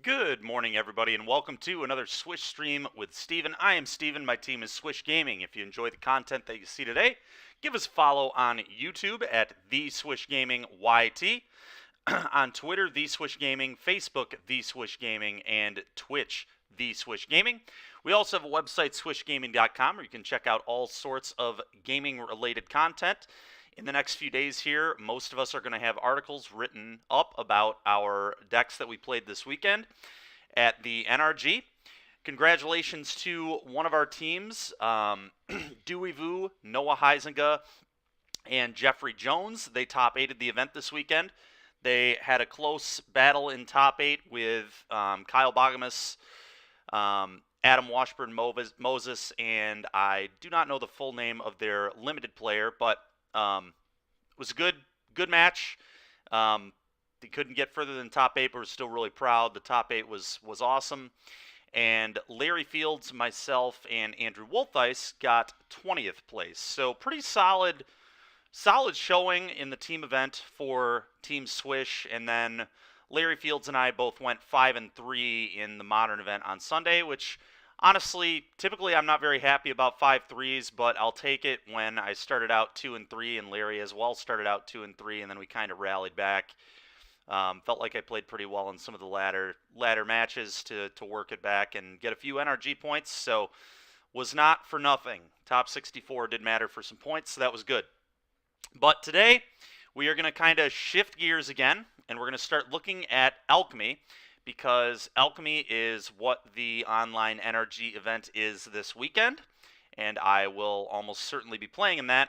Good morning, everybody, and welcome to another Swish stream with Steven. I am Steven. My team is Swish Gaming. If you enjoy the content that you see today, give us a follow on YouTube at The Swish Gaming YT, on Twitter, The Swish Gaming, Facebook, The Swish Gaming, and Twitch, The Swish Gaming. We also have a website, swishgaming.com, where you can check out all sorts of gaming-related content. In the next few days here, most of us are going to have articles written up about our decks that we played this weekend at the NRG. Congratulations to one of our teams, Dewey Vu, Noah Huizinga, and Jeffrey Jones. They top 8'd the event this weekend. They had a close battle in top 8 with Kyle Bogamus, Adam Washburn Moses, and I do not know the full name of their limited player, but it was a good match. They couldn't get further than top 8, but we're still really proud. The top 8 was awesome. And Larry Fields, myself, and Andrew Wolthice got 20th place. So pretty solid showing in the team event for Team Swish. And then Larry Fields and I both went 5-3 in the modern event on Sunday, which honestly, typically I'm not very happy about 5-3s, but I'll take it when I started out 2-3, and Larry as well started out 2-3, and then we kind of rallied back. Felt like I played pretty well in some of the latter matches to work it back and get a few NRG points, so was not for nothing. Top 64 did matter for some points, so that was good. But today, we are going to kind of shift gears again, and we're going to start looking at Alchemy, because Alchemy is what the online NRG event is this weekend, and I will almost certainly be playing in that.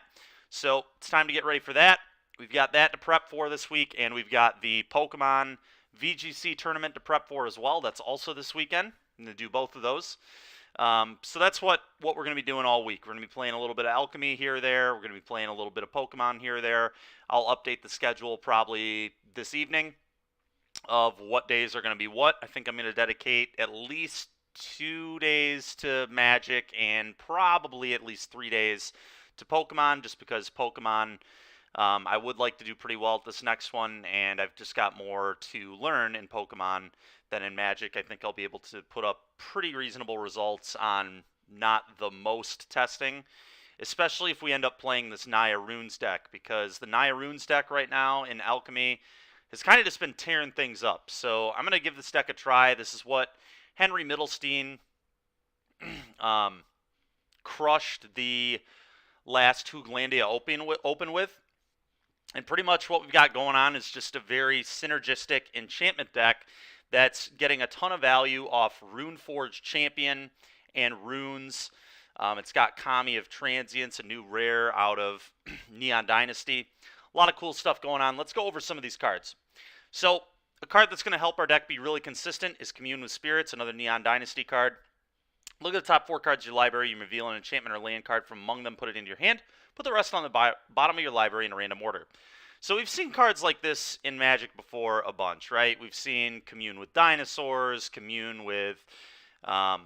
So it's time to get ready for that. We've got that to prep for this week, and we've got the Pokemon VGC tournament to prep for as well. That's also this weekend. I'm going to do both of those. So that's what we're going to be doing all week. We're going to be playing a little bit of Alchemy here or there. We're going to be playing a little bit of Pokemon here or there. I'll update the schedule probably this evening of what days are going to be what. I think I'm going to dedicate at least 2 days to Magic and probably at least 3 days to Pokemon, just because Pokemon, I would like to do pretty well at this next one, and I've just got more to learn in Pokemon than in Magic. I think I'll be able to put up pretty reasonable results on not the most testing, especially if we end up playing this Naya Runes deck, because the Naya Runes deck right now in Alchemy has kind of just been tearing things up. So I'm going to give this deck a try. This is what Henry Middlestein crushed the last Hooglandia Open with. And pretty much what we've got going on is just a very synergistic enchantment deck that's getting a ton of value off Runeforge Champion and Runes. It's got Kami of Transients, a new rare out of Neon Dynasty. A lot of cool stuff going on. Let's go over some of these cards. So, a card that's going to help our deck be really consistent is Commune with Spirits, another Neon Dynasty card. Look at the top 4 cards of your library. You reveal an enchantment or land card from among them, put it into your hand. Put the rest on the bottom of your library in a random order. So we've seen cards like this in Magic before a bunch, right? We've seen Commune with Dinosaurs, Commune with, I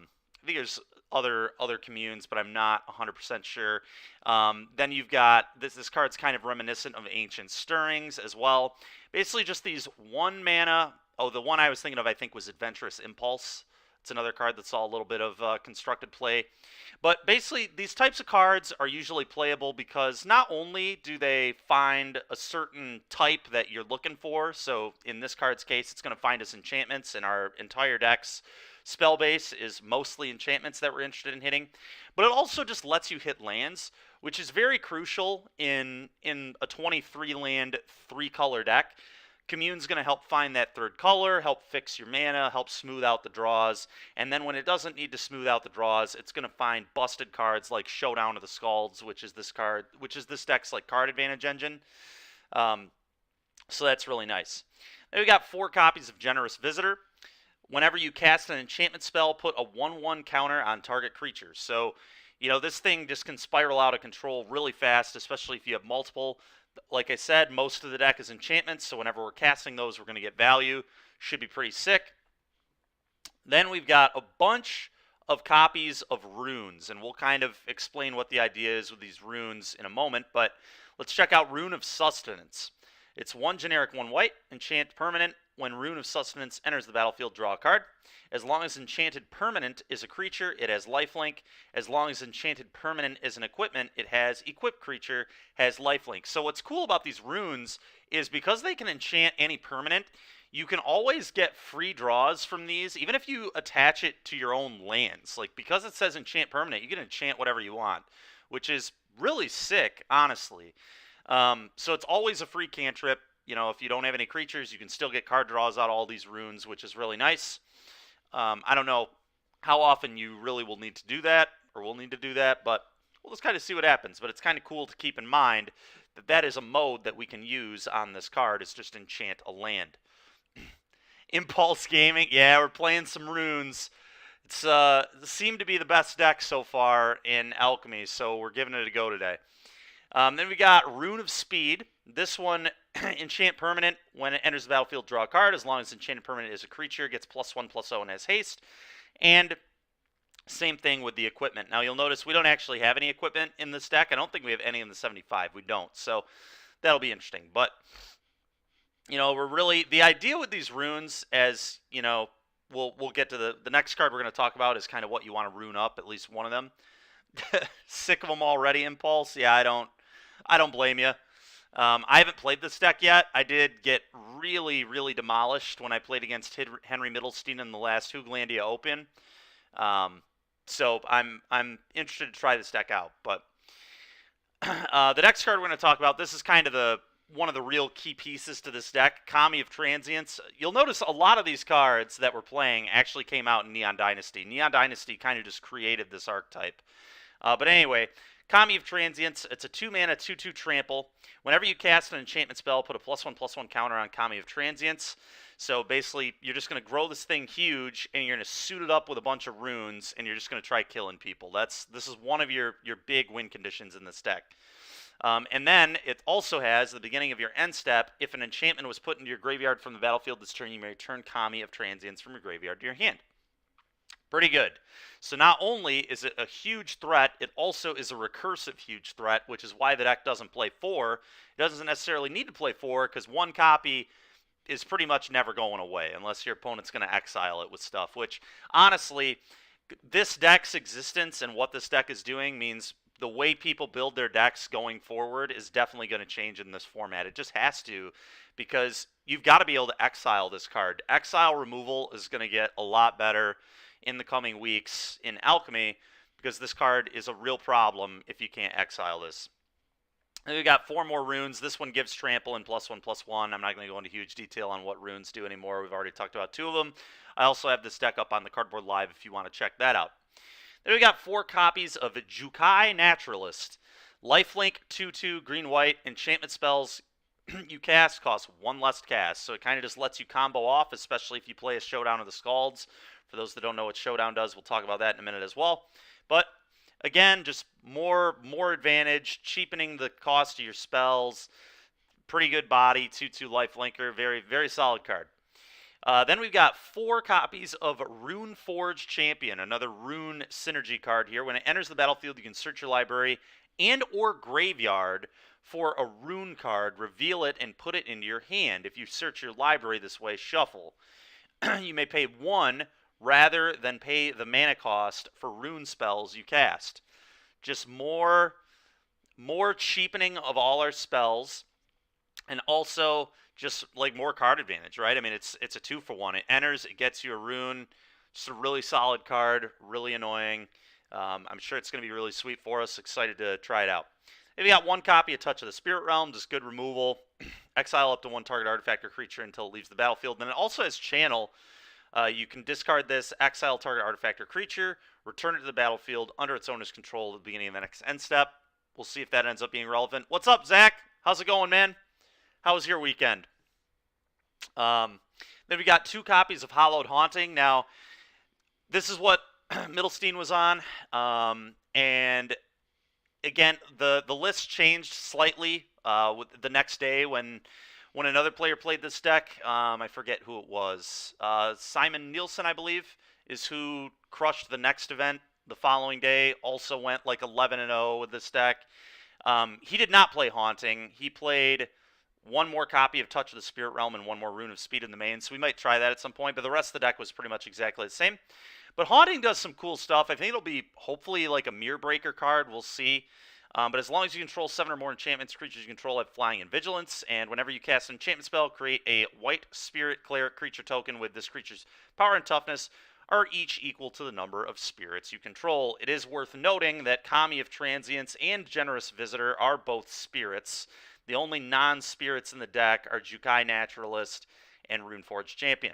think there's other communes, but I'm not 100% sure. Then you've got, this card's kind of reminiscent of Ancient Stirrings as well. Basically just these 1 mana, the one I was thinking of I think was Adventurous Impulse. It's another card that saw a little bit of constructed play. But basically, these types of cards are usually playable because not only do they find a certain type that you're looking for, so in this card's case, it's going to find us enchantments, and our entire deck's spell base is mostly enchantments that we're interested in hitting, but it also just lets you hit lands, which is very crucial in a 23-land, 3-color deck. Commune's going to help find that 3rd color, help fix your mana, help smooth out the draws, and then when it doesn't need to smooth out the draws, it's going to find busted cards like Showdown of the Skalds, which is this deck's like card advantage engine. So that's really nice. Then we got 4 copies of Generous Visitor. Whenever you cast an enchantment spell, put a 1/1 counter on target creature. So, you know, this thing just can spiral out of control really fast, especially if you have multiple. Like I said, most of the deck is enchantments, so whenever we're casting those, we're going to get value. Should be pretty sick. Then we've got a bunch of copies of runes, and we'll kind of explain what the idea is with these runes in a moment, but let's check out Rune of Sustenance. It's 1 generic, 1 white, enchant permanent. when Rune of Sustenance enters the battlefield, draw a card. As long as Enchanted Permanent is a creature, it has lifelink. As long as Enchanted Permanent is an equipment, it has equipped creature, has lifelink. So what's cool about these runes is because they can enchant any permanent, you can always get free draws from these, even if you attach it to your own lands. Like, because it says enchant permanent, you can enchant whatever you want, which is really sick, honestly. So it's always a free cantrip. You know, if you don't have any creatures, you can still get card draws out all these runes, which is really nice. I don't know how often you really will need to do that, or will need to do that, but we'll just kind of see what happens. But it's kind of cool to keep in mind that that is a mode that we can use on this card. It's just enchant a land. Impulse Gaming, yeah, we're playing some runes. It's seemed to be the best deck so far in Alchemy, so we're giving it a go today. Then we got Rune of Speed. This one, enchant permanent. When it enters the battlefield, draw a card. As long as enchanted permanent is a creature, it gets +1/+0 and has haste. And same thing with the equipment. Now you'll notice we don't actually have any equipment in this deck. I don't think we have any in the 75. We don't. So that'll be interesting. But you know, we're really, the idea with these runes, as you know, we'll get to the next card we're going to talk about is kind of what you want to rune up, at least one of them. Sick of them already, Impulse. Yeah, I don't blame you. I haven't played this deck yet. I did get really demolished when I played against Henry Middlestein in the last Hooglandia Open. So I'm interested to try this deck out. But the next card we're going to talk about, this is kind of one of the real key pieces to this deck, Commune of Transients. You'll notice a lot of these cards that we're playing actually came out in Neon Dynasty. Neon Dynasty kind of just created this archetype. But anyway, Commune of Transients, it's a 2-mana, 2/2 trample. Whenever you cast an enchantment spell, put a +1/+1 counter on Commune of Transients. So basically, you're just going to grow this thing huge, and you're going to suit it up with a bunch of runes, and you're just going to try killing people. This is one of your big win conditions in this deck. And then it also has the beginning of your end step. If an enchantment was put into your graveyard from the battlefield this turn, you may return Commune of Transients from your graveyard to your hand. Pretty good. So not only is it a huge threat, it also is a recursive huge threat, which is why the deck doesn't play 4. It doesn't necessarily need to play 4 because one copy is pretty much never going away unless your opponent's going to exile it with stuff, which honestly, this deck's existence and what this deck is doing means the way people build their decks going forward is definitely going to change in this format. It just has to, because you've got to be able to exile this card. Exile removal is going to get a lot better in the coming weeks in Alchemy, because this card is a real problem if you can't exile this. And we got 4 more runes. This one gives trample and +1/+1. I'm not going to go into huge detail on what runes do anymore. We've already talked about 2 of them. I also have this deck up on the Cardboard Live if you want to check that out. Then we got 4 copies of Jukai Naturalist. Lifelink, 2/2, green-white. Enchantment spells you cast cost 1 less to cast. So it kind of just lets you combo off, especially if you play a Showdown of the Scalds. For those that don't know what Showdown does, we'll talk about that in a minute as well. But again, just more advantage, cheapening the cost of your spells. Pretty good body, 2/2 lifelinker. Very solid card. Then we've got 4 copies of Rune Forge Champion, another rune synergy card here. When it enters the battlefield, you can search your library and or graveyard for a rune card, reveal it, and put it into your hand. If you search your library this way, shuffle. You may pay 1 rather than pay the mana cost for rune spells you cast. Just more cheapening of all our spells, and also just like more card advantage, right? I mean, it's a 2-for-1. It enters, it gets you a rune. Just a really solid card, really annoying. I'm sure it's going to be really sweet for us. Excited to try it out. If you got 1 copy of Touch of the Spirit Realm, just good removal. Exile up to 1 target artifact or creature until it leaves the battlefield. Then it also has Channel. You can discard this, exile target artifact or creature, return it to the battlefield under its owner's control at the beginning of the next end step. We'll see if that ends up being relevant. What's up, Zach? How's it going, man? How was your weekend? Then we got 2 copies of Hallowed Haunting. Now, this is what Middlestein was on. And again, the list changed slightly with the next day when another player played this deck. I forget who it was. Simon Nielsen, I believe, is who crushed the next event the following day. Also went like 11-0 with this deck. He did not play Haunting. He played one more copy of Touch of the Spirit Realm and one more Rune of Speed in the main, so we might try that at some point, but the rest of the deck was pretty much exactly the same. But Haunting does some cool stuff. I think it'll be hopefully like a Mirror Breaker card. We'll see. But as long as you control 7 or more enchantments, creatures you control have Flying and Vigilance, and whenever you cast an enchantment spell, create a white Spirit Cleric creature token with this creature's power and toughness are each equal to the number of spirits you control. It is worth noting that Kami of Transients and Generous Visitor are both spirits. The only non-spirits in the deck are Jukai Naturalist and Runeforged Champion.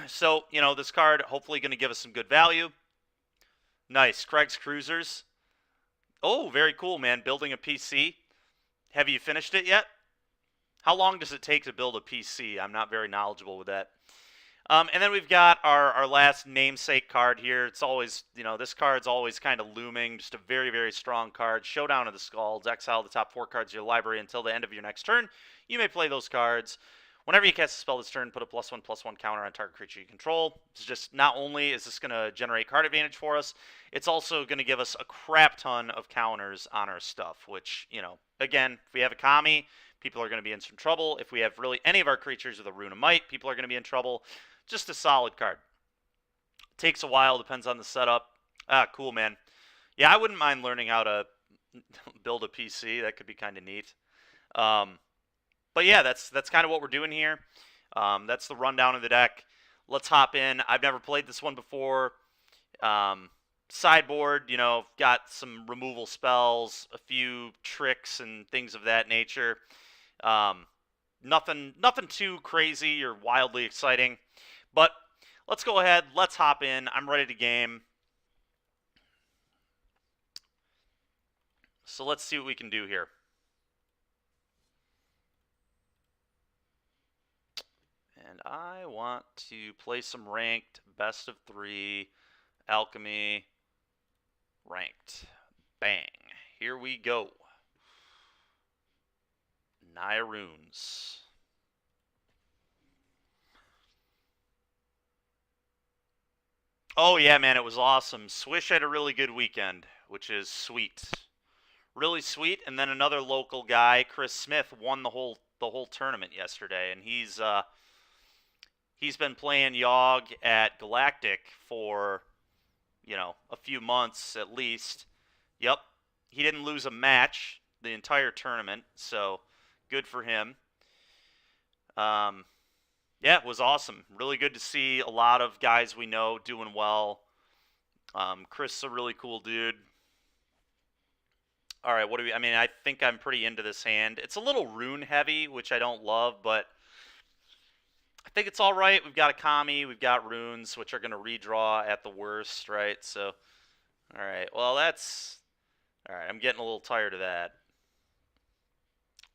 So, you know, this card hopefully going to give us some good value. Nice. Craig's Cruisers. Oh, very cool, man. Building a PC. Have you finished it yet? How long does it take to build a PC? I'm not very knowledgeable with that. And then we've got our last namesake card here. It's always, you know, this card's always kind of looming. Just a very, very strong card. Showdown of the Skalds. Exile the top 4 cards of your library until the end of your next turn. You may play those cards. Whenever you cast a spell this turn, put a +1/+1 counter on target creature you control. It's just, not only is this going to generate card advantage for us, it's also going to give us a crap ton of counters on our stuff, which, you know, again, if we have a Kami, people are going to be in some trouble. If we have really any of our creatures with a Rune of Might, people are going to be in trouble. Just a solid card. Takes a while, depends on the setup. Ah, cool, man. Yeah, I wouldn't mind learning how to build a PC. That could be kind of neat. But yeah, that's kind of what we're doing here. That's the rundown of the deck. Let's hop in. I've never played this one before. Sideboard, you know, got some removal spells, a few tricks and things of that nature. Nothing too crazy or wildly exciting. But let's go ahead. Let's hop in. I'm ready to game. So let's see what we can do here. And I want to play some ranked, best of 3, Alchemy, ranked. Bang. Here we go. Naya Runes. Oh, yeah, man, it was awesome. Swish had a really good weekend, which is sweet. Really sweet. And then another local guy, Chris Smith, won the whole tournament yesterday, and he's been playing Yogg at Galactic for, you know, a few months at least. Yep, he didn't lose a match the entire tournament, so good for him. Yeah, it was awesome. Really good to see a lot of guys we know doing well. Chris is a really cool dude. All right, what do we... I mean, I think I'm pretty into this hand. It's a little rune heavy, which I don't love, but I think it's all right. We've got a Kami, we've got runes, which are going to redraw at the worst, right? So, all right. Well, that's... All right, I'm getting a little tired of that.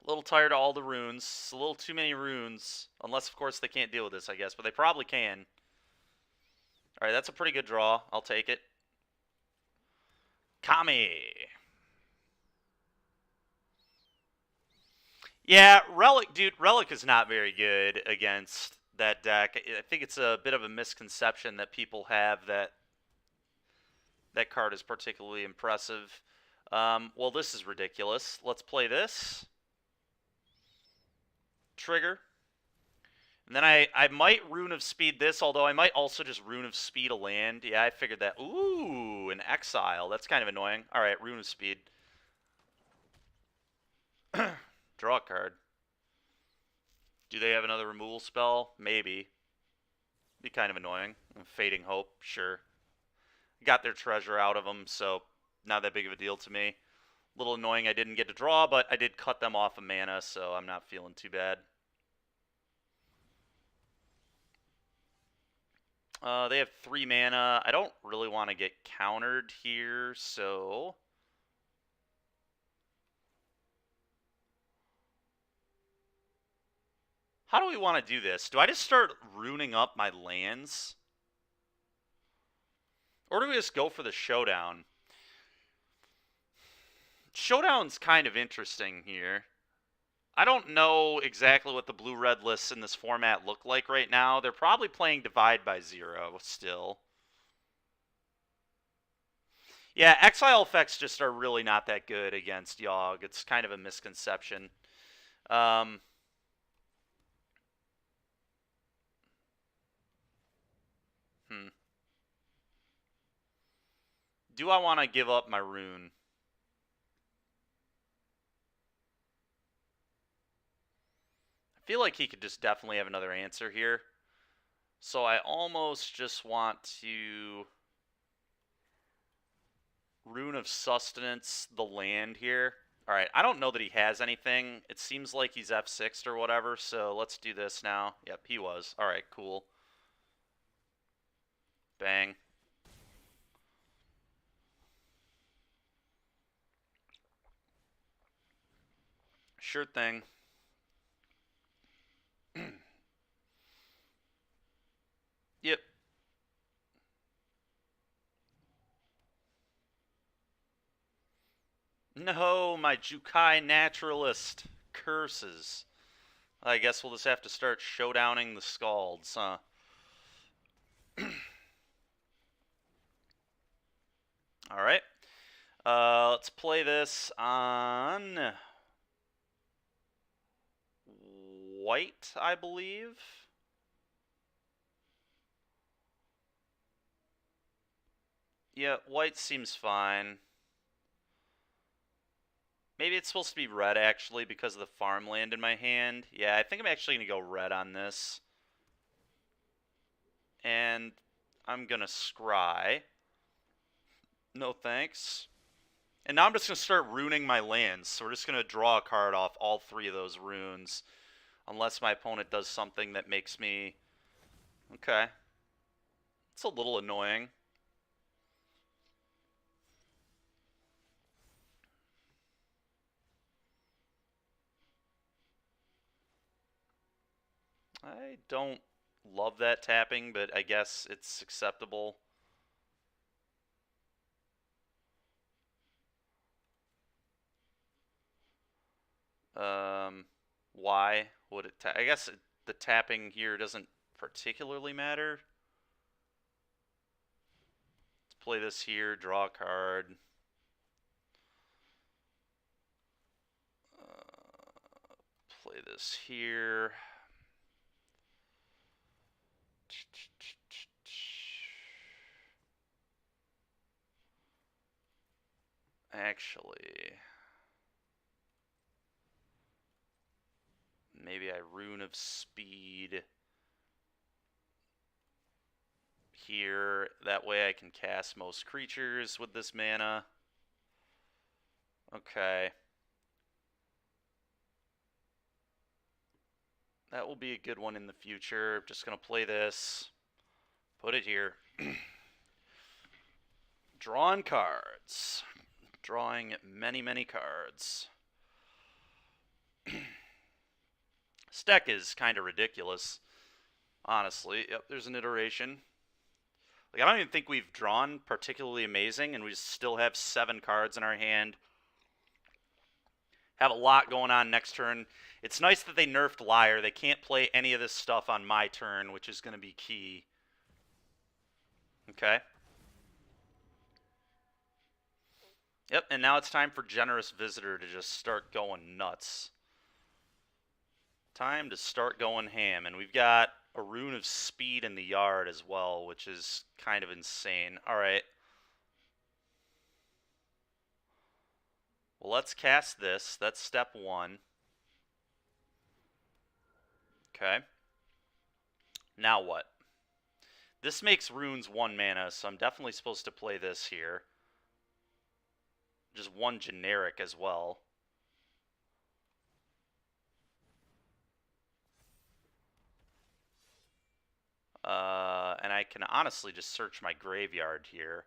A little tired of all the runes. It's a little too many runes. Unless, of course, they can't deal with this, I guess. But they probably can. All right, that's a pretty good draw. I'll take it. Kami. Yeah, Relic, dude. Relic is not very good against that deck. I think it's a bit of a misconception that people have that that card is particularly impressive. Well, this is ridiculous. Let's play this. Trigger. And then I might Rune of Speed this, although I might also just Rune of Speed a land. Yeah, I figured that. Ooh, an exile. That's kind of annoying. All right, Rune of Speed. Draw a card. Do they have another removal spell? Maybe. Be kind of annoying. Fading Hope, sure. Got their treasure out of them, so not that big of a deal to me. A little annoying I didn't get to draw, but I did cut them off of mana, so I'm not feeling too bad. They have 3 mana. I don't really want to get countered here, so... How do we want to do this? Do I just start ruining up my lands? Or do we just go for the Showdown? Showdown's kind of interesting here. I don't know exactly what the blue-red lists in this format look like right now. They're probably playing Divide by 0 still. Yeah, exile effects just are really not that good against Yogg. It's kind of a misconception. Um, hmm. Do I want to give up my rune? I feel like he could just definitely have another answer here. So I almost just want to Rune of Sustenance the land here. Alright, I don't know that he has anything. It seems like he's F6'd or whatever, so let's do this now. Yep, he was. Alright, cool. Bang. Sure thing. Yep. No, my Jukai Naturalist. Curses. I guess we'll just have to start showdowning the Scalds, huh? Alright. Let's play this on white, I believe. Yeah, white seems fine. Maybe it's supposed to be red, actually, because of the farmland in my hand. Yeah, I think I'm actually going to go red on this. And I'm going to scry. No thanks. And now I'm just going to start runing my lands. So we're just going to draw a card off all three of those runes. Unless my opponent does something that makes me... Okay. It's a little annoying. I don't love that tapping, but I guess it's acceptable. Why would it I guess the tapping here doesn't particularly matter. Let's play this here, draw a card. Play this here. Actually, maybe I Rune of Speed here. That way I can cast most creatures with this mana. Okay. That will be a good one in the future. Just going to play this. Put it here. Drawing cards. Drawing many, many cards. This deck is kind of ridiculous, honestly. Yep, there's an iteration. Like, I don't even think we've drawn particularly amazing, and we still have 7 cards in our hand. Have a lot going on next turn. It's nice that they nerfed Liar. They can't play any of this stuff on my turn, which is going to be key. Okay. Yep, and now it's time for Generous Visitor to just start going nuts. Time to start going ham. And we've got a Rune of Speed in the yard as well, which is kind of insane. Alright. Well, let's cast this. That's step 1. Okay. Now what? This makes runes 1 mana, so I'm definitely supposed to play this here. Just 1 generic as well. And I can honestly just search my graveyard here.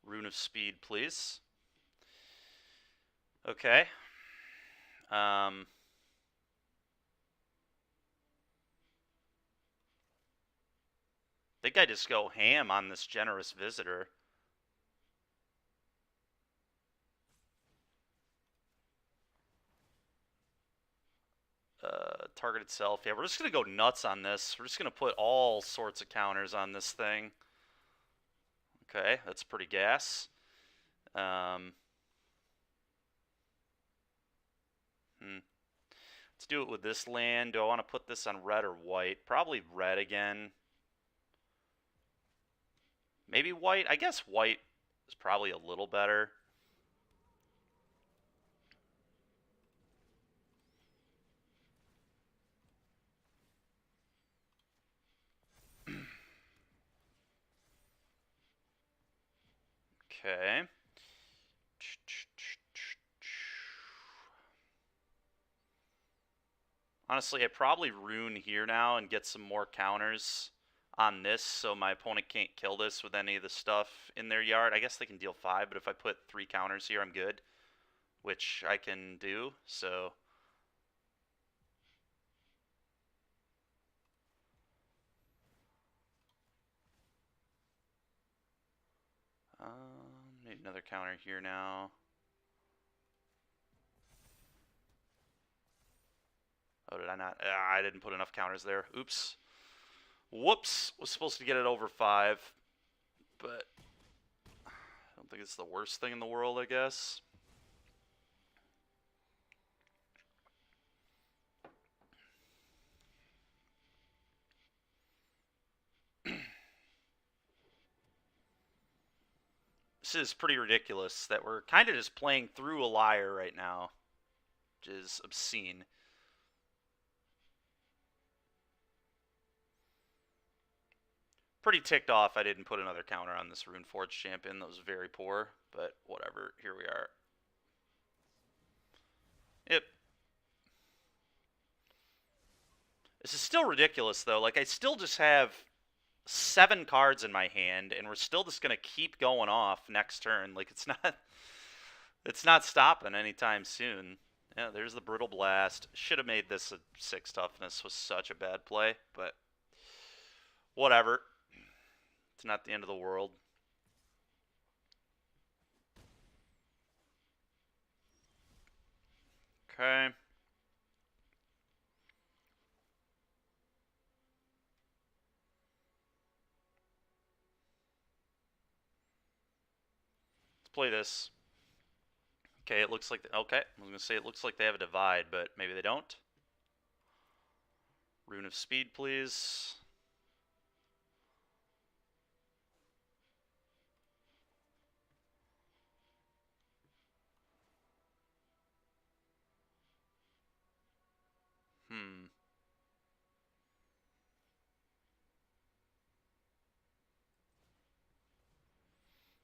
Rune of Speed, please. Okay. I think I just go ham on this Generous Visitor. Target itself. Yeah, we're just going to go nuts on this. We're just going to put all sorts of counters on this thing. Okay, that's pretty gas. Let's do it with this land. Do I want to put this on red or white? Probably red again. Maybe white. I guess white is probably a little better. Okay. Honestly, I probably rune here now and get some more counters on this so my opponent can't kill this with any of the stuff in their yard. I guess they can deal 5, but if I put 3 counters here, I'm good, which I can do, so... Need another counter here now. Oh, did I not? I didn't put enough counters there. Oops. Whoops. Was supposed to get it over 5, but I don't think it's the worst thing in the world, I guess. This is pretty ridiculous that we're kind of just playing through a liar right now, which is obscene. Pretty ticked off I didn't put another counter on this Runeforge champion. That was very poor, but whatever. Here we are. Yep. This is still ridiculous, though. Like, I still just have 7 cards in my hand, and we're still just going to keep going off next turn. Like, it's not stopping anytime soon. Yeah, there's the Brittle Blast. Should have made this a 6 toughness. Was such a bad play, but whatever. It's not the end of the world. Okay. Let's play this. Okay, it looks like... Okay, I was going to say it looks like they have a divide, but maybe they don't. Rune of Speed, please.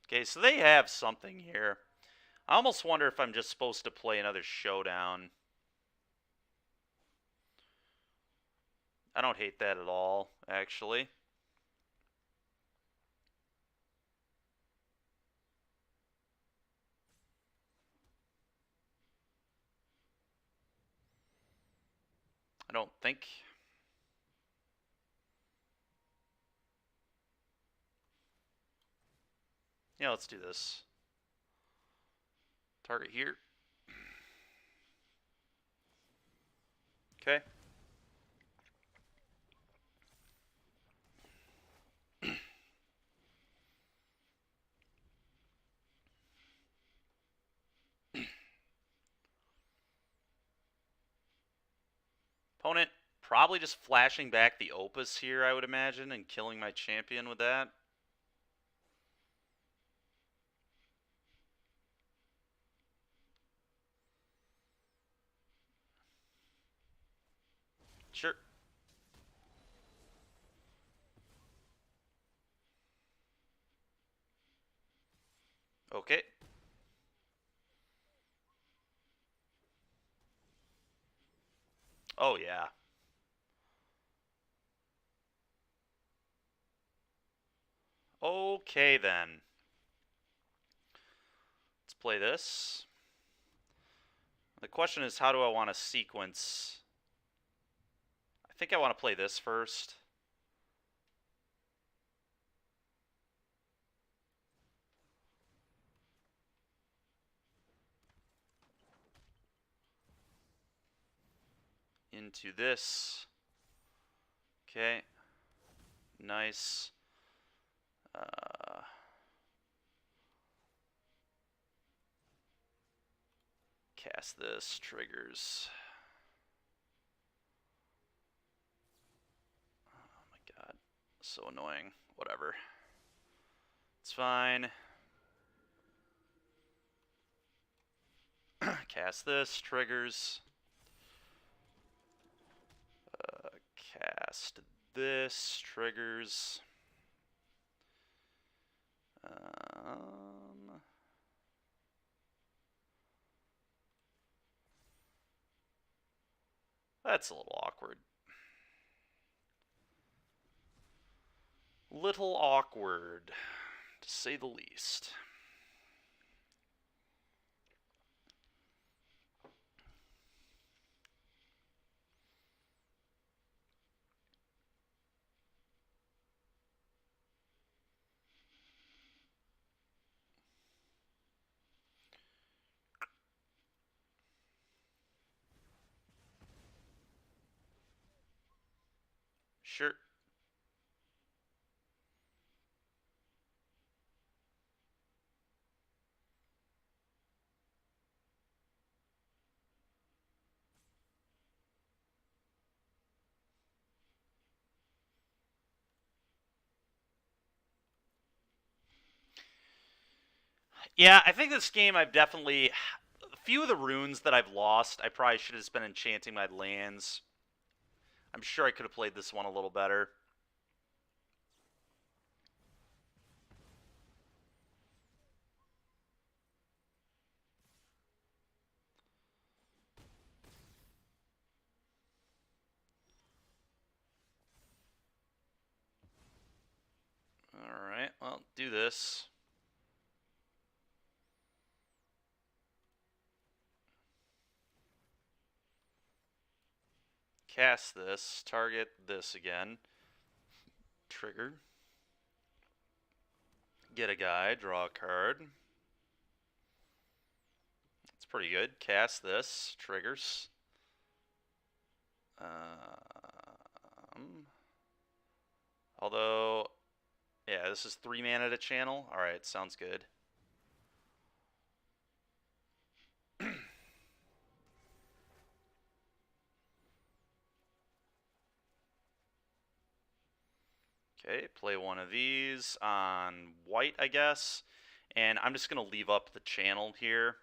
Okay, so they have something here. I almost wonder if I'm just supposed to play another showdown. I don't hate that at all, actually. I don't think. Yeah, let's do this. Target here. Okay. Opponent probably just flashing back the Opus here, I would imagine, and killing my champion with that. Sure. Okay. Oh, yeah. Okay, then. Let's play this. The question is, how do I want to sequence? I think I want to play this first. Into this. Okay. Nice. Cast this. Triggers. Oh my god. So annoying. Whatever. It's fine. Cast this. Triggers. Cast this. Triggers. That's a little awkward. Little awkward, to say the least. Sure. Yeah, I think this game I've definitely... A few of the runes that I've lost, I probably should have just been enchanting my lands. I'm sure I could have played this one a little better. Alright, well, do this. Cast this. Target this again. Triggered. Get a guy. Draw a card. It's pretty good. Cast this. Triggers. Although, yeah, this is 3 mana to channel. Alright, sounds good. Okay, play one of these on white, I guess. And I'm just going to leave up the channel here.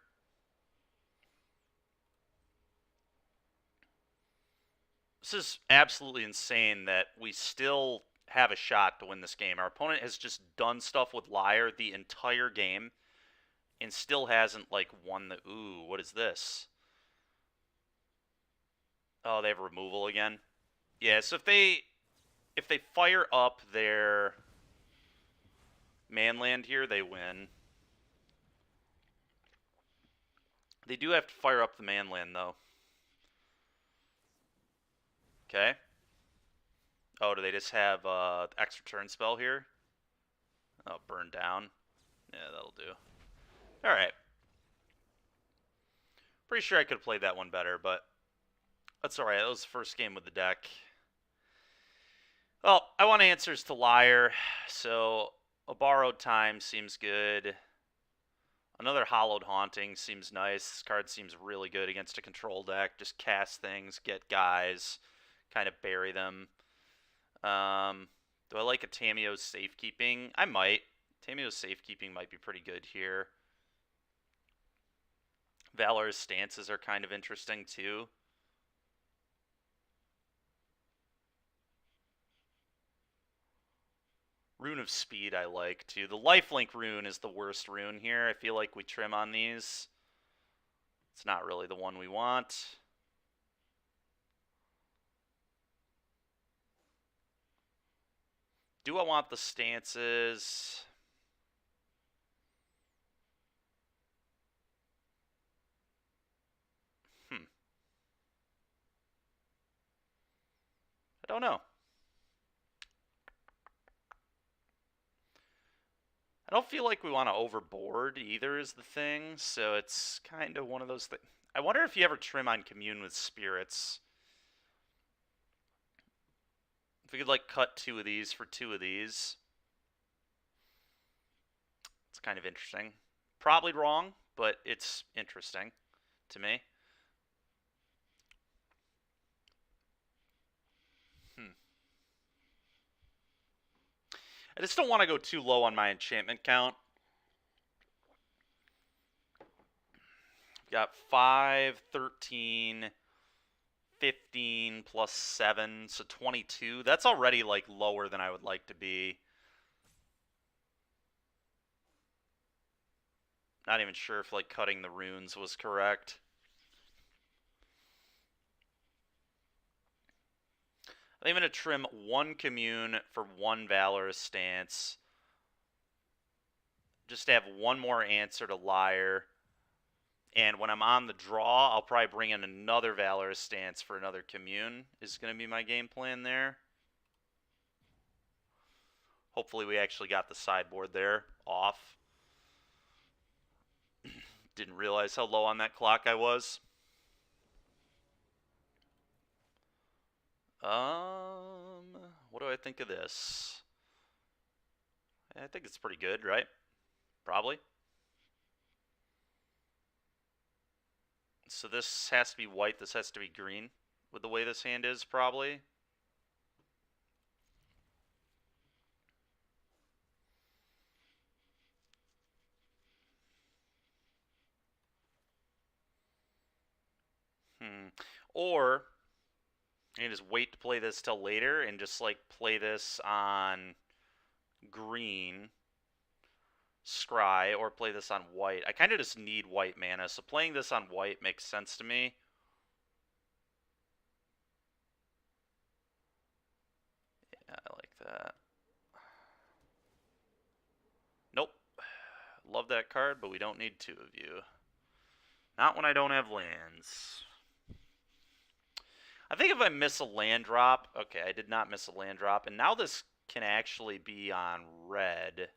This is absolutely insane that we still have a shot to win this game. Our opponent has just done stuff with Liar the entire game and still hasn't, like, won the... Ooh, what is this? Oh, they have removal again. Yeah, so if they fire up their manland here, they win. They do have to fire up the manland, though. Okay. Oh, do they just have extra turn spell here? Oh, burn down. Yeah, that'll do. Alright. Pretty sure I could have played that one better, but that's alright. That was the first game with the deck. Well, I want answers to Liar, so a Borrowed Time seems good. Another Hollowed Haunting seems nice. This card seems really good against a control deck. Just cast things, get guys, kind of bury them. Do I like a Tamiyo's Safekeeping? I might. Tamiyo's Safekeeping might be pretty good here. Valor's stances are kind of interesting too. Rune of Speed I like too. The lifelink rune is the worst rune here. I feel like we trim on these. It's not really the one we want. Do I want the stances? I don't know. I don't feel like we want to overboard either is the thing, so it's kind of one of those things. I wonder if you ever trim on Commune with Spirits. If we could, like, cut 2 of these for 2 of these. It's kind of interesting. Probably wrong, but it's interesting to me. I just don't want to go too low on my enchantment count. Got 5, 13, 15 plus 7, so 22. That's already like lower than I would like to be. Not even sure if like cutting the runes was correct. I think I'm going to trim 1 Commune for 1 Valorous Stance. Just to have 1 more answer to Liar. And when I'm on the draw, I'll probably bring in another Valorous Stance for another Commune, is going to be my game plan there. Hopefully we actually got the sideboard there off. Didn't realize how low on that clock I was. What do I think of this? I think it's pretty good, right? Probably. So this has to be white, this has to be green, with the way this hand is, probably. Or you can just wait to play this till later and just like play this on green, scry, or play this on white. I kind of just need white mana, so playing this on white makes sense to me. Yeah, I like that. Nope. Love that card, but we don't need 2 of you. Not when I don't have lands. I think if I miss a land drop... Okay, I did not miss a land drop. And now this can actually be on red.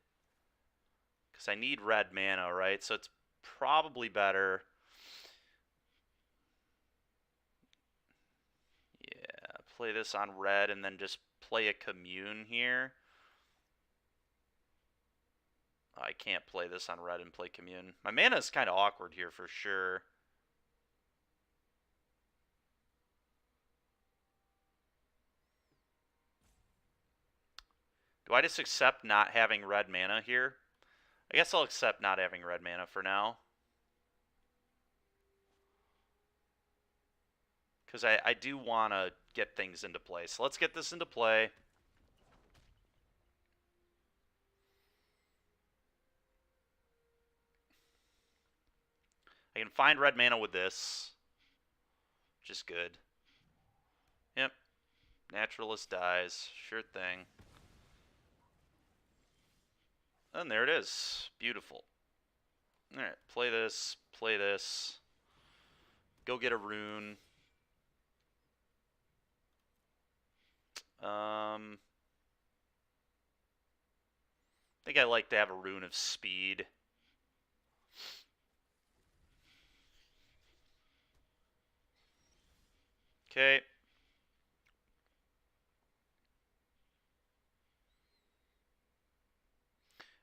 Because I need red mana, right? So it's probably better... Yeah, play this on red and then just play a Commune here. I can't play this on red and play Commune. My mana is kind of awkward here for sure. Do I just accept not having red mana here? I guess I'll accept not having red mana for now. Because I do want to get things into play. So let's get this into play. I can find red mana with this, which is good. Yep. Naturalist dies. Sure thing. And there it is. Beautiful. Alright, play this, play this. Go get a rune. I think I like to have a Rune of Speed. Okay.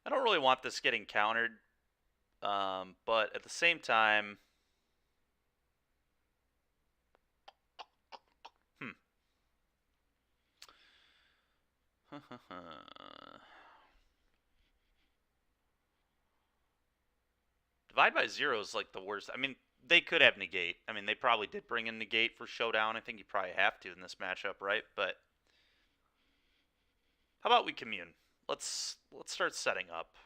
I don't really want this getting countered, but at the same time... Divide by 0 is like the worst. I mean, they could have negate. I mean, they probably did bring in negate for showdown. I think you probably have to in this matchup, right? But how about we commune? Let's start setting up.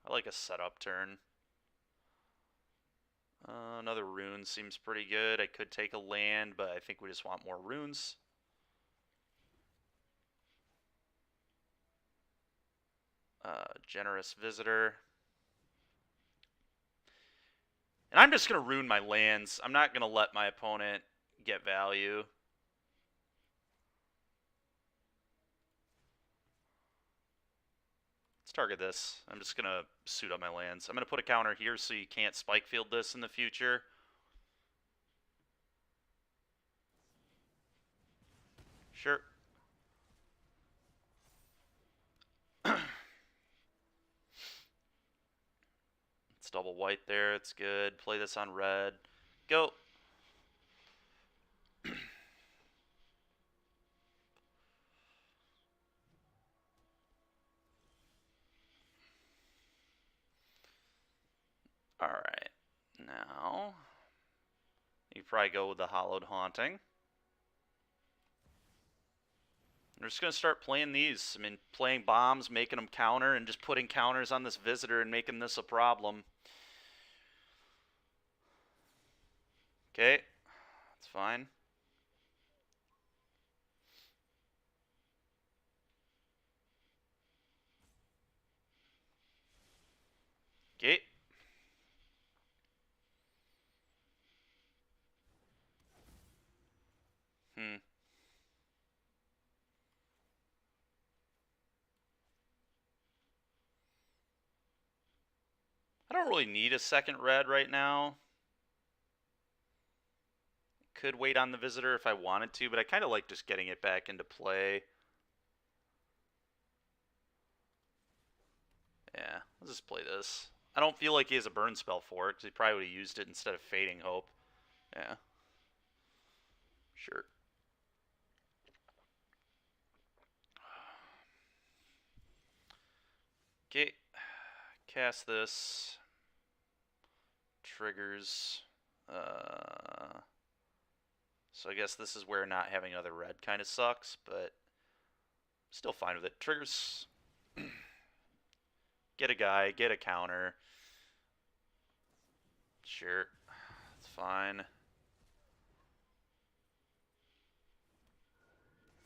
I like a setup turn. Another rune seems pretty good. I could take a land, but I think we just want more runes. Generous Visitor. And I'm just going to rune my lands. I'm not going to let my opponent get value. Let's target this. I'm just going to suit up my lands. I'm going to put a counter here so you can't spike field this in the future. Sure. It's double white there. It's good. Play this on red. Go. Alright. Now, you probably go with the Hollowed Haunting. We're just going to start playing these. I mean, playing bombs, making them counter, and just putting counters on this visitor and making this a problem. Okay, that's fine. Okay. I don't really need a second red right now. Could wait on the visitor if I wanted to, but I kind of like just getting it back into play. Yeah, let's just play this. I don't feel like he has a burn spell for it, because he probably would have used it instead of Fading Hope. Yeah. Sure. Okay. Cast this. Triggers. So I guess this is where not having another red kind of sucks, but still fine with it. Triggers. Get a guy, get a counter. Sure. It's fine.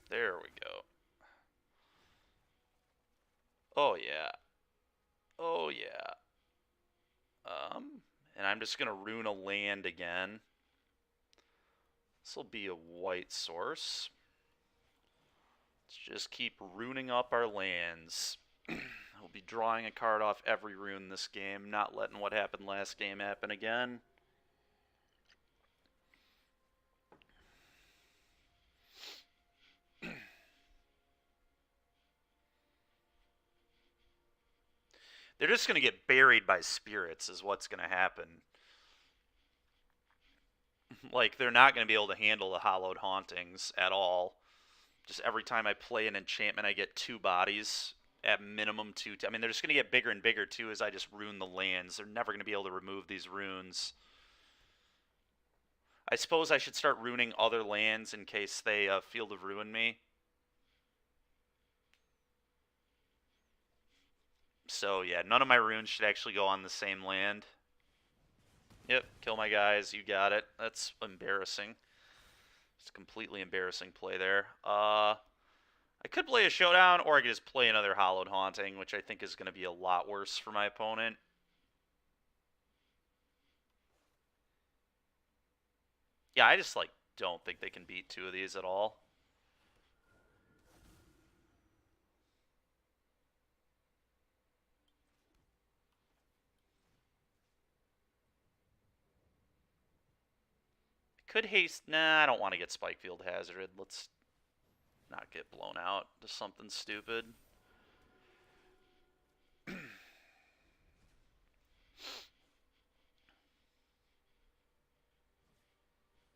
There we go. Oh, yeah. Oh, yeah. And I'm just going to rune a land again. This will be a white source. Let's just keep runing up our lands. We'll be drawing a card off every rune this game, not letting what happened last game happen again. They're just going to get buried by spirits is what's going to happen. Like, they're not going to be able to handle the Hollowed Hauntings at all. Just every time I play an enchantment, I get 2 bodies. At minimum 2. I mean, they're just going to get bigger and bigger, too, as I just rune the lands. They're never going to be able to remove these runes. I suppose I should start runing other lands in case they Field of Ruin me. So, yeah, none of my runes should actually go on the same land. Yep, kill my guys. You got it. That's embarrassing. It's a completely embarrassing play there. I could play a Showdown, or I could just play another Hollowed Haunting, which I think is going to be a lot worse for my opponent. Yeah, I just, like, don't think they can beat 2 of these at all. Could haste. Nah, I don't want to get Spikefield Hazarded. Let's not get blown out to something stupid.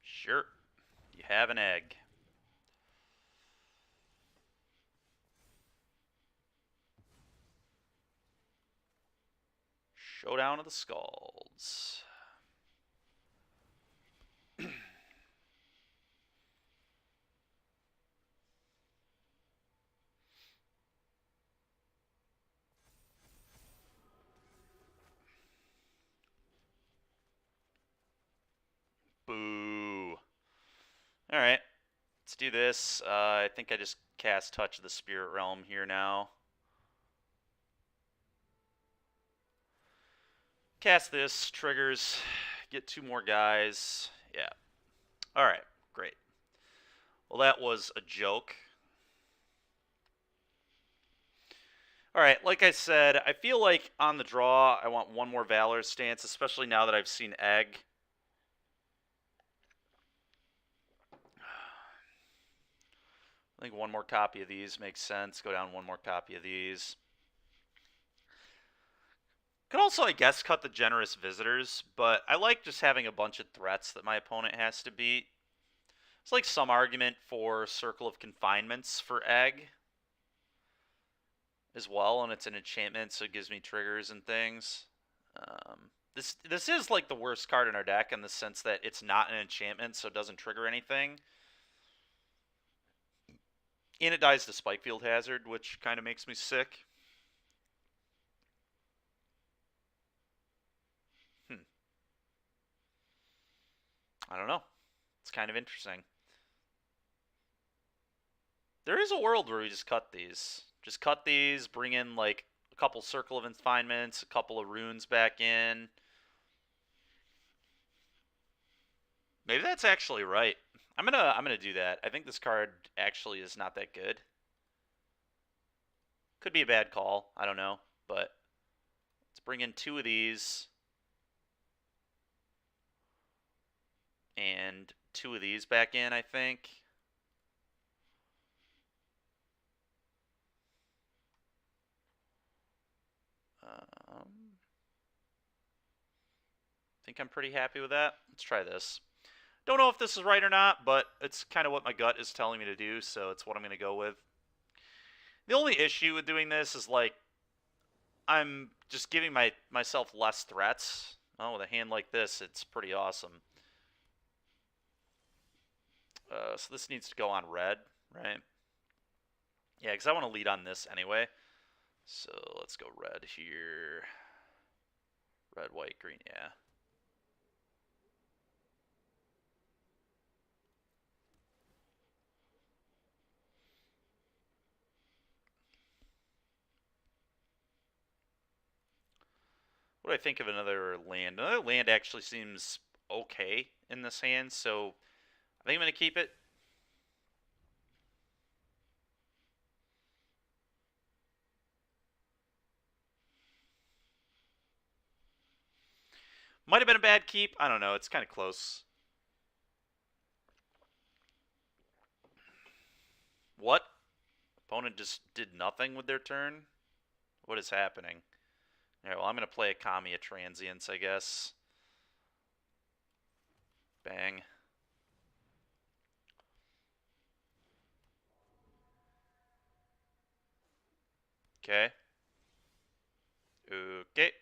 Sure. You have an egg. Showdown of the Scalds. Boo. Alright. Let's do this. I think I just cast Touch of the Spirit Realm here now. Cast this. Triggers. Get 2 more guys. Yeah. Alright. Great. Well, that was a joke. Alright, like I said, I feel like on the draw, I want 1 more Valor stance, especially now that I've seen Egg. I think 1 more copy of these makes sense. Go down 1 more copy of these. Could also, I guess, cut the generous visitors, but I like just having a bunch of threats that my opponent has to beat. It's like some argument for Circle of Confinements for Egg as well, and it's an enchantment, so it gives me triggers and things. This is like the worst card in our deck in the sense that it's not an enchantment, so it doesn't trigger anything. And it dies to Spikefield Hazard, which kind of makes me sick. I don't know. It's kind of interesting. There is a world where we just cut these. Just cut these, bring in like a couple Circle of Confinements, a couple of runes back in. Maybe that's actually right. I'm gonna do that. I think this card actually is not that good. Could be a bad call. I don't know, but let's bring in 2 of these and 2 of these back in. I think. Think I'm pretty happy with that. Let's try this. Don't know if this is right or not, but it's kind of what my gut is telling me to do, so it's what I'm going to go with. The only issue with doing this is, like, I'm just giving myself less threats. Oh, with a hand like this, it's pretty awesome. So this needs to go on red, right? Yeah, because I want to lead on this anyway. So let's go red here. Red, white, green, yeah. What do I think of another land? Another land actually seems okay in this hand, so I think I'm going to keep it. Might have been a bad keep. I don't know. It's kind of close. What? Opponent just did nothing with their turn? What is happening? Alright, well, I'm going to play a Kami of Transients, I guess. Bang. Okay. Okay.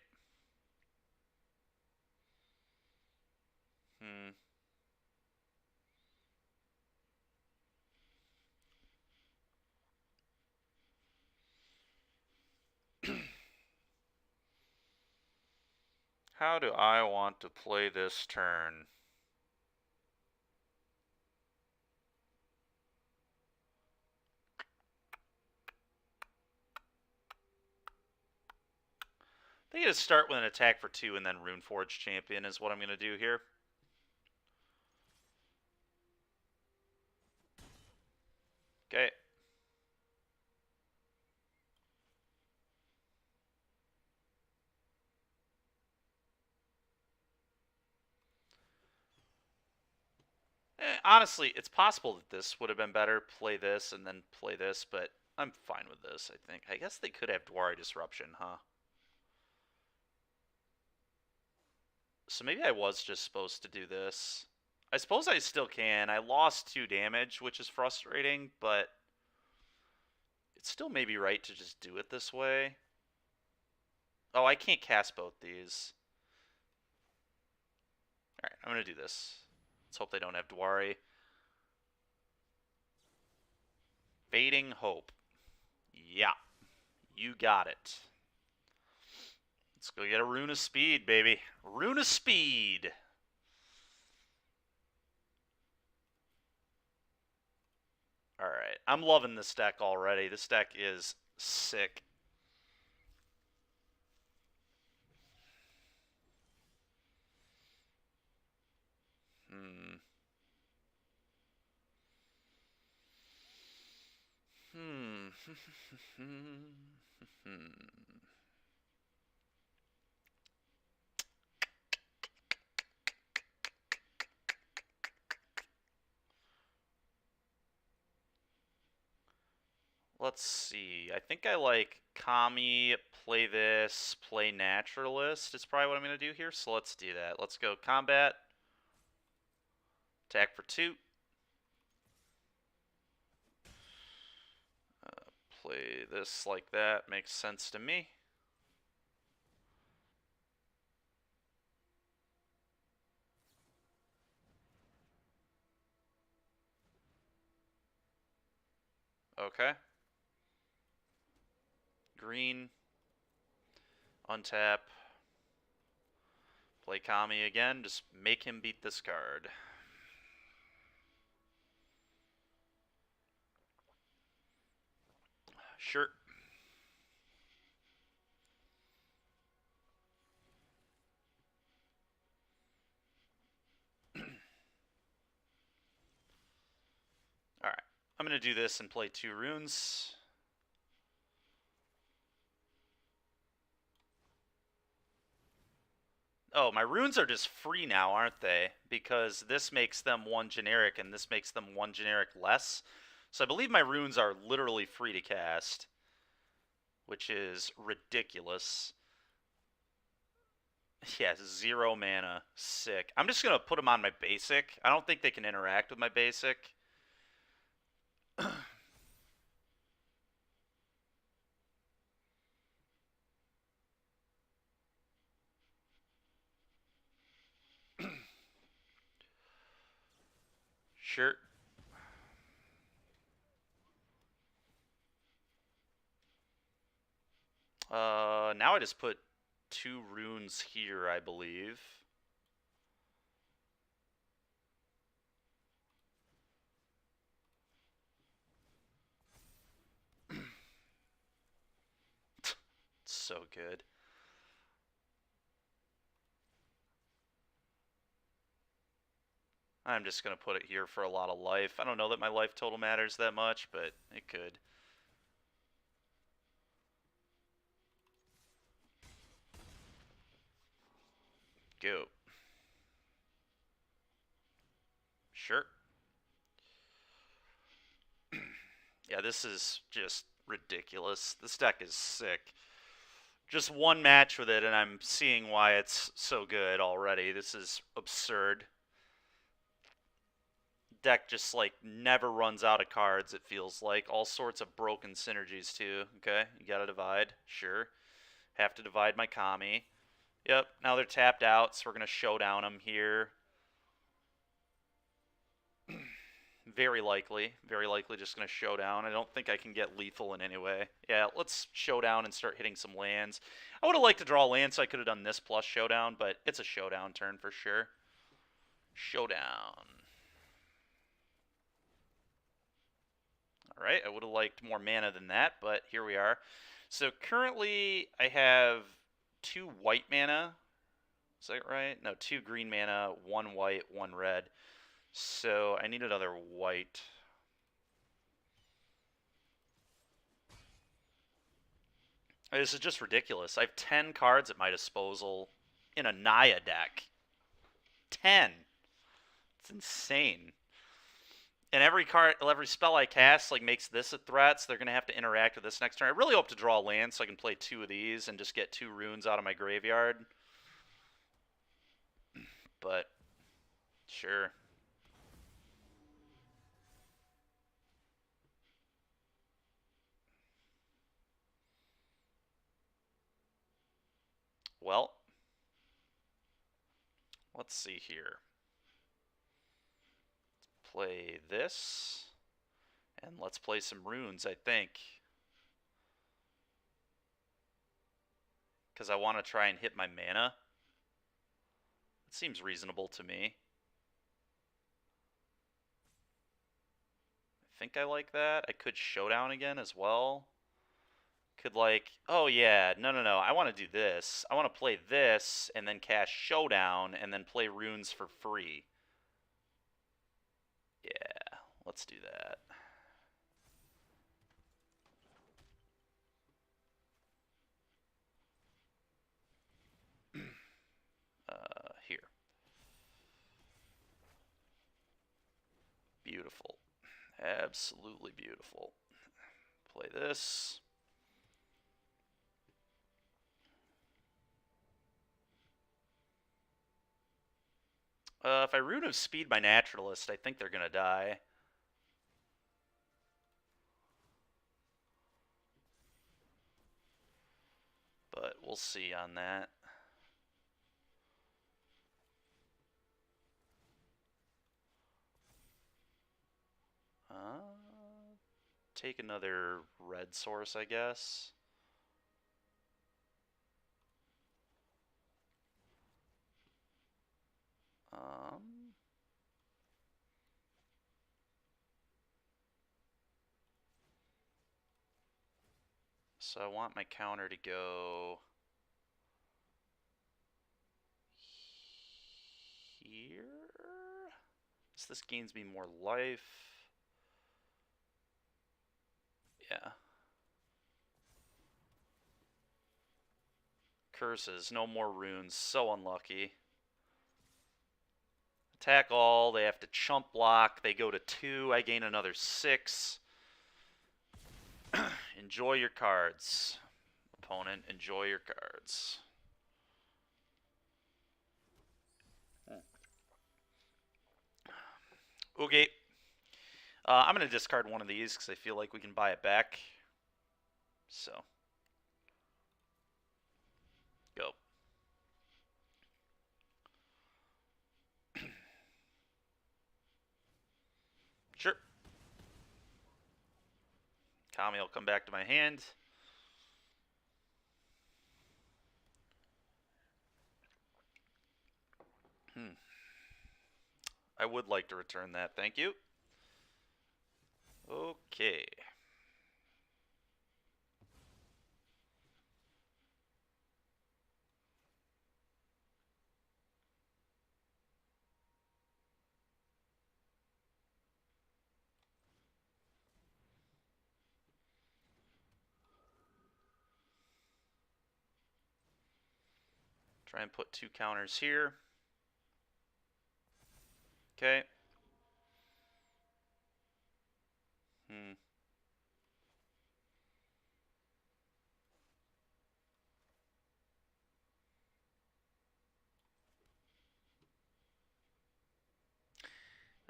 How do I want to play this turn? I think I'm going to start with an attack for 2 and then Runeforge Champion is what I'm going to do here. Okay. Honestly, it's possible that this would have been better. Play this and then play this, but I'm fine with this, I think. I guess they could have Dwari Disruption, huh? So maybe I was just supposed to do this. I suppose I still can. I lost 2 damage, which is frustrating, but it still may be right to just do it this way. Oh, I can't cast both these. Alright, I'm going to do this. Let's hope they don't have Dwari. Fading Hope. Yeah, you got it. Let's go get a Rune of Speed, baby. Rune of Speed. Alright, I'm loving this deck already. This deck is sick. let's see. I think I like Kami, play this, play Naturalist. Is probably what I'm going to do here. So let's do that. Let's go combat. Attack for 2. Play this like that. Makes sense to me. Okay. Green. Untap. Play Kami again. Just make him beat this card. Sure. Alright. I'm going to do this and play 2 runes. Oh, my runes are just free now, aren't they? Because this makes them 1 generic and this makes them 1 generic less. So I believe my runes are literally free to cast, which is ridiculous. Yeah, 0 mana. Sick. I'm just going to put them on my basic. I don't think they can interact with my basic. Sure. Now I just put 2 runes here, I believe. So good. I'm just going to put it here for a lot of life. I don't know that my life total matters that much, but it could. Go. Sure. Yeah, this is just ridiculous. This deck is sick. Just one match with it, and I'm seeing why it's so good already. This is absurd. Deck just, like, never runs out of cards, it feels like. All sorts of broken synergies, too. Okay, you gotta divide. Sure. Have to divide my Kami. Yep, now they're tapped out, so we're gonna showdown them here. Very likely just going to showdown. I don't think I can get lethal in any way. Yeah, let's showdown and start hitting some lands. I would have liked to draw land, so I could have done this plus showdown, but it's a showdown turn for sure. Showdown. Alright, I would have liked more mana than that, but here we are. So currently I have 2 white mana. Is that right? No, 2 green mana, 1 white, 1 red. So I need another white. This is just ridiculous. I have 10 cards at my disposal in a Naya deck. 10. It's insane. And every spell I cast like makes this a threat, so they're gonna have to interact with this next turn. I really hope to draw land so I can play 2 of these and just get 2 runes out of my graveyard. But sure. Well, let's see here. Play this, and let's play some runes, I think. Because I want to try and hit my mana. It seems reasonable to me. I think I like that. I could showdown again as well. Could like, oh yeah, no. I want to do this. I want to play this and then cast showdown and then play runes for free. Yeah, let's do that. Here. Beautiful. Absolutely beautiful. Play this. If I Rune of Speed my Naturalist, I think they're going to die. But we'll see on that. Take another red source, I guess. So I want my counter to go here. So this gains me more life. Yeah. Curses, no more runes. So unlucky. Attack all. They have to chump block. They go to 2. I gain another 6. Enjoy your cards. Opponent, enjoy your cards. Okay. I'm going to discard one of these because I feel like we can buy it back. So. Go. Sure. Kami will come back to my hand. I would like to return that, thank you. Okay. Try and put 2 counters here. Okay.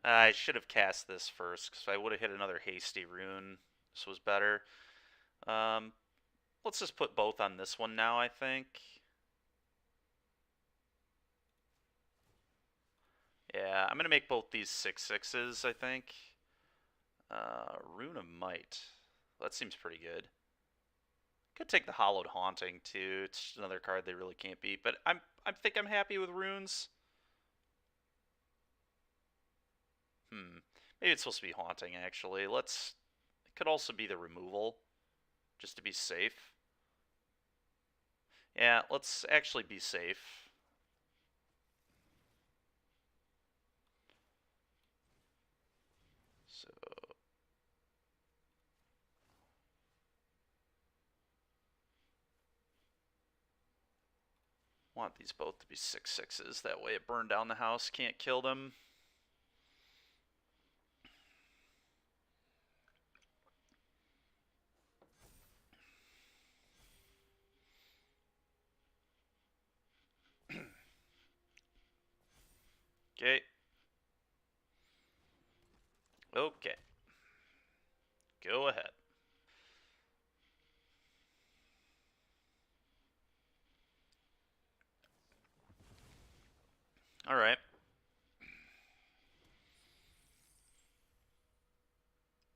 I should have cast this first, because if I would have hit another hasty rune, this was better. Let's just put both on this one now, I think. Yeah, I'm going to make both these 6/6s, I think. Rune of Might. That seems pretty good. Could take the Hollowed Haunting, too. It's just another card they really can't beat. But I think I'm happy with runes. Maybe it's supposed to be Haunting, actually. It could also be the removal, just to be safe. Yeah, let's actually be safe. So... want these both to be 6/6s. That way it burned down the house, can't kill them. Okay. Okay. Go ahead. All right.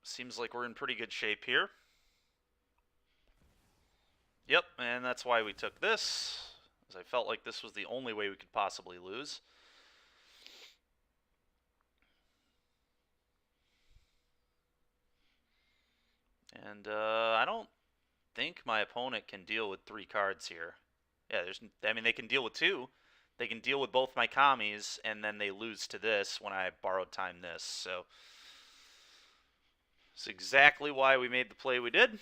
Seems like we're in pretty good shape here. Yep, and that's why we took this, as I felt like this was the only way we could possibly lose. And I don't think my opponent can deal with 3 cards here. Yeah, they can deal with 2. They can deal with both my commies, and then they lose to this when I borrowed time this. So it's exactly why we made the play we did.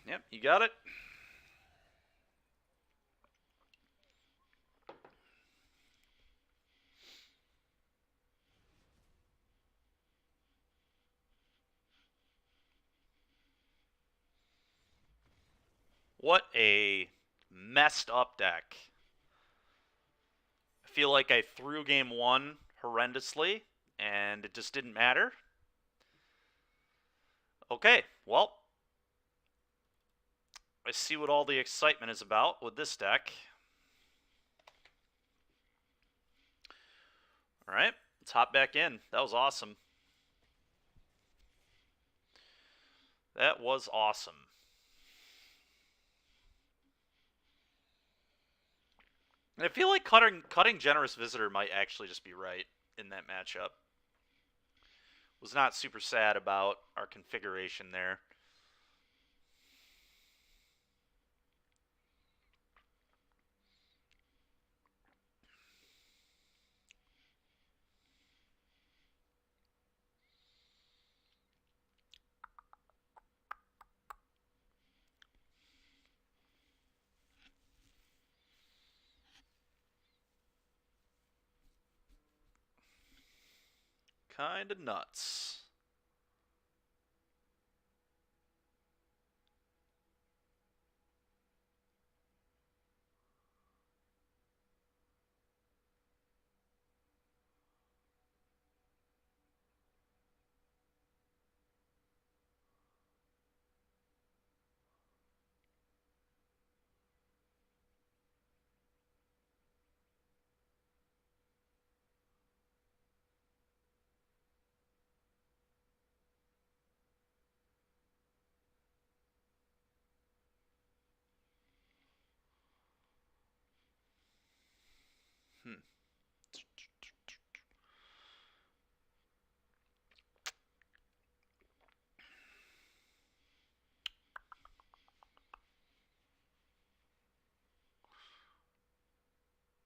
Yep, you got it. What a messed up deck. I feel like I threw game one horrendously, and it just didn't matter. Okay, well, I see what all the excitement is about with this deck. All right, let's hop back in. That was awesome. That was awesome. And I feel like cutting Generous Visitor might actually just be right in that matchup. Was not super sad about our configuration there. Kinda nuts.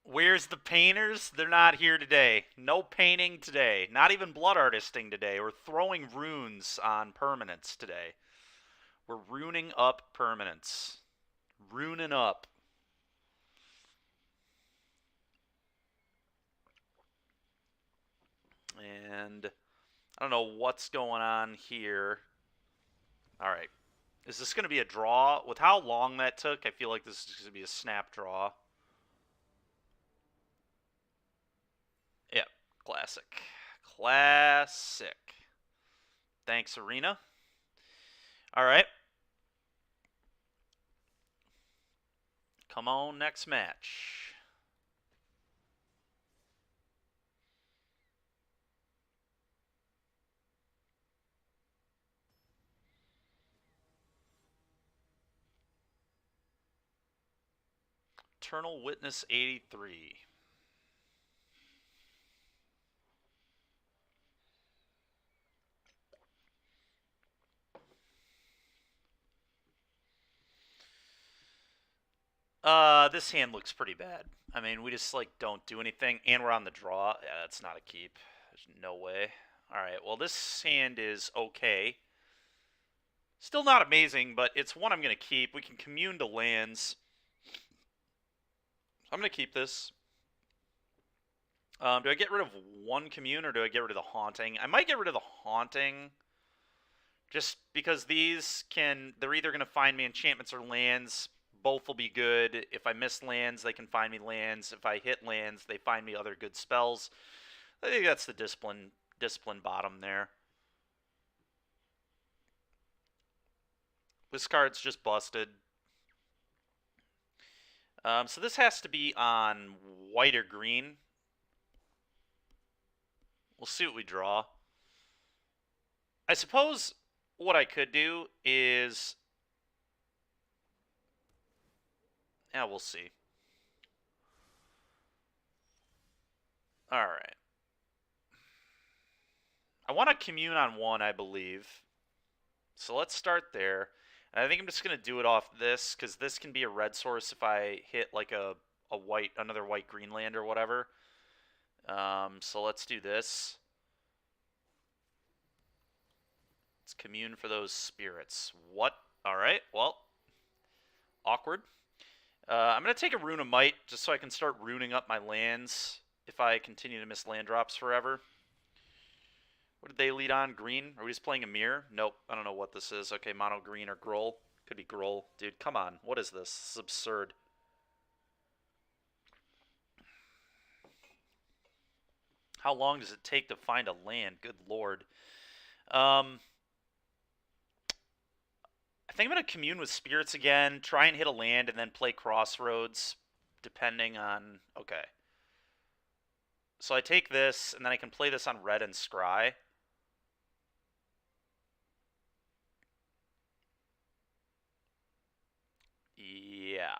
Where's the painters? They're not here today. No painting today. Not even blood artisting today. We're throwing runes on permanents today. We're runing up permanents. Runing up. And I don't know what's going on here. All right. Is this going to be a draw? With how long that took, I feel like this is going to be a snap draw. Yep. Classic. Classic. Thanks, Arena. All right. Come on, next match. Eternal Witness 83. This hand looks pretty bad. I mean, we just, like, don't do anything, and we're on the draw. Yeah, that's not a keep. There's no way. Alright, well, this hand is okay. Still not amazing, but it's one I'm going to keep. We can commune to lands. I'm going to keep this. Do I get rid of one commune, or do I get rid of the haunting? I might get rid of the haunting, just because these can... They're either going to find me enchantments or lands. Both will be good. If I miss lands, they can find me lands. If I hit lands, they find me other good spells. I think that's the discipline bottom there. This card's just busted. So this has to be on white or green. We'll see what we draw. I suppose what I could do is... Yeah, we'll see. Alright. I want to commune on one, I believe. So let's start there. And I think I'm just going to do it off this, because this can be a red source if I hit like another white-green land or whatever. So let's do this. Let's commune for those spirits. What? Alright, well. Awkward. I'm going to take a Rune of Might, just so I can start runing up my lands if I continue to miss land drops forever. What did they lead on? Green? Are we just playing a mirror? Nope. I don't know what this is. Okay, mono green or Gruul. Could be Grohl. Dude, come on. What is this? This is absurd. How long does it take to find a land? Good lord. I think I'm going to commune with spirits again, try and hit a land, and then play Crossroads, depending on... Okay. So I take this, and then I can play this on red and scry. Yeah.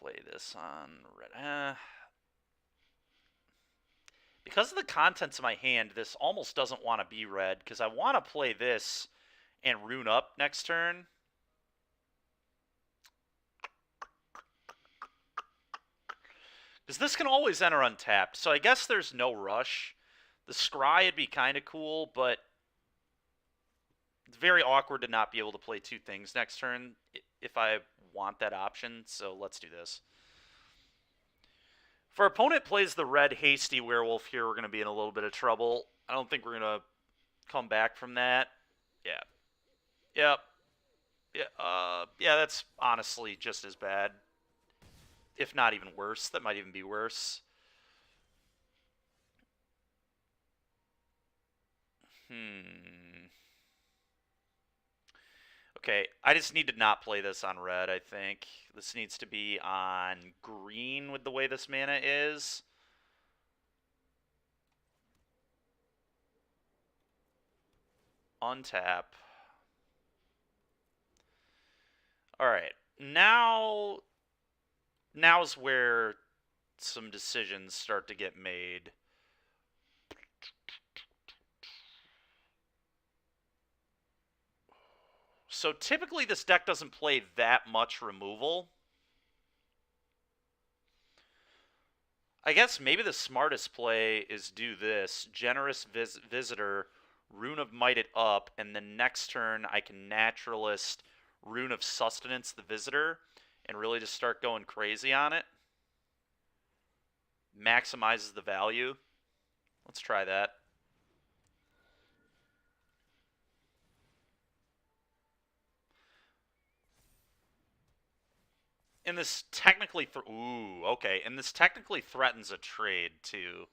Play this on red. Because of the contents of my hand, this almost doesn't want to be red, because I want to play this and rune up next turn. Because this can always enter untapped, so I guess there's no rush. The scry would be kind of cool, but it's very awkward to not be able to play two things next turn if I want that option, so let's do this. If our opponent plays the red hasty werewolf here, we're going to be in a little bit of trouble. I don't think we're going to come back from that. Yeah. Yep. Yeah, that's honestly just as bad. If not even worse. That might even be worse. Okay, I just need to not play this on red, I think. This needs to be on green with the way this mana is. Untap. Alright, now's where some decisions start to get made. So typically this deck doesn't play that much removal. I guess maybe the smartest play is do this. Generous Visitor, Rune of Might it up, and then next turn I can Naturalist Rune of Sustenance the Visitor and really just start going crazy on it. Maximizes the value. Let's try that. And this technically... Ooh, okay. And this technically threatens a trade, too.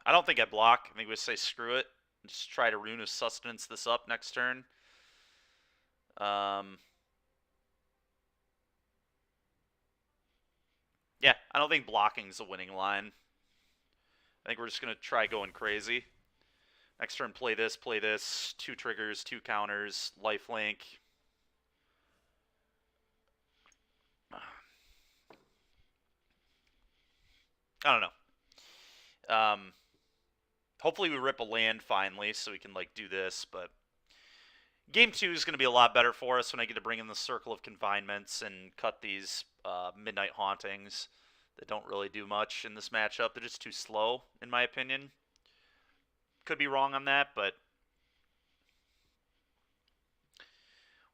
I don't think I block. I think we say screw it. Just try to Rune of Sustenance this up next turn. Yeah, I don't think blocking's a winning line. I think we're just going to try going crazy. Next turn, play this, 2 triggers, 2 counters, lifelink. I don't know. Hopefully we rip a land finally so we can like do this, but game 2 is going to be a lot better for us when I get to bring in the Circle of Confinements and cut these Midnight Hauntings that don't really do much in this matchup. They're just too slow, in my opinion. Could be wrong on that, but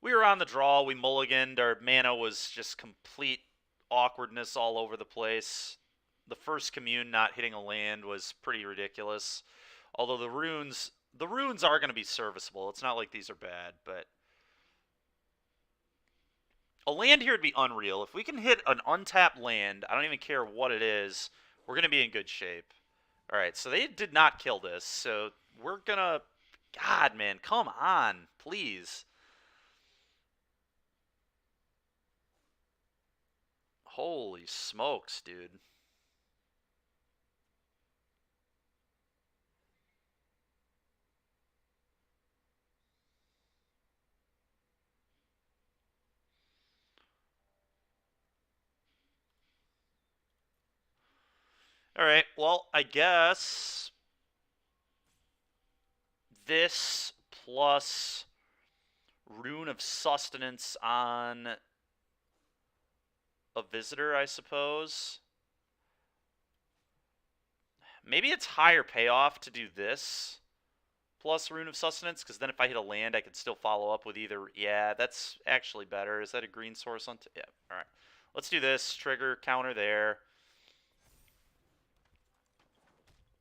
we were on the draw. We mulliganed. Our mana was just complete awkwardness all over the place. The first commune not hitting a land was pretty ridiculous. Although the runes are going to be serviceable. It's not like these are bad, but a land here would be unreal. If we can hit an untapped land, I don't even care what it is, we're going to be in good shape. All right, so they did not kill this, so we're going to... God, man, come on, please. Holy smokes, dude. All right, well, I guess this plus Rune of Sustenance on a Visitor, I suppose. Maybe it's higher payoff to do this plus Rune of Sustenance, because then if I hit a land, I could still follow up with either... Yeah, that's actually better. Is that a green source on... Yeah, all right. Let's do this. Trigger, counter there.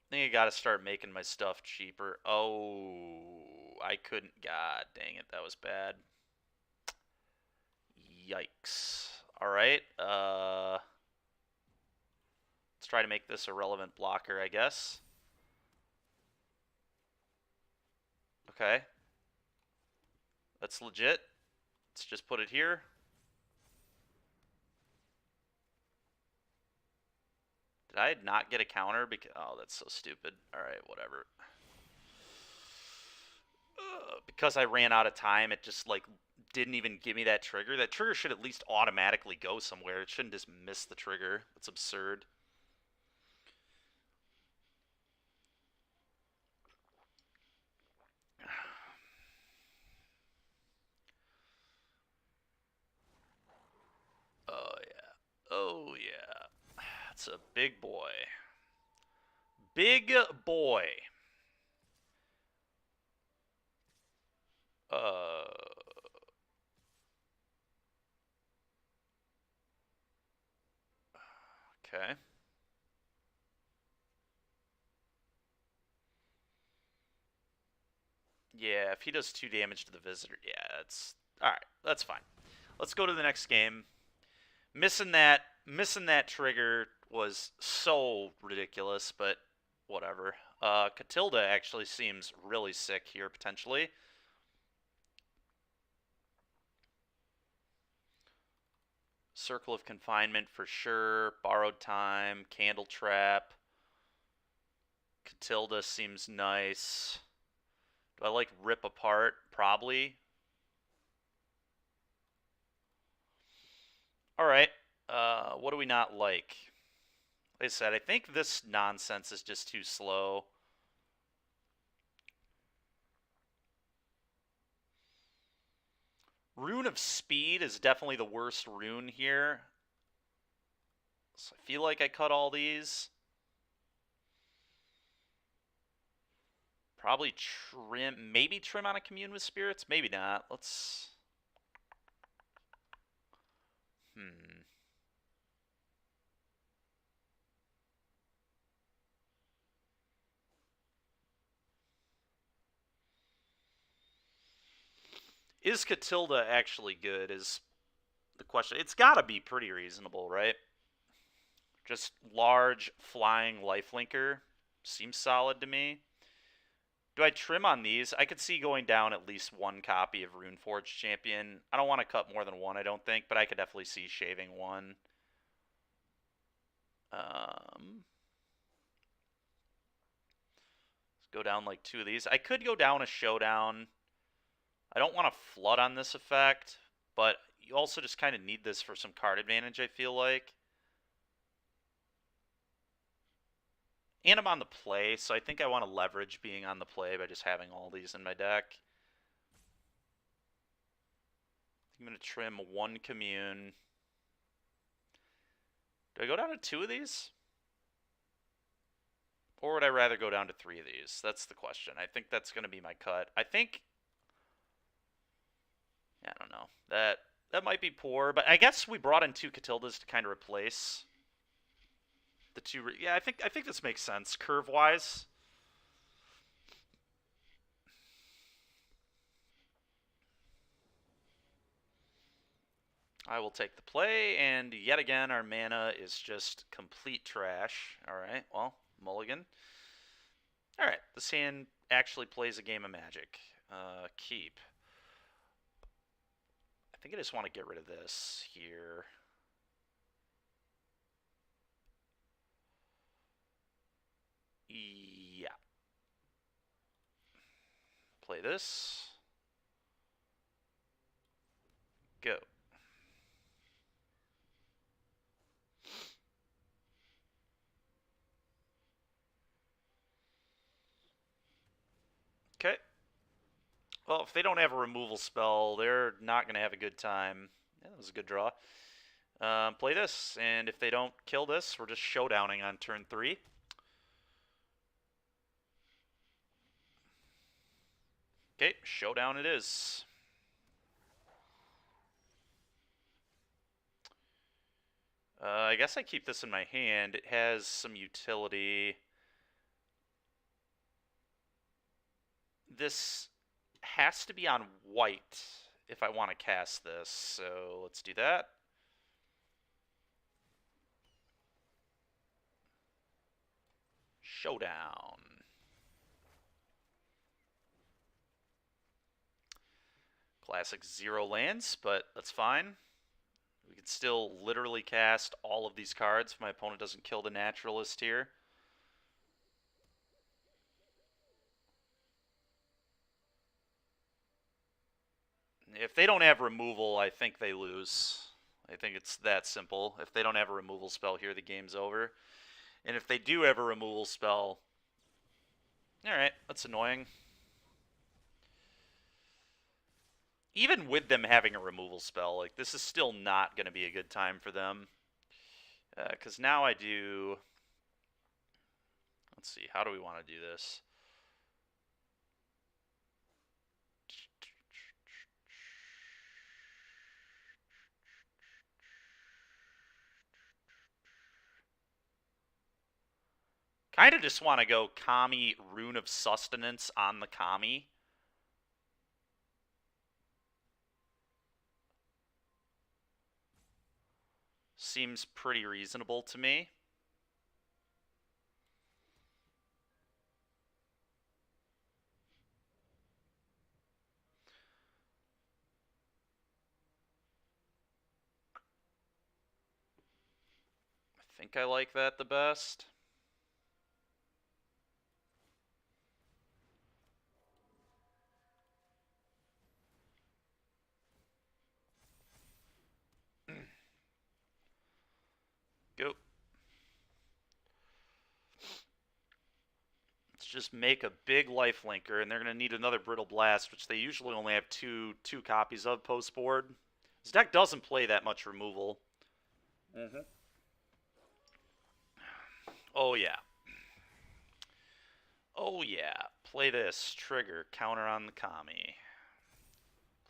I think I gotta start making my stuff cheaper. Oh, I couldn't. God dang it, that was bad. Yikes. Alright, let's try to make this a relevant blocker, I guess. Okay. That's legit. Let's just put it here. Did I not get a counter? Oh, that's so stupid. Alright, whatever. Because I ran out of time, it just, like, didn't even give me that trigger. That trigger should at least automatically go somewhere. It shouldn't just miss the trigger. That's absurd. Oh, yeah. Oh, yeah. That's a big boy. Big boy. Okay. Yeah, if he does 2 damage to the visitor, yeah, that's... Alright, that's fine. Let's go to the next game. Missing that trigger was so ridiculous, but whatever. Catilda actually seems really sick here, potentially. Circle of Confinement for sure. Borrowed Time, Candle Trap. Catilda seems nice. Do I like Rip Apart? Probably. Alright. What do we not like? Like I said, I think this nonsense is just too slow. Rune of Speed is definitely the worst rune here. So I feel like I cut all these. Probably trim, maybe trim on a Commune with Spirits, maybe not. Let's... Is Catilda actually good is the question. It's gotta be pretty reasonable, right? Just large, flying lifelinker. Seems solid to me. Do I trim on these? I could see going down at least 1 copy of Runeforge Champion. I don't want to cut more than 1, I don't think, but I could definitely see shaving 1. Let's go down like 2 of these. I could go down a Showdown. I don't want to flood on this effect, but you also just kind of need this for some card advantage, I feel like. And I'm on the play, so I think I want to leverage being on the play by just having all these in my deck. I'm going to trim 1 Commune. Do I go down to 2 of these? Or would I rather go down to 3 of these? That's the question. I think that's going to be my cut. I think... I don't know. That might be poor, but I guess we brought in 2 Catildas to kind of replace the 2... Yeah, I think this makes sense, curve-wise. I will take the play, and yet again, our mana is just complete trash. Alright, well, mulligan. Alright, this hand actually plays a game of Magic. Keep. I think I just want to get rid of this here. Yeah. Play this. Go. Okay. Well, if they don't have a removal spell, they're not going to have a good time. Yeah, that was a good draw. Play this, and if they don't kill this, we're just showdowning on turn 3. Okay, showdown it is. I guess I keep this in my hand. It has some utility. This has to be on white if I want to cast this, so let's do that. Showdown. Classic 0 lands, but that's fine. We can still literally cast all of these cards if my opponent doesn't kill the naturalist here. If they don't have removal, I think they lose. I think it's that simple. If they don't have a removal spell here, the game's over. And if they do have a removal spell, alright, that's annoying. Even with them having a removal spell, like, this is still not going to be a good time for them. Because now I do... Let's see, how do we want to do this? Kind of just want to go Kami Rune of Sustenance on the Kami. Seems pretty reasonable to me. I think I like that the best. Go. Let's just make a big lifelinker, and they're going to need another Brittle Blast, which they usually only have two copies of post-board. This deck doesn't play that much removal. Oh, yeah. Oh, yeah. Play this. Trigger. Counter on the Kami.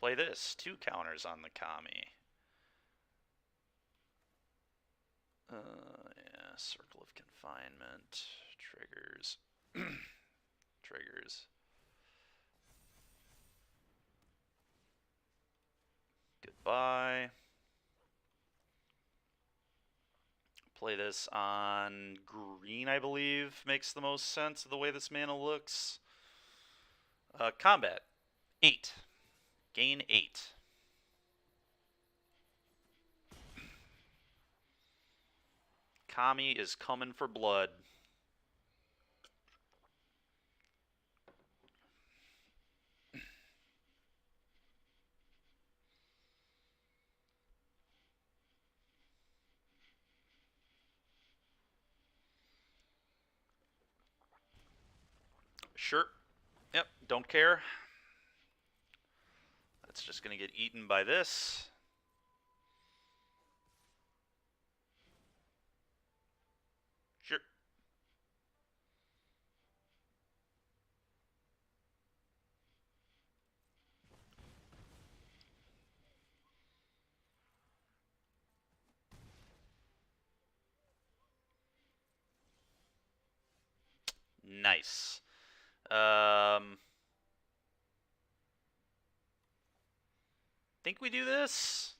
Play this. 2 counters on the Kami. Yeah. Circle of Confinement. Triggers. Triggers. Goodbye. Play this on green, I believe, makes the most sense of the way this mana looks. Combat. 8. Gain 8. Kami is coming for blood. Sure. Yep, don't care. That's just going to get eaten by this. Sure. Nice. Think we do this?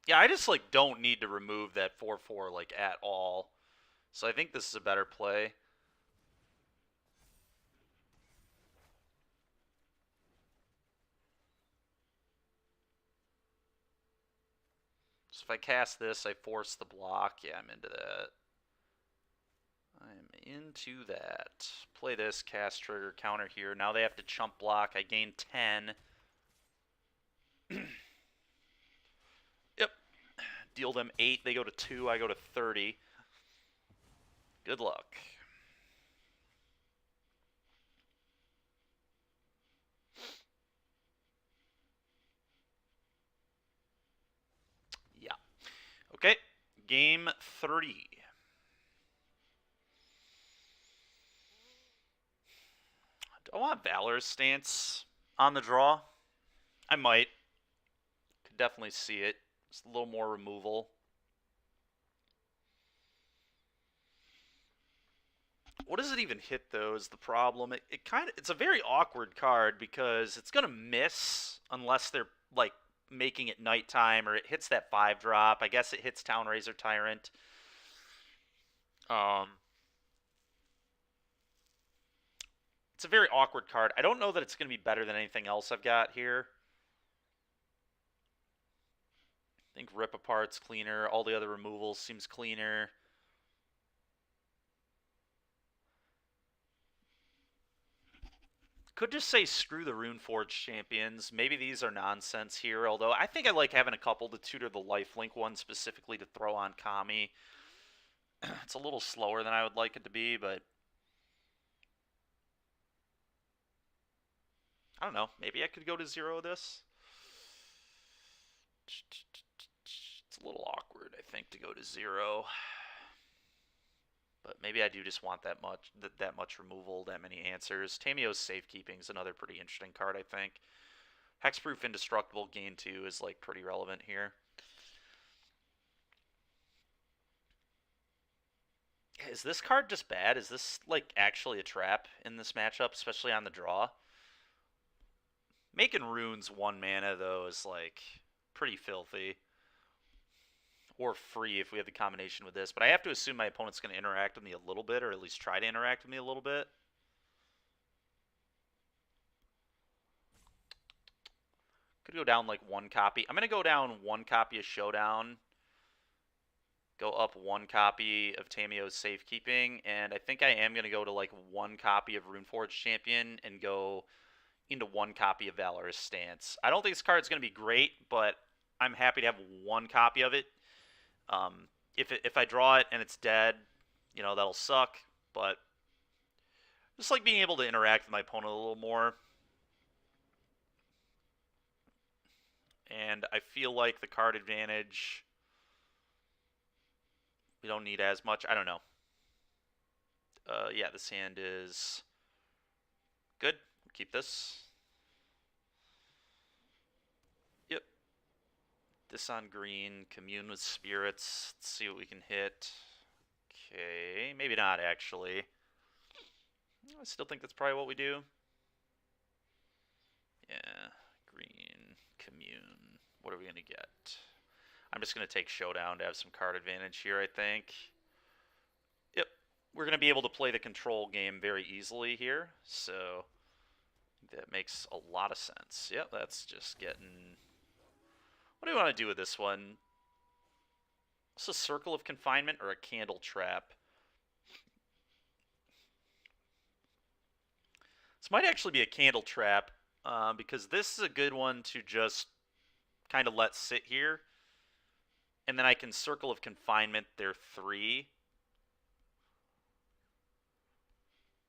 Yeah, I just, like, don't need to remove that 4/4, like, at all. So I think this is a better play. So if I cast this, I force the block. Yeah, I'm into that. I'm into that. Play this, cast trigger, counter here. Now they have to chump block. I gain 10. Yep. Deal them 8. They go to 2. I go to 30. Good luck. Yeah. Okay. Game 3. Do I want Valor's Stance on the draw? I might. Could definitely see it. Just a little more removal. what does it even hit though is the problem. It's a very awkward card because it's gonna miss unless they're like making it nighttime or it hits that 5-drop. I guess it hits Town Razor Tyrant. It's a very awkward card. I don't know that it's gonna be better than anything else I've got here. I think Rip Apart's cleaner. All the other removals seems cleaner. Could just say screw the Runeforge champions. Maybe these are nonsense here, although I think I like having a couple to tutor the lifelink one specifically to throw on Kami. It's a little slower than I would like it to be, but I don't know. Maybe I could go to 0 this. It's a little awkward, I think, to go to 0. But maybe I do just want that much removal, that many answers. Tamio's Safekeeping is another pretty interesting card, I think. Hexproof Indestructible gain 2 is like pretty relevant here. Is this card just bad? Is this like actually a trap in this matchup, especially on the draw? Making runes 1 mana though is like pretty filthy. Or free if we have the combination with this. But I have to assume my opponent's going to interact with me a little bit, or at least try to interact with me a little bit. Could go down like 1 copy. I'm going to go down 1 copy of Showdown. Go up 1 copy of Tamio's Safekeeping. And I think I am going to go to like 1 copy of Runeforge Champion and go into 1 copy of Valorous Stance. I don't think this card's going to be great, but I'm happy to have 1 copy of it. If I draw it and it's dead, you know, that'll suck, but just like being able to interact with my opponent a little more. And I feel like the card advantage, we don't need as much. I don't know. Yeah, this hand is good. Keep this. This on green, Commune with Spirits. Let's see what we can hit. Okay, maybe not actually. I still think that's probably what we do. Yeah, green, Commune. What are we going to get? I'm just going to take Showdown to have some card advantage here, I think. Yep, we're going to be able to play the control game very easily here, so that makes a lot of sense. Yep, that's just getting... What do we want to do with this one? Is this a Circle of Confinement or a Candle Trap? This might actually be a Candle Trap, because this is a good one to just kind of let sit here. And then I can Circle of Confinement their 3.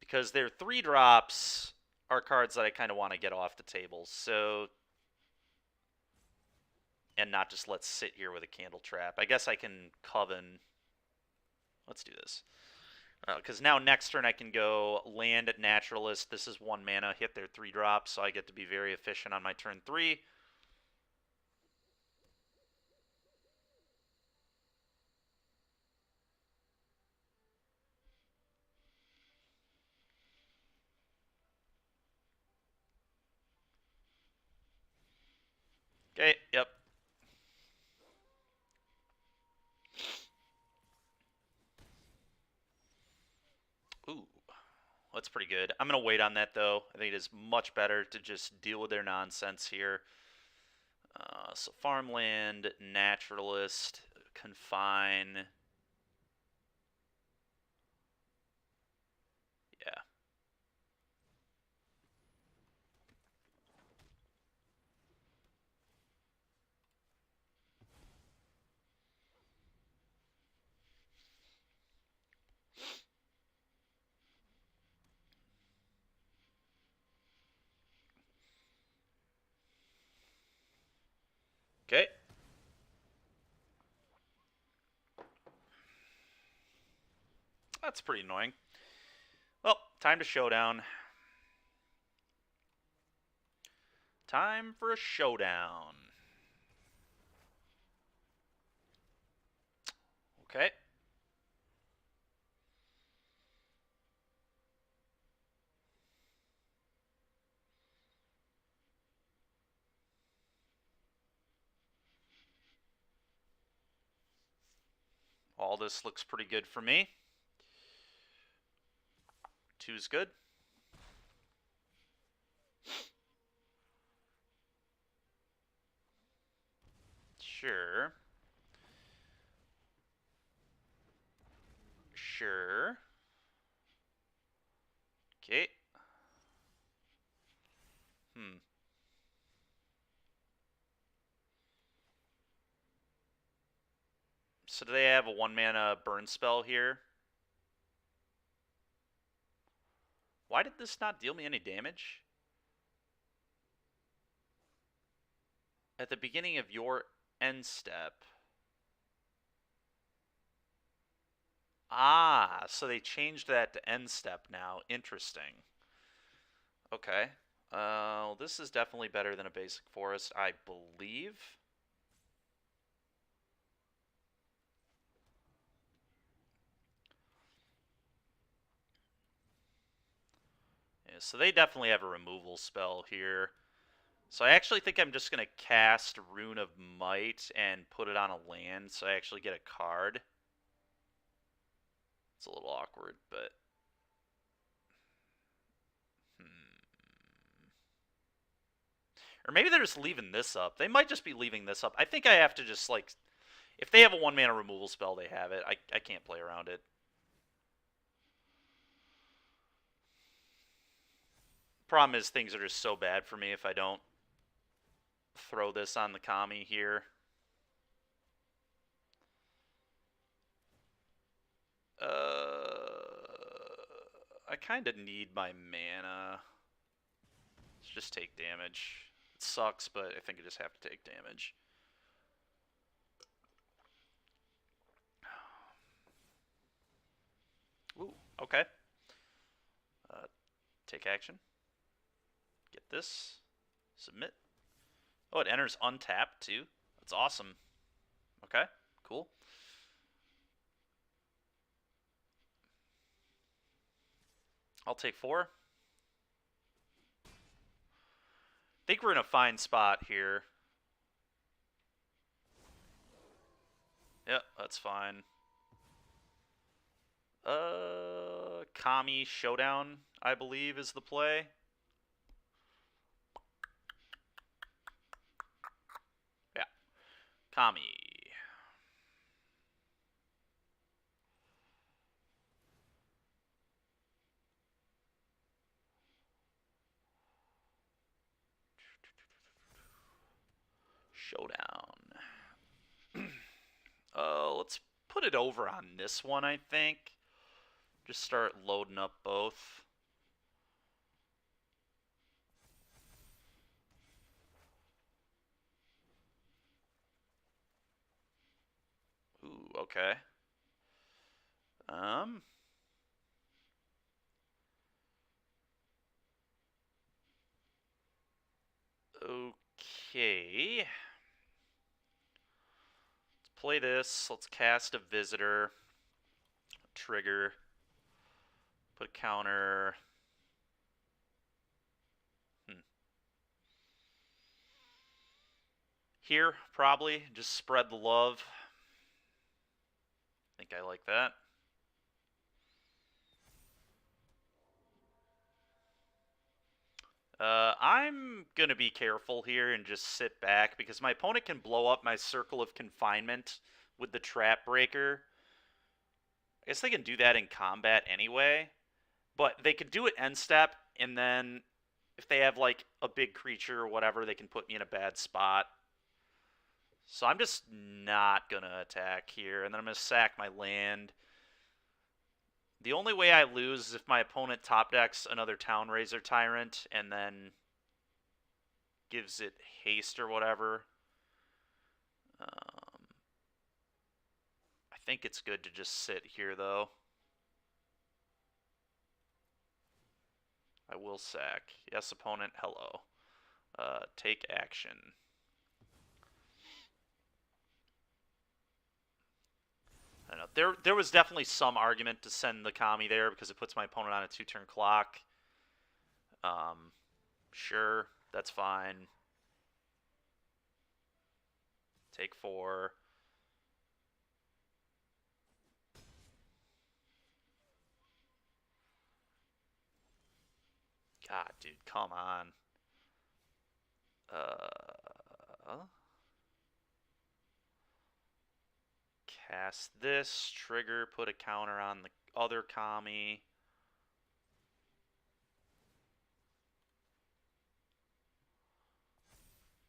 Because their 3-drops are cards that I kind of want to get off the table. So... and not just let's sit here with a Candle Trap. I guess I can Coven. Let's do this. Because now next turn I can go land at Naturalist. This is 1 mana, hit their 3-drop, so I get to be very efficient on my turn 3. Okay, yep. Ooh, that's pretty good. I'm going to wait on that, though. I think it is much better to just deal with their nonsense here. So Farmland, Naturalist, Confine. Yeah. Okay. That's pretty annoying. Well, time to Showdown. Time for a Showdown. Okay. All this looks pretty good for me. 2's good. Sure. Sure. Okay. So do they have a 1-mana burn spell here? Why did this not deal me any damage? At the beginning of your end step. Ah, so they changed that to end step now. Interesting. Okay. Well, this is definitely better than a basic forest, I believe. Yeah, so they definitely have a removal spell here. So I actually think I'm just going to cast Rune of Might and put it on a land so I actually get a card. It's a little awkward, but... Or maybe they're just leaving this up. They might just be leaving this up. I think I have to just, like... If they have a 1-mana removal spell, they have it. I can't play around it. Problem is, things are just so bad for me if I don't throw this on the Kami here. I kind of need my mana. Let's just take damage. It sucks, but I think I just have to take damage. Ooh, okay. Take action. Get this. Submit. Oh, it enters untapped, too. That's awesome. Okay, cool. I'll take 4. I think we're in a fine spot here. Yep, that's fine. Kami Showdown, I believe, is the play. Yeah. Kami. Showdown. Let's put it over on this one, I think. Just start loading up both. Ooh, okay. Okay. Let's play this. Let's cast a visitor. Trigger. Put a counter. Here, probably. Just spread the love. I think I like that. I'm going to be careful here and just sit back because my opponent can blow up my circle of confinement with the trap breaker. I guess they can do that in combat anyway, but they could do it end step, and then if they have like a big creature or whatever, they can put me in a bad spot. So I'm just not going to attack here, and then I'm going to sack my land. The only way I lose is if my opponent top decks another Town Razor Tyrant and then gives it haste or whatever. I think it's good to just sit here, though. I will sack. Yes, opponent, hello. Take action. I don't know. There was definitely some argument to send the Kami there because it puts my opponent on a 2-turn clock. Sure, that's fine. Take 4. God, dude, come on. Cast this, trigger, put a counter on the other commie.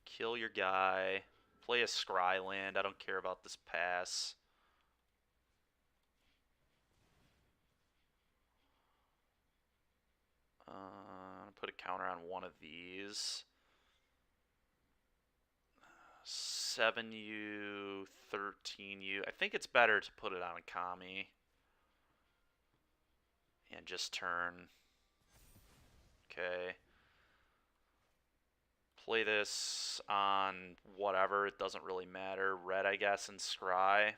Kill your guy. Play a scry land. I don't care about this pass. Put a counter on one of these. 7U, 13U. I think it's better to put it on a commie. And just turn. Okay. Play this on whatever. It doesn't really matter. Red, I guess, and scry.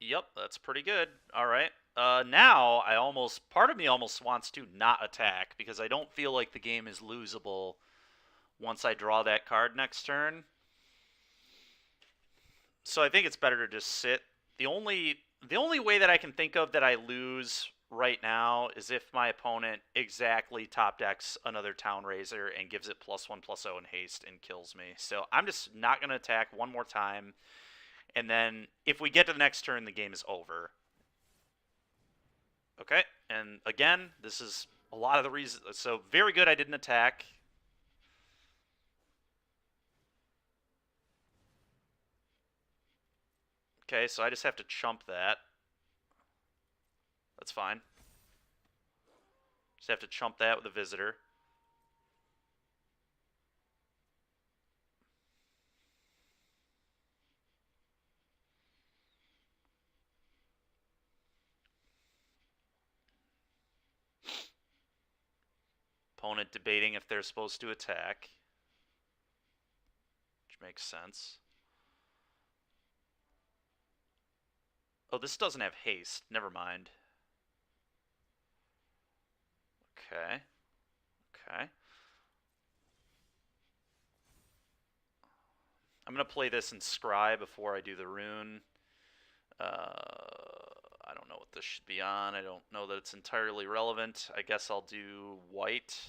Yep, that's pretty good. All right. Now, part of me almost wants to not attack because I don't feel like the game is losable once I draw that card next turn. So I think it's better to just sit. The only way that I can think of that I lose right now is if my opponent exactly top decks another Town Raiser and gives it +1/+0 in haste and kills me. So I'm just not going to attack one more time. And then if we get to the next turn, the game is over. Okay, and again, this is a lot of the reasons. So very good I didn't attack. Okay, so I just have to chump that. That's fine. Just have to chump that with a visitor. Opponent debating if they're supposed to attack, which makes sense. Oh, this doesn't have haste. Never mind. Okay. Okay. I'm going to play this in Scry before I do the rune. I don't know what this should be on. I don't know that it's entirely relevant. I guess I'll do white.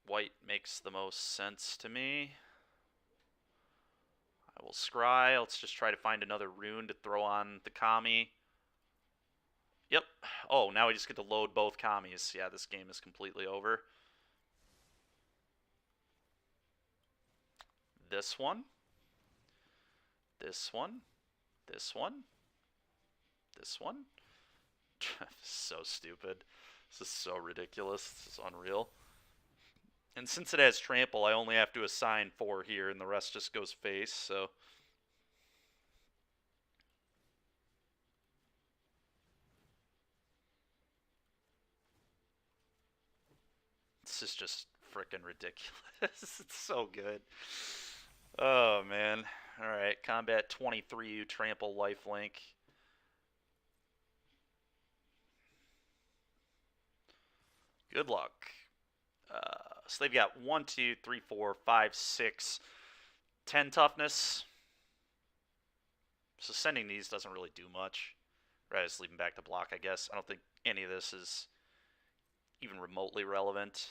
White makes the most sense to me. I will scry. Let's just try to find another rune to throw on the commie. Yep. Oh, now we just get to load both commies. Yeah, this game is completely over. This one. This one. This one. This one. So stupid. This is so ridiculous. This is unreal. And since it has trample, I only have to assign 4 here, and the rest just goes face, so... This is just freaking ridiculous. It's so good. Oh, man. Alright, combat 23, trample lifelink. Good luck. So they've got 1, 2, 3, 4, 5, 6, 10 toughness. So sending these doesn't really do much. Right, just leave them back to block, I guess. I don't think any of this is even remotely relevant.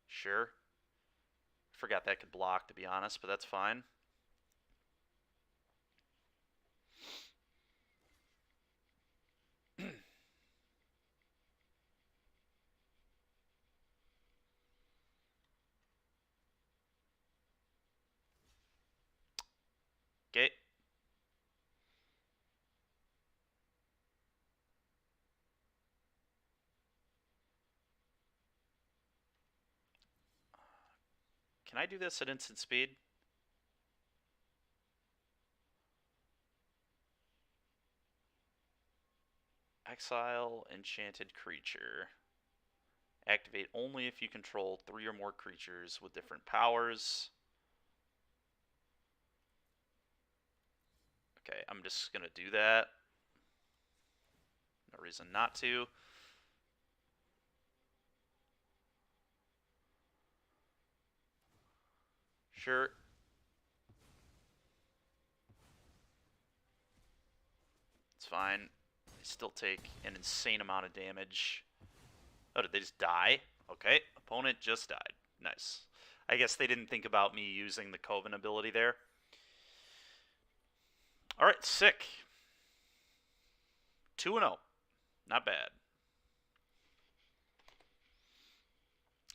Sure. Forgot that could block, to be honest, but that's fine. Okay. Can I do this at instant speed? Exile enchanted creature. Activate only if you control 3 or more creatures with different powers. Okay, I'm just going to do that. No reason not to. Sure. It's fine. They still take an insane amount of damage. Oh, did they just die? Okay, opponent just died. Nice. I guess they didn't think about me using the Coven ability there. Alright, sick. 2-0. Not bad.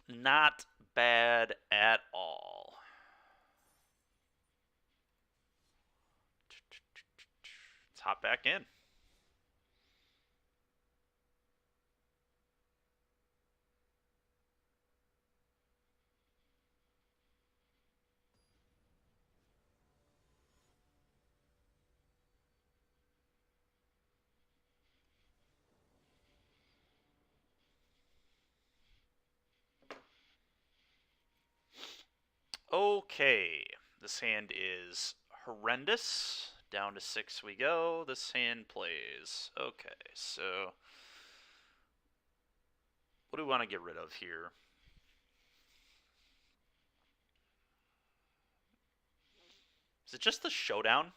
Not bad at all. Let's hop back in. Okay, this hand is horrendous. Down to 6 we go. This hand plays. Okay, so what do we want to get rid of here? Is it just the showdown?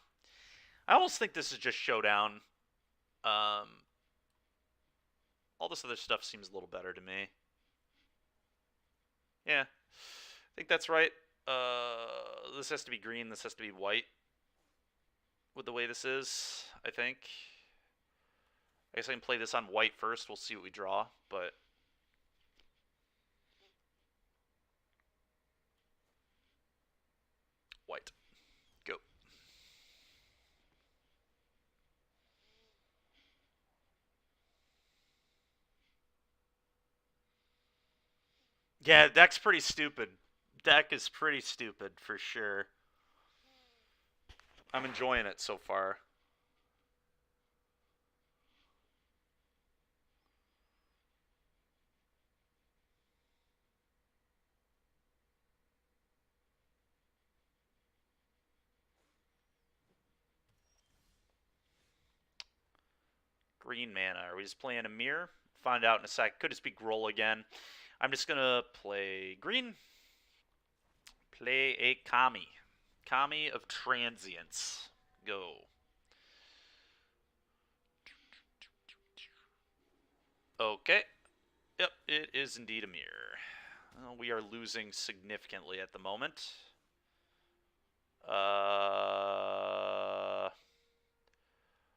I almost think this is just showdown. All this other stuff seems a little better to me. Yeah, I think that's right. This has to be green. This has to be white. With the way this is, I think. I guess I can play this on white first. We'll see what we draw, but white. Go. Yeah, deck's pretty stupid. Deck is pretty stupid for sure. I'm enjoying it so far. Green mana. Are we just playing a mirror? Find out in a sec. Could just be Groll again. I'm just gonna play green. Play a Kami. Kami of Transients. Go. Okay. Yep, it is indeed a mirror. Well, we are losing significantly at the moment.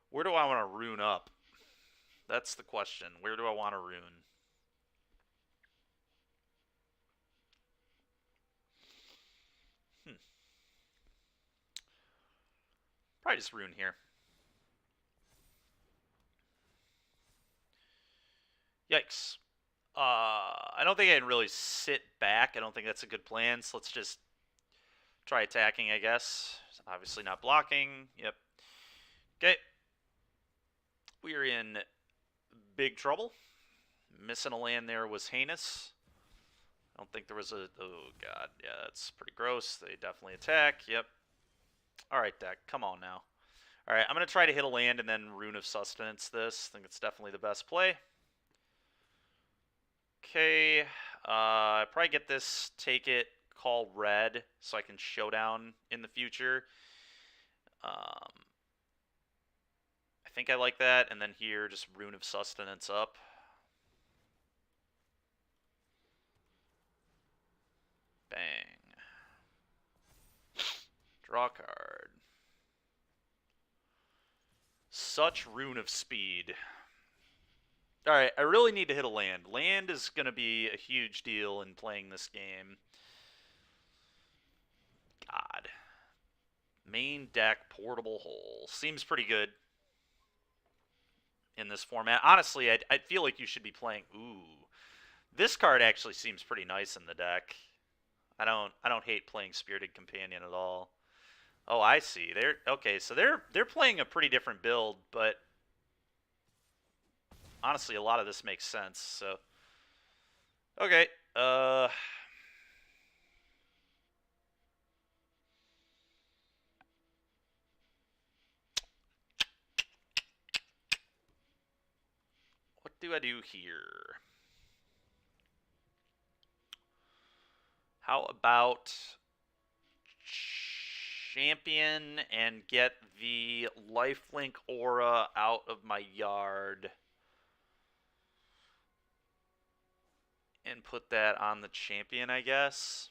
Where do I want to rune up? That's the question. Where do I want to rune? Probably just rune here. Yikes. I don't think I can really sit back. I don't think that's a good plan, so let's just try attacking, I guess. Obviously not blocking. Yep. Okay. We are in big trouble. Missing a land there was heinous. I don't think there was a... Oh, God. Yeah, that's pretty gross. They definitely attack. Yep. Alright, deck. Come on now. Alright, I'm going to try to hit a land and then Rune of Sustenance this. I think it's definitely the best play. Okay. Probably get this, take it, call red, so I can showdown in the future. I think I like that, and then here, just Rune of Sustenance up. Bang. Draw card. Such Rune of Speed. Alright, I really need to hit a land. Land is going to be a huge deal in playing this game. God. Main deck, Portable Hole. Seems pretty good in this format. Honestly, I feel like you should be playing... Ooh. This card actually seems pretty nice in the deck. I don't hate playing Spirited Companion at all. Oh, I see. Okay, so they're playing a pretty different build, but honestly, a lot of this makes sense. So, okay, what do I do here? How about champion and get the lifelink aura out of my yard and put that on the champion, I guess.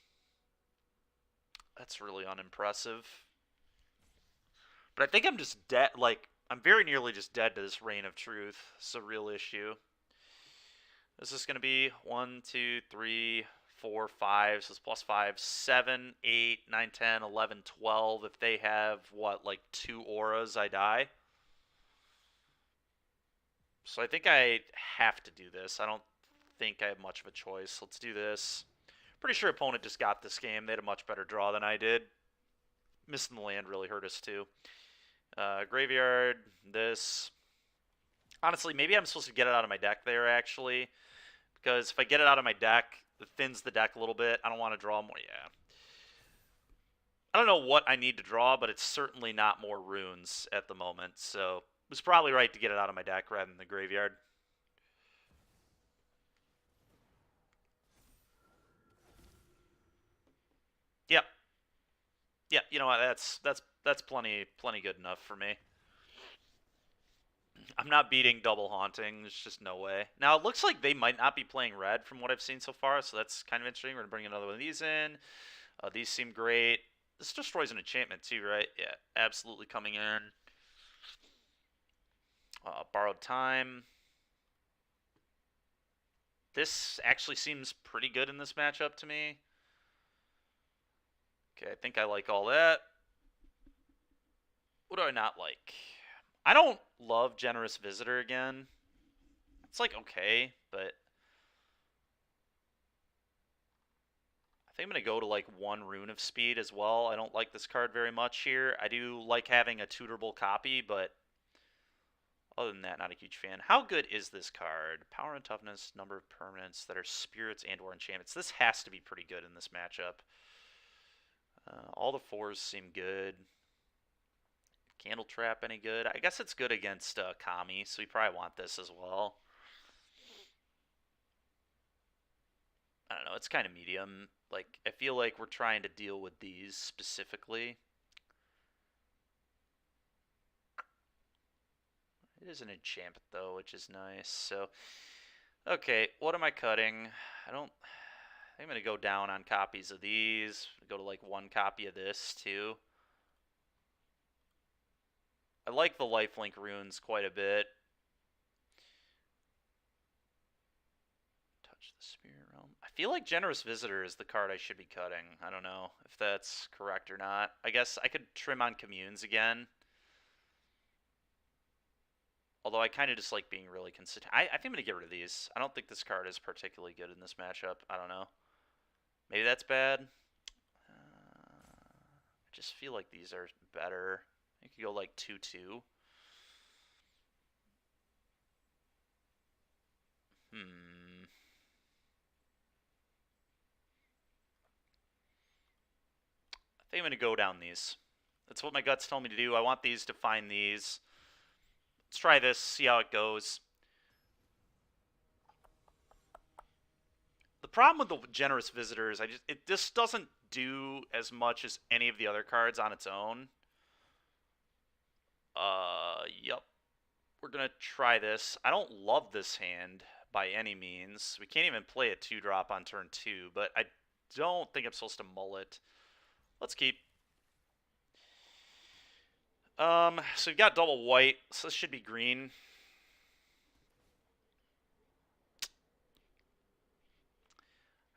That's really unimpressive. But I think I'm just dead. Like, I'm very nearly just dead to this Reign of Truth. It's a real issue. This is going to be 1, 2, 3, 4, 5. So it's plus 5, 7, 8, 9, 10, 11, 12. If they have, what, like 2 auras, I die. So I think I have to do this. I don't think I have much of a choice. Let's do this. Pretty sure opponent just got this game. They had a much better draw than I did. Missing the land really hurt us too. Graveyard, this. Honestly, maybe I'm supposed to get it out of my deck there, actually. Because if I get it out of my deck, it thins the deck a little bit. I don't want to draw more. Yeah. I don't know what I need to draw, but it's certainly not more runes at the moment. So it was probably right to get it out of my deck rather than the graveyard. Yep. Yeah, you know what? That's plenty good enough for me. I'm not beating double haunting. There's just no way. Now, it looks like they might not be playing red from what I've seen so far, so that's kind of interesting. We're going to bring another one of these in. These seem great. This destroys an enchantment too, right? Yeah, absolutely coming in. Borrowed time. This actually seems pretty good in this matchup to me. Okay, I think I like all that. What do I not like? I don't love Generous Visitor again. It's like okay, but I think I'm going to go to like 1 Rune of Speed as well. I don't like this card very much here. I do like having a tutorable copy, but other than that, not a huge fan. How good is this card? Power and toughness, number of permanents that are spirits and or enchantments. This has to be pretty good in this matchup. All the 4s seem good. Candle Trap any good? I guess it's good against Kami, so we probably want this as well. I don't know, it's kind of medium. Like, I feel like we're trying to deal with these specifically. It is an enchantment, though, which is nice. So, okay, what am I cutting? I think I'm going to go down on copies of these. Go to, like, 1 copy of this, too. I like the lifelink runes quite a bit. Touch the Spirit Realm. I feel like Generous Visitor is the card I should be cutting. I don't know if that's correct or not. I guess I could trim on Communes again. Although I kind of just like being really consistent. I think I'm going to get rid of these. I don't think this card is particularly good in this matchup. I don't know. Maybe that's bad. I just feel like these are better. You could go like 2-2. I think I'm going to go down these. That's what my guts tell me to do. I want these to find these. Let's try this, see how it goes. The problem with the Generous Visitor is it just doesn't do as much as any of the other cards on its own. Yep. We're going to try this. I don't love this hand by any means. We can't even play a 2-drop on turn 2, but I don't think I'm supposed to mull it. Let's keep. So we've got double white, so this should be green.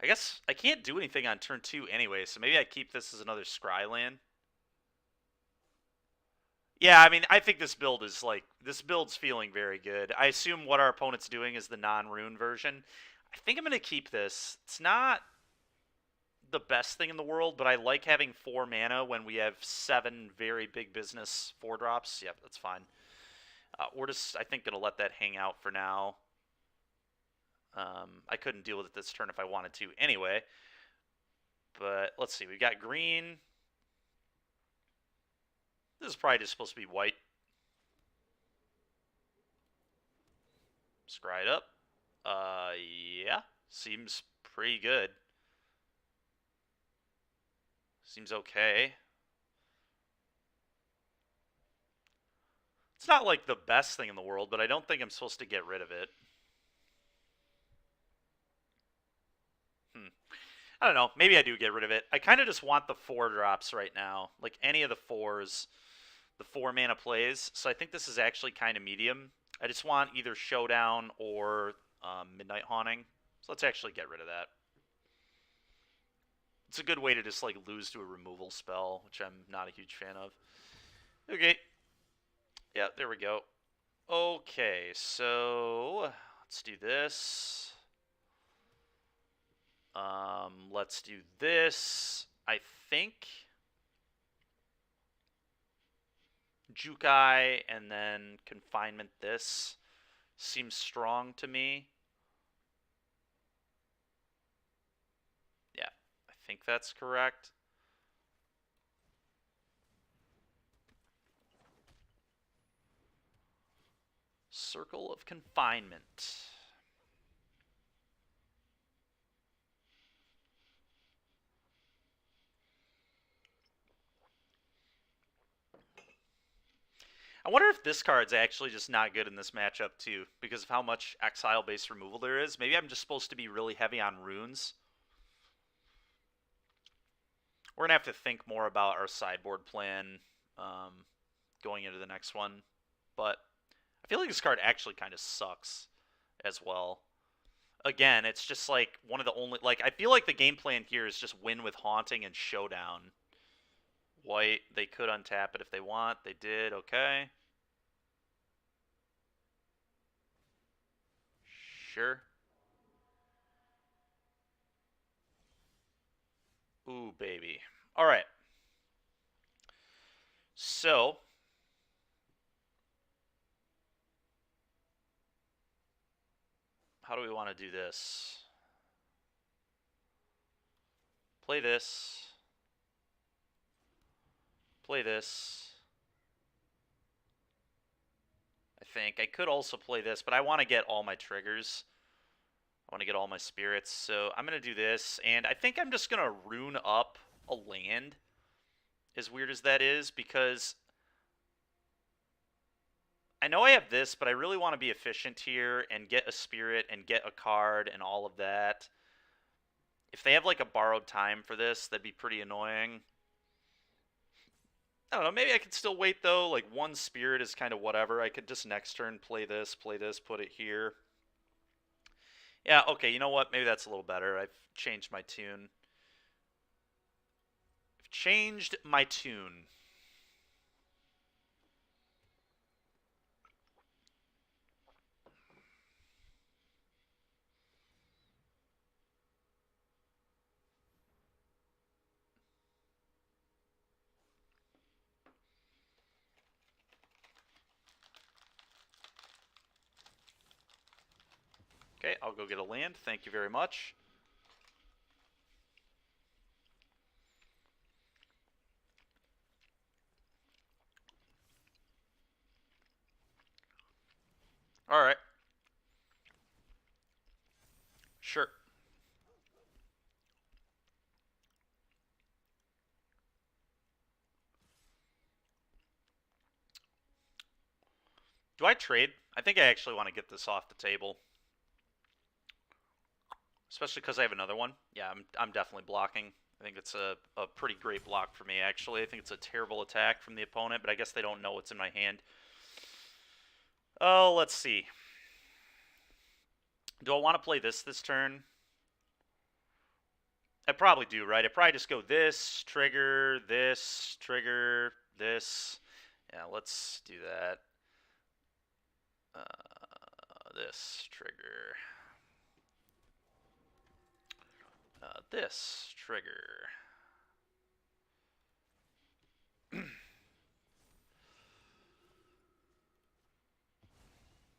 I guess I can't do anything on turn 2 anyway, so maybe I keep this as another scry land. Yeah, I mean, I think this build is like, this build's feeling very good. I assume what our opponent's doing is the non-rune version. I think I'm going to keep this. It's not the best thing in the world, but I like having 4 mana when we have 7 very big business 4-drops. Yep, that's fine. We're just, I think, going to let that hang out for now. I couldn't deal with it this turn if I wanted to anyway. But let's see, we've got green. This is probably just supposed to be white. Scry it up. Yeah, seems pretty good. Seems okay. It's not like the best thing in the world, but I don't think I'm supposed to get rid of it. I don't know. Maybe I do get rid of it. I kind of just want the 4 drops right now. Like any of the 4s, the 4 mana plays. So I think this is actually kind of medium. I just want either Showdown or Midnight Haunting. So let's actually get rid of that. It's a good way to just like lose to a removal spell, which I'm not a huge fan of. Okay. Yeah, there we go. Okay, so let's do this. Let's do this. I think Jukai and then Confinement this seems strong to me. Yeah, I think that's correct. Circle of Confinement. I wonder if this card's actually just not good in this matchup too, because of how much exile-based removal there is. Maybe I'm just supposed to be really heavy on runes. We're going to have to think more about our sideboard plan going into the next one. But I feel like this card actually kind of sucks as well. Again, it's just like one of the only... Like, I feel like the game plan here is just win with Haunting and Showdown. White, they could untap it if they want. They did, okay. Sure. Ooh, baby. All right. So, how do we want to do this? Play this. Play this. I think. I could also play this, but I want to get all my triggers. I want to get all my spirits. So I'm going to do this, and I think I'm just going to rune up a land, as weird as that is, because I know I have this, but I really want to be efficient here and get a spirit and get a card and all of that. If they have like a borrowed time for this, that'd be pretty annoying. I don't know, maybe I could still wait though. Like one spirit is kind of whatever. I could just next turn play this, put it here. Yeah, okay, you know what? Maybe that's a little better. I've changed my tune. I've changed my tune. Okay, I'll go get a land. Thank you very much. All right. Sure. Do I trade? I think I actually want to get this off the table. Especially because I have another one. Yeah, I'm definitely blocking. I think it's a pretty great block for me, actually. I think it's a terrible attack from the opponent, but I guess they don't know what's in my hand. Oh, let's see. Do I want to play this turn? I probably do, right? I probably just go this, trigger, this, trigger, this. Yeah, let's do that. This, trigger. This, trigger.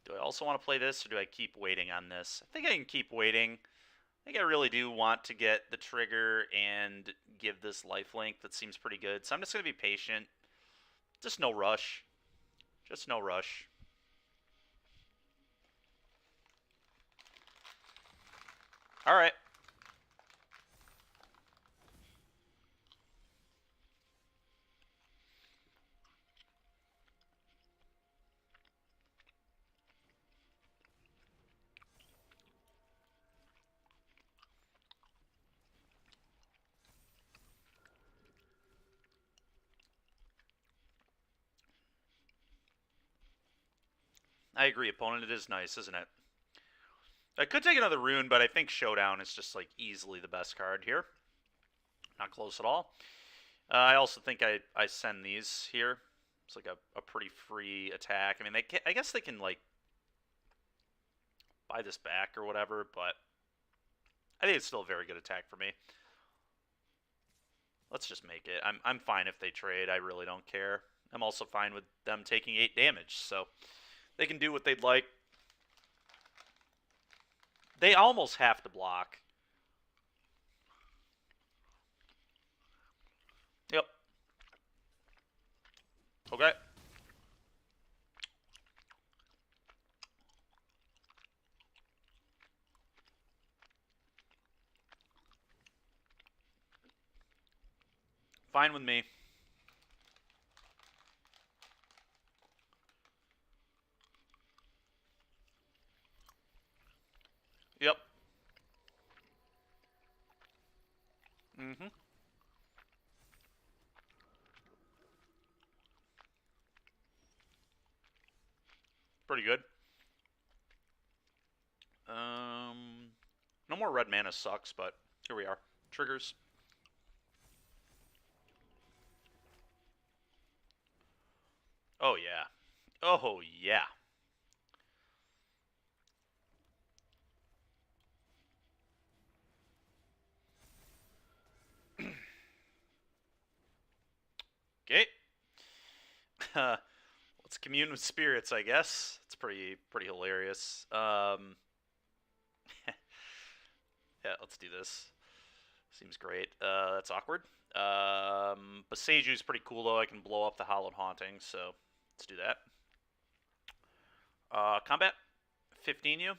Do I also want to play this, or do I keep waiting on this? I think I can keep waiting. I think I really do want to get the trigger and give this lifelink. That seems pretty good. So I'm just going to be patient. Just no rush. Just no rush. All right. I agree, opponent. It is nice, isn't it? I could take another rune, but I think Showdown is just like easily the best card here. Not close at all. I also think I send these here. It's like a pretty free attack. I mean, I guess they can like buy this back or whatever, but I think it's still a very good attack for me. Let's just make it. I'm fine if they trade. I really don't care. I'm also fine with them taking 8 damage, so they can do what they'd like. They almost have to block. Yep. Okay. Fine with me. Yep. Mm-hmm. Pretty good. No more red mana sucks, but here we are. Triggers. Oh, yeah. Oh, yeah. Okay. Let's commune with spirits, I guess. It's pretty hilarious. Yeah, let's do this. Seems great. That's awkward. Boseju's pretty cool, though. I can blow up the Hallowed Haunting, so let's do that. Combat. 15 you.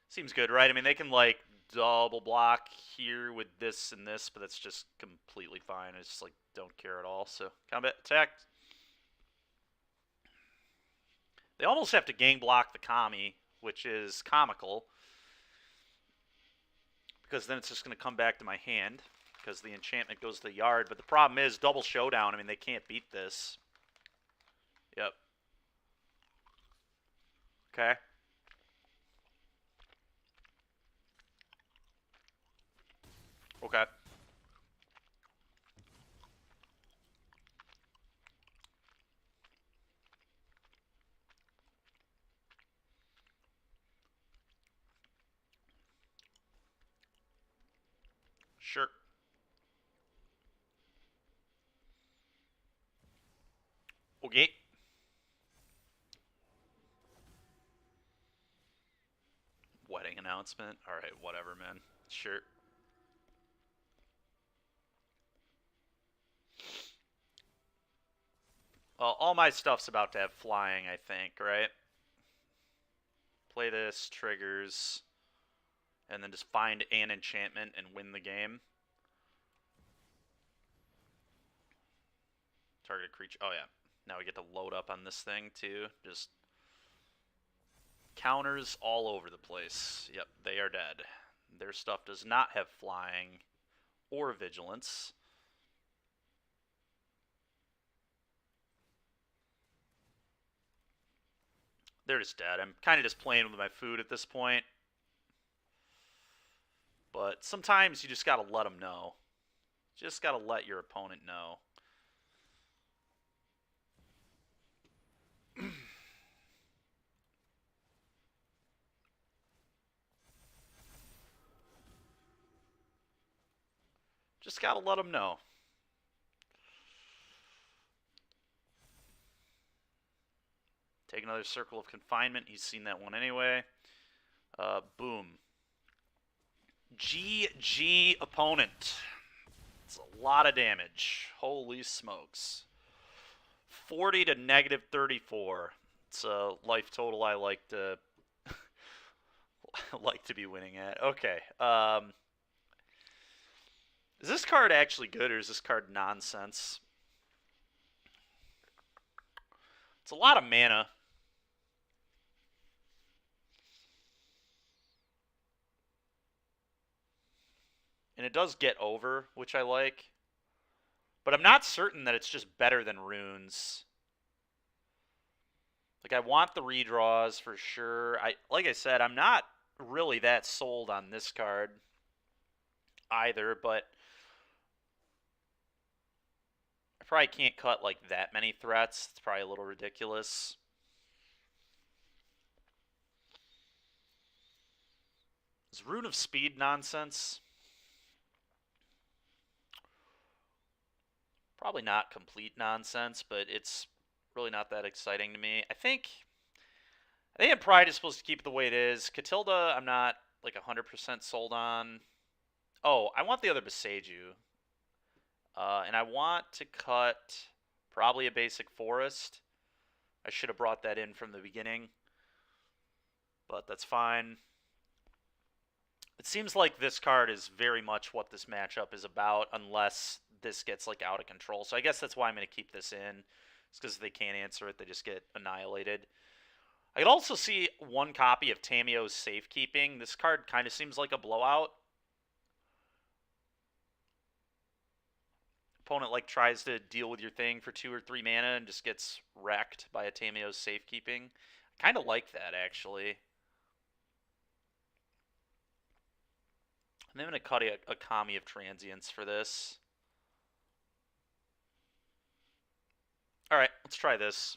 Seems good, right? I mean, they can, like, double block here with this and this, but that's just completely fine. I just, like, don't care at all. So, combat attack. They almost have to gang block the Kami, which is comical, because then it's just going to come back to my hand, because the enchantment goes to the yard. But the problem is, double Showdown, I mean, they can't beat this. Yep. Okay. Okay. Sure. Okay. Wedding announcement. All right, whatever, man. Sure. Well, all my stuff's about to have flying, I think, right? Play this, triggers, and then just find an enchantment and win the game. Target creature. Oh, yeah. Now we get to load up on this thing, too. Just counters all over the place. Yep, they are dead. Their stuff does not have flying or vigilance. They're just dead. I'm kind of just playing with my food at this point. But sometimes you just got to let them know. Just got to let your opponent know. Just got to let them know. Take another Circle of Confinement. He's seen that one anyway. Boom. GG opponent. It's a lot of damage. Holy smokes. 40 to negative 34. It's a life total I like to like to be winning at. Okay. Is this card actually good, or is this card nonsense? It's a lot of mana. And it does get over, which I like. But I'm not certain that it's just better than Runes. Like, I want the redraws for sure. Like I said, I'm not really that sold on this card either, but I probably can't cut like that many threats. It's probably a little ridiculous. Is Rune of Speed nonsense? Probably not complete nonsense, but it's really not that exciting to me. I think Pride is supposed to keep it the way it is. Catilda, I'm not like 100% sold on. Oh, I want the other Beseiju. And I want to cut probably a basic forest. I should have brought that in from the beginning, but that's fine. It seems like this card is very much what this matchup is about, unless this gets like out of control. So I guess that's why I'm going to keep this in. It's because if they can't answer it, they just get annihilated. I could also see one copy of Tamio's Safekeeping. This card kind of seems like a blowout. Opponent like tries to deal with your thing for 2 or 3 mana and just gets wrecked by a Tamio's Safekeeping. I kind of like that, actually. And I'm going to cut a Kami of Transients for this. Alright, let's try this.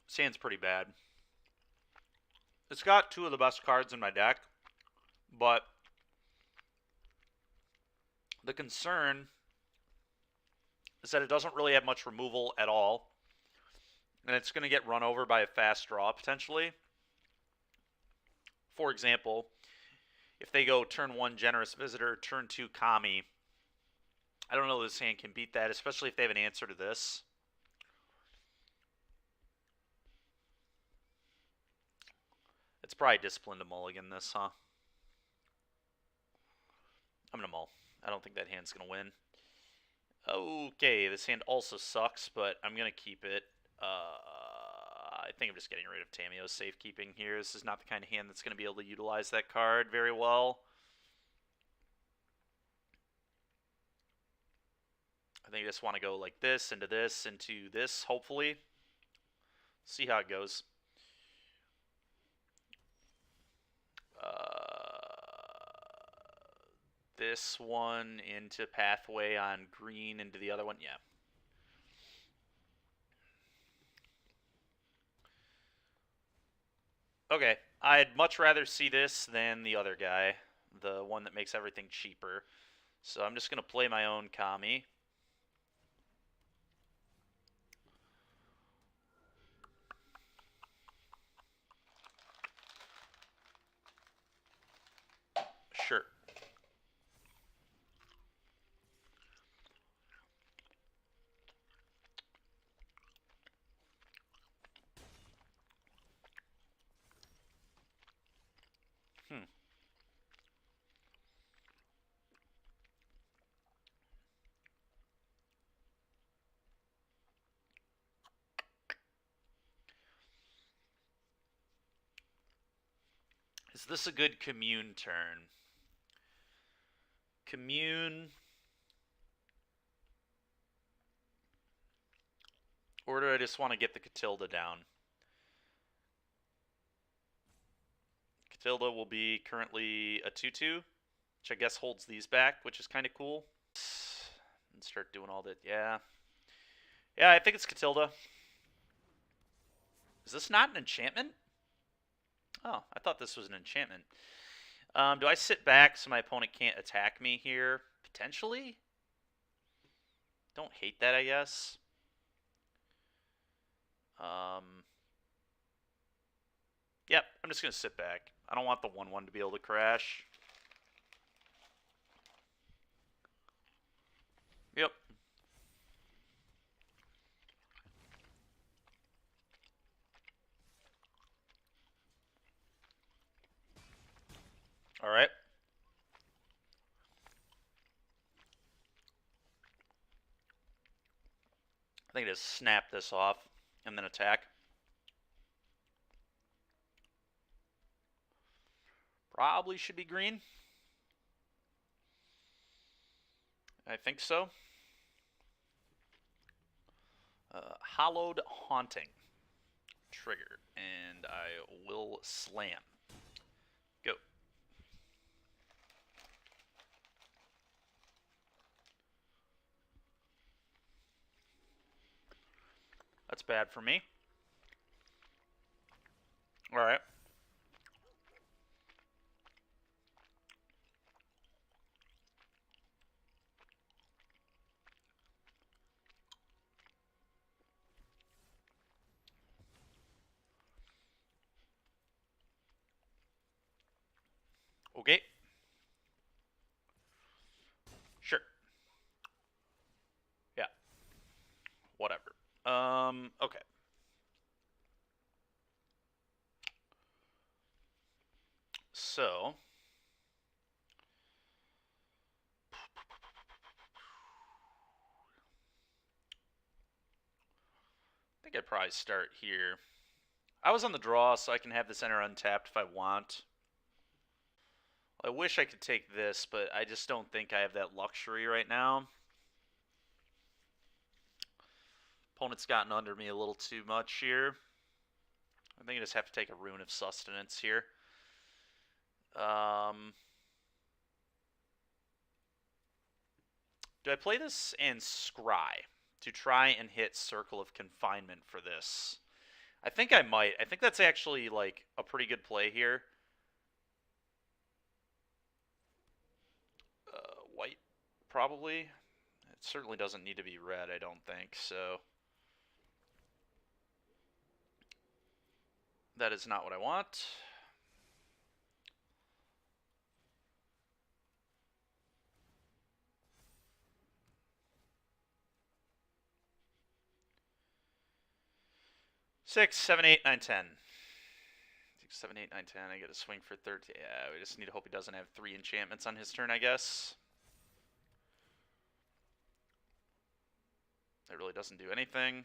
This hand's pretty bad. It's got 2 of the best cards in my deck, but the concern is that it doesn't really have much removal at all, and it's going to get run over by a fast draw, potentially. For example, if they go turn 1 Generous Visitor, turn 2 Kami, I don't know if this hand can beat that, especially if they have an answer to this. It's probably Discipline to mulligan this, huh? I'm going to mull. I don't think that hand's going to win. Okay, this hand also sucks, but I'm going to keep it. I think I'm just getting rid of Tamio's Safekeeping here. This is not the kind of hand that's going to be able to utilize that card very well. I think I just want to go like this, into this, hopefully. See how it goes. This one into Pathway on green, into the other one, yeah. Okay, I'd much rather see this than the other guy, the one that makes everything cheaper. So I'm just going to play my own Kami. Sure. Is this a good Commune turn? Commune. Or do I just want to get the Catilda down? Catilda will be currently a 2-2, which I guess holds these back, which is kind of cool. And start doing all that. Yeah. Yeah, I think it's Catilda. Is this not an enchantment? Oh, I thought this was an enchantment. Do I sit back so my opponent can't attack me here? Potentially? Don't hate that, I guess. Yep, I'm just going to sit back. I don't want the 1-1 to be able to crash. Yep. All right. I think just snap this off and then attack. Probably should be green. I think so. Hallowed Haunting. Trigger. And I will slam. Go. That's bad for me. Alright. Okay. Sure. Yeah. Whatever. Okay. So, I think I'd probably start here. I was on the draw, so I can have this enter untapped if I want. I wish I could take this, but I just don't think I have that luxury right now. Opponent's gotten under me a little too much here. I think I just have to take a Rune of Sustenance here. Do I play this and Scry to try and hit Circle of Confinement for this? I think I might. I think that's actually like a pretty good play here. White, probably. It certainly doesn't need to be red, I don't think, so that is not what I want. Six, 7, 8, 9, 10. 6, 7, 8, 9, 10. I get a swing for 13. Yeah, we just need to hope he doesn't have 3 enchantments on his turn, I guess. That really doesn't do anything.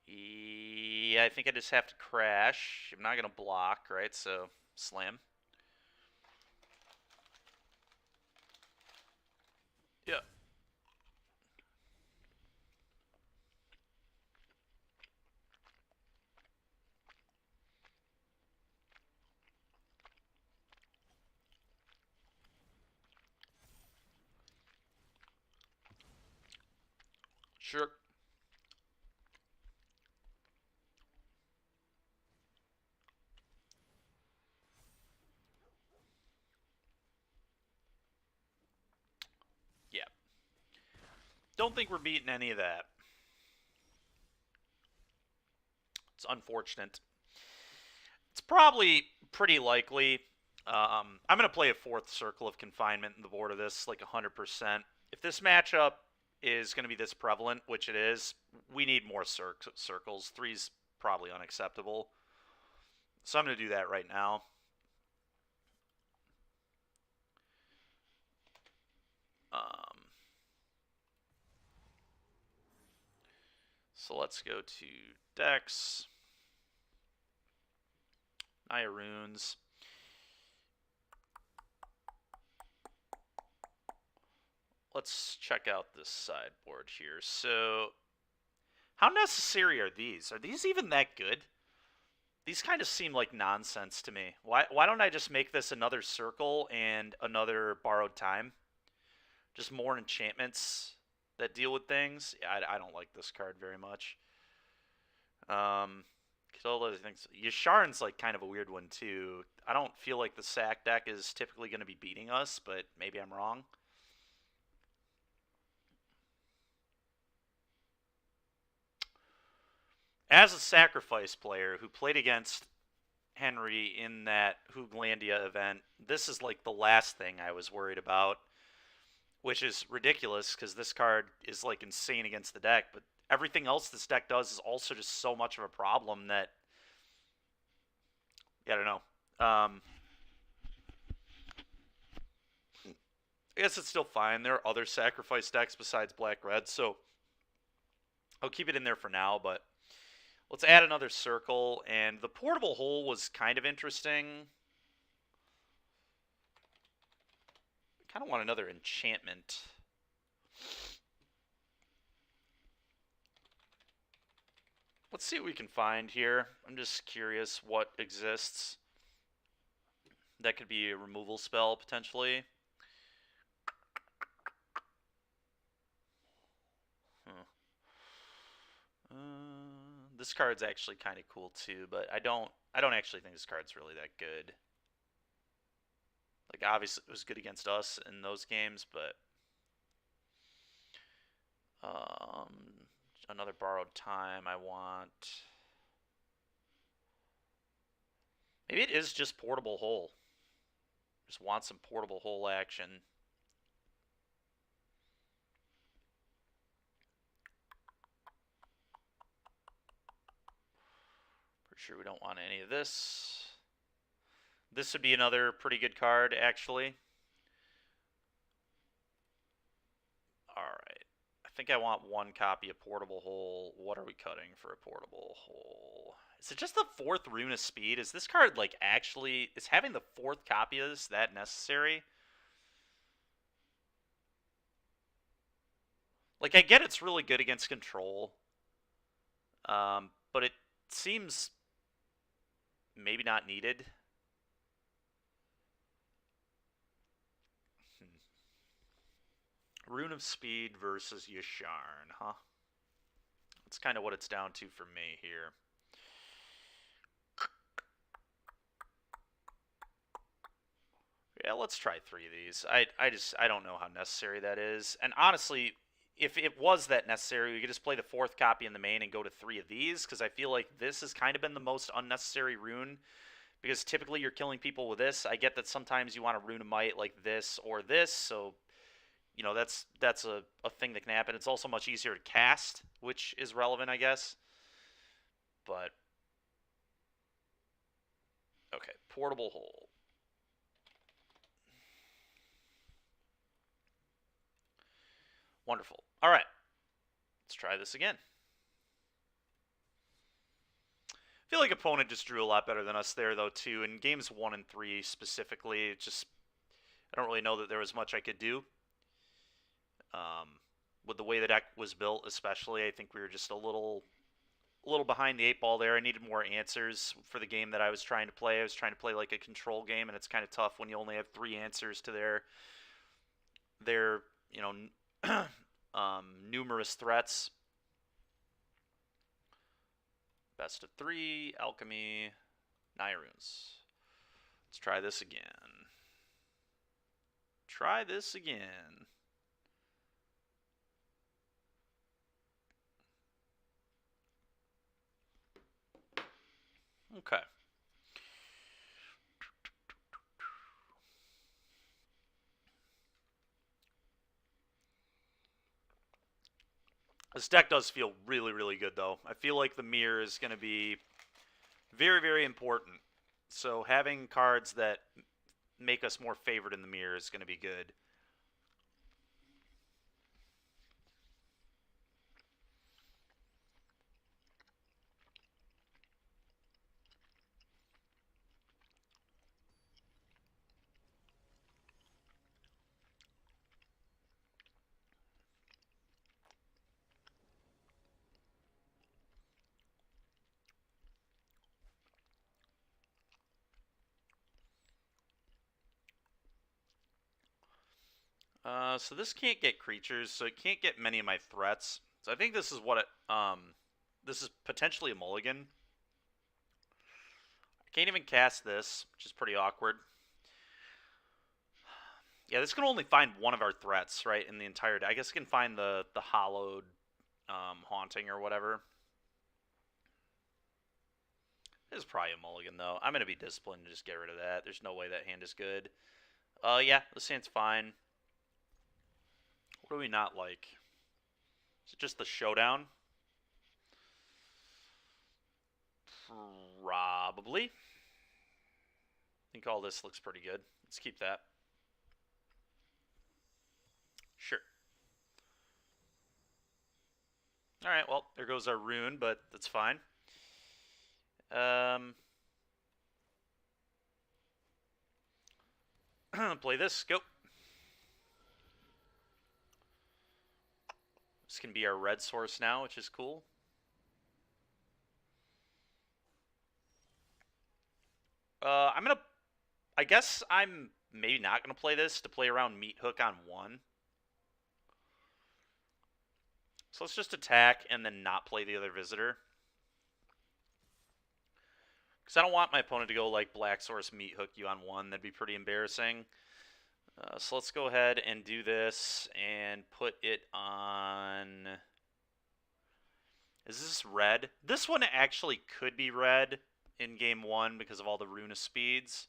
Yeah, I think I just have to crash. I'm not going to block, right? So, slam. Yeah. Sure. Yeah. Don't think we're beating any of that. It's unfortunate. It's probably pretty likely. I'm going to play a 4th Circle of Confinement in the board of this, like 100%. If this matchup is going to be this prevalent, which it is, we need more circles. 3's probably unacceptable. So I'm going to do that right now. So let's go to decks. Naya Runes. Let's check out this sideboard here. So, how necessary are these? Are these even that good? These kind of seem like nonsense to me. Why don't I just make this another circle and another borrowed time? Just more enchantments that deal with things. Yeah, I don't like this card very much. Kill other things. Yasharin's like kind of a weird one too. I don't feel like the sack deck is typically going to be beating us, but maybe I'm wrong. As a sacrifice player who played against Henry in that Hooglandia event, this is like the last thing I was worried about, which is ridiculous because this card is like insane against the deck, but everything else this deck does is also just so much of a problem that, yeah, I don't know. I guess it's still fine. There are other sacrifice decks besides black-red, so I'll keep it in there for now, but let's add another circle, and the portable hole was kind of interesting. I kind of want another enchantment. Let's see what we can find here. I'm just curious what exists. That could be a removal spell, potentially. This card's actually kind of cool too, but I don't actually think this card's really that good. Like, obviously it was good against us in those games, but another borrowed time I want. Maybe it is just portable hole. Just want some portable hole action. Pretty sure we don't want any of this. This would be another pretty good card, actually. Alright. I think I want one copy of Portable Hole. What are we cutting for a Portable Hole? Is it just the 4th Rune of Speed? Is this card, like, actually... Is having the 4th copy of this that necessary? Like, I get it's really good against control. But it seems maybe not needed. Rune of Speed versus Yasharn, huh? That's kind of what it's down to for me here. Yeah, let's try 3 of these. I don't know how necessary that is. And honestly, if it was that necessary, we could just play the 4th copy in the main and go to 3 of these, because I feel like this has kind of been the most unnecessary rune, because typically you're killing people with this. I get that sometimes you want a Rune of Might like this or this, so... You know, that's a thing that can happen. It's also much easier to cast, which is relevant, I guess. But, okay, Portable Hole. Wonderful. All right, let's try this again. I feel like opponent just drew a lot better than us there, though, too. In games 1 and 3 specifically, it just... I don't really know that there was much I could do. With the way the deck was built, especially, I think we were just a little behind the 8 ball there. I needed more answers for the game that I was trying to play. I was trying to play like a control game, and it's kind of tough when you only have 3 answers to their you know, numerous threats. Best of 3, Alchemy, Naya Runes. Let's try this again. Try this again. Okay. This deck does feel really, really good, though. I feel like the mirror is going to be very, very important. So having cards that make us more favored in the mirror is going to be good. So this can't get creatures, so it can't get many of my threats. So I think this is what it, this is potentially a mulligan. I can't even cast this, which is pretty awkward. Yeah, this can only find one of our threats, right, in the entire deck. I guess it can find the hollowed haunting or whatever. This is probably a mulligan, though. I'm going to be disciplined and just get rid of that. There's no way that hand is good. Yeah, this hand's fine. What do we not like? Is it just the showdown? Probably. I think all this looks pretty good. Let's keep that. Alright, well, there goes our rune, but that's fine. Play this. Go. This can be our red source now, which is cool. I guess I'm maybe not gonna play this to play around Meat Hook on 1. So let's just attack and then not play the other visitor. Because I don't want my opponent to go like Black Source Meat Hook you on 1. That'd be pretty embarrassing. So let's go ahead and do this and put it on... Is this red? This one actually could be red in game 1 because of all the Rune of Speeds.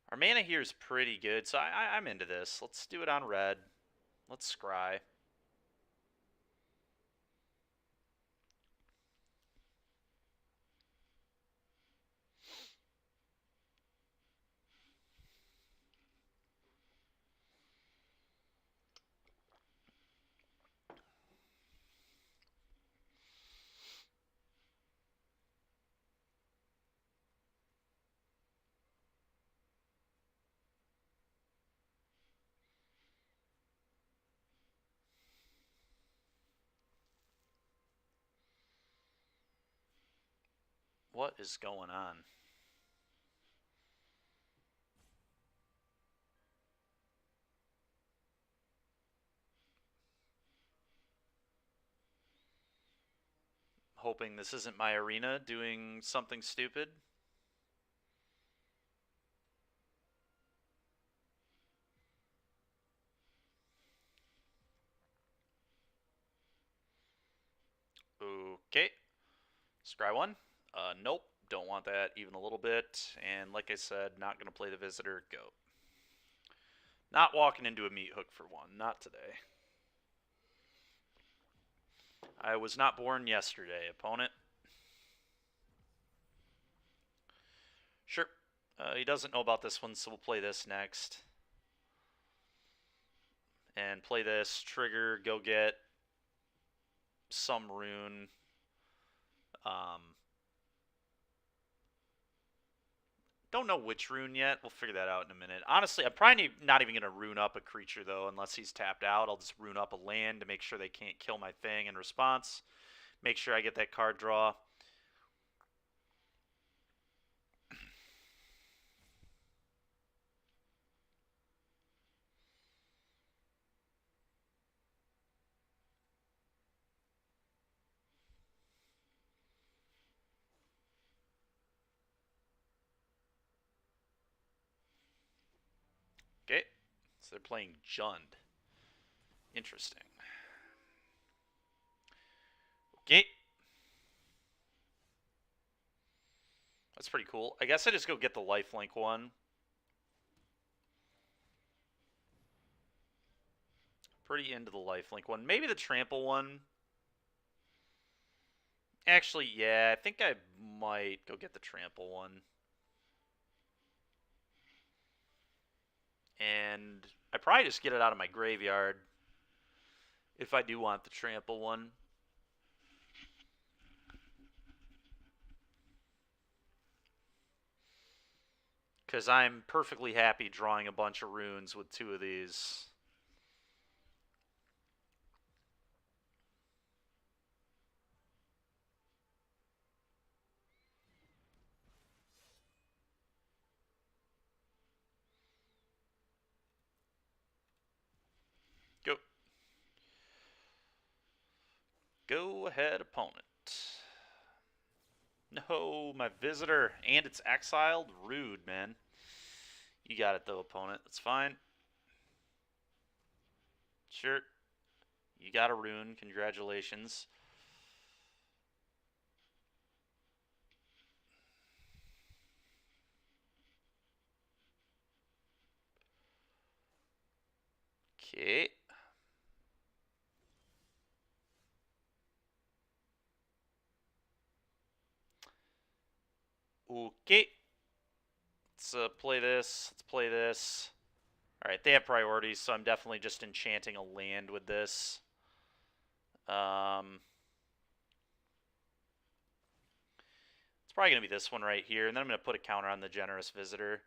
Our mana here is pretty good, so I'm into this. Let's do it on red. Let's scry. What is going on? Hoping this isn't my arena doing something stupid. Okay. Scry 1. Nope. Don't want that even a little bit. And like I said, not going to play the visitor. Go. Not walking into a Meat Hook for 1. Not today. I was not born yesterday, opponent. Sure. He doesn't know about this one, so we'll play this next. And play this. Trigger. Go get some rune. Don't know which rune yet. We'll figure that out in a minute. Honestly, I'm probably not even going to rune up a creature, though, unless he's tapped out. I'll just rune up a land to make sure they can't kill my thing in response. Make sure I get that card draw. Okay, so they're playing Jund. Interesting. Okay. That's pretty cool. I guess I just go get the lifelink one. Pretty into the lifelink one. Maybe the trample one. Actually, yeah, I think I might go get the trample one. And I probably just get it out of my graveyard if I do want the trample one. Because I'm perfectly happy drawing a bunch of runes with 2 of these. Go. Go ahead, opponent. No, my visitor. And it's exiled? Rude, man. You got it, though, opponent. That's fine. Sure. You got a rune. Congratulations. Okay. Okay. Let's play this. Let's play this. Alright, they have priorities, so I'm definitely just enchanting a land with this. It's probably going to be this one right here, and then I'm going to put a counter on the Generous Visitor.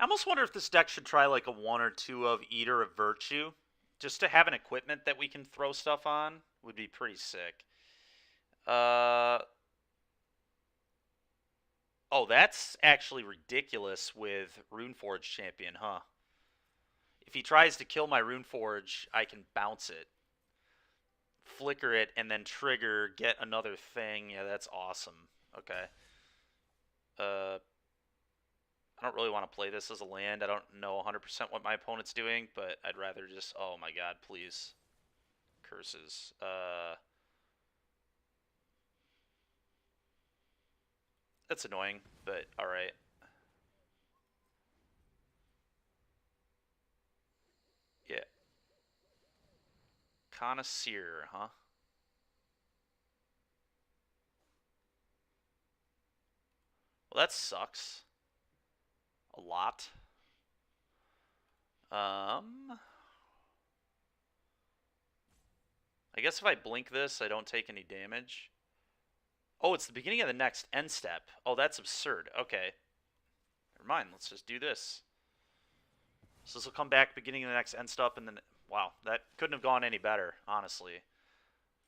I almost wonder if this deck should try like a 1 or 2 of Eater of Virtue. Just to have an equipment that we can throw stuff on would be pretty sick. Oh, that's actually ridiculous with Runeforge Champion, huh? If he tries to kill my Runeforge, I can bounce it, flicker it, and then trigger, get another thing. Yeah, that's awesome. Okay. I don't really want to play this as a land. I don't know 100% what my opponent's doing, but I'd rather just... Oh my god, please. Curses. That's annoying, but alright. Yeah. Connoisseur, huh? Well, that sucks. A lot. I guess if I blink this, I don't take any damage. Oh, it's the beginning of the next end step. Oh, that's absurd. Okay. Never mind. Let's just do this. So this will come back beginning of the next end step, and then... Wow, that couldn't have gone any better, honestly.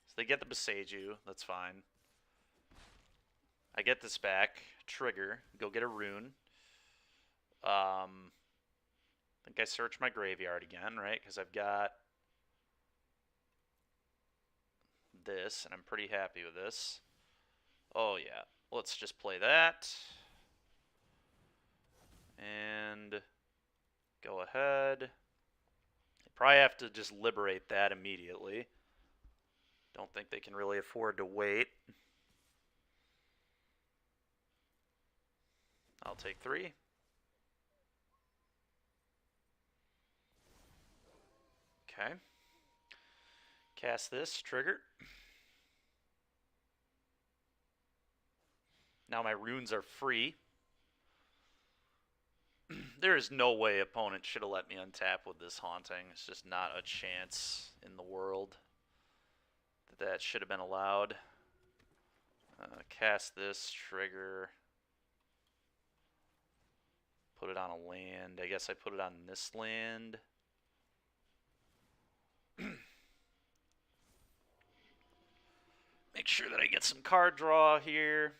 So they get the Beseiju. That's fine. I get this back. Trigger. Go get a rune. I think I search my graveyard again, right? Because I've got this, and I'm pretty happy with this. Oh, yeah. Let's just play that. And go ahead. Probably have to just liberate that immediately. Don't think they can really afford to wait. I'll take 3. Okay. Cast this, trigger. Now my runes are free. There is no way opponent should have let me untap with this Haunting. It's just not a chance in the world that should have been allowed. Cast this, trigger. Put it on a land. I guess I put it on this land. Make sure that I get some card draw here.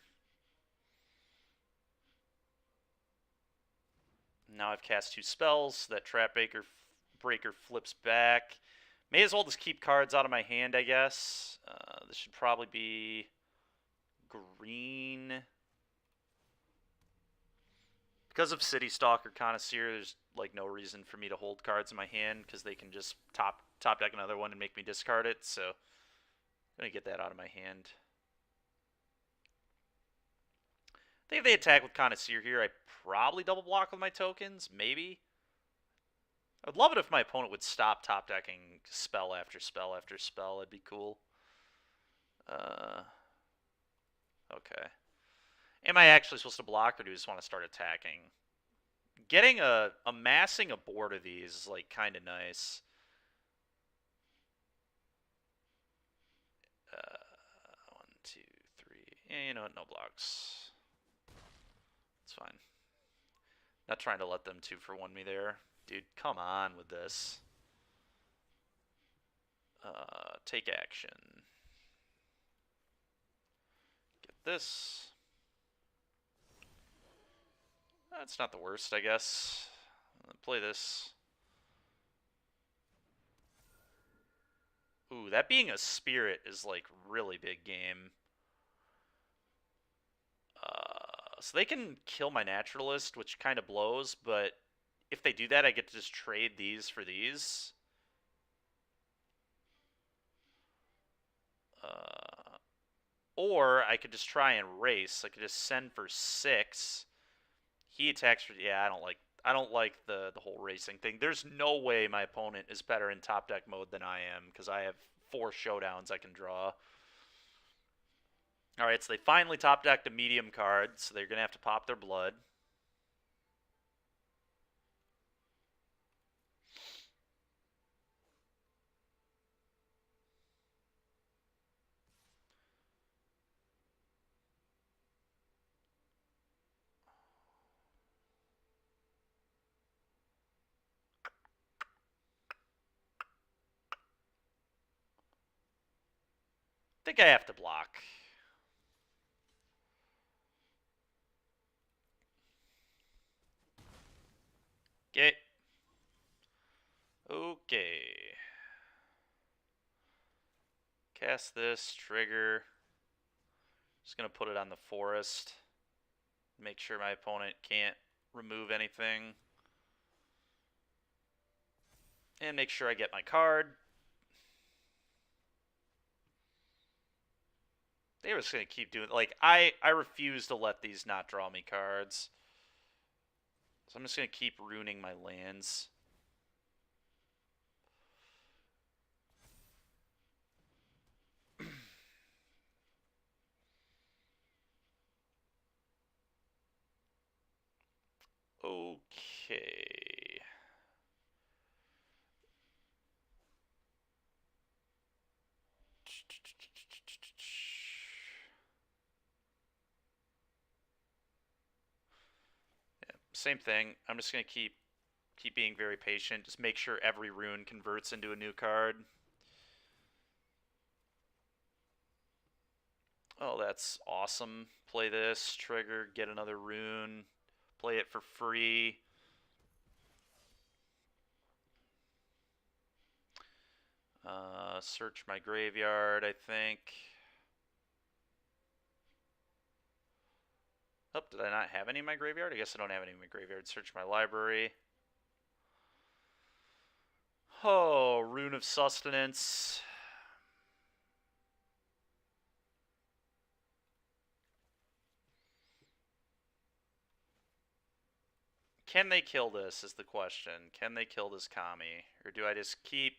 Now I've cast 2 spells. That Trap Breaker flips back. May as well just keep cards out of my hand, I guess. This should probably be green. Because of City Stalker Connoisseur, there's like no reason for me to hold cards in my hand because they can just top deck another one and make me discard it. So I'm going to get that out of my hand. I think if they attack with Connoisseur here, I probably double block with my tokens. Maybe. I would love it if my opponent would stop top decking spell after spell after spell. That'd be cool. Okay. Am I actually supposed to block, or do I just want to start attacking? Getting amassing a board of these is like kind of nice. 1, 2, 3. Yeah, you know what? No blocks. It's fine. Not trying to let them 2-for-1 me there. Dude, come on with this. Take action. Get this. That's not the worst, I guess. Play this. Ooh, that being a spirit is like really big game. So they can kill my naturalist, which kind of blows, but if they do that, I get to just trade these for these. Or I could just try and race. I could just send for 6. He attacks for... Yeah, I don't like the whole racing thing. There's no way my opponent is better in top deck mode than I am, because I have 4 showdowns I can draw. Alright, so they finally top decked a medium card, so they're going to have to pop their blood. I think I have to block. Okay. Okay. Cast this, trigger. Just going to put it on the forest. Make sure my opponent can't remove anything. And make sure I get my card. They were just going to keep doing... Like, I refuse to let these not draw me cards. So I'm just going to keep ruining my lands. Okay. Yeah, same thing. I'm just going to keep being very patient. Just make sure every rune converts into a new card. Oh, that's awesome. Play this, trigger, get another rune, play it for free. Search my graveyard, I think. Oh, did I not have any in my graveyard? I guess I don't have any in my graveyard. Search my library. Oh, Rune of Sustenance. Can they kill this is the question. Can they kill this Kami? Or do I just keep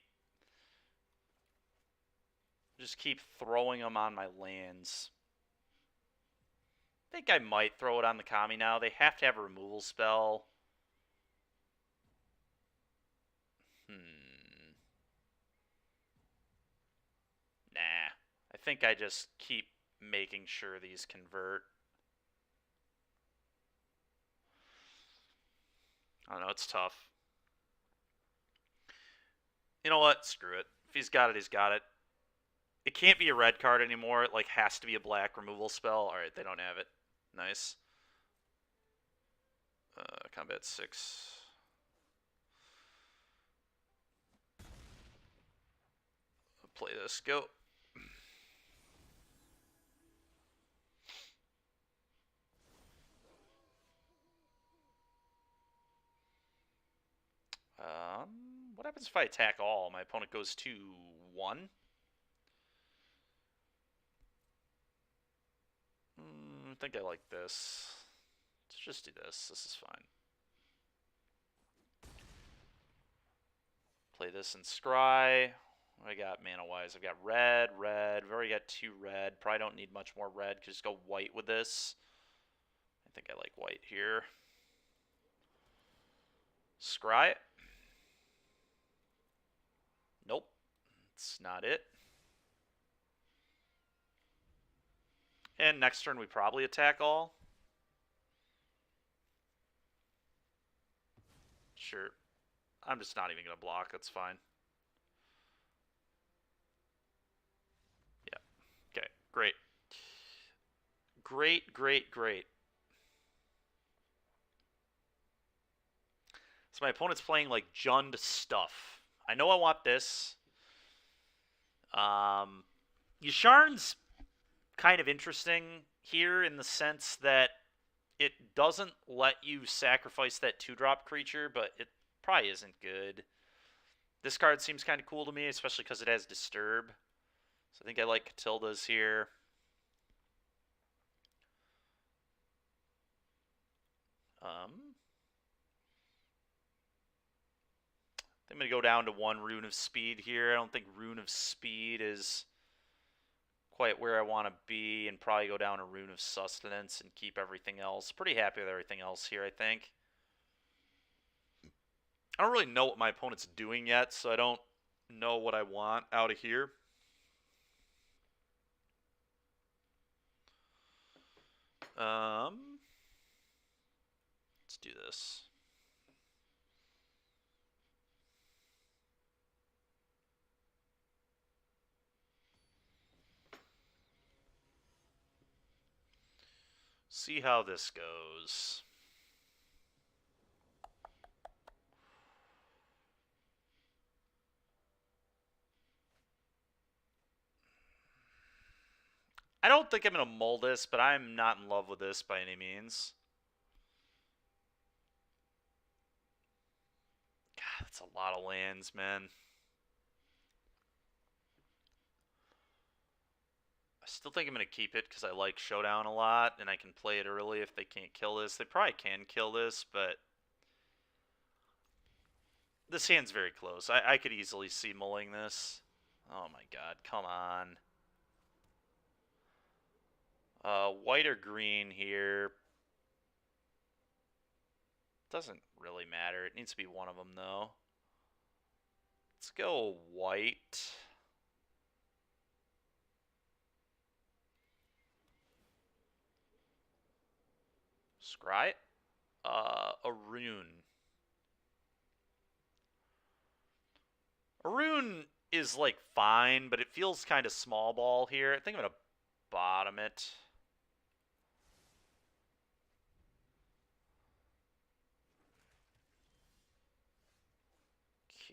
throwing them on my lands? I think I might throw it on the Kami now. They have to have a removal spell. Nah. I think I just keep making sure these convert. I don't know, it's tough. You know what? Screw it. If he's got it, he's got it. It can't be a red card anymore. It, like, has to be a black removal spell. Alright, they don't have it. Nice. Combat 6. Play this. Go. What happens if I attack all? My opponent goes to 1. I think I like this. Let's just do this. This is fine. Play this and scry. What I got mana-wise? I've got red, red. I've already got 2 red. Probably don't need much more red. Could just go white with this. I think I like white here. Scry it. Nope. That's not it. And next turn we probably attack all. Sure. I'm just not even going to block. That's fine. Yeah. Okay. Great. Great, great, great. So my opponent's playing like Jund stuff. I know I want this. Yasharn's kind of interesting here in the sense that it doesn't let you sacrifice that 2-drop creature, but it probably isn't good. This card seems kind of cool to me, especially because it has Disturb. So I think I like Catilda's here. I'm going to go down to 1 Rune of Speed here. I don't think Rune of Speed is quite where I want to be, and probably go down a Rune of Sustenance and keep everything else. Pretty happy with everything else here, I think. I don't really know what my opponent's doing yet, so I don't know what I want out of here. Let's do this. See how this goes. I don't think I'm going to mull this, but I'm not in love with this by any means. God, that's a lot of lands, man. I still think I'm going to keep it because I like Showdown a lot, and I can play it early if they can't kill this. They probably can kill this, but this hand's very close. I could easily see mulling this. Oh my god, come on. White or green here. Doesn't really matter. It needs to be one of them, though. Let's go white. Scry? A rune. A rune is, like, fine, but it feels kind of small ball here. I think I'm going to bottom it.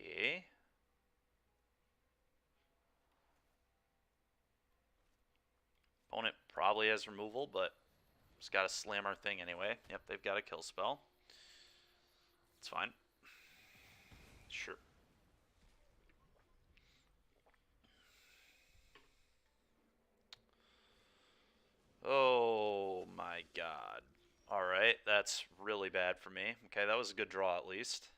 Okay. Opponent probably has removal, but just got to slam our thing anyway. Yep, they've got a kill spell. It's fine. Sure. Oh my god. Alright, that's really bad for me. Okay, that was a good draw at least.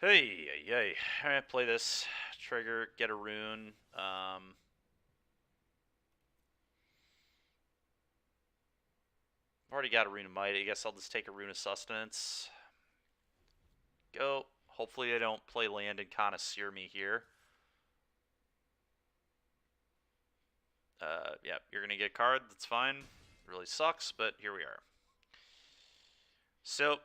Hey, yay. Alright, play this. Trigger, get a rune. I've already got a Rune of Might. I guess I'll just take a Rune of Sustenance. Go. Hopefully they don't play land and Connoisseur me here. Yeah, you're going to get a card. That's fine. Really sucks, but here we are. So,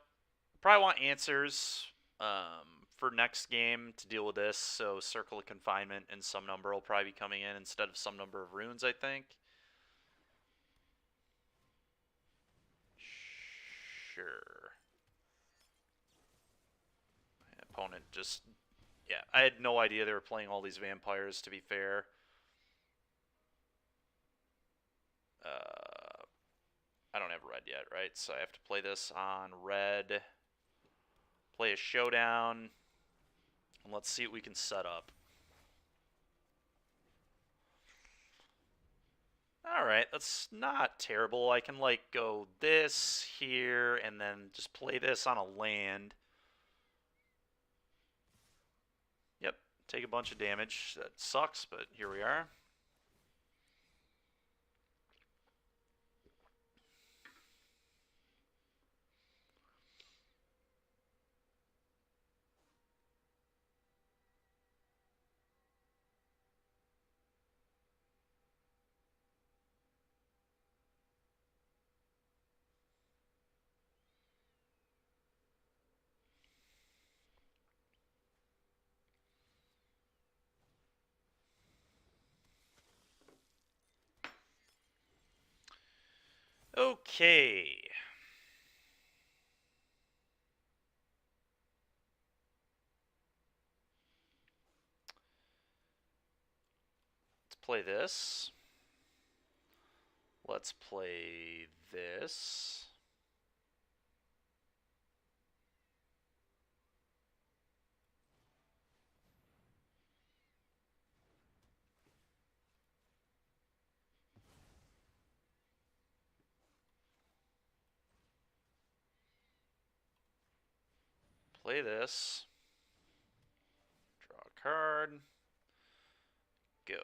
probably want answers for next game to deal with this. So, Circle of Confinement and Some Number will probably be coming in instead of Some Number of Runes, I think. Sure. My opponent just... Yeah, I had no idea they were playing all these vampires, to be fair. I don't have red yet, right? So I have to play this on red. Play a Showdown. And let's see what we can set up. Alright, that's not terrible. I can, like, go this here and then just play this on a land. Yep, take a bunch of damage. That sucks, but here we are. Okay. Let's play this. Let's play this. Play this. Draw a card. Go.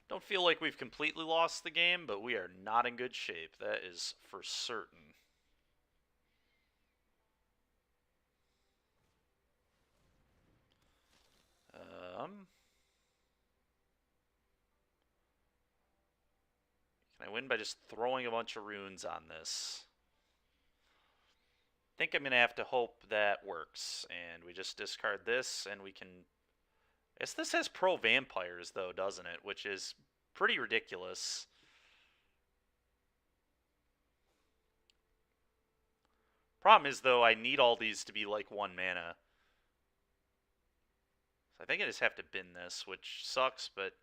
Don't feel like we've completely lost the game, but we are not in good shape. That is for certain. Can I win by just throwing a bunch of runes on this? I think I'm going to have to hope that works. And we just discard this, and we can... I guess this has pro vampires, though, doesn't it? Which is pretty ridiculous. Problem is, though, I need all these to be like 1 mana. So I think I just have to bin this, which sucks, but...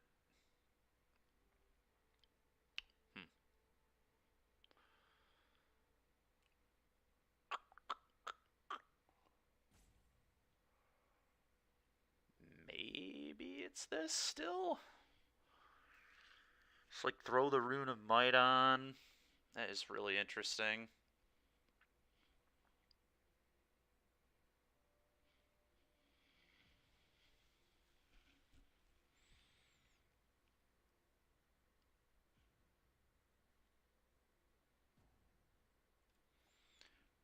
Maybe it's this still? Just like throw the Rune of Might on. That is really interesting.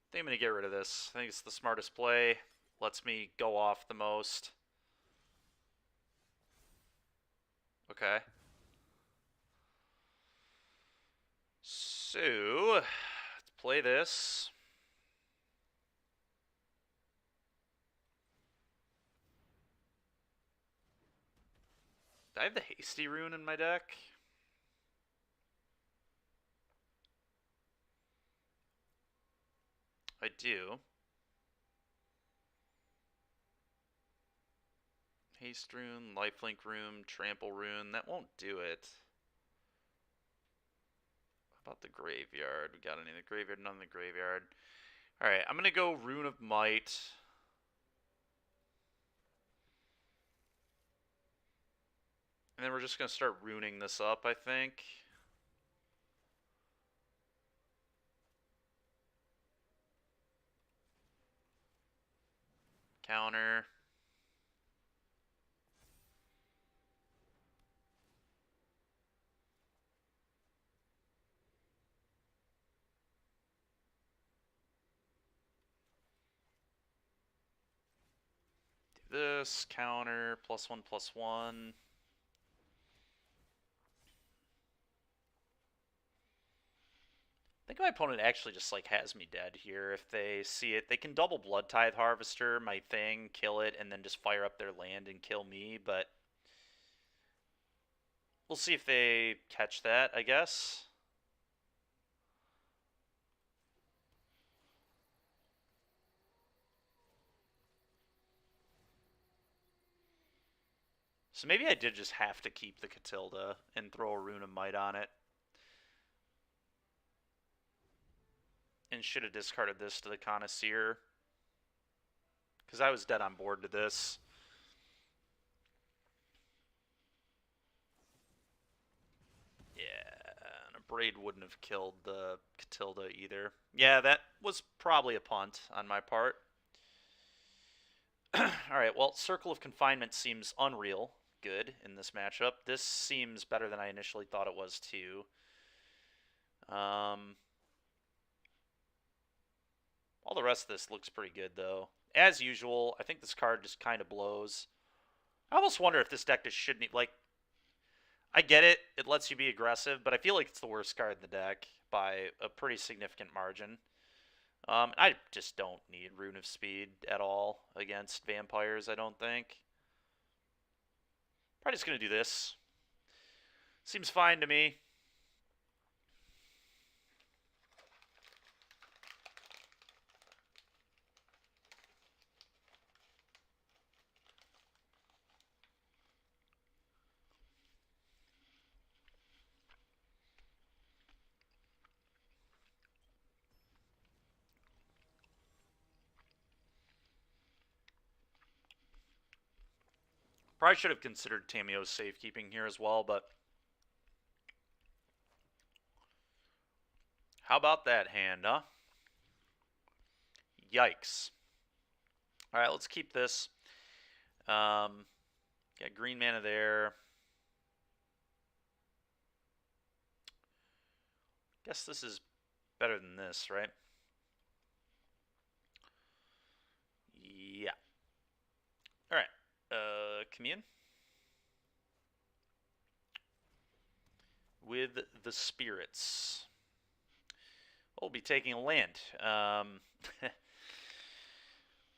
I think I'm going to get rid of this. I think it's the smartest play. Lets me go off the most. Okay. So, let's play this. Do I have the Hasty Rune in my deck? I do. Haste Rune, Lifelink Rune, Trample Rune. That won't do it. How about the Graveyard? We got any in the Graveyard? None in the Graveyard. Alright, I'm going to go Rune of Might. And then we're just going to start runing this up, I think. Counter. Do this. Counter. +1/+1. I think my opponent actually just like has me dead here. If they see it, they can double Blood Tithe Harvester my thing, kill it, and then just fire up their land and kill me. But we'll see if they catch that, I guess. So maybe I did just have to keep the Catilda and throw a Rune of Might on it. And should have discarded this to the Connoisseur. Because I was dead on board to this. Yeah, and a Braid wouldn't have killed the Catilda either. Yeah, that was probably a punt on my part. Alright, well, Circle of Confinement seems unreal good in this matchup. This seems better than I initially thought it was, too. All the rest of this looks pretty good, though. As usual, I think this card just kind of blows. I almost wonder if this deck just shouldn't... Like, I get it. It lets you be aggressive, but I feel like it's the worst card in the deck by a pretty significant margin. I just don't need Rune of Speed at all against vampires, I don't think. Probably just going to do this. Seems fine to me. Probably should have considered Tamio's safekeeping here as well, but how about that hand, huh? Yikes. All right, let's keep this. Got green mana there. Guess this is better than this, right? Yeah. All right. Commune. With the spirits. We'll be taking a land.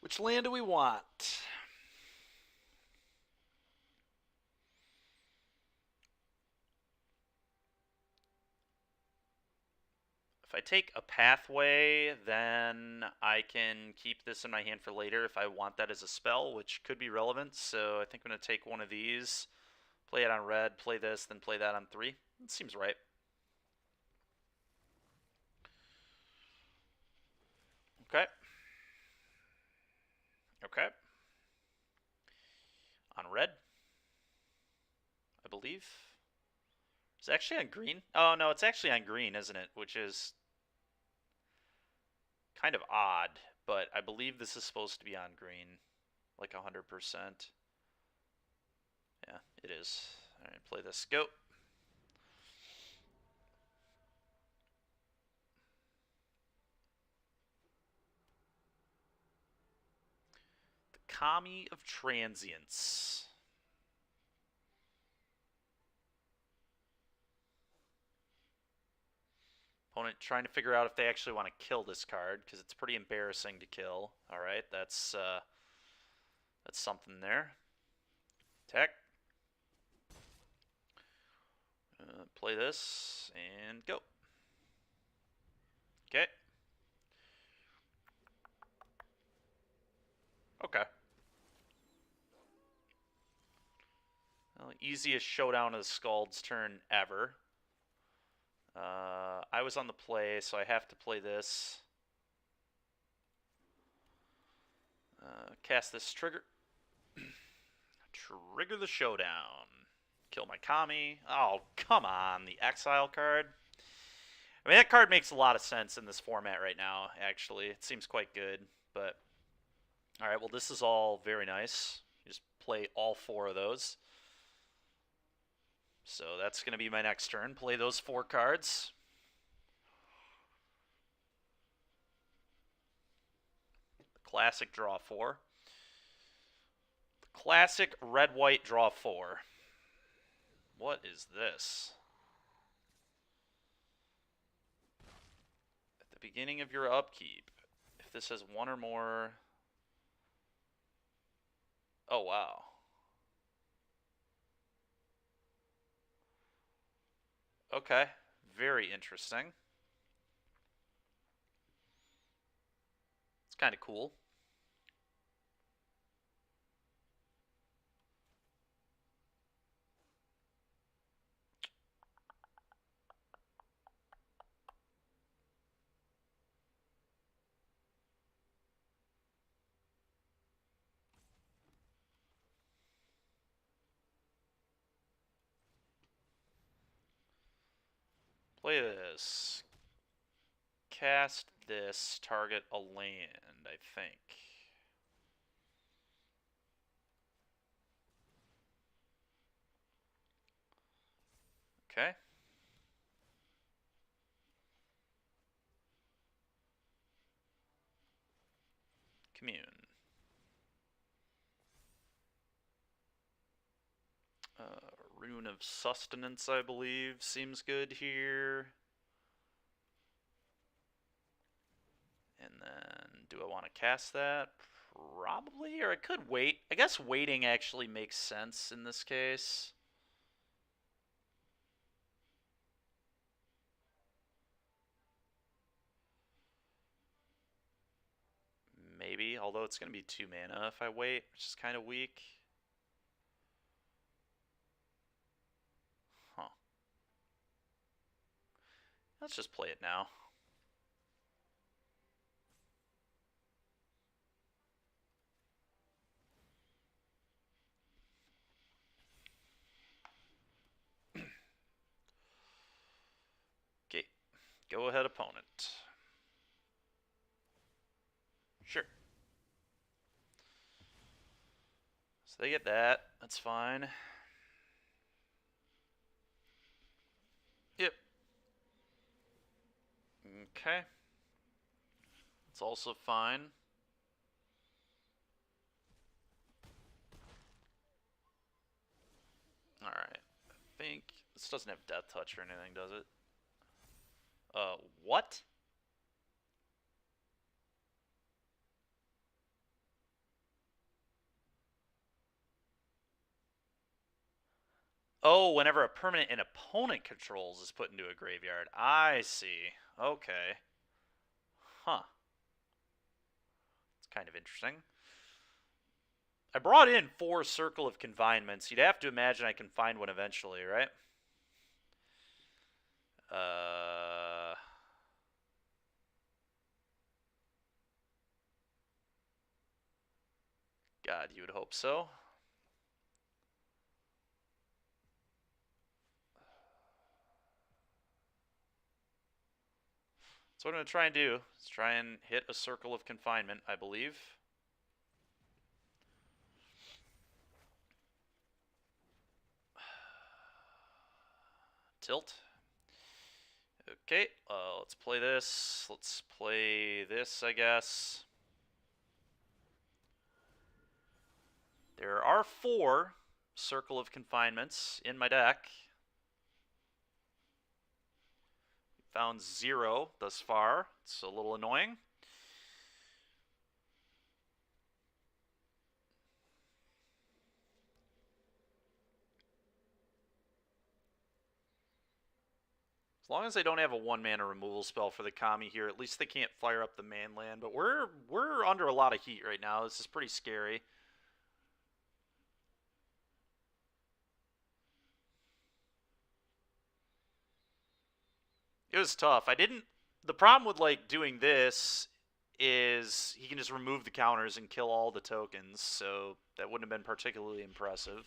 Which land do we want? If I take a pathway, then I can keep this in my hand for later if I want that as a spell, which could be relevant. So I think I'm going to take one of these, play it on red, play this, then play that on 3. It seems right. Okay. Okay. On red, I believe. It's actually on green. Oh, no, it's actually on green, isn't it? Which is kind of odd, but I believe this is supposed to be on green, like 100%. Yeah, it is. All right, play this. Go. The Commune of Transients. Opponent trying to figure out if they actually want to kill this card, because it's pretty embarrassing to kill. All right, that's something there. Attack. Play this and go. Okay. Okay. Well, easiest showdown of the Scald's turn ever. I was on the play, so I have to play this. Cast this trigger. Trigger the showdown. Kill my Kami. Oh, come on. The exile card. I mean, that card makes a lot of sense in this format right now, actually. It seems quite good, but... Alright, well, this is all very nice. Just play all 4 of those. So that's going to be my next turn. Play those 4 cards. Classic draw 4. Classic red-white draw 4. What is this? At the beginning of your upkeep, if this has 1 or more... Oh, wow. Okay, very interesting. It's kind of cool. Play this. Cast this, target a land, I think. Okay. Commune. Rune of Sustenance, I believe, seems good here. And then, do I want to cast that? Probably, or I could wait. I guess waiting actually makes sense in this case. Maybe, although it's going to be 2 mana if I wait, which is kind of weak. Huh. Let's just play it now. Go ahead, opponent. Sure. So they get that. That's fine. Yep. Okay. It's also fine. Alright. I think this doesn't have death touch or anything, does it? What? Oh, whenever a permanent an opponent controls is put into a graveyard. I see. Okay. Huh. It's kind of interesting. I brought in 4 Circle of Confinements. You'd have to imagine I can find one eventually, right? God, you would hope so. So what I'm going to try and do is try and hit a Circle of Confinement, I believe. Tilt. Okay, let's play this. Let's play this, I guess. There are 4 Circle of Confinements in my deck. Found 0 thus far. It's a little annoying. As long as they don't have a 1-mana removal spell for the Kami here, at least they can't fire up the mainland. But we're under a lot of heat right now. This is pretty scary. It was tough. The problem with like doing this is he can just remove the counters and kill all the tokens, so that wouldn't have been particularly impressive.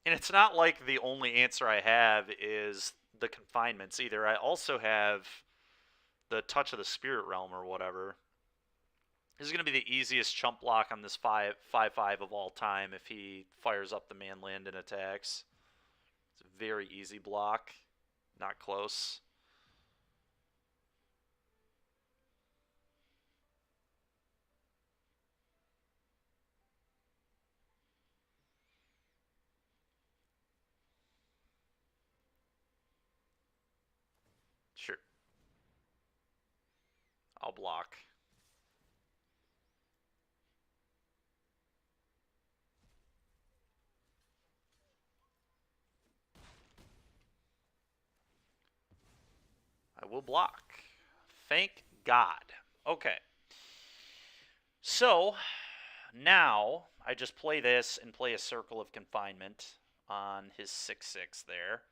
And it's not like the only answer I have is the confinements either. I also have the Touch of the Spirit Realm or whatever. This is going to be the easiest chump block on this 5/5 of all time if he fires up the manland and attacks. It's a very easy block. Not close. Sure. I'll block. I will block. Thank God. Okay. So, now I just play this and play a Circle of Confinement on his 6/6 there.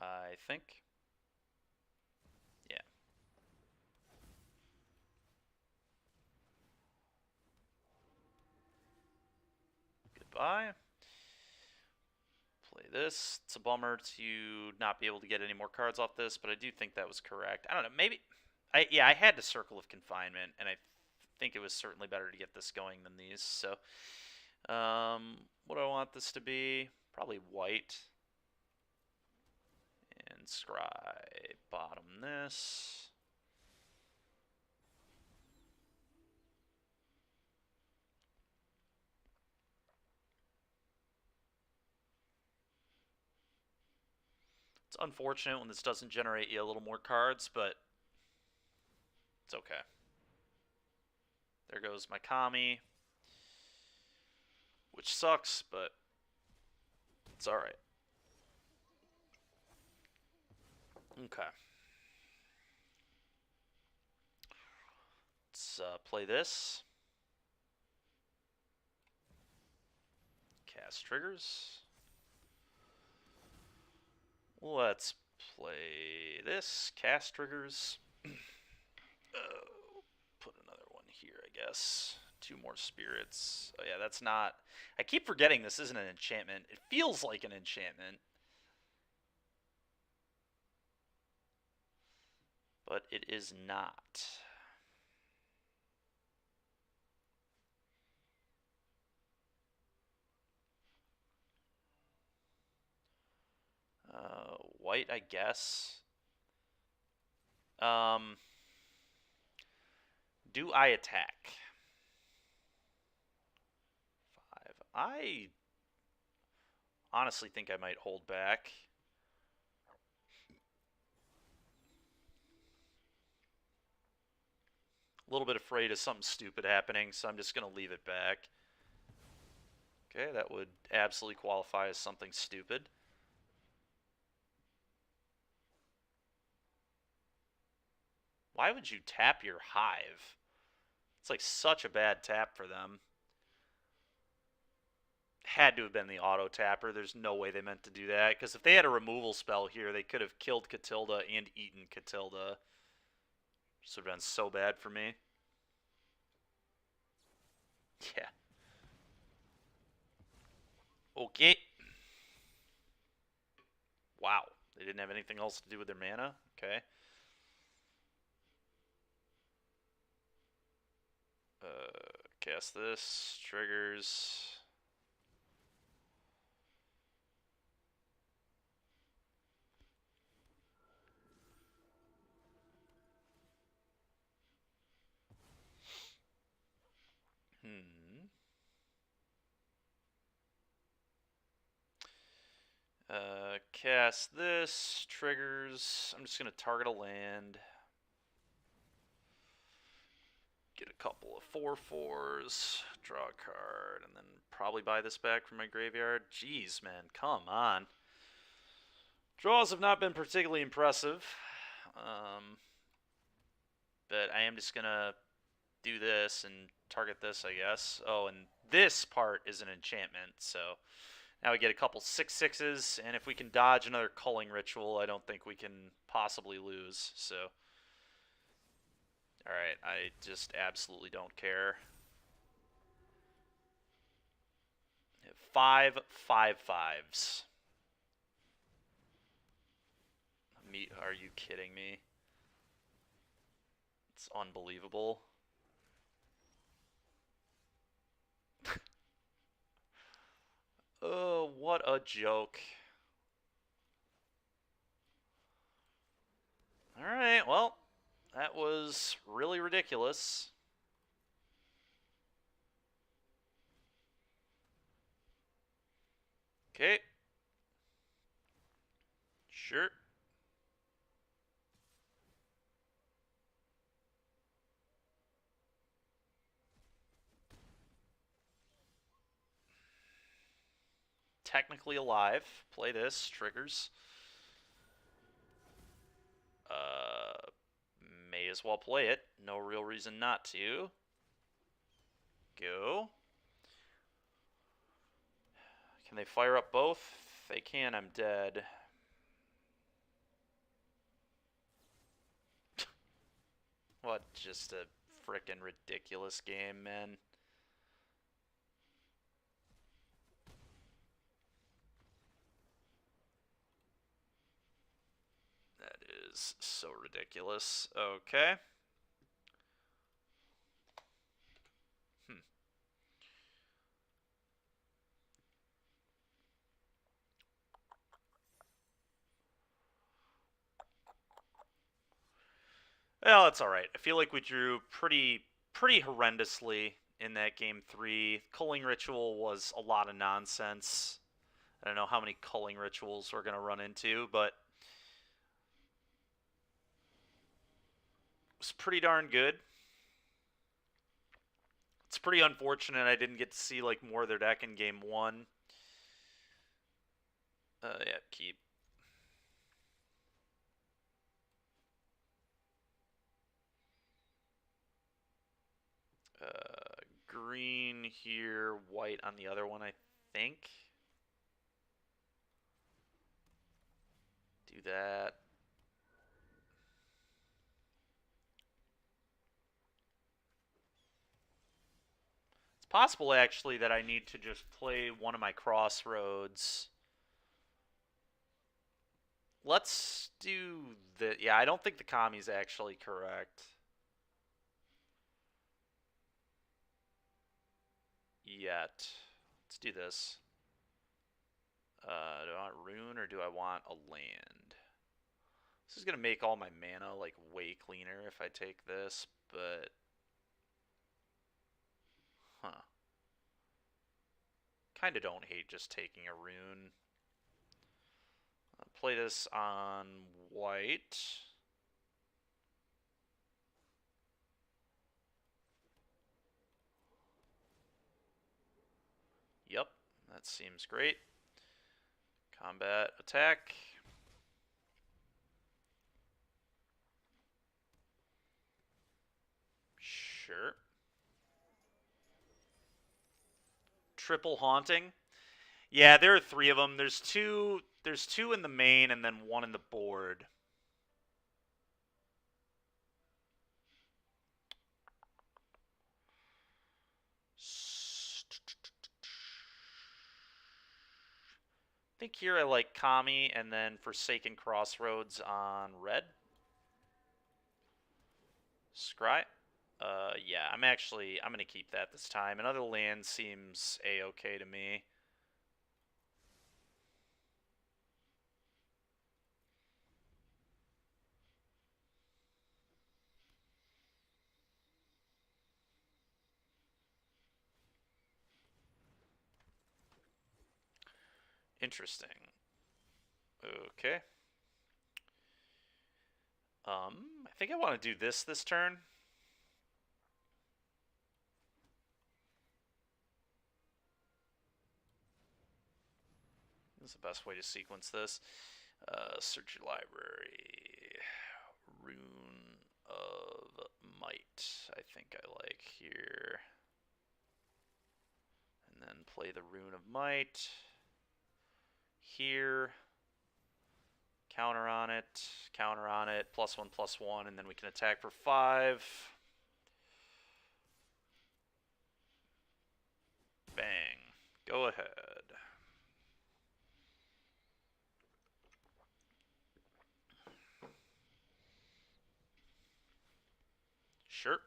I think. Yeah. Goodbye. Play this. It's a bummer to not be able to get any more cards off this, but I do think that was correct. I don't know, maybe... I had to Circle of Confinement, and I think it was certainly better to get this going than these, so... what do I want this to be? Probably white. And scry bottom this. It's unfortunate when this doesn't generate you a little more cards, but it's okay. There goes my Kami, which sucks, but it's alright. Okay. Let's play this. Cast triggers. Let's play this. Cast triggers. Put another one here, I guess. 2 more spirits. Oh yeah, that's not... I keep forgetting this isn't an enchantment. It feels like an enchantment. But it is not. White, I guess. Do I attack? 5. I honestly think I might hold back. A little bit afraid of something stupid happening, so I'm just going to leave it back. Okay, that would absolutely qualify as something stupid. Why would you tap your hive? It's like such a bad tap for them. Had to have been the auto tapper. There's no way they meant to do that, because if they had a removal spell here, they could have killed Catilda and eaten Catilda. This would have been so bad for me. Yeah. Okay. Wow. They didn't have anything else to do with their mana? Okay. Cast this. Triggers. Cast this. Triggers. I'm just going to target a land. Get a couple of 4/4s. Draw a card. And then probably buy this back from my graveyard. Jeez, man. Come on. Draws have not been particularly impressive. But I am just going to do this and target this, I guess. Oh, and this part is an enchantment, so now we get a couple 6/6s, and if we can dodge another culling ritual, I don't think we can possibly lose. So, alright, I just absolutely don't care. 5 5/5s. Are you kidding me? It's unbelievable. Oh, what a joke. Alright, well, that was really ridiculous. Okay. Sure. Technically alive. Play this. Triggers. May as well play it. No real reason not to. Go. Can they fire up both? If they can, I'm dead. What just a frickin' ridiculous game, man. That is so ridiculous. Okay. Well, that's alright. I feel like we drew pretty horrendously in that game 3. Culling Ritual was a lot of nonsense. I don't know how many culling rituals we're going to run into, but it was pretty darn good. It's pretty unfortunate I didn't get to see like more of their deck in game 1. Yeah, keep. Green here, white on the other one, I think. Do that. possible, actually, that I need to just play one of my crossroads. Let's do the... Yeah, I don't think the Kami's actually correct. Yet. Let's do this. Do I want Rune or do I want a land? This is going to make all my mana, like, way cleaner if I take this, but... Huh. Kind of don't hate just taking a Rune. I'll play this on white. Yep, that seems great. Combat attack. Sure. Triple haunting. Yeah, there are 3 of them. There's two in the main and then 1 in the board. I think here I like Kami and then Forsaken Crossroads on red. Scry. Yeah, I'm gonna keep that this time. Another land seems a-okay to me. Interesting. Okay. I think I want to do this turn. This is the best way to sequence this. Search your library. Rune of Might, I think I like here. And then play the Rune of Might. Here. Counter on it, +1/+1, and then we can attack for 5. Bang. Go ahead. Sure.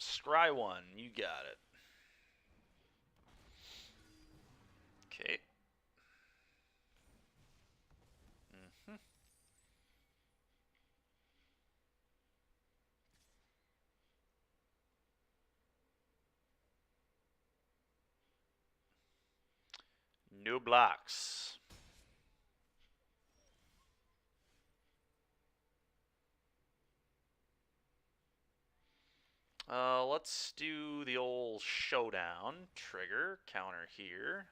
Scry 1, you got it. Okay. No blocks. Let's do the old showdown. Trigger, counter here.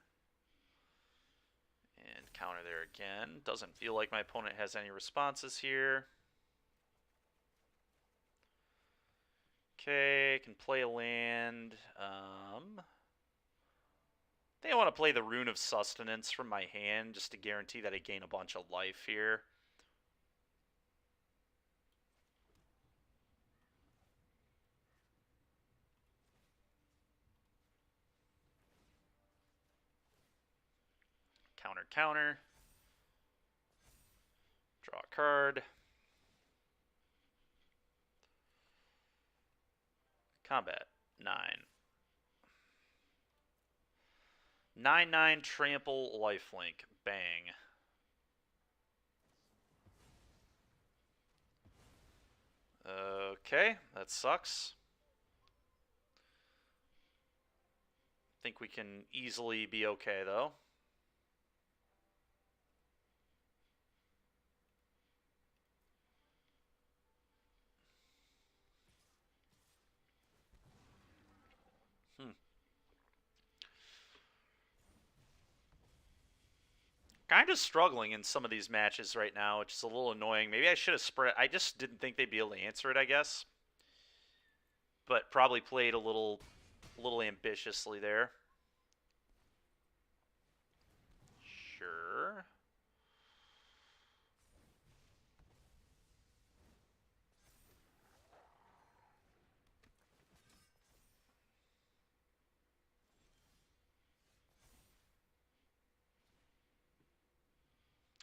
And counter there again. Doesn't feel like my opponent has any responses here. Okay, can play a land. I think I want to play the Rune of Sustenance from my hand just to guarantee that I gain a bunch of life here. Counter, counter. Draw a card. Combat. 9. 9/9 trample lifelink. Bang. Okay, that sucks. Think we can easily be okay though. Kind of struggling in some of these matches right now, which is a little annoying. Maybe I should have spread. I just didn't think they'd be able to answer it, I guess. But probably played a little ambitiously there. Sure.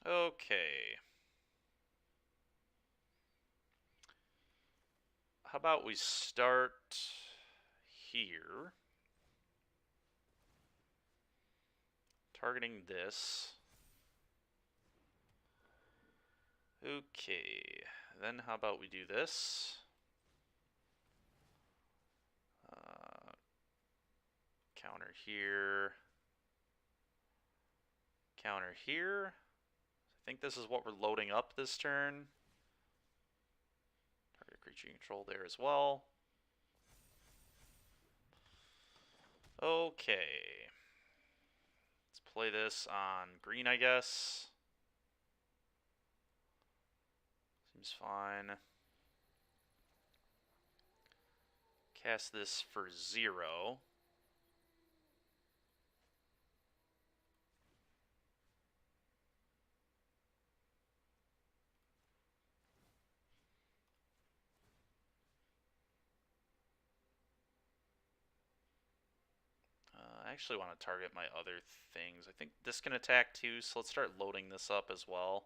Okay. How about we start here? Targeting this. Okay. Then how about we do this? Counter here. Counter here. I think this is what we're loading up this turn. Target creature you control there as well. Okay. Let's play this on green, I guess. Seems fine. Cast this for 0. I actually want to target my other things. I think this can attack too, so let's start loading this up as well.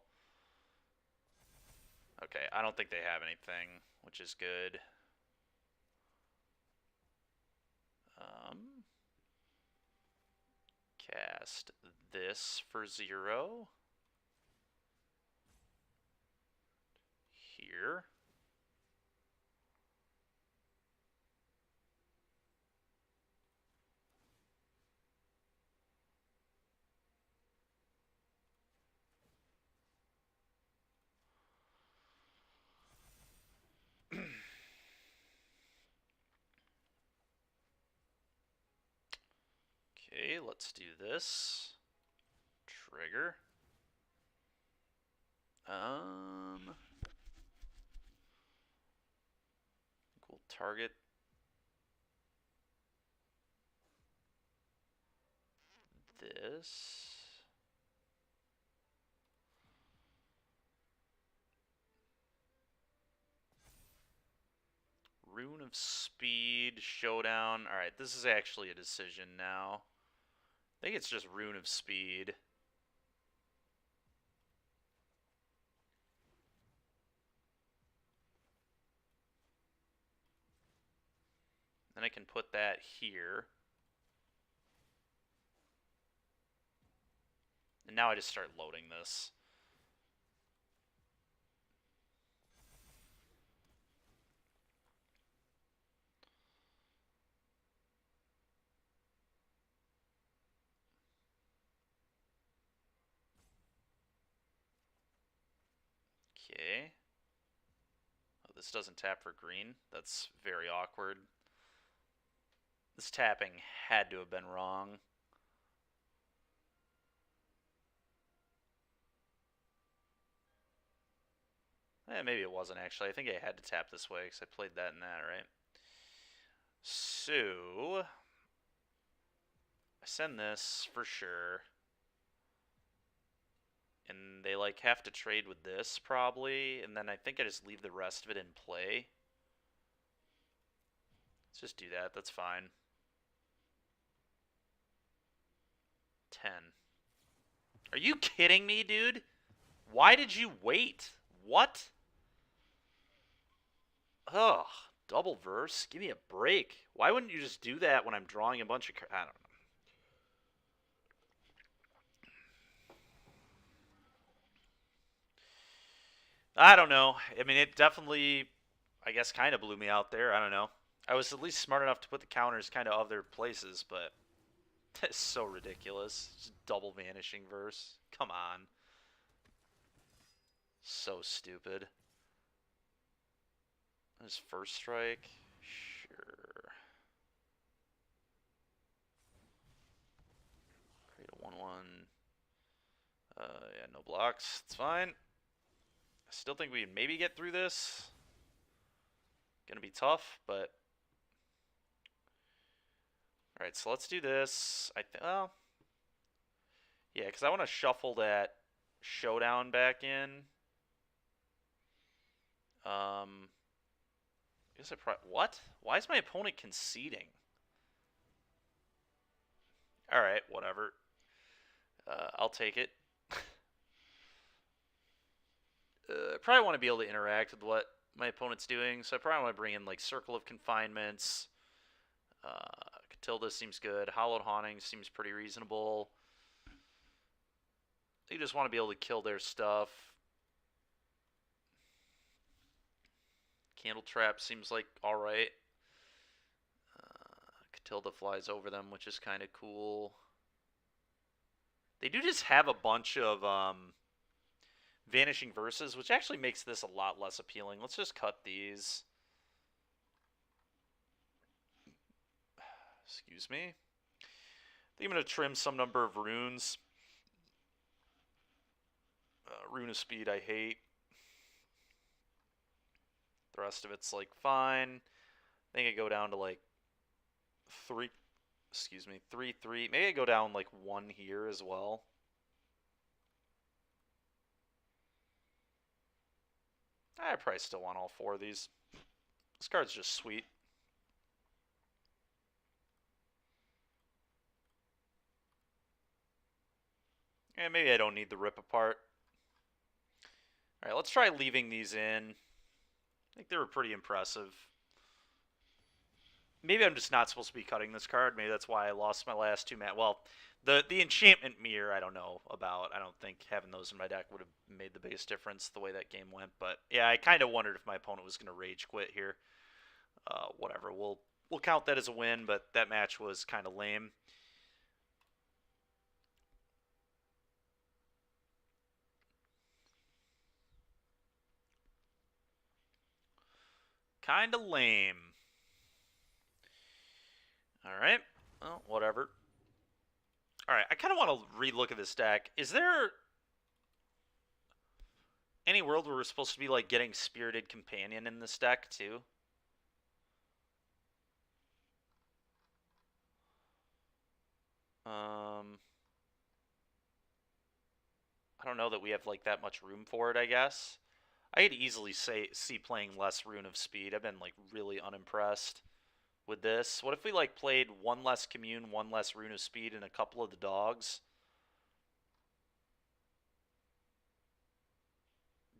Okay, I don't think they have anything, which is good. Cast this for 0. Here. Okay, let's do this. Trigger. I think we'll target this. Rune of Speed, Showdown. Alright, this is actually a decision now. I think it's just Rune of Speed. Then I can put that here. And now I just start loading this. Okay. Oh, this doesn't tap for green. That's very awkward. This tapping had to have been wrong. Maybe it wasn't actually. I think I had to tap this way because I played that and that, right? So, I send this for sure. And they like have to trade with this probably, and then I think I just leave the rest of it in play. Let's just do that, that's fine. 10. Are you kidding me, dude? Why did you wait? What? Ugh, double verse? Give me a break. Why wouldn't you just do that when I'm drawing a bunch of I don't know. I don't know. I mean, it definitely, I guess, kind of blew me out there. I don't know. I was at least smart enough to put the counters kind of other places, but that's so ridiculous. Just double vanishing verse. Come on. So stupid. His first strike? Sure. Create a 1/1. Yeah, no blocks. It's fine. I still think we can maybe get through this. Gonna be tough, but... Alright, so let's do this. Well... Yeah, because I want to shuffle that Showdown back in. I guess I probably... What? Why is my opponent conceding? Alright, whatever. I'll take it. I probably want to be able to interact with what my opponent's doing, so I probably want to bring in like Circle of Confinements. Catilda seems good. Hallowed Haunting seems pretty reasonable. You just want to be able to kill their stuff. Candle Trap seems like alright. Catilda flies over them, which is kind of cool. They do just have a bunch of Vanishing Verses, which actually makes this a lot less appealing. Let's just cut these. Excuse me. I think I'm going to trim some number of runes. Rune of Speed I hate. The rest of it's like fine. I think I go down to like 3. Excuse me, 3. Maybe I go down like 1 here as well. I probably still want all 4 of these. This card's just sweet. And maybe I don't need the Rip Apart. Alright, let's try leaving these in. I think they were pretty impressive. Maybe I'm just not supposed to be cutting this card. Maybe that's why I lost my last 2 matches. Well, the Enchantment Mirror, I don't know about. I don't think having those in my deck would have made the biggest difference the way that game went. But yeah, I kind of wondered if my opponent was going to rage quit here. Whatever. We'll count that as a win, but that match was kind of lame. Kind of lame. Alright. Well, whatever. Alright, I kind of want to re-look at this deck. Is there any world where we're supposed to be, like, getting Spirited Companion in this deck, too? I don't know that we have, like, that much room for it, I guess. I could easily see playing less Rune of Speed. I've been, like, really unimpressed with this. What if we, like, played 1 less Commune, 1 less Rune of Speed, and a couple of the dogs?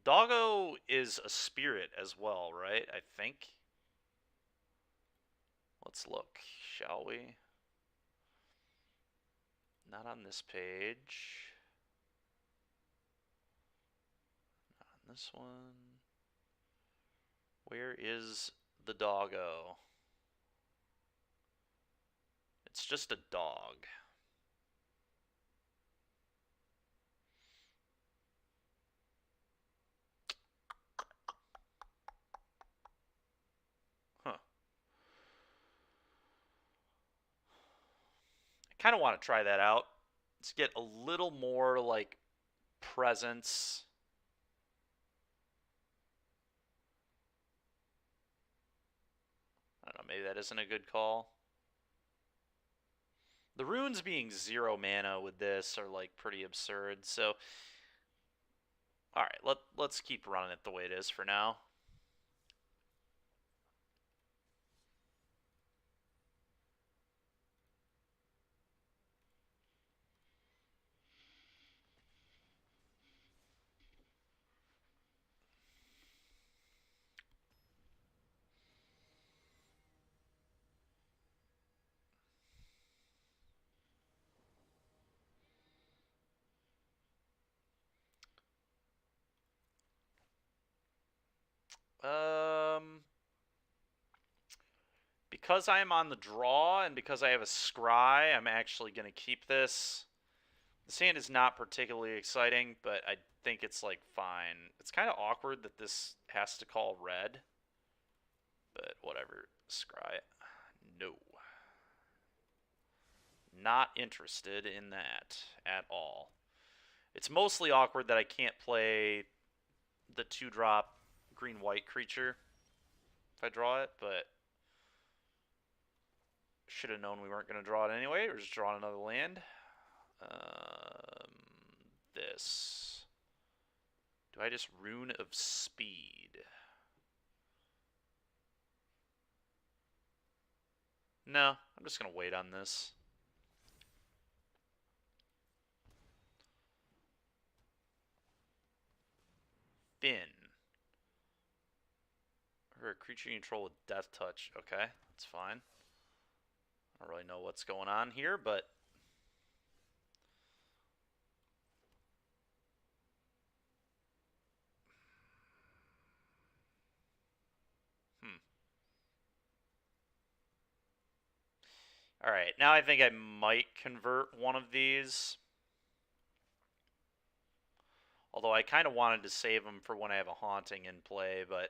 Doggo is a spirit as well, right? I think. Let's look, shall we? Not on this page. Not on this one. Where is the doggo? It's just a dog. Huh. I kind of want to try that out. Let's get a little more, like, presence. I don't know, maybe that isn't a good call. The runes being 0 mana with this are, like, pretty absurd, so... Alright, let's keep running it the way it is for now. Because I am on the draw and because I have a scry, I'm actually going to keep this. This hand is not particularly exciting, but I think it's, like, fine. It's kind of awkward that this has to call red, but whatever. Scry it. No. Not interested in that at all. It's mostly awkward that I can't play the 2-drop green-white creature if I draw it, but should have known we weren't going to draw it anyway. We're just drawing another land. This. Do I just Rune of Speed? No, I'm just going to wait on this. Finn. Or a creature you control with Death Touch. Okay, that's fine. I don't really know what's going on here, but... Alright, now I think I might convert one of these. Although I kind of wanted to save them for when I have a Haunting in play, but...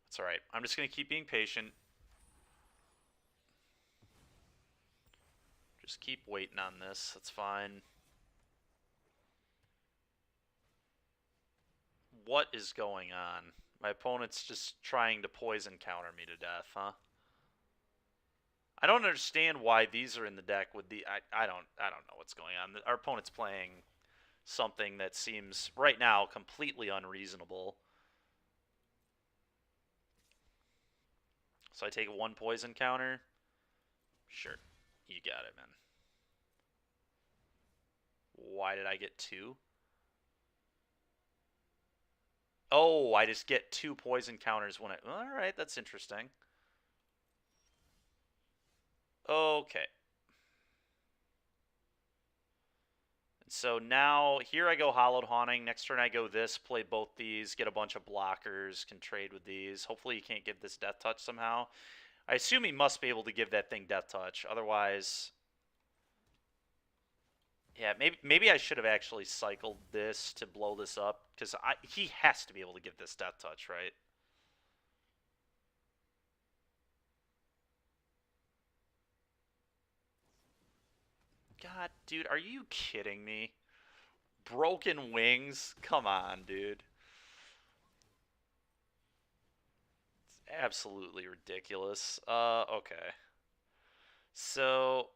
That's alright. I'm just going to keep being patient. Just keep waiting on this. That's fine. What is going on? My opponent's just trying to poison counter me to death, huh? I don't understand why these are in the deck with the... I don't know what's going on. Our opponent's playing something that seems, right now, completely unreasonable. So I take 1 poison counter. Sure. You got it, man. Why did I get 2? Oh, I just get 2 poison counters when I... Alright, that's interesting. Okay. So now, here I go Hallowed Haunting. Next turn I go this, play both these, get a bunch of blockers, can trade with these. Hopefully he can't give this Death Touch somehow. I assume he must be able to give that thing Death Touch. Otherwise... Yeah, maybe I should have actually cycled this to blow this up, because he has to be able to give this Death Touch, right? God, dude, are you kidding me? Broken Wings? Come on, dude. It's absolutely ridiculous. Okay. So...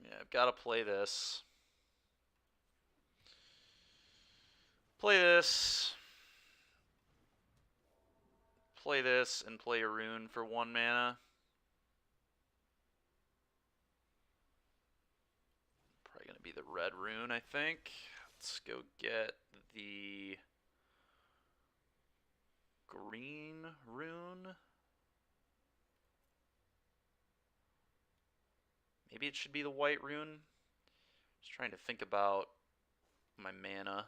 Yeah, I've got to play this. Play this. Play this and play a rune for 1 mana. Probably going to be the red rune, I think. Let's go get the green rune. Maybe it should be the white rune. Just trying to think about my mana.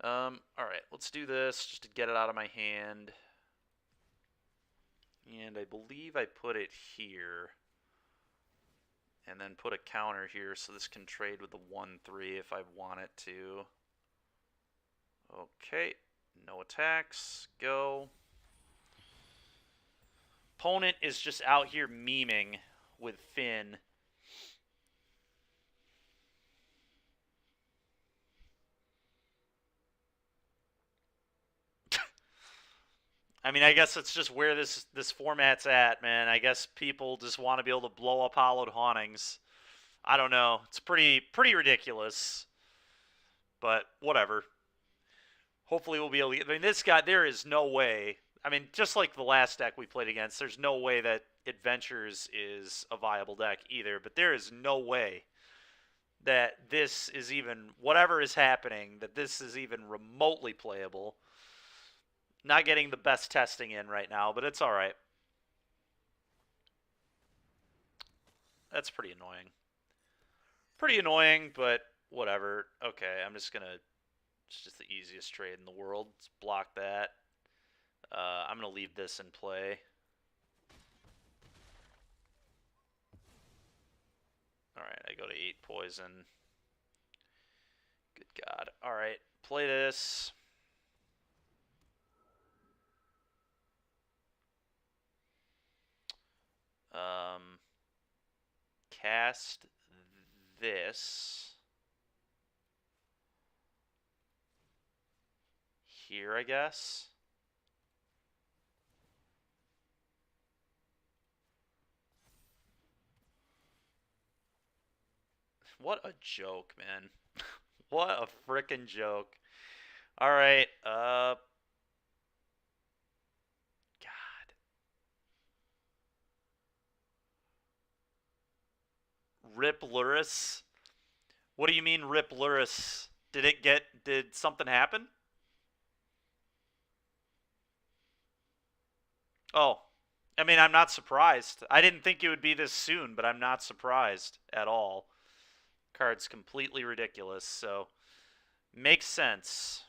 Alright, let's do this just to get it out of my hand. And I believe I put it here. And then put a counter here so this can trade with the 1-3 if I want it to. Okay, no attacks. Go. Opponent is just out here memeing with Finn. I mean, I guess it's just where this format's at, man. I guess people just want to be able to blow up Hallowed Hauntings. I don't know. It's pretty ridiculous. But whatever. Hopefully we'll be able to get... I mean, this guy, there is no way... I mean, just like the last deck we played against, there's no way that Adventures is a viable deck either. But there is no way that this is even... Whatever is happening, that this is even remotely playable. Not getting the best testing in right now, but it's alright. That's pretty annoying. Pretty annoying, but whatever. Okay, I'm just gonna... It's just the easiest trade in the world. Let's block that. I'm gonna leave this in play. Alright, I go to 8 poison. Good God. Alright, play this. cast this here, I guess. What a joke, man. What a frickin' joke. All right, God. Rip Luris? What do you mean Rip Luris? Did something happen? Oh, I mean, I'm not surprised. I didn't think it would be this soon, but I'm not surprised at all. Card's completely ridiculous, so makes sense.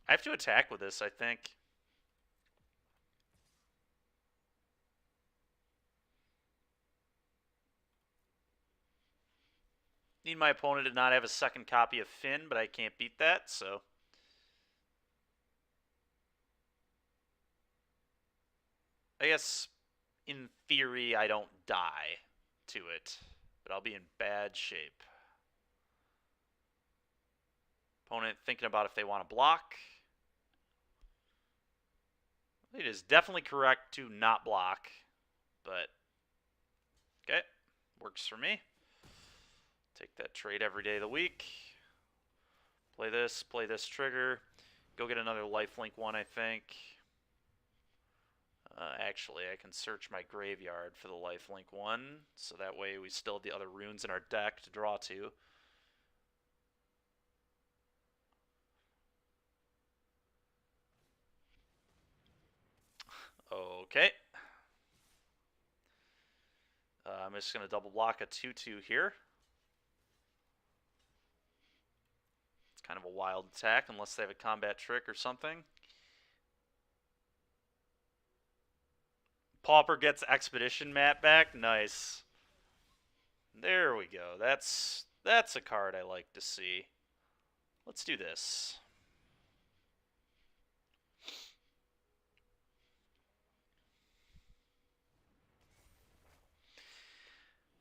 I have to attack with this, I think. Need my opponent to not have a second copy of Finn, but I can't beat that, so. I guess, in theory, I don't die to it, but I'll be in bad shape. Opponent thinking about if they want to block. It is definitely correct to not block, but okay, works for me. Take that trade every day of the week. Play this trigger. Go get another lifelink one, I think. Actually, I can search my graveyard for the lifelink one, so that way we still have the other runes in our deck to draw to. Okay. I'm just going to double block a 2/2 here. It's kind of a wild attack unless they have a combat trick or something. Pauper gets Expedition Map back. Nice. There we go. That's a card I like to see. Let's do this.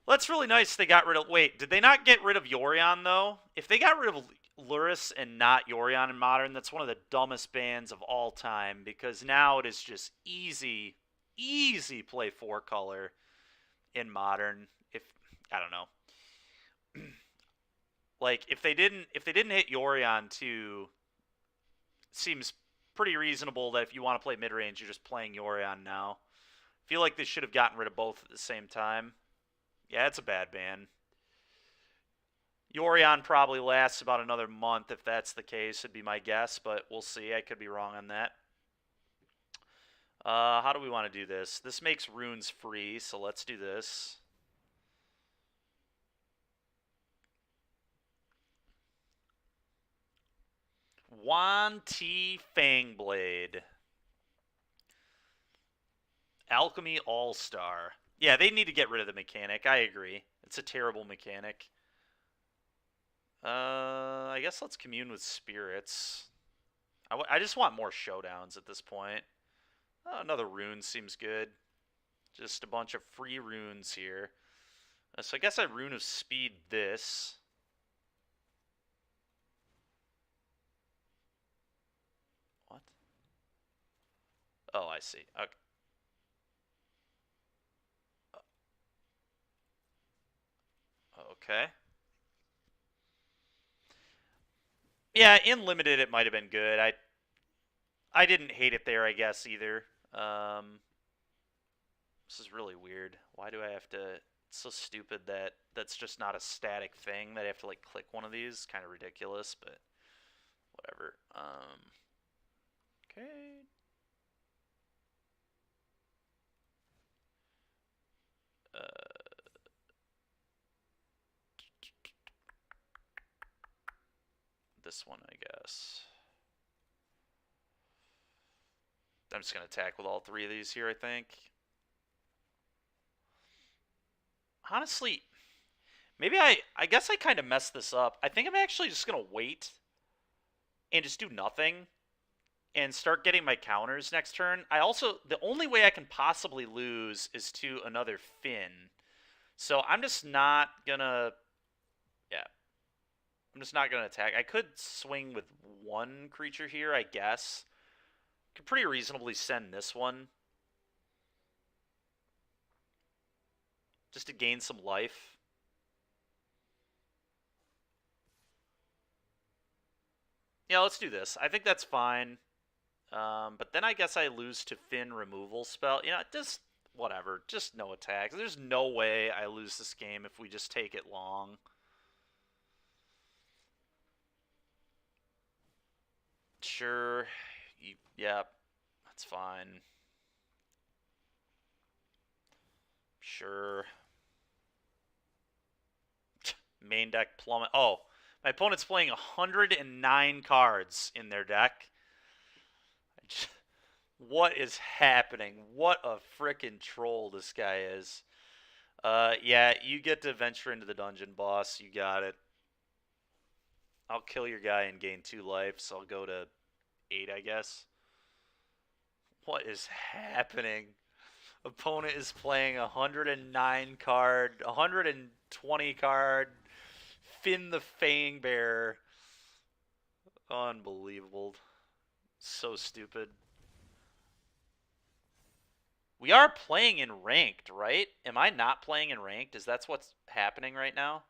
That's really nice they got rid of... Wait, did they not get rid of Yorion, though? If they got rid of Luris and not Yorion in Modern, that's one of the dumbest bans of all time, because now it is just easy play 4-color in Modern. If I don't know. Like, if they didn't hit Yorion too, seems pretty reasonable that if you want to play mid-range, you're just playing Yorion now. I feel like they should have gotten rid of both at the same time. Yeah, it's a bad ban. Yorion probably lasts about another month if that's the case, would be my guess, but we'll see. I could be wrong on that. How do we want to do this? This makes runes free, so let's do this. Wan Ti Fangblade. Alchemy All-Star. Yeah, they need to get rid of the mechanic. I agree. It's a terrible mechanic. I guess let's commune with spirits. I just want more showdowns at this point. Oh, another rune seems good. Just a bunch of free runes here. So I guess I Rune of Speed this. What? Oh, I see. Okay. Okay. Yeah, in limited it might have been good. I didn't hate it there, I guess, either. This is really weird. Why do I have to... It's so stupid that that's just not a static thing, that I have to, like, click one of these. Kind of ridiculous, but whatever. Okay. This one, I guess. I'm just going to attack with all three of these here, I think. Honestly, maybe I guess I kind of messed this up. I think I'm actually just going to wait and just do nothing and start getting my counters next turn. The only way I can possibly lose is to another Finn. So I'm just not gonna, yeah, I'm just not gonna attack. I could swing with one creature here, I guess. Could pretty reasonably send this one just to gain some life. Yeah, let's do this. I think that's fine. But then I guess I lose to Finn removal spell. You know, just whatever. Just no attacks. There's no way I lose this game if we just take it long. Sure. Yeah, that's fine. Sure. Main deck plummet. Oh, my opponent's playing 109 cards in their deck. What is happening? What a frickin' troll this guy is. Yeah, you get to venture into the dungeon, boss. You got it. I'll kill your guy and gain 2 life, so I'll go to 8, I guess. What is happening? Opponent is playing 109 card, 120 card, Finn the Fang Bear. Unbelievable. So stupid. We are playing in ranked, right? Am I not playing in ranked? Is that what's happening right now?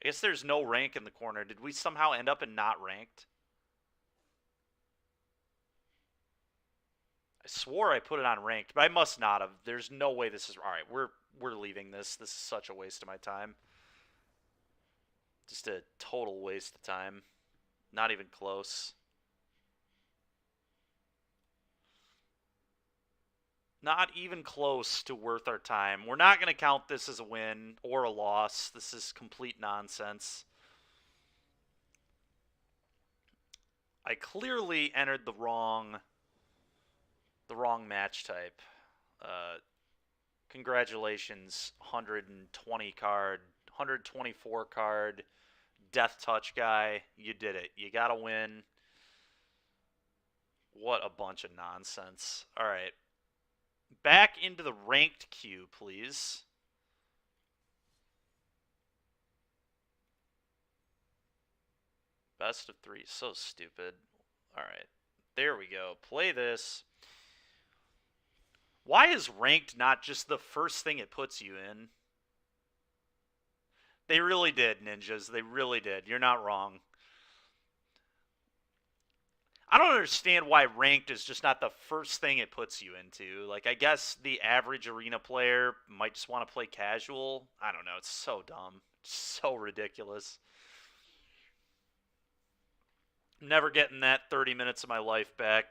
I guess there's no rank in the corner. Did we somehow end up in not ranked? I swore I put it on ranked, but I must not have. There's no way this is... Alright, we're leaving this. This is such a waste of my time. Just a total waste of time. Not even close. Not even close to worth our time. We're not going to count this as a win or a loss. This is complete nonsense. I clearly entered the wrong match type. Congratulations, 120 card, 124 card, Death Touch guy. You did it. You got to win. What a bunch of nonsense. All right. Back into the ranked queue, please. Best of 3. So stupid. All right. There we go. Play this. Why is ranked not just the first thing it puts you in? They really did, ninjas. They really did. You're not wrong. I don't understand why ranked is just not the first thing it puts you into. Like, I guess the average arena player might just want to play casual. I don't know. It's so dumb. It's so ridiculous. I'm never getting that 30 minutes of my life back.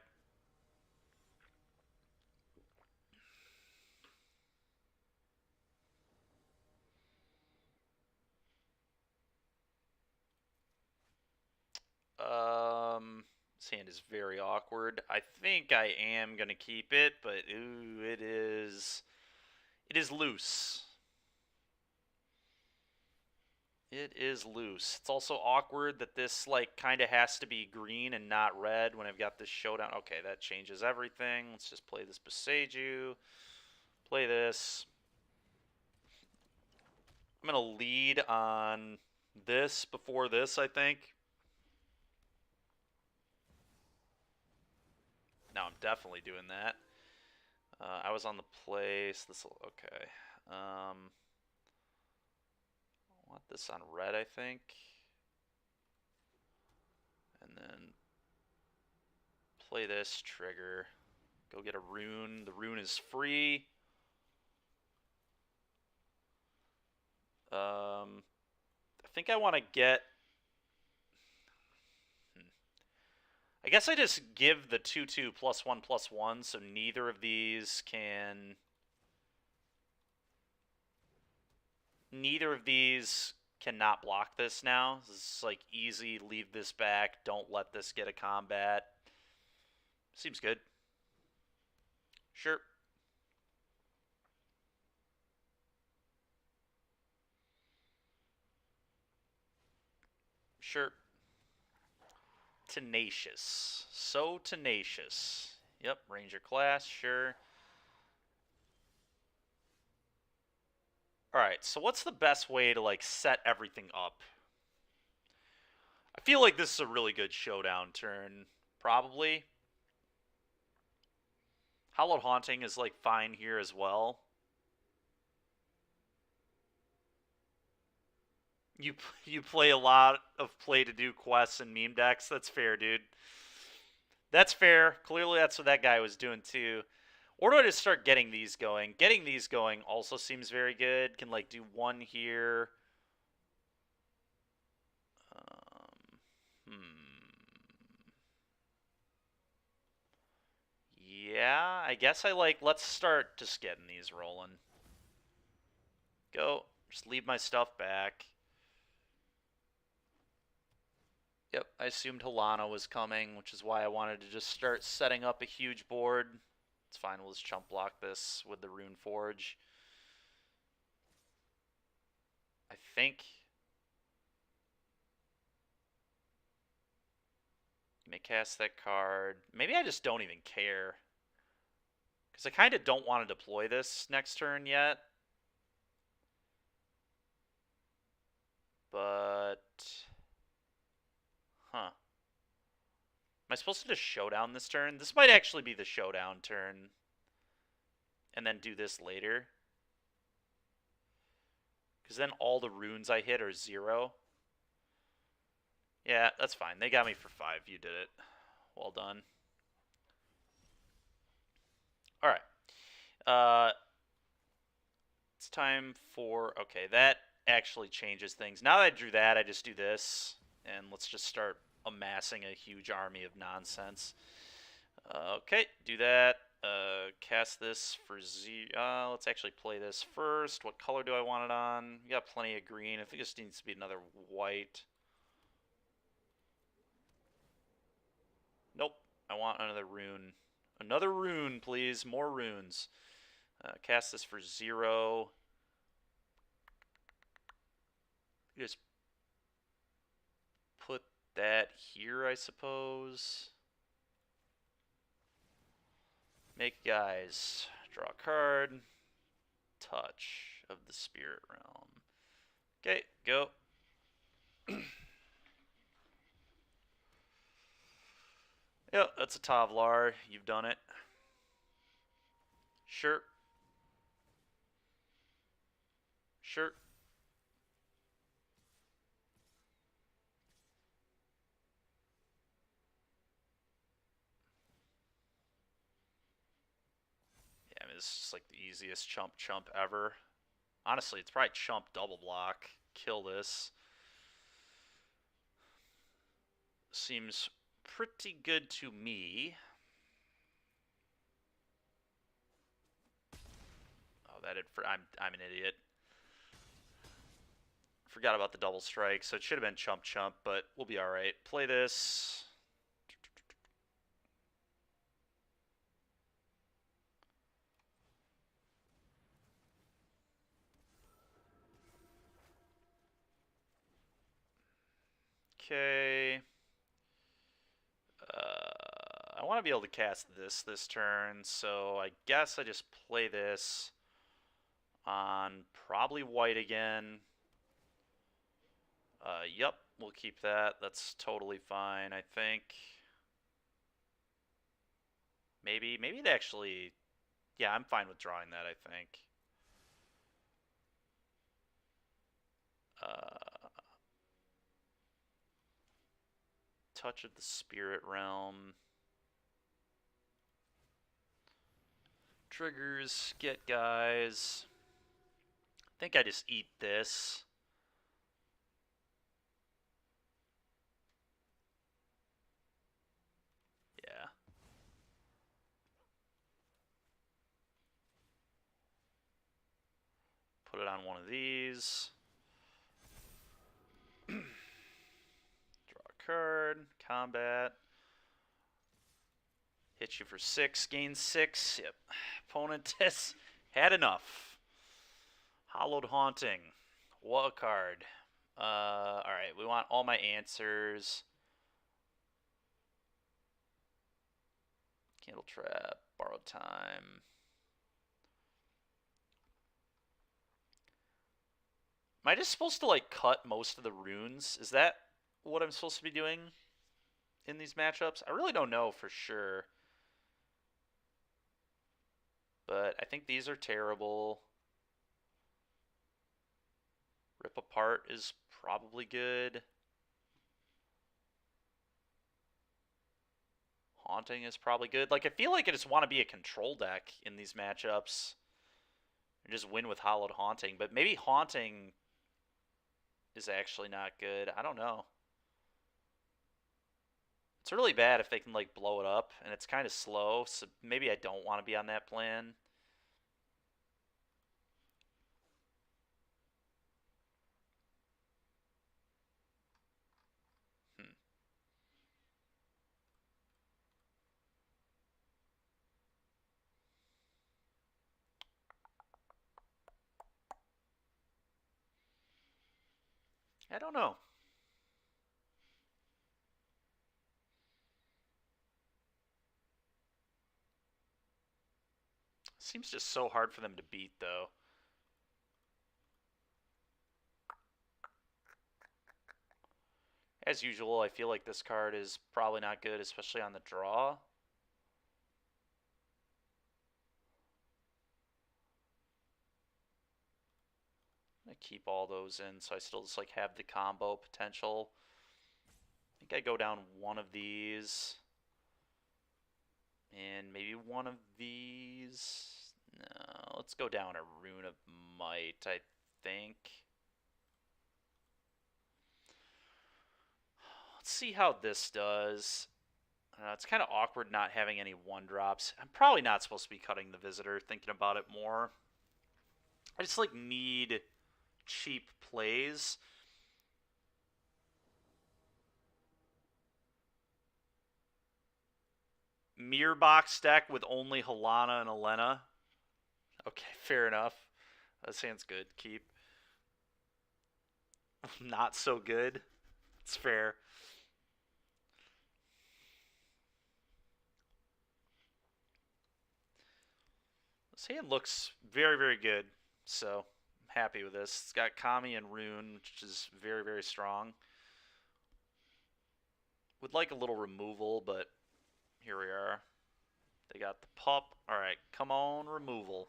This hand is very awkward. I think I am going to keep it, but ooh, it is loose. It is loose. It's also awkward that this, like, kind of has to be green and not red when I've got this showdown. Okay, that changes everything. Let's just play this Beseiju. Play this. I'm going to lead on this before this, I think. No, I'm definitely doing that. I was on the place. This will... Okay. I want this on red, I think. And then play this, trigger. Go get a rune. The rune is free. I think I want to get... I guess I just give the 2/2 +1/+1, so neither of these can... Neither of these cannot block this now. This is like easy, leave this back, don't let this get a combat. Seems good. Sure. Sure. tenacious. So tenacious. Yep, Ranger class, sure. Alright, so what's the best way to, like, set everything up? I feel like this is a really good showdown turn, probably. Hallowed Haunting is, like, fine here as well. You play a lot of play-to-do quests and meme decks. That's fair, dude. That's fair. Clearly that's what that guy was doing, too. Or do I just start getting these going? Getting these going also seems very good. Can, like, do one here. Yeah, I guess let's start just getting these rolling. Go. Just leave my stuff back. Yep, I assumed Halana was coming, which is why I wanted to just start setting up a huge board. It's fine, we'll just chump block this with the Rune Forge. I think. May cast that card. Maybe I just don't even care. Because I kind of don't want to deploy this next turn yet. But... Huh. Am I supposed to just showdown this turn? This might actually be the showdown turn. And then do this later. Because then all the runes I hit are 0. Yeah, that's fine. They got me for 5. You did it. Well done. Alright. It's time for... Okay, that actually changes things. Now that I drew that, I just do this. And let's just start amassing a huge army of nonsense. Okay, do that. Cast this for Z. Let's actually play this first. What color do I want it on? We got plenty of green. I think this needs to be another white. Nope. I want another rune. Another rune, please. More runes. Cast this for 0. Just put that here, I suppose. Make guys. Draw a card. Touch of the Spirit Realm. Okay, go. Yep, that's a Tavlar. You've done it. Sure. Sure. Yeah, I mean, this is just like the easiest chump ever. Honestly, it's probably chump double block. Kill this. Seems pretty good to me. Oh, I'm an idiot. Forgot about the double strike, so it should have been chump, but we'll be alright. Play this. Okay. I want to be able to cast this turn, so I guess I just play this on probably white again. Yep, we'll keep that. That's totally fine, I think. Maybe it actually... Yeah, I'm fine with drawing that, I think. Touch of the Spirit Realm. Triggers, get guys. I think I just eat this. Yeah. Put it on one of these. Draw a card. Combat. Hit you for 6. Gain 6. Yep. Opponent has had enough. Hallowed Haunting. What a card. Alright, we want all my answers. Candle Trap, Borrowed Time. Am I just supposed to, like, cut most of the runes? Is that what I'm supposed to be doing in these matchups? I really don't know for sure. But I think these are terrible. Rip Apart is probably good. Haunting is probably good. Like, I feel like I just want to be a control deck in these matchups. And just win with Hollowed Haunting. But maybe Haunting is actually not good. I don't know. It's really bad if they can, like, blow it up. And it's kind of slow. So maybe I don't want to be on that plan. I don't know. Seems just so hard for them to beat, though. As usual, I feel like this card is probably not good, especially on the draw. I'm gonna keep all those in, so I still just, like, have the combo potential. I think I go down one of these. And maybe one of these. No, let's go down a Rune of Might, I think. Let's see how this does. It's kind of awkward not having any 1-drops. I'm probably not supposed to be cutting the Visitor, thinking about it more. I just, like, need cheap plays. Mirror box deck with only Halana and Elena. Okay, fair enough. That sounds good. Keep. Not so good. It's fair. This hand looks very, very good, so I'm happy with this. It's got Kami and Rune, which is very, very strong. Would like a little removal, but here we are. They got the pup. Alright, come on, removal.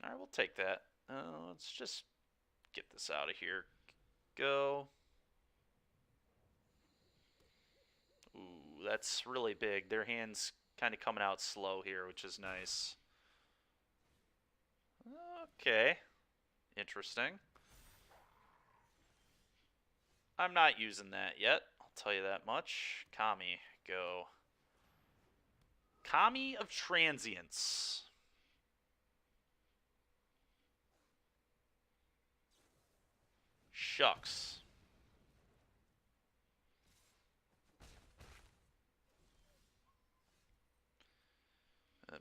Alright, we'll take that. Let's just get this out of here. Go. Ooh, that's really big. Their hand's kind of coming out slow here, which is nice. Okay. Interesting. I'm not using that yet. I'll tell you that much. Kami, go. Kami of Transients. Shucks.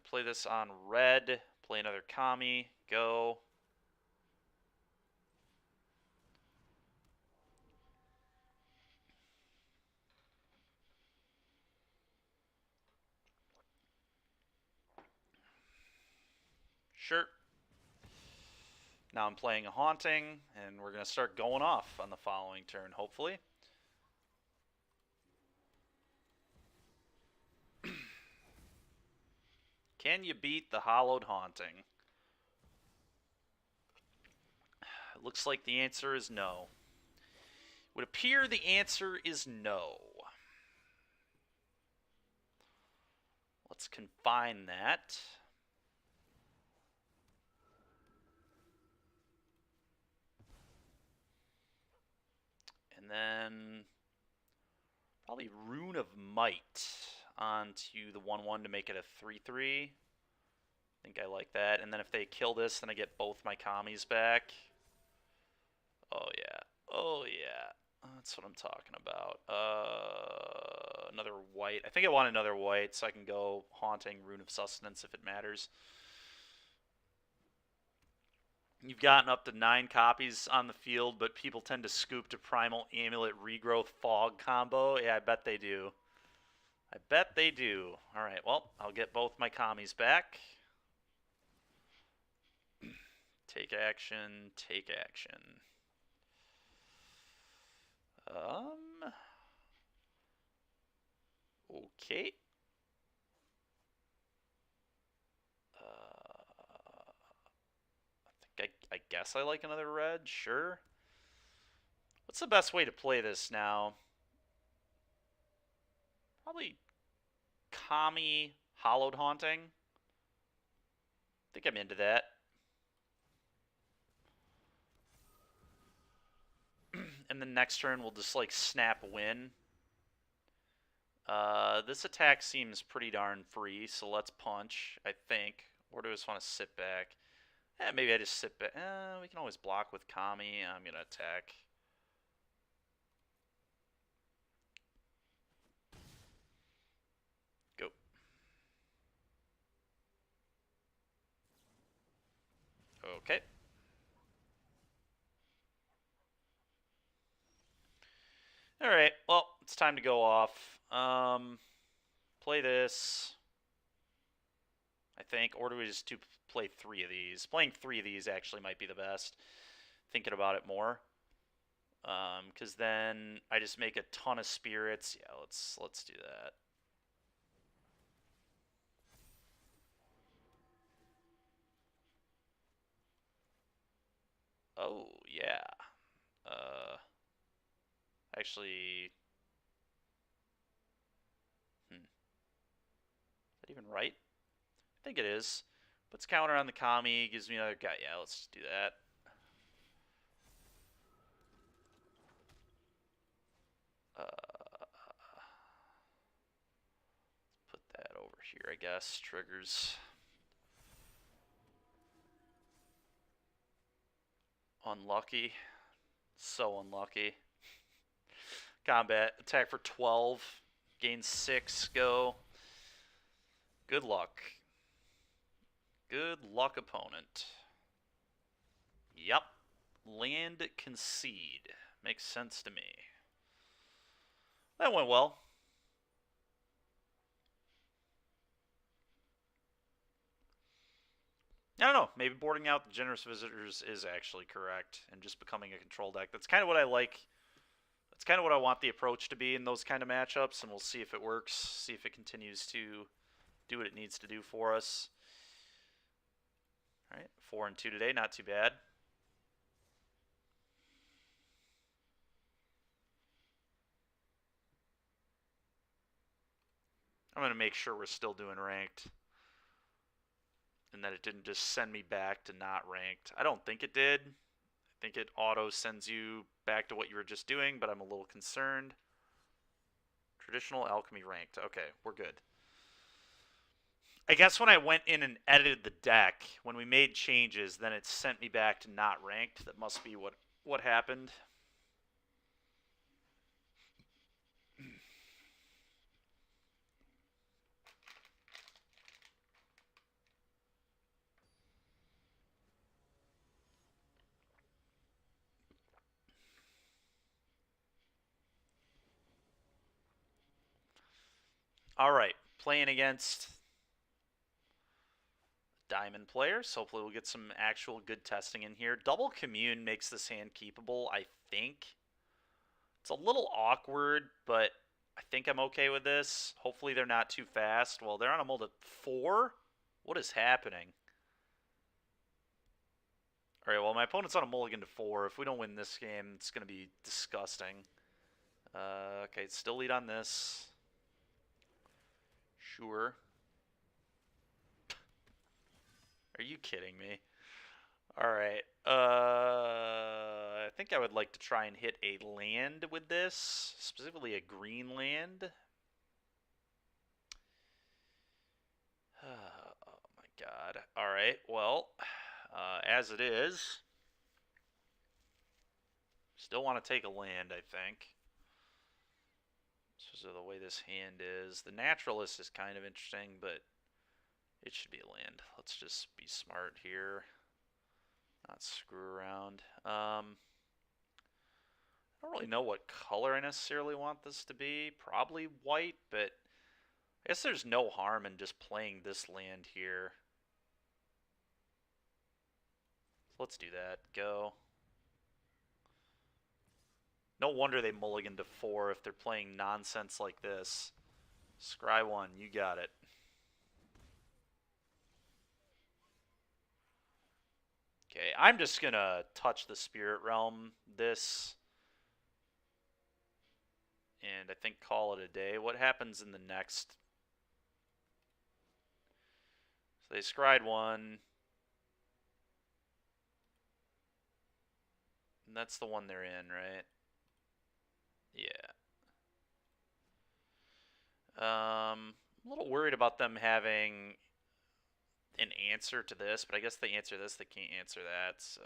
Play this on red. Play another Kami. Go. Sure. Now I'm playing a Haunting, and we're going to start going off on the following turn, hopefully. Can you beat the Hollowed Haunting? It looks like the answer is no. It would appear the answer is no. Let's confine that. And then probably Rune of Might onto the 1/1 to make it a 3/3. I think I like that. And then if they kill this, then I get both my Kamis back. Oh, yeah. Oh, yeah. That's what I'm talking about. Another white. I think I want another white so I can go Haunting, Rune of Sustenance if it matters. You've gotten up to 9 copies on the field, but people tend to scoop to Primal Amulet Regrowth Fog combo. Yeah, I bet they do. I bet they do. All right, well, I'll get both my commies back. Take action, take action. Okay. I guess I like another red, sure. What's the best way to play this now? Probably Kami Hollowed Haunting. I think I'm into that. And then next turn we'll just like snap win. This attack seems pretty darn free, so let's punch, I think. Or do I just want to sit back? Maybe I just sit back. We can always block with Kami. I'm going to attack. Go. Okay. Alright, well, it's time to go off. Play this, I think, or do we just play 3 of these? Playing 3 of these actually might be the best, thinking about it more. Because then I just make a ton of spirits. Yeah, let's do that. Oh, yeah. Actually, is that even right? I think it is. Puts counter on the Kami, gives me another guy. Yeah, let's do that. Put that over here, I guess. Triggers. Unlucky. So unlucky. Combat. Attack for 12. Gain 6. Go. Good luck. Good luck, opponent. Yep. Land concede. Makes sense to me. That went well. I don't know. Maybe boarding out the Generous Visitors is actually correct and just becoming a control deck. That's kind of what I like. That's kind of what I want the approach to be in those kind of matchups, and we'll see if it works. See if it continues to do what it needs to do for us. All right, 4 and 2 today. Not too bad. I'm going to make sure we're still doing ranked and that it didn't just send me back to not ranked. I don't think it did. I think it auto sends you back to what you were just doing, but I'm a little concerned. Traditional Alchemy ranked. Okay, we're good. I guess when I went in and edited the deck, when we made changes, then it sent me back to not ranked. That must be what happened. All right, playing against Diamond players. Hopefully we'll get some actual good testing in here. Double Commune makes this hand keepable, I think. It's a little awkward, but I think I'm okay with this. Hopefully they're not too fast. Well, they're on a mold at 4? What is happening? Alright, well, my opponent's on a mulligan to 4. If we don't win this game, it's going to be disgusting. Okay, still lead on this. Sure. Are you kidding me? Alright. I think I would like to try and hit a land with this. Specifically a green land. Oh my god. Alright, well, as it is, still want to take a land, I think. So the way this hand is. The Naturalist is kind of interesting, but it should be a land. Let's just be smart here. Not screw around. I don't really know what color I necessarily want this to be. Probably white, but I guess there's no harm in just playing this land here. So let's do that. Go. No wonder they mulligan to 4 if they're playing nonsense like this. Scry 1, you got it. Okay, I'm just gonna touch the Spirit Realm this, and I think call it a day. What happens in the next? So they scryed 1, and that's the one they're in, right? Yeah. I'm a little worried about them having an answer to this, but I guess they answer this, they can't answer that, so.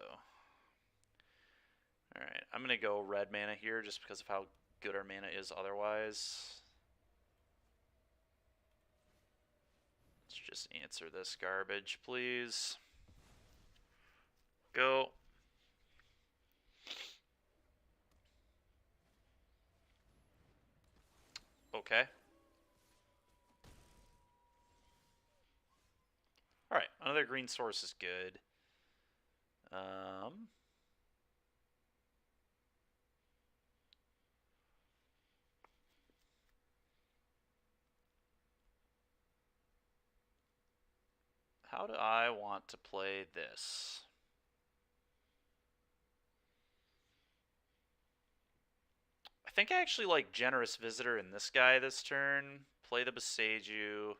Alright, I'm going to go red mana here just because of how good our mana is otherwise. Let's just answer this garbage, please. Go. Okay. Alright, another green source is good. How do I want to play this? I think I actually like Generous Visitor in this guy this turn. Play the Boseiju.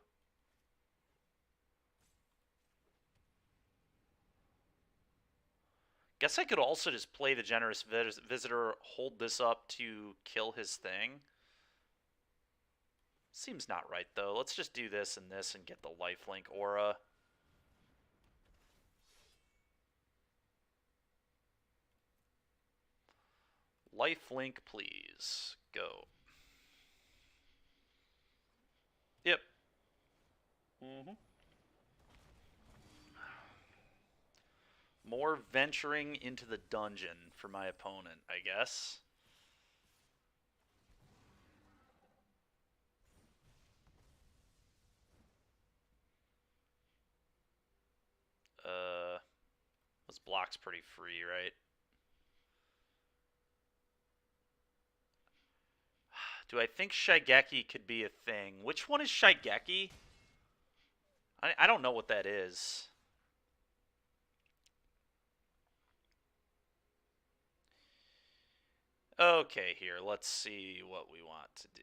Guess I could also just play the Generous Visitor, hold this up to kill his thing. Seems not right, though. Let's just do this and get the lifelink aura. Lifelink, please. Go. Yep. More venturing into the dungeon for my opponent, I guess. This block's pretty free, right? Do I think Shigeki could be a thing? Which one is Shigeki? I don't know what that is. Okay, here, let's see what we want to do.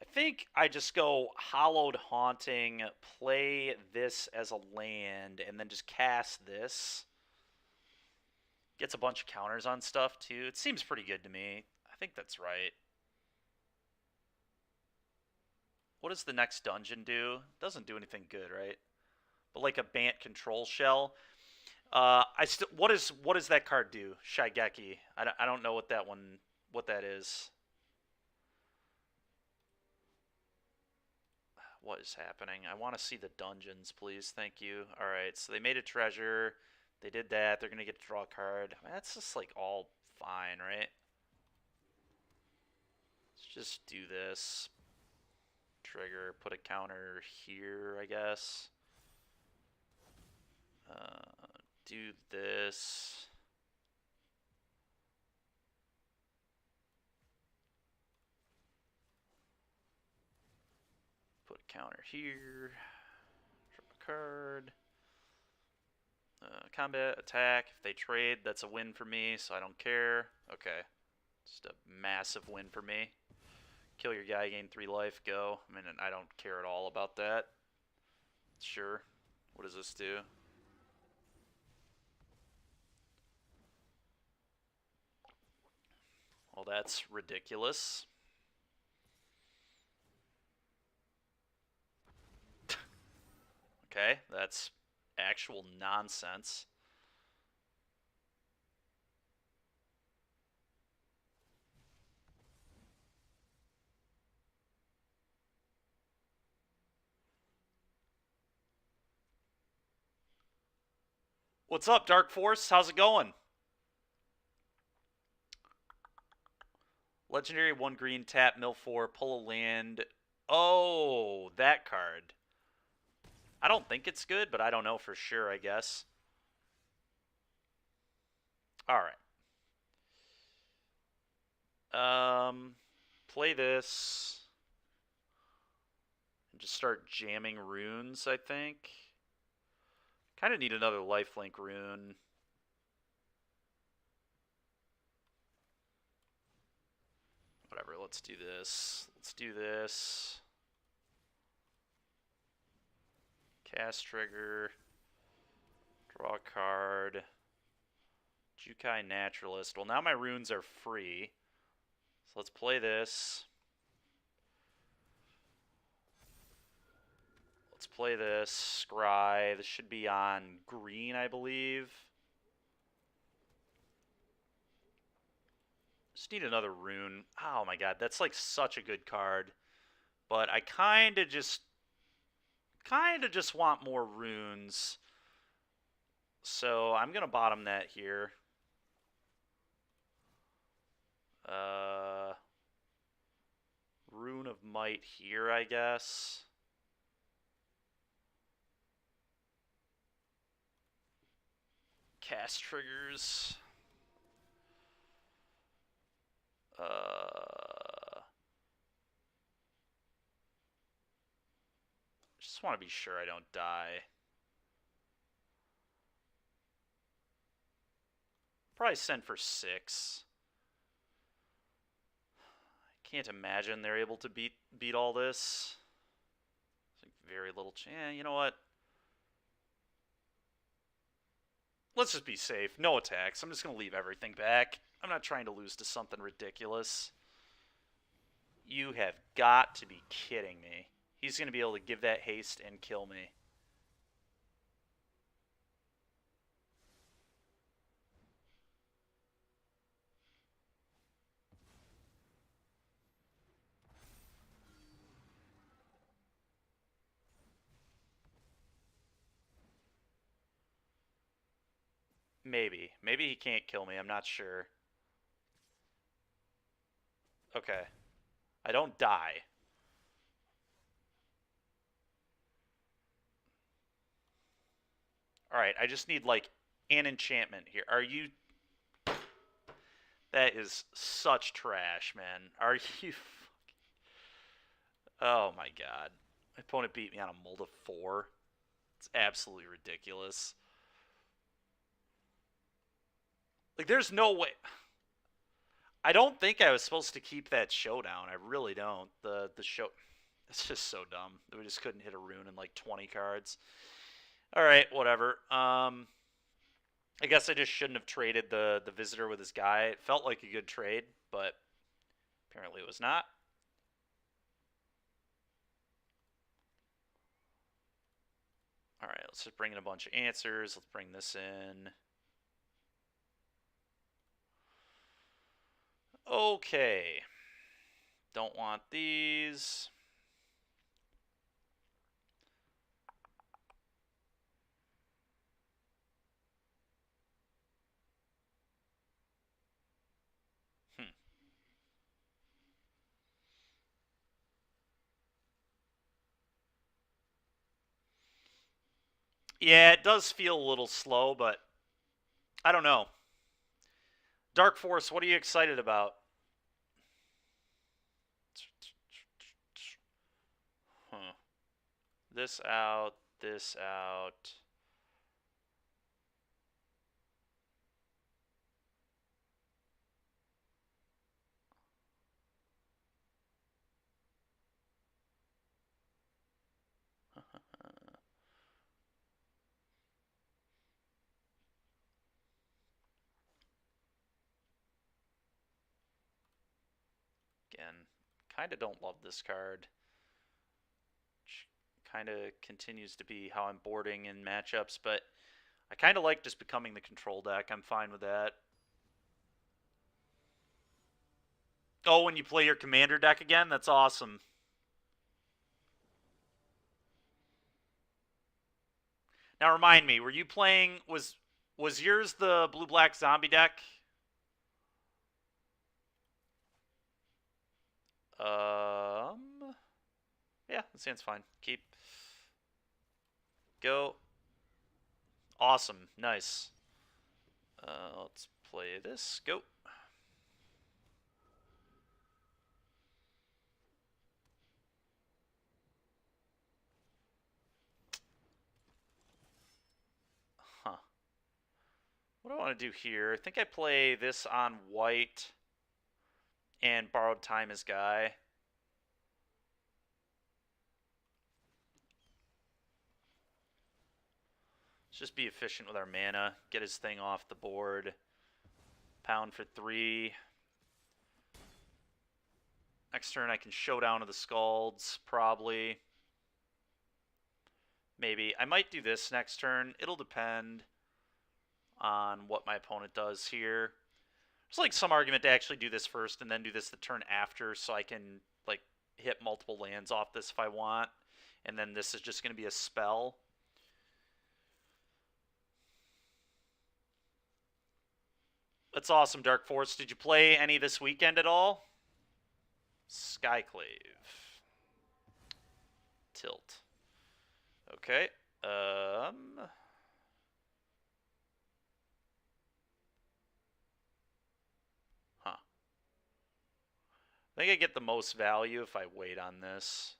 I think I just go Hallowed Haunting, play this as a land, and then just cast this. Gets a bunch of counters on stuff, too. It seems pretty good to me. I think that's right. What does the next dungeon do? Doesn't do anything good, right? But like a Bant control shell. What does that card do? Shigeki. I don't know what that is. What is happening? I want to see the dungeons, please. Thank you. All right, so they made a treasure. They did that. They're gonna get to draw a card. I mean, that's just like all fine, right? Let's just do this. Trigger. Put a counter here, I guess. Do this. Put a counter here. Draw a card. Combat, attack. If they trade, that's a win for me, so I don't care. Okay. Just a massive win for me. Kill your guy, gain 3 life, go. I mean, I don't care at all about that. Sure. What does this do? Well, that's ridiculous. Okay, that's actual nonsense. What's up, Dark Force? How's it going? Legendary 1 green, tap, mill 4, pull a land. Oh, that card. I don't think it's good, but I don't know for sure, I guess. Alright. Play this. And just start jamming runes, I think. Kind of need another lifelink rune. Whatever, let's do this. Let's do this. Cast trigger. Draw a card. Jukai Naturalist. Well, now my runes are free. So let's play this. Let's play this. Scry. This should be on green, I believe. Just need another rune. Oh my god, that's like such a good card. But I kind of just want more runes. So I'm going to bottom that here. Rune of Might here, I guess. Cast triggers. Just want to be sure I don't die. Probably send for 6. I can't imagine they're able to beat all this. Like very little chance. Yeah, you know what? Let's just be safe. No attacks. I'm just going to leave everything back. I'm not trying to lose to something ridiculous. You have got to be kidding me. He's going to be able to give that haste and kill me. Maybe. Maybe he can't kill me. I'm not sure. Okay. I don't die. Alright, I just need, like, an enchantment here. Are you... That is such trash, man. Are you... Oh, my God. My opponent beat me on a mold of 4. It's absolutely ridiculous. Like, there's no way... I don't think I was supposed to keep that showdown. I really don't. The show... It's just so dumb. We just couldn't hit a rune in, like, 20 cards. Alright, whatever. I guess I just shouldn't have traded the visitor with his guy. It felt like a good trade, but apparently it was not. Alright, let's just bring in a bunch of answers. Let's bring this in. Okay. Don't want these. Yeah, it does feel a little slow, but I don't know. Dark Force, what are you excited about? Huh. This out, this out. Again, kind of don't love this card. Kind of continues to be how I'm boarding in matchups, but I kind of like just becoming the control deck. I'm fine with that. Oh, when you play your commander deck again? That's awesome. Now remind me, were you playing... Was yours the blue-black zombie deck? Yeah, that sounds fine. Keep. Go. Awesome. Nice. Let's play this. Go. Huh. What do I want to do here? I think I play this on white and Borrowed Time as guy. Let's just be efficient with our mana. Get his thing off the board. Pound for 3. Next turn I can Showdown of the Scalds, probably. Maybe. I might do this next turn. It'll depend on what my opponent does here. There's like some argument to actually do this first and then do this the turn after so I can like hit multiple lands off this if I want. And then this is just going to be a spell. That's awesome, Dark Force. Did you play any this weekend at all? Skyclave. Tilt. Okay. Huh. I think I get the most value if I wait on this.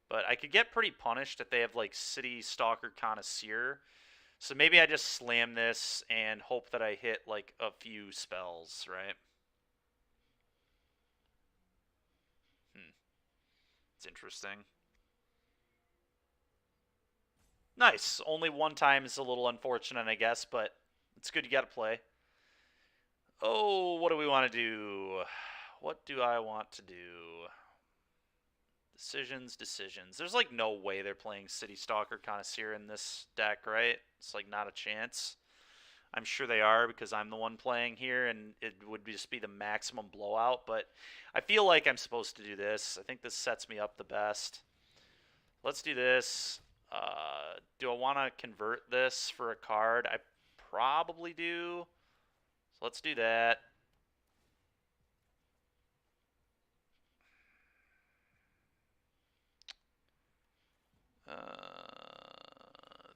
But I could get pretty punished if they have like City Stalker Connoisseur. So maybe I just slam this and hope that I hit like a few spells, right? It's interesting. Nice. Only one time is a little unfortunate, I guess, but it's good you got to play. Oh, what do we want to do? What do I want to do? Decisions. There's like no way they're playing City Stalker Connoisseur in this deck, right? It's like not a chance. I'm sure they are because I'm the one playing here and it would just be the maximum blowout, but I feel like I'm supposed to do this. I think this sets me up the best. Let's do this. Do I want to convert this for a card? I probably do. So let's do that.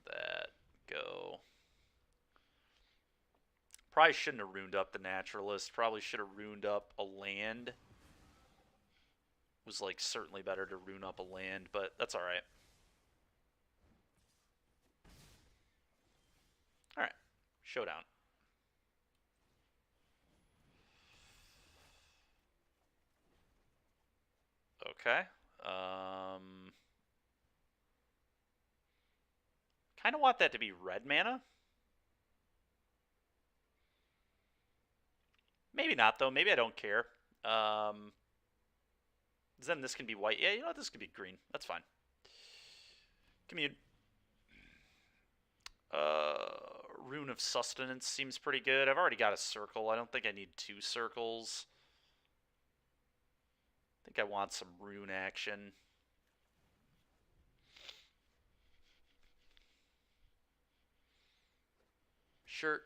That. Go. Probably shouldn't have ruined up the Naturalist. Probably should have ruined up a land. Was like certainly better to rune up a land, but that's alright. Alright. Showdown. Okay. Kind of want that to be red mana. Maybe not, though. Maybe I don't care. Then this can be white. Yeah, you know what? This could be green. That's fine. Commune. Rune of Sustenance seems pretty good. I've already got a circle. I don't think I need 2 circles. I think I want some rune action. Sure.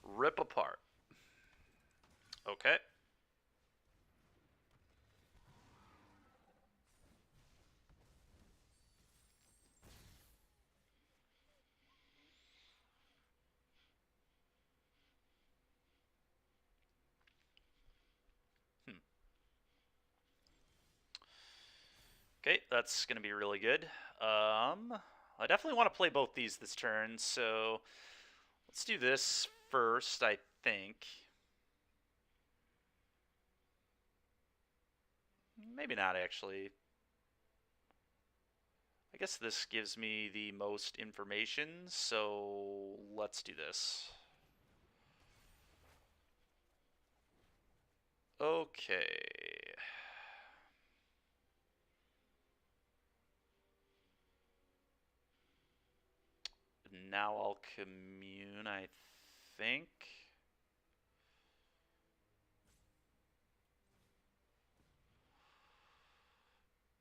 Rip apart. Okay. Okay, that's going to be really good. I definitely want to play both these this turn, so let's do this first, I think. Maybe not, actually. I guess this gives me the most information, so let's do this. Okay. Now I'll commune, I think.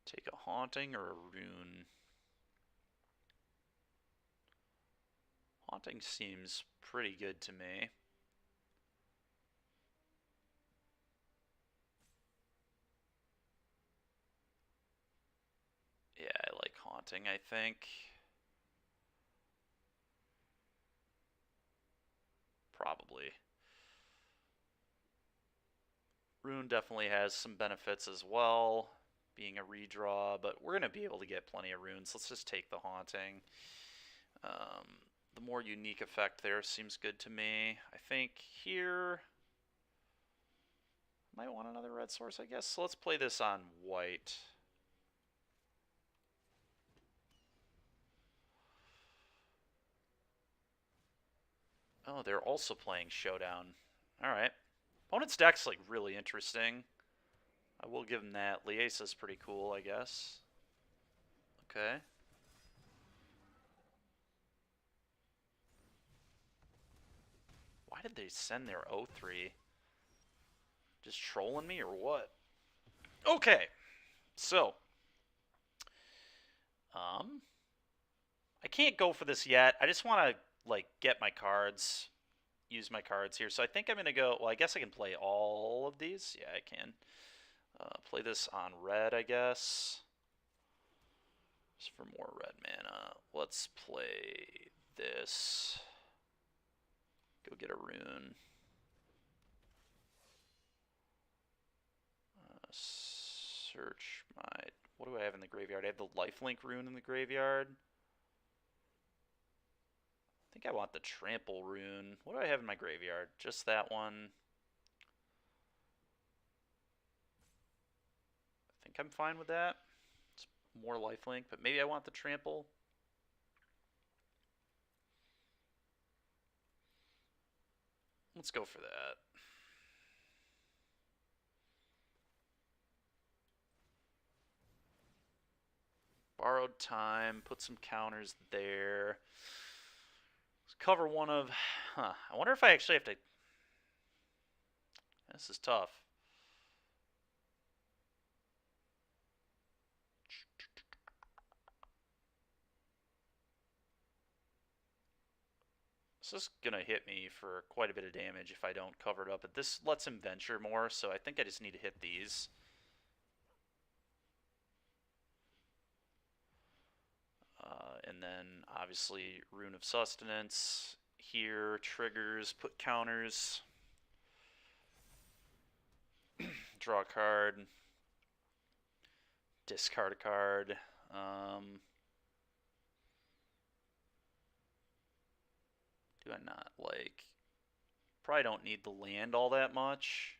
Take a haunting or a rune? Haunting seems pretty good to me. Haunting, I think. Probably. Rune definitely has some benefits as well, being a redraw, but we're going to be able to get plenty of runes. Let's just take the Haunting. The more unique effect there seems good to me. I think here... might want another red source, I guess. So let's play this on white. Oh, they're also playing Showdown. Alright. Opponent's deck's like really interesting. I will give him that. Liesa's pretty cool, I guess. Okay. Why did they send their 0-3? Just trolling me or what? Okay. So. I can't go for this yet. I just want to, like, get my cards. Use my cards here. So I think I'm going to go... well, I guess I can play all of these. Yeah, I can. Play this on red, I guess. Just for more red mana. Let's play this. Go get a rune. Search my... what do I have in the graveyard? I have the lifelink rune in the graveyard. I think I want the trample rune. What do I have in my graveyard? Just that one. I think I'm fine with that. It's more lifelink, but maybe I want the trample. Let's go for that. Borrowed time, put some counters there. Let's cover one of... I wonder if I actually have to... this is tough. This is going to hit me for quite a bit of damage if I don't cover it up. But this lets him venture more, so I think I just need to hit these. And then, obviously, Rune of Sustenance. Here, triggers, put counters. Draw a card. Discard a card. Do I not like... probably don't need the land all that much.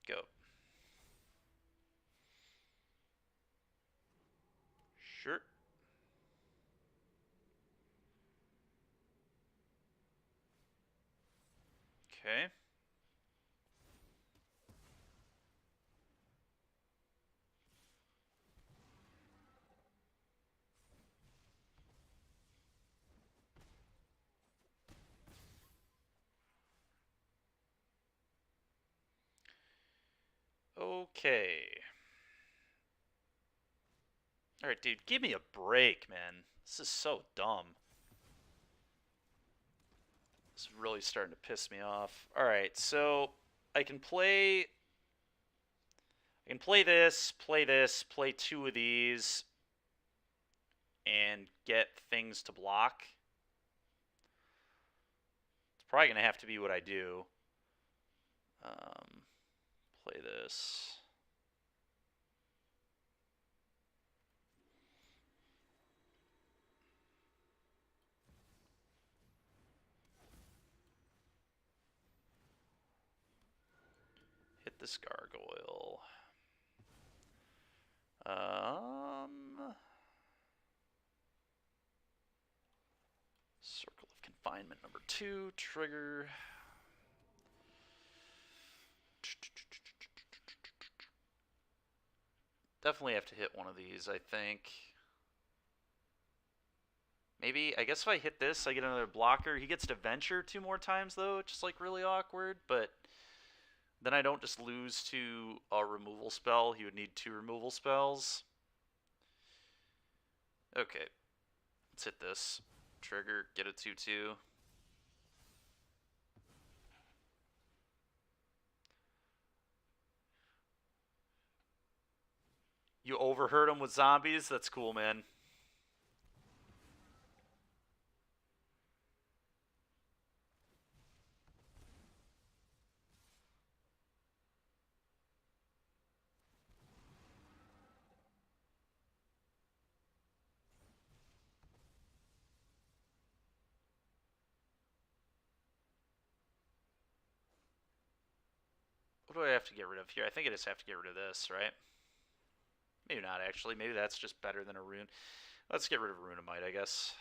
Go. Sure. Okay. Okay. Alright, dude, give me a break, man. This is so dumb. This is really starting to piss me off. Alright, so I can play this, play two of these, and get things to block. It's probably going to have to be what I do. Play this. Hit this gargoyle. Circle of Confinement number 2, trigger. Definitely have to hit one of these, I think. Maybe, I guess if I hit this, I get another blocker. He gets to venture 2 more times, though, which is, like, really awkward, but then I don't just lose to a removal spell. He would need 2 removal spells. Okay. Let's hit this. Trigger, get a 2-2. You overheard him with zombies? That's cool, man. What do I have to get rid of here? I think I just have to get rid of this, right? Maybe not, actually. Maybe that's just better than a rune. Let's get rid of Runemite, I guess.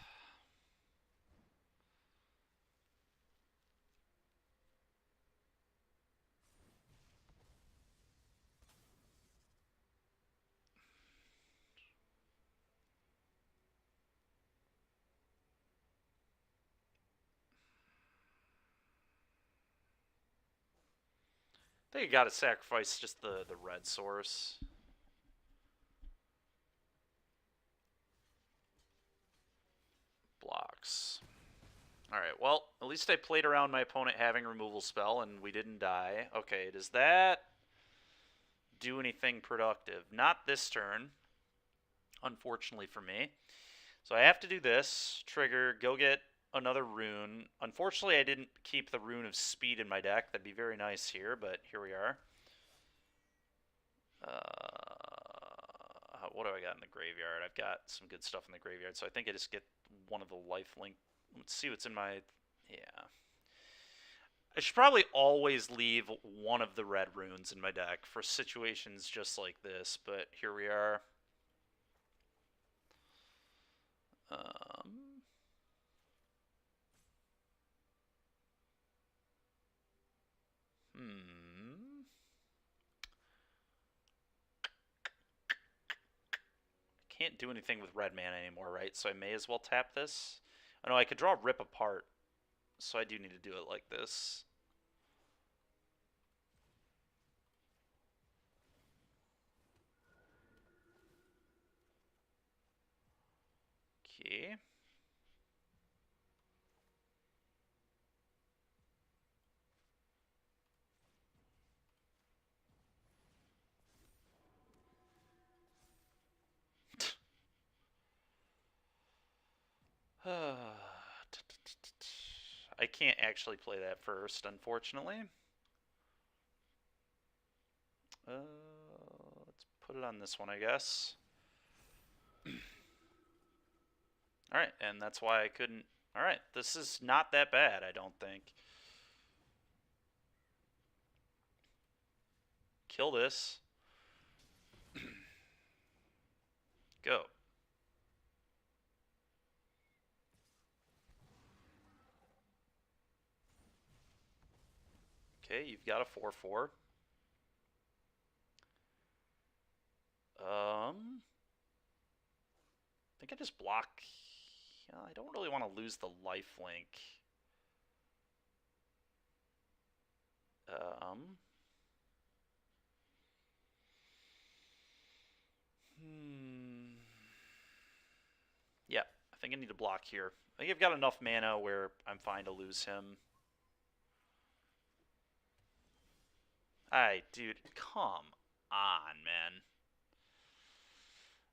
I think I gotta sacrifice just the red source. Blocks. Alright, well, at least I played around my opponent having removal spell and we didn't die. Okay, does that do anything productive? Not this turn, unfortunately for me. So I have to do this, trigger, go get another rune. Unfortunately, I didn't keep the Rune of Speed in my deck. That'd be very nice here, but here we are. What do I got in the graveyard? I've got some good stuff in the graveyard, so I think I just get one of the lifelink. Let's see what's in my... Yeah. I should probably always leave one of the red runes in my deck for situations just like this, but here we are. Can't do anything with red mana anymore, right? So I may as well tap this. Oh no, I could draw Rip Apart, so I do need to do it like this. Okay. I can't actually play that first, unfortunately. Let's put it on this one, I guess. Alright, and that's why I couldn't... Alright, this is not that bad, I don't think. Kill this. Go. Okay, you've got a 4/4. I think I just block... I don't really want to lose the lifelink. Yeah, I think I need to block here. I think I've got enough mana where I'm fine to lose him. Dude, come on, man.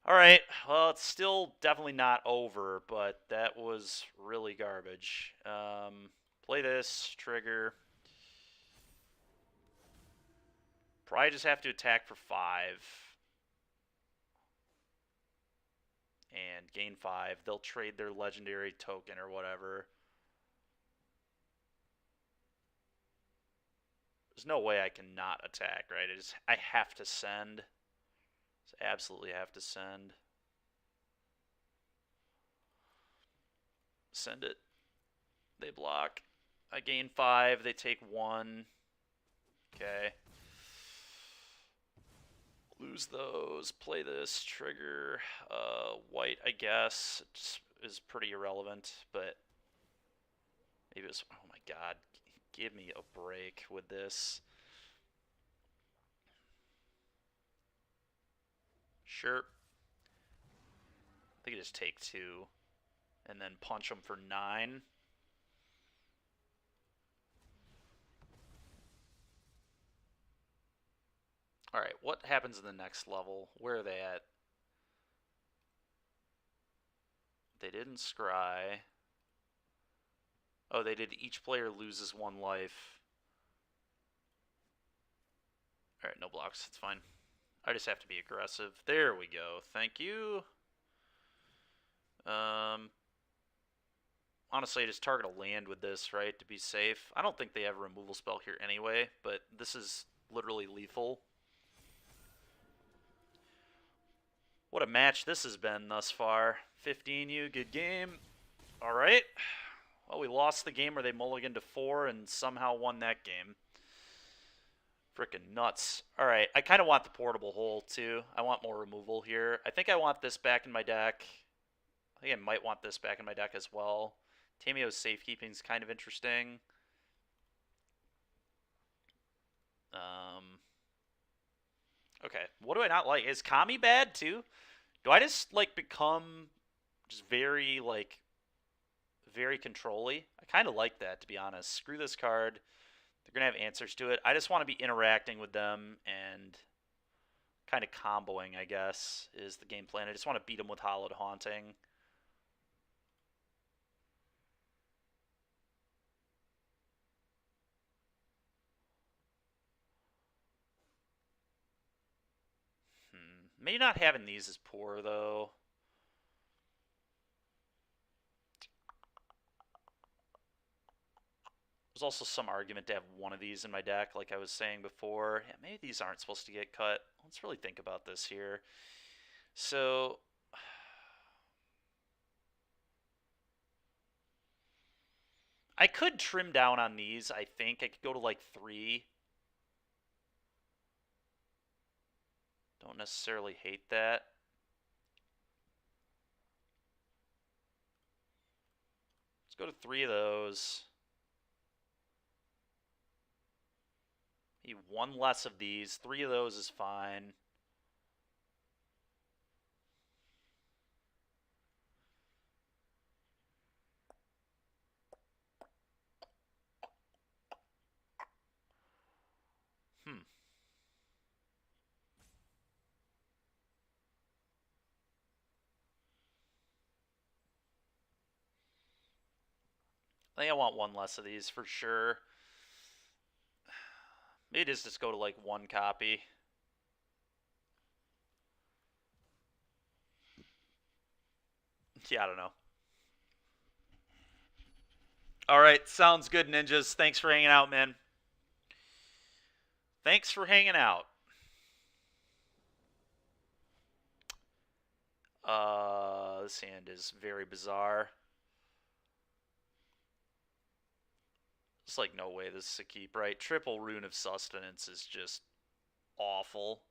Alright, well, it's still definitely not over, but that was really garbage. Play this, trigger. Probably just have to attack for 5. And gain 5. They'll trade their legendary token or whatever. There's no way I can not attack, right? I have to send. So absolutely have to send. Send it. They block. I gain 5. They take 1. Okay. Lose those. Play this. Trigger. White, I guess, is pretty irrelevant, but maybe it's... Oh my god. Give me a break with this. Sure. I think I just take 2 and then punch them for 9. Alright, what happens in the next level? Where are they at? They didn't scry. Oh, they did each player loses 1 life. Alright, no blocks. It's fine. I just have to be aggressive. There we go. Thank you. Honestly, I just target a land with this, right, to be safe. I don't think they have a removal spell here anyway, but this is literally lethal. What a match this has been thus far. 15U, good game. Alright. Well, we lost the game where they mulliganed to 4 and somehow won that game. Frickin' nuts. Alright, I kind of want the portable hole, too. I want more removal here. I think I want this back in my deck. I think I might want this back in my deck as well. Tamio's safekeeping is kind of interesting. Okay, what do I not like? Is Kami bad, too? Do I just, like, become just very, like, very control-y? I kind of like that, to be honest. Screw this card. They're going to have answers to it. I just want to be interacting with them and kind of comboing, I guess, is the game plan. I just want to beat them with Hollowed Haunting. Maybe not having these is poor, though. There's also some argument to have one of these in my deck, like I was saying before. Yeah, maybe these aren't supposed to get cut. Let's really think about this here. So, I could trim down on these, I think. I could go to like 3. Don't necessarily hate that. Let's go to 3 of those. Maybe 1 less of these. 3 of those is fine. I think I want 1 less of these for sure. Maybe just go to like 1 copy. Yeah, I don't know. Alright, sounds good, ninjas. Thanks for hanging out, man. Thanks for hanging out. This hand is very bizarre. It's like, no way this is a keep, right? Triple Rune of Sustenance is just awful.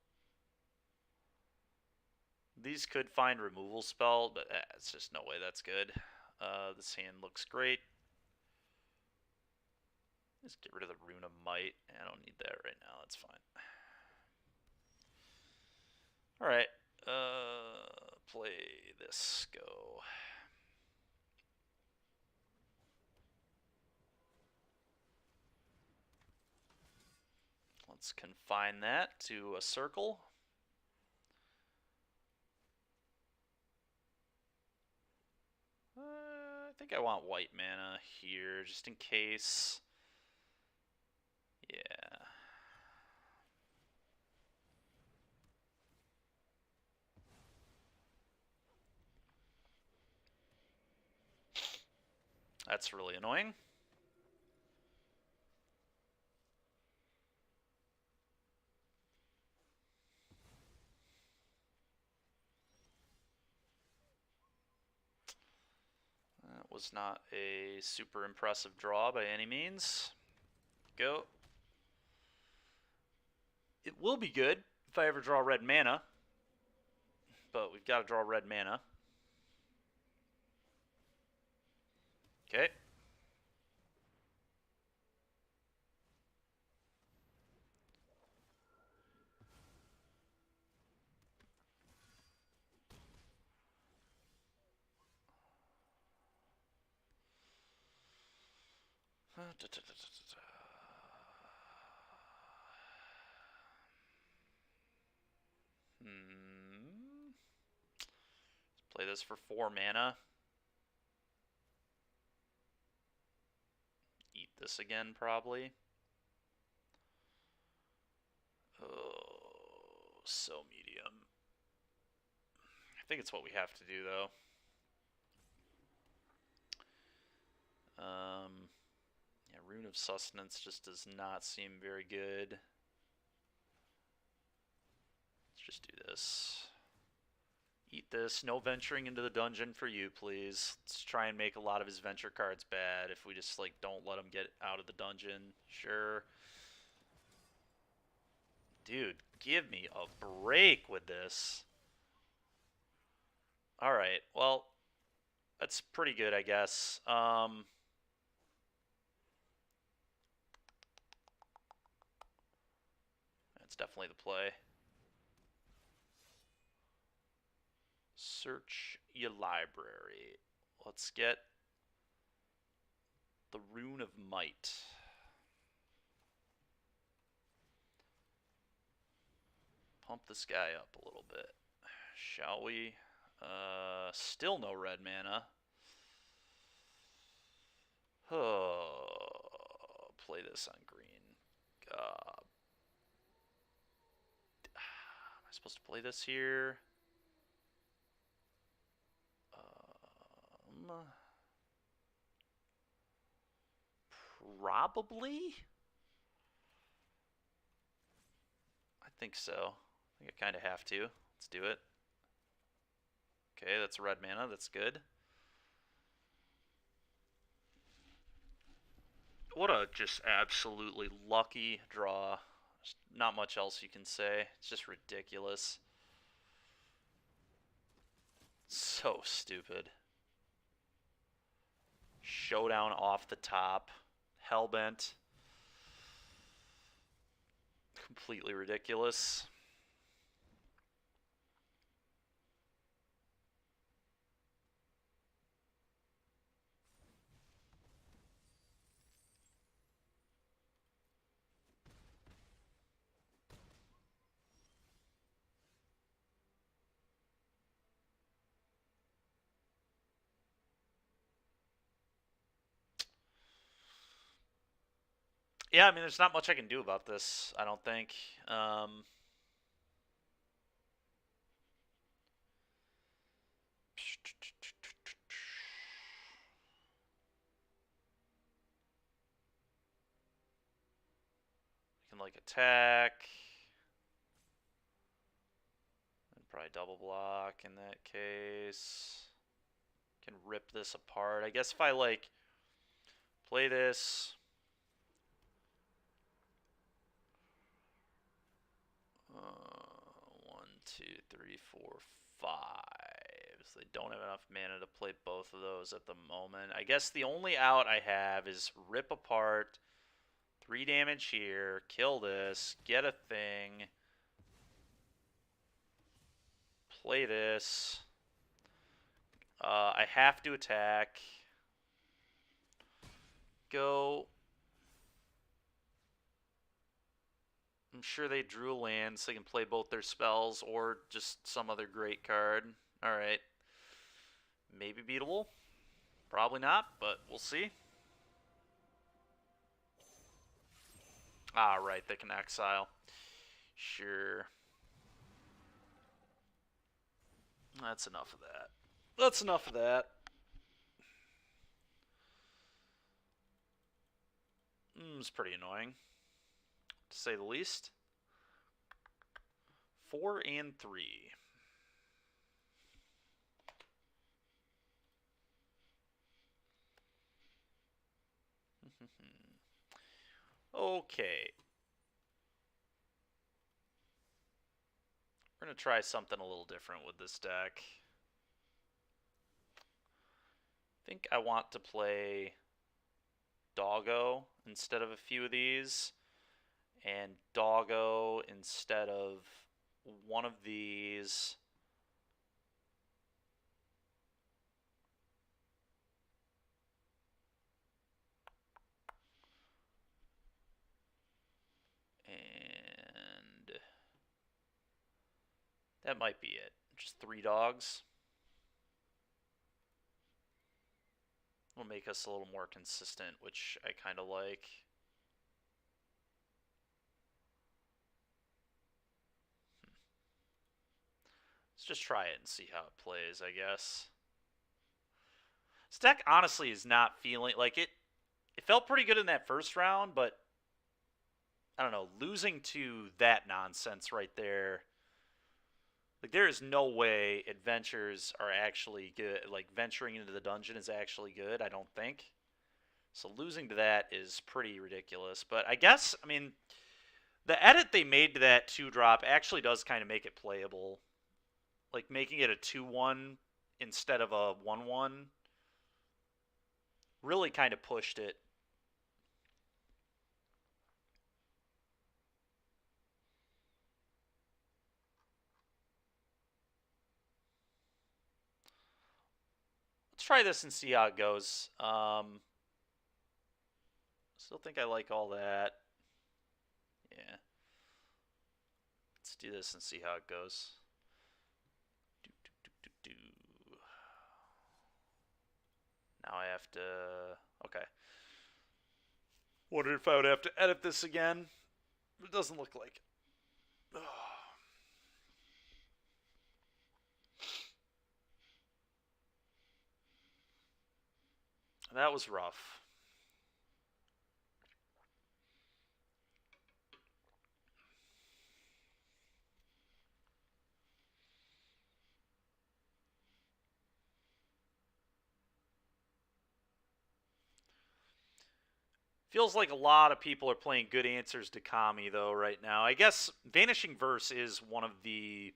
These could find removal spell, but it's just no way that's good. This hand looks great. Just get rid of the Rune of Might. I don't need that right now. That's fine. Alright. Play this. Go. Let's confine that to a circle. I think I want white mana here, just in case. Yeah. That's really annoying. That was not a super impressive draw by any means. Go. It will be good if I ever draw red mana, but we've got to draw red mana. Okay. Play this for 4 mana. Eat this again, probably. Oh, so medium. I think it's what we have to do, though. Yeah, Rune of Sustenance just does not seem very good. Let's just do this. Eat this. No venturing into the dungeon for you, please. Let's try and make a lot of his venture cards bad if we just, like, don't let him get out of the dungeon. Sure. Dude, give me a break with this. Alright, well, that's pretty good, I guess. That's definitely the play. Search your library. Let's get the Rune of Might. Pump this guy up a little bit. Shall we? Still no red mana. Oh, play this on green. Am I supposed to play this here? Probably? I think so. I think I kind of have to. Let's do it. Okay, that's red mana. That's good. What a just absolutely lucky draw. There's not much else you can say. It's just ridiculous. So stupid. Showdown off the top. Hellbent. Completely ridiculous. Yeah, I mean, there's not much I can do about this, I don't think. We can, like, attack. And probably double block in that case. Can rip this apart. I guess if I, like, play this... 1, 2, 3, 4, 5. So they don't have enough mana to play both of those at the moment. I guess the only out I have is rip apart, 3 damage here, kill this, get a thing, play this. I have to attack. Go. I'm sure they drew a land so they can play both their spells or just some other great card. Alright. Maybe beatable. Probably not, but we'll see. Ah, right, they can exile. Sure. That's enough of that. That's enough of that. It's pretty annoying, to say the least. 4 and 3. Okay. We're going to try something a little different with this deck. I think I want to play Doggo instead of a few of these, and Doggo instead of one of these. And that might be it. Just 3 dogs. It'll make us a little more consistent, which I kind of like. Let's just try it and see how it plays, I guess. This deck honestly is not feeling like it. It felt pretty good in that first round, but I don't know, losing to that nonsense right there. Like, there is no way adventures are actually good. Like, venturing into the dungeon is actually good, I don't think. So losing to that is pretty ridiculous. But I guess, I mean, the edit they made to that 2-drop actually does kind of make it playable. Like, making it a 2-1 instead of a 1-1 really kind of pushed it. Let's try this and see how it goes. Still think I like all that. Yeah. Let's do this and see how it goes. Now I have to... Okay. Wondered if I would have to edit this again. It doesn't look like it. That was rough. Feels like a lot of people are playing good answers to Kami, though, right now. I guess Vanishing Verse is one of the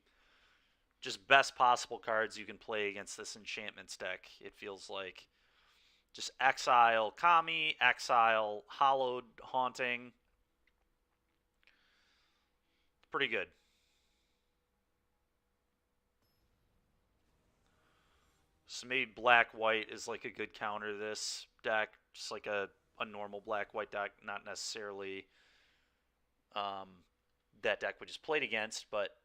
just best possible cards you can play against this enchantments deck, it feels like. Just exile Kami, exile Hollowed Haunting. Pretty good. So maybe black-white is like a good counter to this deck. Just like a normal black-white deck, not necessarily that deck we just played against, but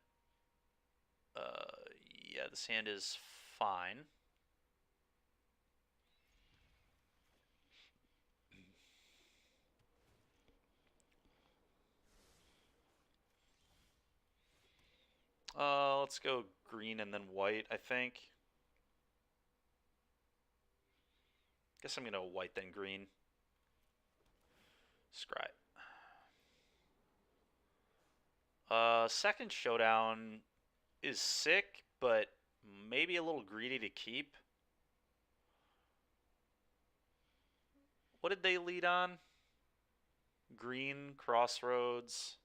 yeah, this hand is fine. Let's go green and then white, I think. Guess I'm going to white then green. Scry. Second Showdown is sick, but maybe a little greedy to keep. What did they lead on? Green, Crossroads.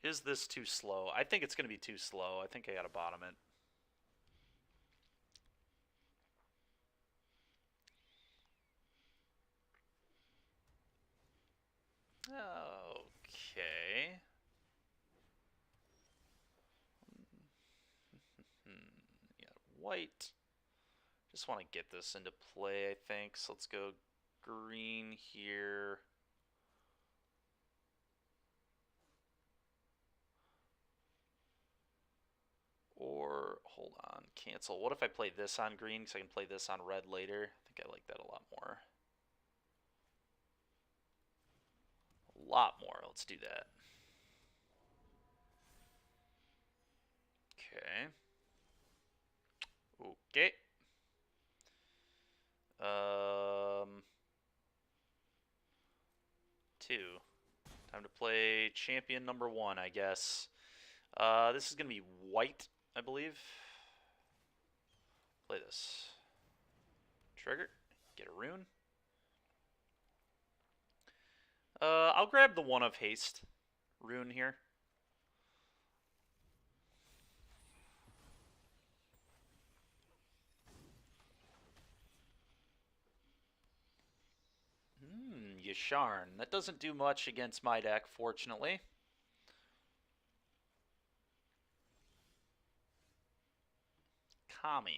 Is this too slow? I think it's going to be too slow. I think I got to bottom it. Okay. Yeah, white. Just want to get this into play, I think. So let's go green here. Or, hold on, cancel. What if I play this on green because I can play this on red later? I think I like that a lot more. A lot more. Let's do that. Okay. Okay. Two. Time to play champion number 1, I guess. This is going to be white, I believe. Play this. Trigger. Get a rune. I'll grab the 1 of haste rune here. Yasharn. That doesn't do much against my deck, fortunately. Kami.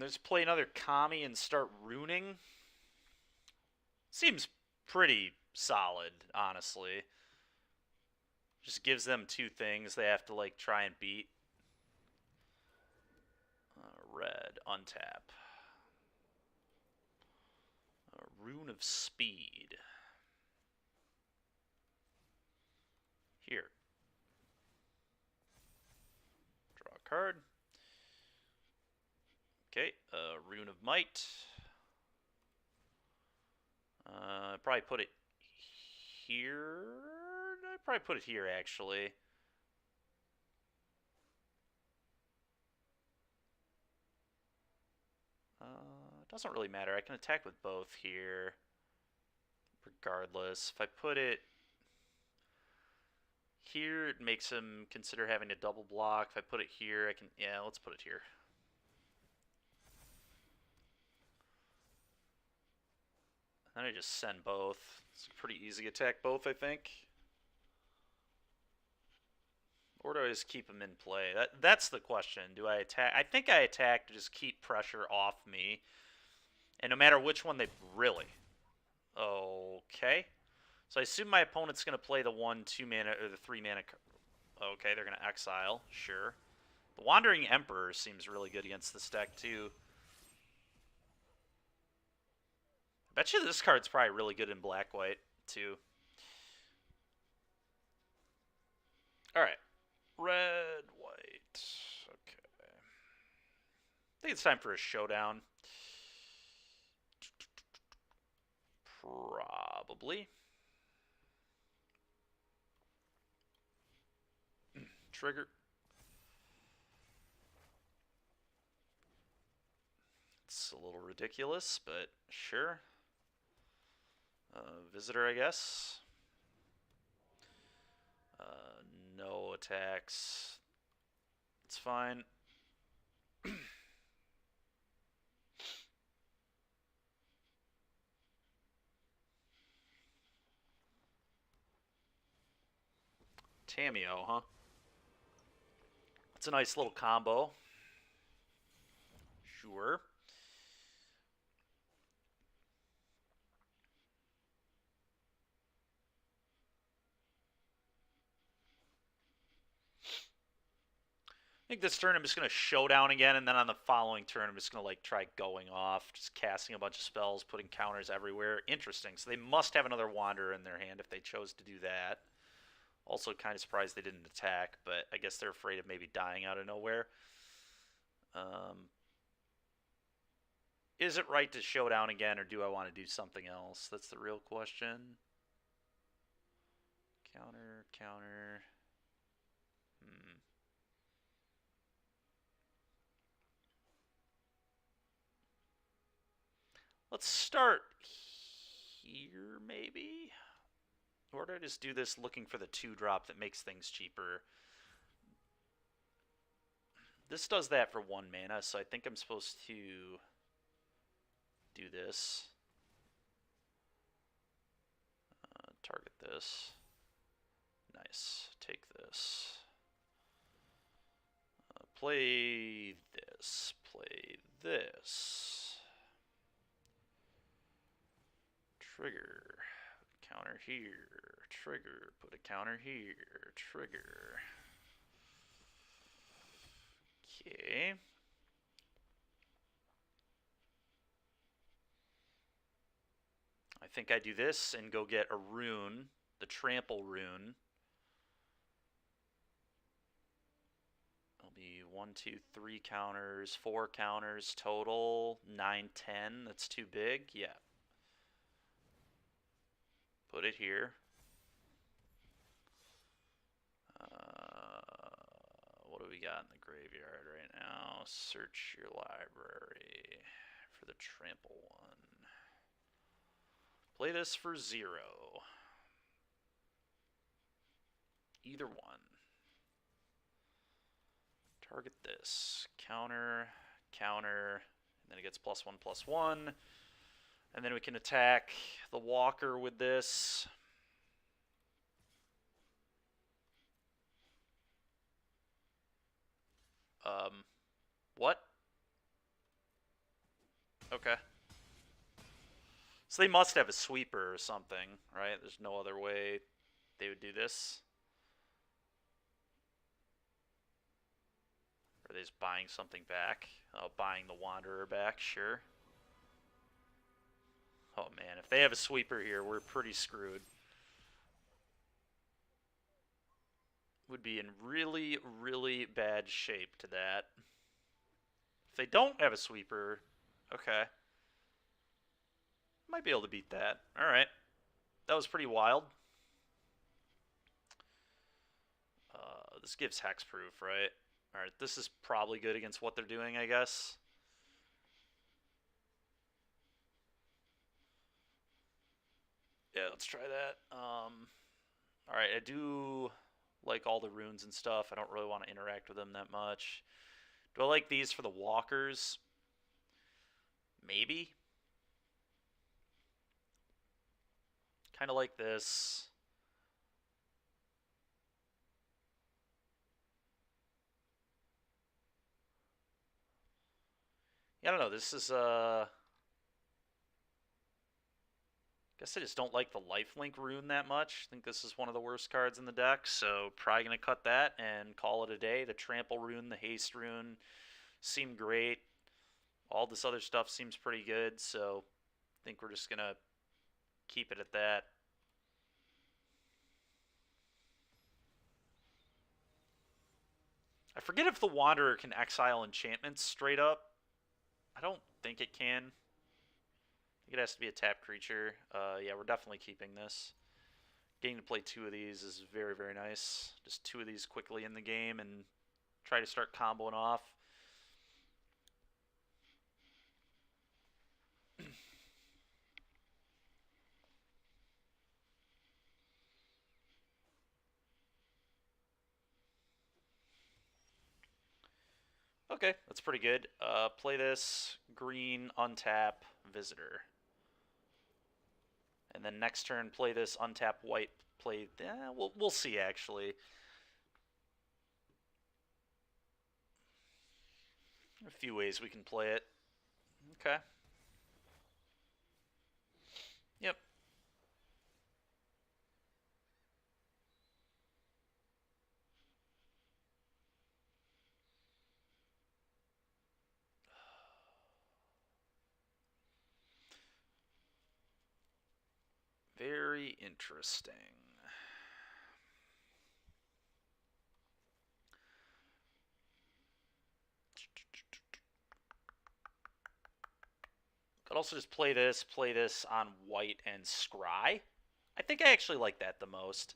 Let's play another Kami and start runing. Seems pretty solid, honestly. Just gives them two things they have to like try and beat. Red, untap. Rune of Speed. Here. Draw a card. Okay, Rune of Might. Probably put it here. I'd probably put it here, actually. Doesn't really matter. I can attack with both here, regardless. If I put it here, it makes him consider having a double block. If I put it here, I can... Yeah, let's put it here. Then I just send both. It's a pretty easy attack both, I think. Or do I just keep them in play? That's the question. Do I attack? I think I attack to just keep pressure off me. And no matter which one they really... Okay. So I assume my opponent's going to play the 1-2 mana, or the 3 mana... Okay, they're going to exile. Sure. The Wandering Emperor seems really good against this deck, too. I bet you this card's probably really good in black-white, too. Alright. Red, white. Okay. I think it's time for a showdown. Probably. Trigger. It's a little ridiculous, but sure. Visitor, I guess. No attacks. It's fine. Tameo, huh? It's a nice little combo. Sure. I think this turn I'm just going to showdown again, and then on the following turn I'm just going to like try going off, just casting a bunch of spells, putting counters everywhere. Interesting. So they must have another Wanderer in their hand if they chose to do that. Also kind of surprised they didn't attack, but I guess they're afraid of maybe dying out of nowhere. Is it right to showdown again, or do I want to do something else? That's the real question. Counter, counter. Let's start here, maybe? Or do I just do this looking for the 2-drop that makes things cheaper? This does that for 1 mana, so I think I'm supposed to do this. Target this. Nice. Take this. Play this. Play this. Trigger. Counter here. Trigger. Put a counter here. Trigger. Okay. I think I do this and go get a rune, the Trample Rune. It'll be 1, 2, 3 counters, 4 counters total, 9, 10. That's too big. Yeah. Put it here. What do we got in the graveyard right now? Search your library for the Trample one. Play this for 0. Either one. Target this. Counter, counter, and then it gets +1/+1. And then we can attack the walker with this. What? Okay. So they must have a sweeper or something, right? There's no other way they would do this. Or are they just buying something back? Oh, buying the Wanderer back, sure. Oh man, if they have a sweeper here, we're pretty screwed. Would be in really, really bad shape to that. If they don't have a sweeper, okay. Might be able to beat that. Alright. That was pretty wild. This gives hexproof, right? Alright, this is probably good against what they're doing, I guess. Yeah, let's try that. Alright, I do like all the runes and stuff. I don't really want to interact with them that much. Do I like these for the walkers? Maybe. Kind of like this. Yeah, I don't know. This is guess I just don't like the lifelink rune that much. I think this is one of the worst cards in the deck, so probably going to cut that and call it a day. The trample rune, the haste rune seem great. All this other stuff seems pretty good, so I think we're just going to keep it at that. I forget if the Wanderer can exile enchantments straight up. I don't think it can. I think it has to be a tap creature. Yeah, we're definitely keeping this. Getting to play 2 of these is very, very nice. Just 2 of these quickly in the game and try to start comboing off. Okay, that's pretty good. Play this, green, untap, visitor. And then next turn, play this, untap, white, play... we'll see, actually. A few ways we can play it. Okay. Yep. Very interesting. Could also just play this on white and scry. I think I actually like that the most.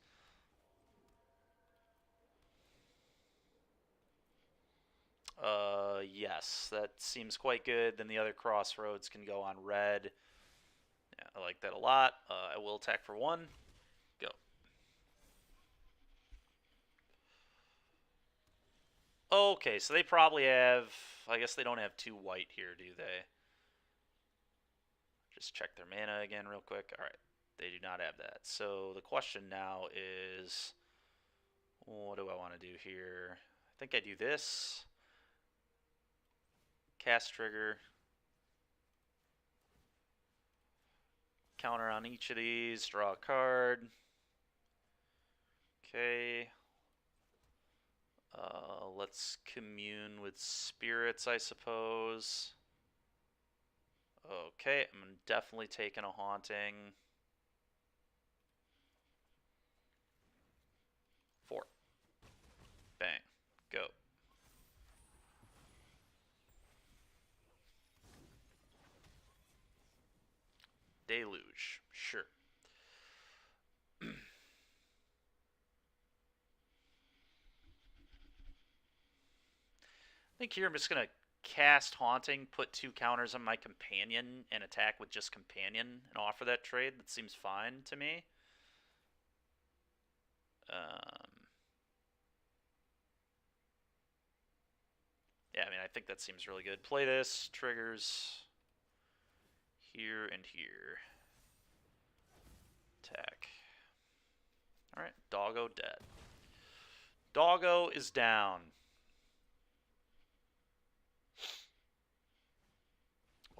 Yes, that seems quite good. Then the other crossroads can go on red. Yeah, I like that a lot. I will attack for 1. Go. Okay, so they probably have... I guess they don't have 2 white here, do they? Just check their mana again real quick. Alright, they do not have that. So the question now is... what do I want to do here? I think I do this. Cast trigger. Counter on each of these. Draw a card. Okay. Let's commune with spirits, I suppose. Okay, I'm definitely taking a haunting. 4. Bang. Go. Deluge. Sure. I think here I'm just going to cast Haunting, put 2 counters on my Companion, and attack with just Companion, and offer that trade. That seems fine to me. Yeah, I mean, I think that seems really good. Play this, triggers here and here. Attack. Alright, Doggo dead. Doggo is down.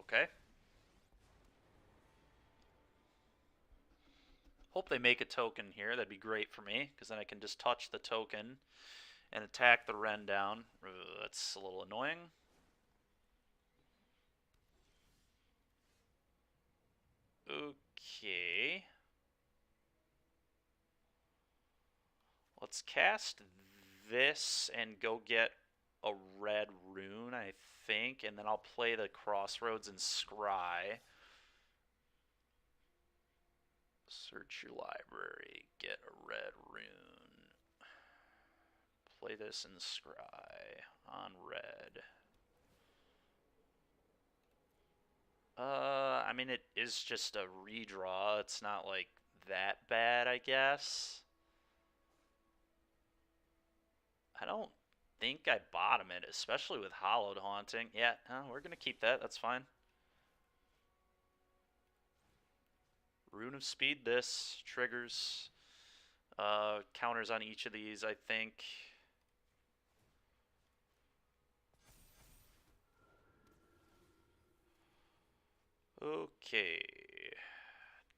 Okay. Hope they make a token here. That'd be great for me, because then I can just touch the token and attack the Ren down. That's a little annoying. Okay. Let's cast this and go get a red rune, I think, and then I'll play the Crossroads and Scry. Search your library, get a red rune. Play this and Scry on red. I mean, it is just a redraw. It's not like that bad, I guess. I don't think I bottom it, especially with Hollowed Haunting. Yeah, we're going to keep that. That's fine. Rune of Speed, this. Triggers. Counters on each of these, I think. Okay.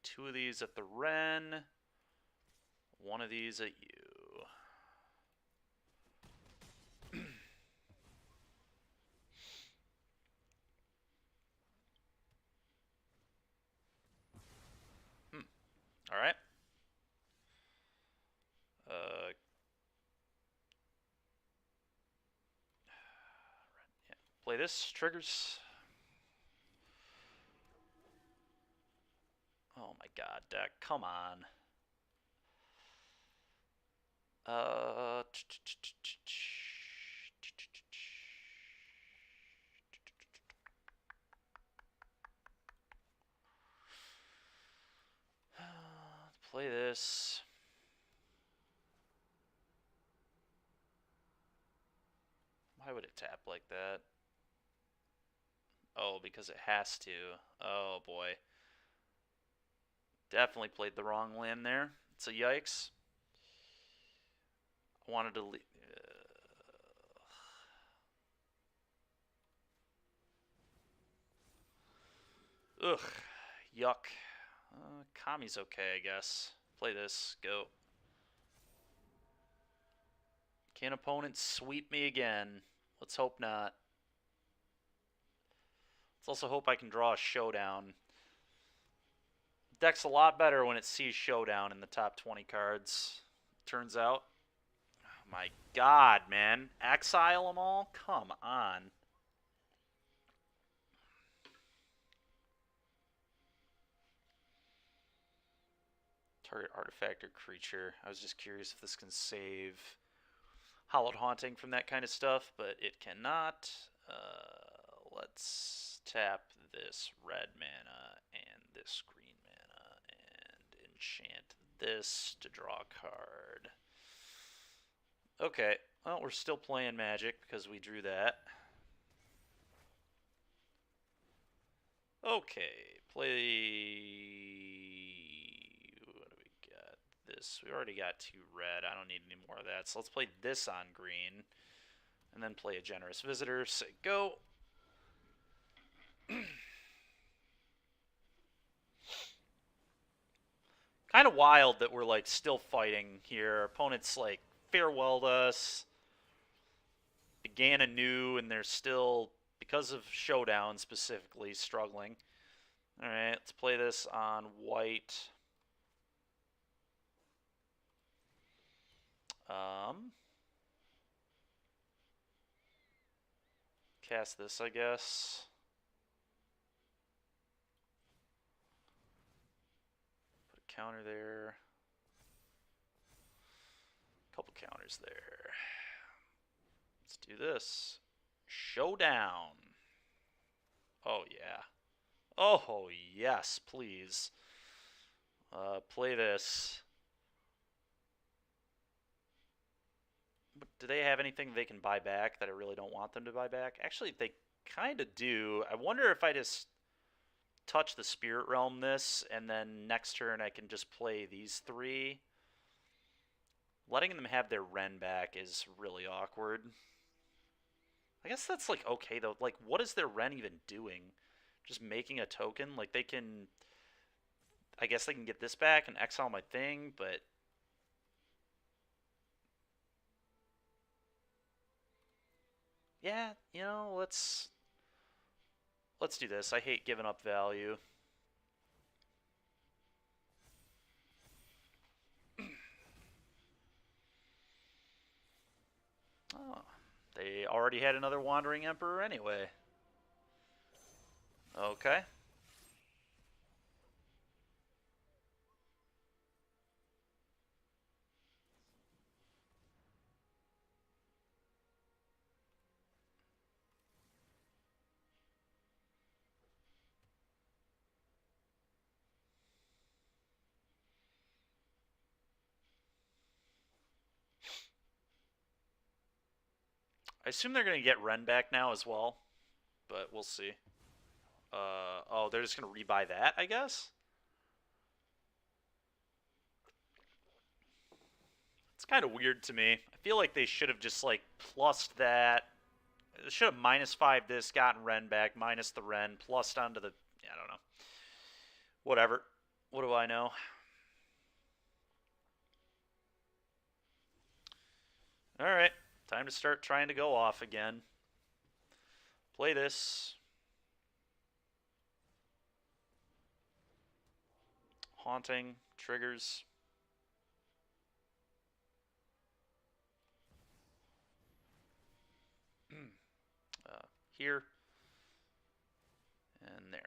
2 of these at the Ren. 1 of these at you. All right. Yeah. Play this. Triggers. Oh my god, deck. Come on. Play this. Why would it tap like that? Oh, because it has to. Oh boy. Definitely played the wrong land there. It's a yikes. I wanted to leave. Ugh. Yuck. Kami's okay, I guess. Play this. Go. Can opponents sweep me again? Let's hope not. Let's also hope I can draw a Showdown. Deck's a lot better when it sees Showdown in the top 20 cards. Turns out. Oh my god, man. Exile them all? Come on. Target artifact or creature. I was just curious if this can save Hallowed Haunting from that kind of stuff, but it cannot. Let's tap this red mana and this green mana and enchant this to draw a card. Okay, well, we're still playing Magic because we drew that. Okay, play... What do we got? This. We already got 2 red. I don't need any more of that. So let's play this on green. And then play a Generous Visitor. Say go. Kind of wild that we're like still fighting here. Our opponents like farewelled us, began anew, and they're still, because of Showdown specifically, struggling. All right, let's play this on white. Cast this, I guess. Put a counter there. Couple counters there. Let's do this. Showdown. Oh, yeah. Oh, yes, please. Play this. But do they have anything they can buy back that I really don't want them to buy back? Actually, they kind of do. I wonder if I just touch the Spirit Realm this, and then next turn I can just play these 3. Letting them have their Ren back is really awkward. I guess that's like okay though. Like, what is their Ren even doing? Just making a token? Like, they can... I guess I can get this back and exile my thing, but yeah, you know, let's do this. I hate giving up value. Oh, they already had another Wandering Emperor anyway. Okay. I assume they're going to get Ren back now as well, but we'll see. Oh, they're just going to rebuy that, I guess? It's kind of weird to me. I feel like they should have just, like, plussed that. They should have -5 this, gotten Ren back, minus the Ren, plussed onto the... Yeah, I don't know. Whatever. What do I know? Alright. Time to start trying to go off again. Play this. Haunting. Triggers. Here. And there.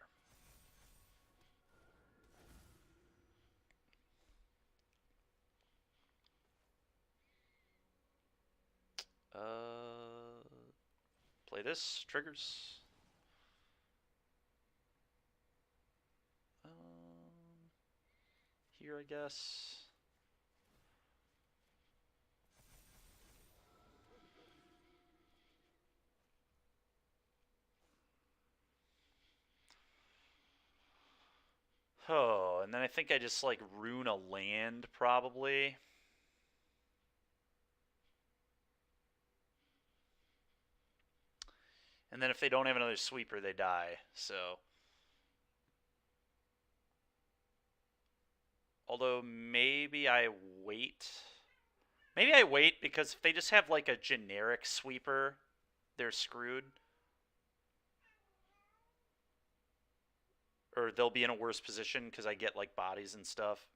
Play this. Triggers. Here, I guess. Oh, and then I think I just, like, rune a land, probably. And then if they don't have another sweeper, they die, so... Although, maybe I wait... Maybe I wait, because if they just have, like, a generic sweeper, they're screwed. Or they'll be in a worse position, because I get, like, bodies and stuff.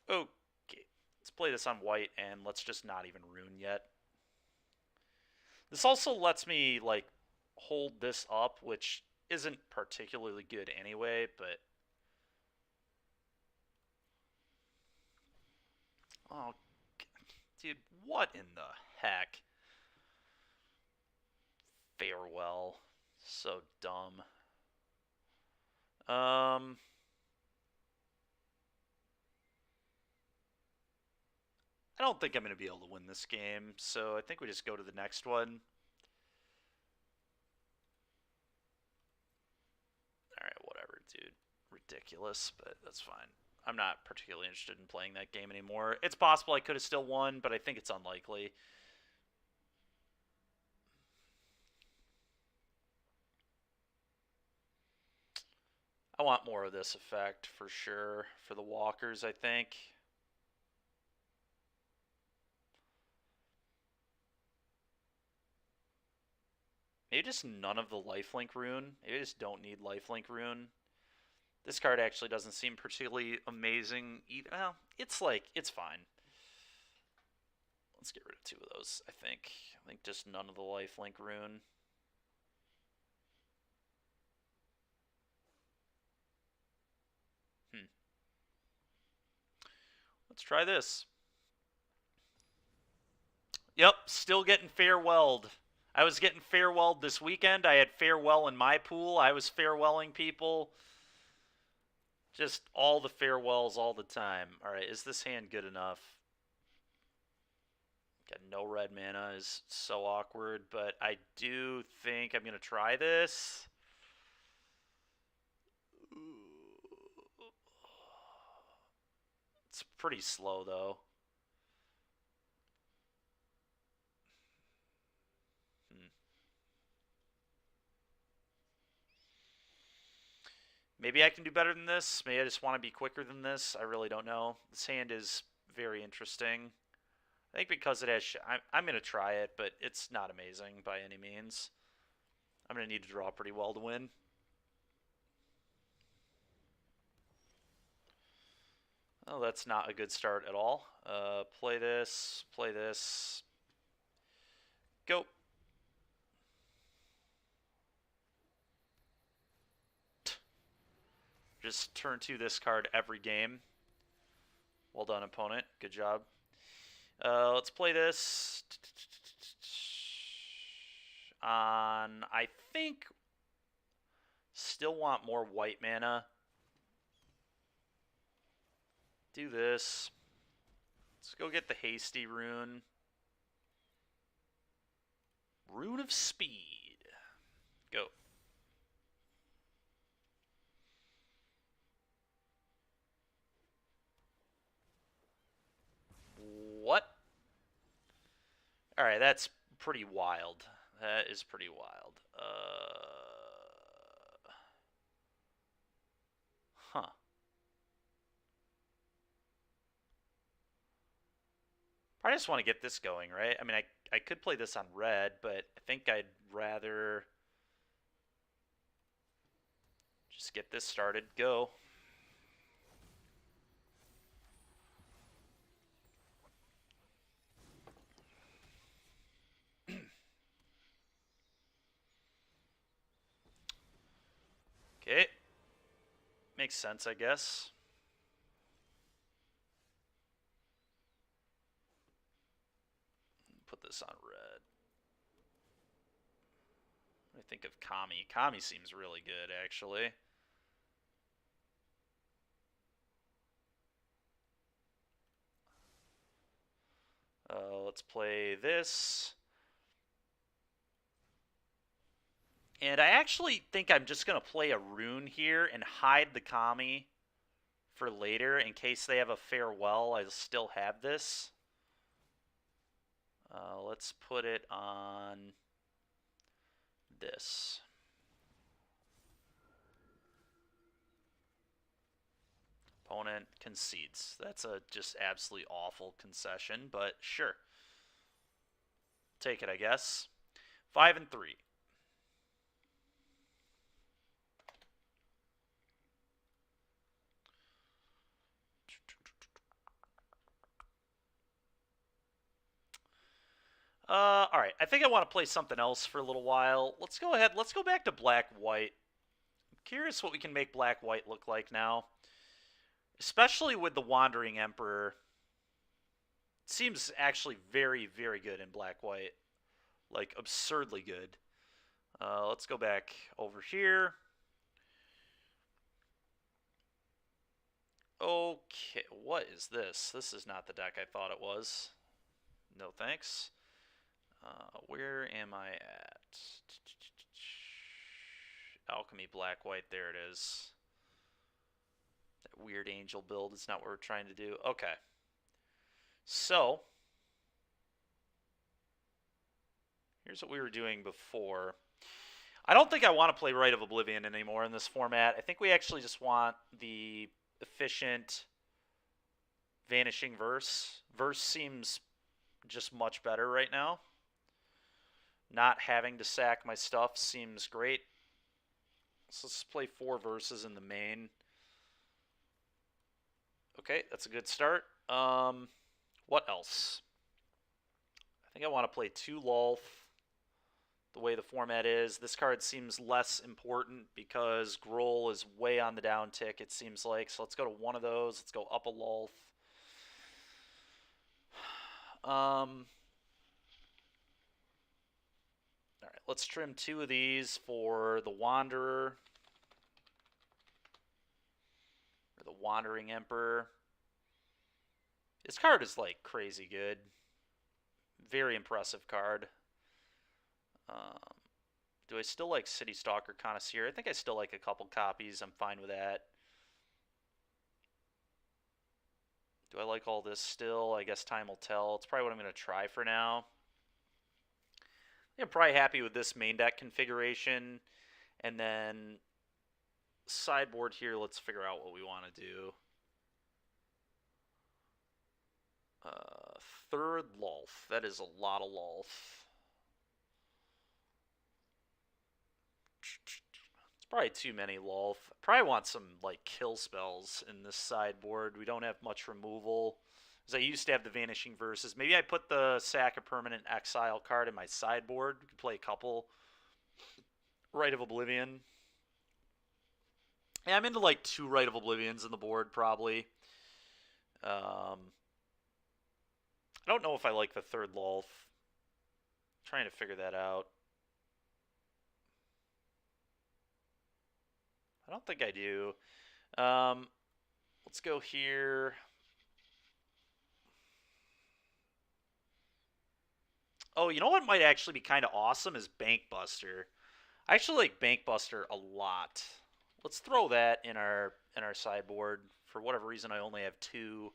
Okay. Let's play this on white, and let's just not even rune yet. This also lets me, like, hold this up, which isn't particularly good anyway, but... Oh, dude, what in the heck? Farewell. So dumb. I don't think I'm going to be able to win this game, so I think we just go to the next one. Alright, whatever, dude. Ridiculous, but that's fine. I'm not particularly interested in playing that game anymore. It's possible I could have still won, but I think it's unlikely. I want more of this effect, for sure, for the walkers, I think. Maybe just none of the lifelink rune. Maybe I just don't need lifelink rune. This card actually doesn't seem particularly amazing either. Well, it's like, it's fine. Let's get rid of 2 of those, I think. I think just none of the lifelink rune. Let's try this. Yep, still getting farewelled. I was getting farewelled this weekend. I had farewell in my pool. I was farewelling people. Just all the farewells all the time. Alright, is this hand good enough? Got no red mana is so awkward, but I do think I'm going to try this. It's pretty slow, though. Maybe I can do better than this. Maybe I just want to be quicker than this. I really don't know. This hand is very interesting. I think because it has... I'm going to try it, but it's not amazing by any means. I'm going to need to draw pretty well to win. Oh, that's not a good start at all. Play this, go. Just turn 2 this card every game. Well done, opponent. Good job. Let's play this on, I think, still want more white mana. Do this. Let's go get the hasty rune. Rune of Speed. Go. What? Alright, that's pretty wild. That is pretty wild. Huh. I just want to get this going, right? I mean, I could play this on red, but I think I'd rather just get this started. Go. Okay. Makes sense, I guess. Put this on red. What do I think of Kami? Kami seems really good, actually. Let's play this. And I actually think I'm just going to play a rune here and hide the Kami for later in case they have a farewell. I still have this. Let's put it on this. Opponent concedes. That's a just absolutely awful concession, but sure. Take it, I guess. 5 and 3. Alright, I think I want to play something else for a little while. Let's go ahead. Let's go back to black-white. I'm curious what we can make black-white look like now. Especially with the Wandering Emperor. It seems actually very, very good in black-white. Like, absurdly good. Let's go back over here. Okay, what is this? This is not the deck I thought it was. No thanks. Where am I at? Alchemy black-white, there it is. That weird angel build is not what we're trying to do. Okay. So, here's what we were doing before. I don't think I want to play Rite of Oblivion anymore in this format. I think we actually just want the efficient Vanishing Verse. Verse seems just much better right now. Not having to sack my stuff seems great. So let's play 4 verses in the main. Okay, that's a good start. What else? I think I want to play 2 Lolth. The way the format is, this card seems less important because Groll is way on the downtick, it seems like. So let's go to 1 of those. Let's go up a Lolth. Alright, let's trim 2 of these for the Wanderer. Or the Wandering Emperor. This card is like crazy good. Very impressive card. Do I still like City Stalker Connoisseur? I think I still like a couple copies. I'm fine with that. Do I like all this still? I guess time will tell. It's probably what I'm going to try for now. I'm probably happy with this main deck configuration. And then sideboard here, let's figure out what we want to do. Third Lolth. That is a lot of Lolth. It's probably too many Lolth. Probably want some like kill spells in this sideboard. We don't have much removal. Because I used to have the Vanishing Verses. Maybe I put the sack a permanent exile card in my sideboard. We could play a couple. Rite of Oblivion. Yeah, I'm into like 2 Rite of Oblivions in the board, probably. I don't know if I like the third Lolth. Trying to figure that out. I don't think I do. Let's go here. Oh, you know what might actually be kind of awesome is Bankbuster. I actually like Bankbuster a lot. Let's throw that in our sideboard. For whatever reason, I only have 2.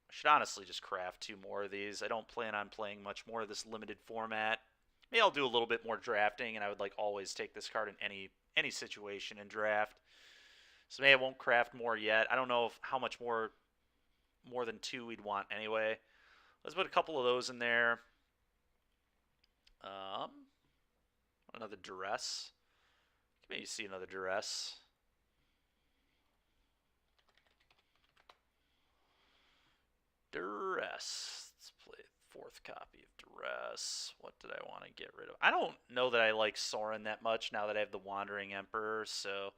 I should honestly just craft 2 more of these. I don't plan on playing much more of this limited format. Maybe I'll do a little bit more drafting, and I would like always take this card in any situation in draft. So maybe I won't craft more yet. I don't know how much more than 2 we'd want anyway. Let's put a couple of those in there. Another Duress. Maybe see another Duress. Duress. Let's play 4th copy of Duress. What did I want to get rid of? I don't know that I like Sorin that much now that I have the Wandering Emperor, so...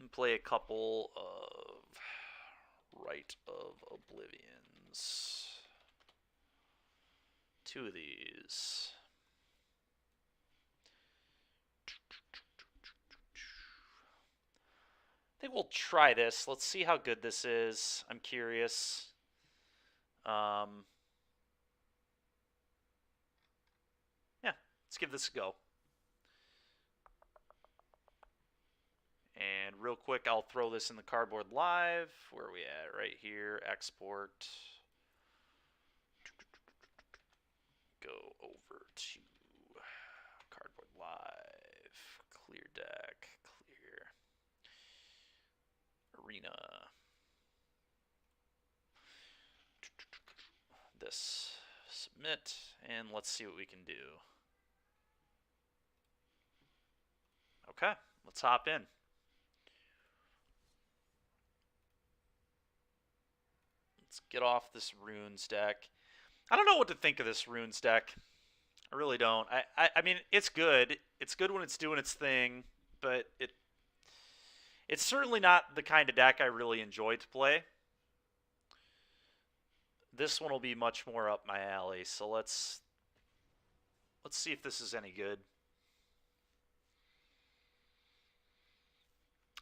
and play a couple of Rite of Oblivions. 2 of these. I think we'll try this. Let's see how good this is. I'm curious. Yeah, let's give this a go. And real quick, I'll throw this in the cardboard live. Where are we at? Right here. Export. Go over to cardboard live. Clear deck. Clear. Arena. This. Submit. And let's see what we can do. Okay. Let's hop in. Let's get off this Runes deck. I don't know what to think of this Runes deck. I really don't. I mean, it's good. It's good when it's doing its thing, but it's certainly not the kind of deck I really enjoy to play. This one will be much more up my alley, so let's see if this is any good.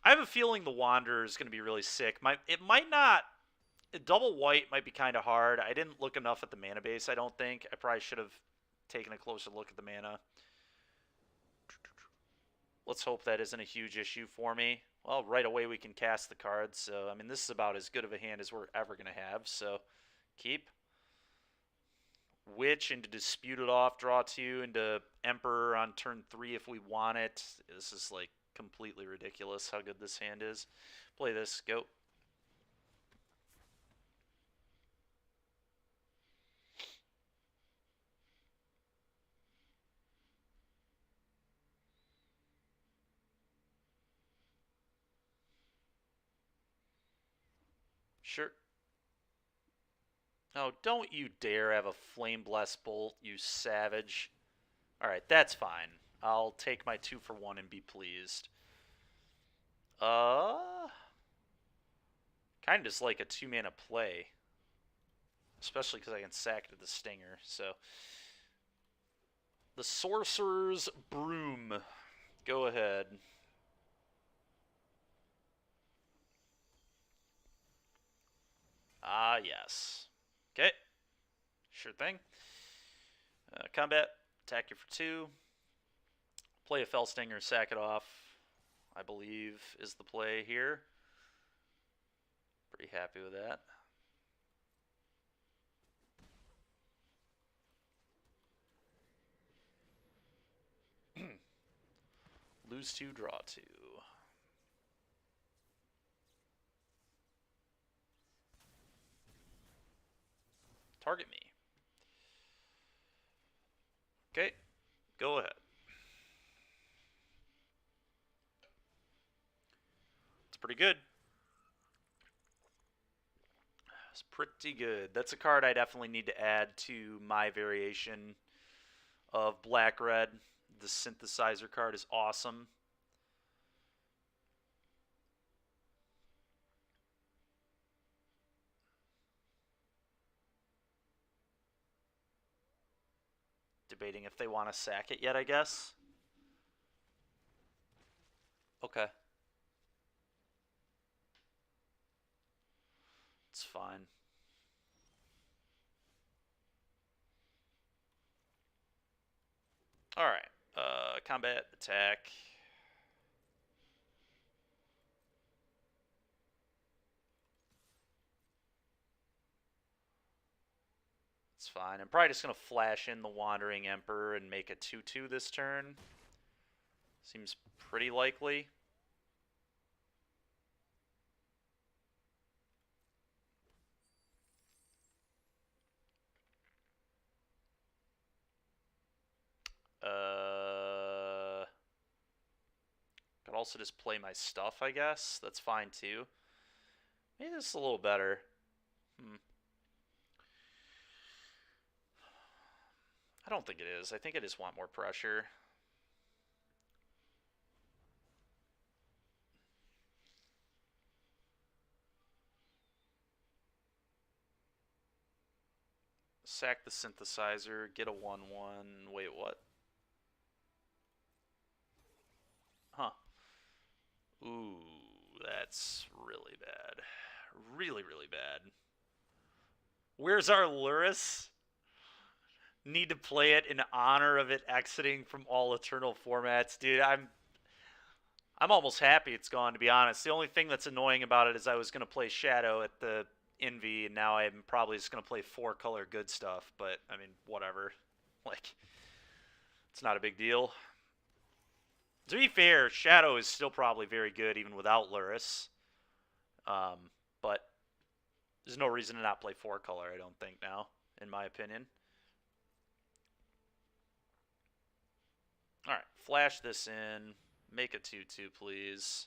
I have a feeling the Wanderer is going to be really sick. It might not... Double white might be kind of hard. I didn't look enough at the mana base, I don't think. I probably should have taken a closer look at the mana. Let's hope that isn't a huge issue for me. Well, right away we can cast the cards. So, I mean, this is about as good of a hand as we're ever going to have. So, keep. Witch into Disputed off, draw 2, into Emperor on turn 3 if we want it. This is, like, completely ridiculous how good this hand is. Play this. Go. Sure. Oh, don't you dare have a Flame Blessed Bolt, you savage. Alright, that's fine. I'll take my 2 for 1 and be pleased. Kind of just like a 2-mana play. Especially because I can sack it to the Stinger, so... The Sorcerer's Broom. Go ahead. Ah, yes. Okay. Sure thing. Combat. Attack you for 2. Play a Fellstinger, sack it off, I believe, is the play here. Pretty happy with that. Lose 2, draw 2. Target me. Okay, go ahead. It's pretty good. It's pretty good. That's a card I definitely need to add to my variation of black-red. The synthesizer card is awesome. Debating if they want to sack it yet, I guess. Okay. It's fine. Alright. Combat, attack. It's fine. I'm probably just going to flash in the Wandering Emperor and make a 2-2 this turn. Seems pretty likely. Could also just play my stuff, I guess. That's fine too. Maybe this is a little better. I don't think it is. I think I just want more pressure. Sack the synthesizer, get a 1-1. Wait, what? Huh. Ooh, that's really bad. Really, really bad. Where's our Luris? Need to play it in honor of it exiting from all Eternal formats. Dude, I'm almost happy it's gone, to be honest. The only thing that's annoying about it is I was going to play Shadow at the Envy, and now I'm probably just going to play 4-color good stuff. But, I mean, whatever. Like, it's not a big deal. To be fair, Shadow is still probably very good even without Luris. But there's no reason to not play 4-color, I don't think, now, in my opinion. Alright, flash this in. Make a 2-2, please.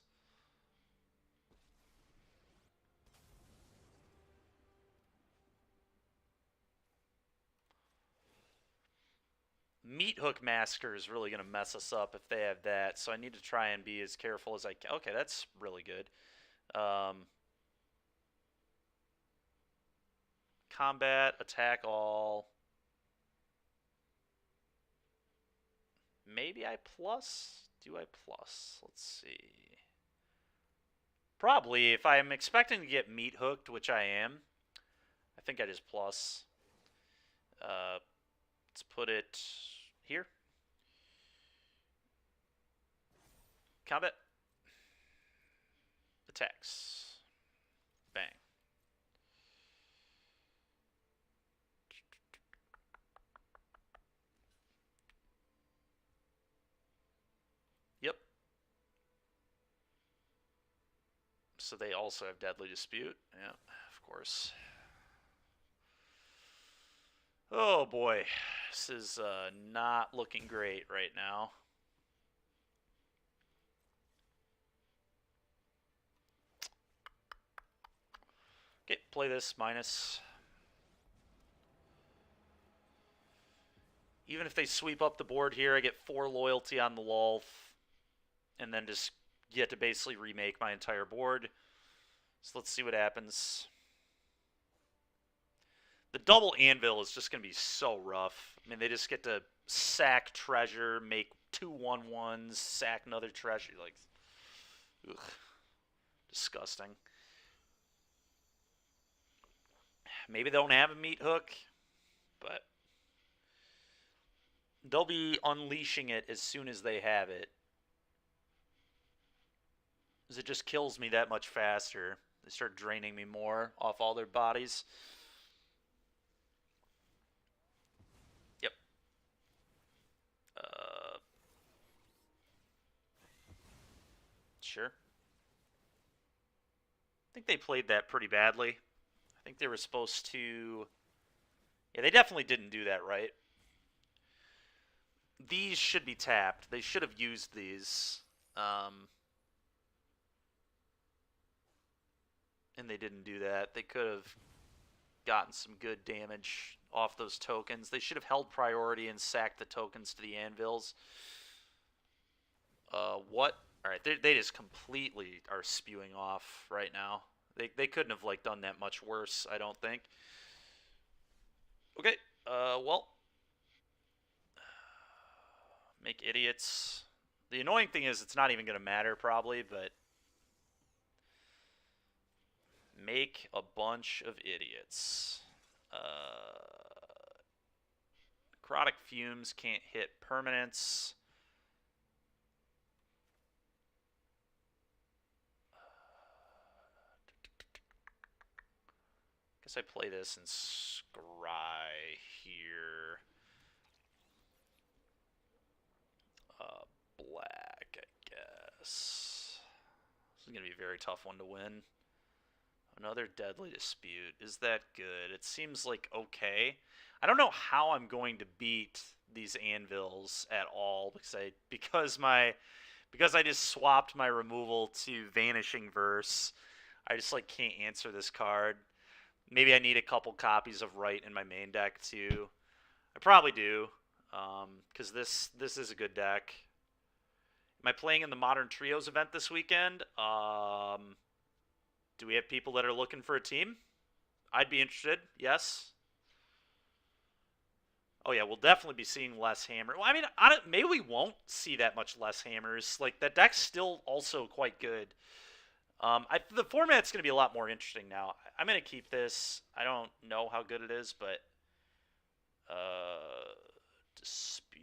Meat Hook Massacre is really going to mess us up if they have that, so I need to try and be as careful as I can. Okay, that's really good. Combat, attack all. Maybe I plus? Do I plus? Let's see. Probably. If I'm expecting to get meat hooked, which I am, I think I just plus. Let's put it here. Combat. Attacks. Bang. Yep. So they also have Deadly Dispute. Yeah, of course. Oh boy, this is not looking great right now. Okay, play this minus. Even if they sweep up the board here, I get 4 loyalty on the Lolth, and then just get to basically remake my entire board. So let's see what happens. The double anvil is just going to be so rough. I mean, they just get to sack treasure, make 2 1/1s, sack another treasure. Like, ugh, disgusting. Maybe they don't have a meat hook, but they'll be unleashing it as soon as they have it. Because it just kills me that much faster. They start draining me more off all their bodies. Yep. Sure. I think they played that pretty badly. I think they were supposed to... Yeah, they definitely didn't do that right. These should be tapped. They should have used these. And they didn't do that. They could have gotten some good damage off those tokens. They should have held priority and sacked the tokens to the anvils. What? Alright, they just completely are spewing off right now. They couldn't have, like, done that much worse, I don't think. Okay, well. Make idiots. The annoying thing is it's not even going to matter, probably, but... Make a bunch of idiots. Necrotic Fumes can't hit permanents. Guess I play this and scry here. Black, I guess. This is going to be a very tough one to win. Another Deadly Dispute. Is that good? It seems like okay. I don't know how I'm going to beat these anvils at all because I just swapped my removal to Vanishing Verse. I just like can't answer this card. Maybe I need a couple copies of Right in my main deck too. I probably do, because this is a good deck. Am I playing in the Modern Trios event this weekend? Do we have people that are looking for a team? I'd be interested, yes. Oh yeah, we'll definitely be seeing less hammer. Well, I mean, maybe we won't see that much less hammers. Like, that deck's still also quite good. The format's going to be a lot more interesting now. I'm going to keep this. I don't know how good it is, but... Dispute.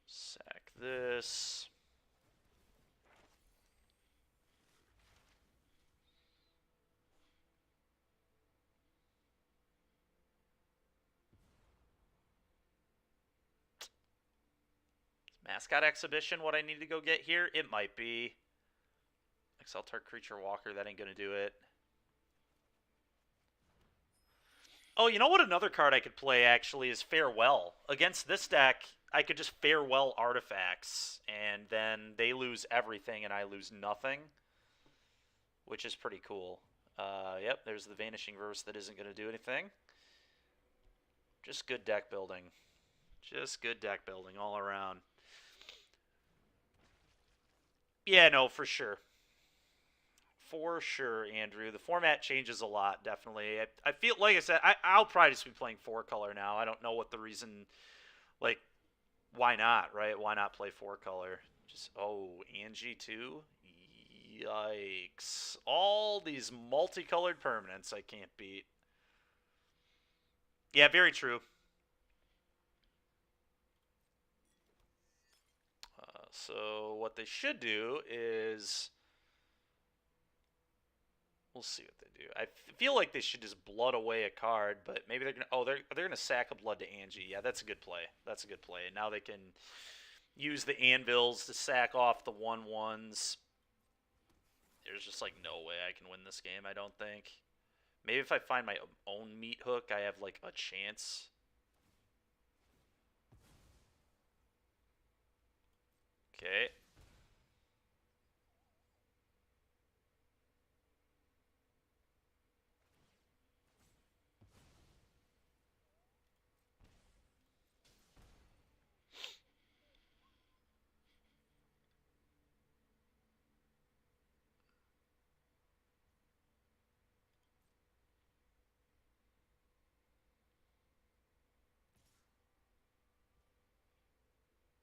Sack this. Mascot Exhibition, what I need to go get here? It might be. Exaltar Creature Walker, that ain't going to do it. Oh, you know what another card I could play, actually, is Farewell. Against this deck, I could just Farewell artifacts, and then they lose everything, and I lose nothing. Which is pretty cool. Yep, there's the Vanishing Verse that isn't going to do anything. Just good deck building. Just good deck building all around. Yeah, no, for sure. For sure, Andrew. The format changes a lot, definitely. I feel, like I said, I'll probably just be playing 4-color now. I don't know what the reason, like, why not, right? Why not play 4-color? Just, oh, Angie too? Yikes. All these multicolored permanents I can't beat. Yeah, very true. So what they should do is... We'll see what they do. I feel like they should just blood away a card, but maybe they're gonna... Oh, they're gonna sack a blood to Angie. Yeah, that's a good play. That's a good play. And now they can use the anvils to sack off the 1/1s. There's just like no way I can win this game, I don't think. Maybe if I find my own meat hook, I have like a chance. Okay.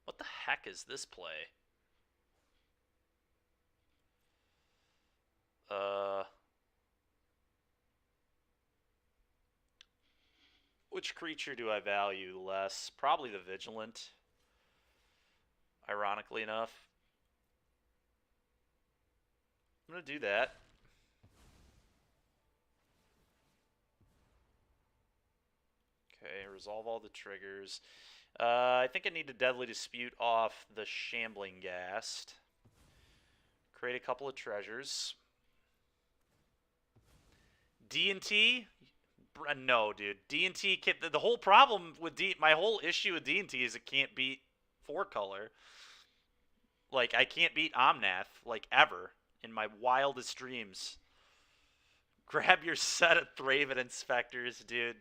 What the heck is this play? Which creature do I value less? Probably the Vigilant. Ironically enough. I'm going to do that. Okay, resolve all the triggers. I think I need to Deadly Dispute off the Shambling Ghast. Create a couple of treasures. D&T? No, dude. D&T, the whole problem with my whole issue with D&T is it can't beat 4-color. Like, I can't beat Omnath, like, ever, in my wildest dreams. Grab your set of Thraven Inspectors, dude.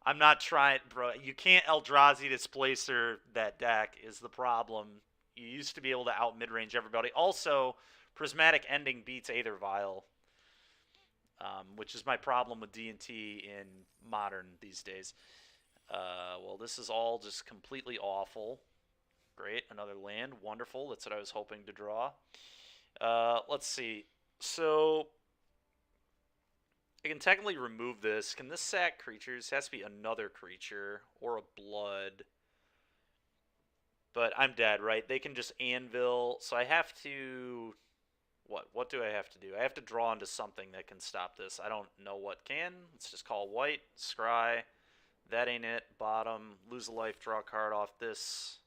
I'm not trying, bro. You can't Eldrazi Displacer that deck is the problem. You used to be able to out midrange everybody. Also, Prismatic Ending beats Aether Vial, which is my problem with D&T in Modern these days. Well, this is all just completely awful. Great, another land. Wonderful. That's what I was hoping to draw. Let's see. So, I can technically remove this. Can this sack creatures? It has to be another creature or a blood. But I'm dead, right? They can just anvil. So I have to... What do I have to do? I have to draw into something that can stop this. I don't know what can. Let's just call white. Scry. That ain't it. Bottom. Lose a life. Draw a card off this.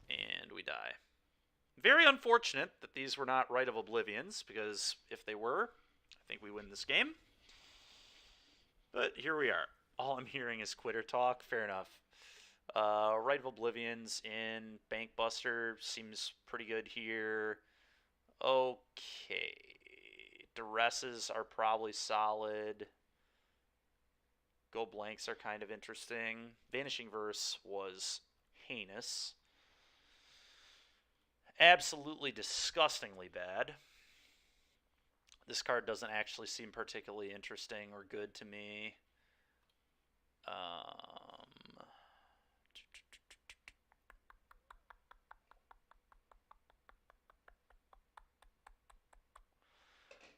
And we die. Very unfortunate that these were not Rite of Oblivions, because if they were, I think we win this game. But here we are. All I'm hearing is quitter talk. Fair enough. Rite of Oblivions in Bankbuster seems pretty good here. Okay. Duresses are probably solid. Go blanks are kind of interesting. Vanishing Verse was heinous. Absolutely disgustingly bad. This card doesn't actually seem particularly interesting or good to me.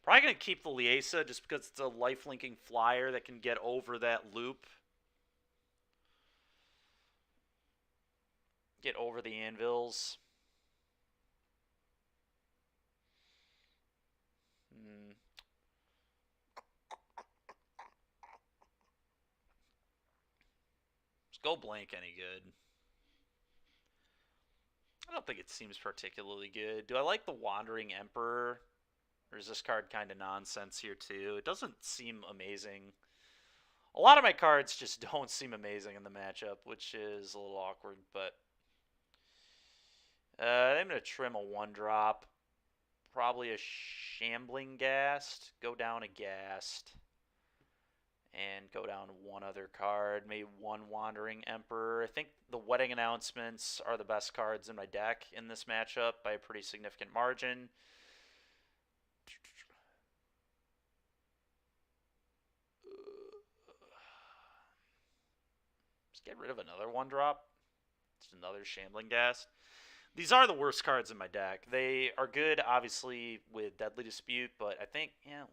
Probably going to keep the Liesa just because it's a life-linking flyer that can get over that loop. Get over the anvils. Go blank any good? I don't think it seems particularly good. Do I like the Wandering Emperor? Or is this card kind of nonsense here too? It doesn't seem amazing. A lot of my cards just don't seem amazing in the matchup, which is a little awkward, but... I'm going to trim a 1-drop. Probably a Shambling Ghast. Go down a Ghast. And go down one other card, maybe one Wandering Emperor. I think the Wedding Announcements are the best cards in my deck in this matchup by a pretty significant margin. Let's get rid of another 1-drop. Just another Shambling Ghast. These are the worst cards in my deck. They are good, obviously, with Deadly Dispute, but I think, yeah,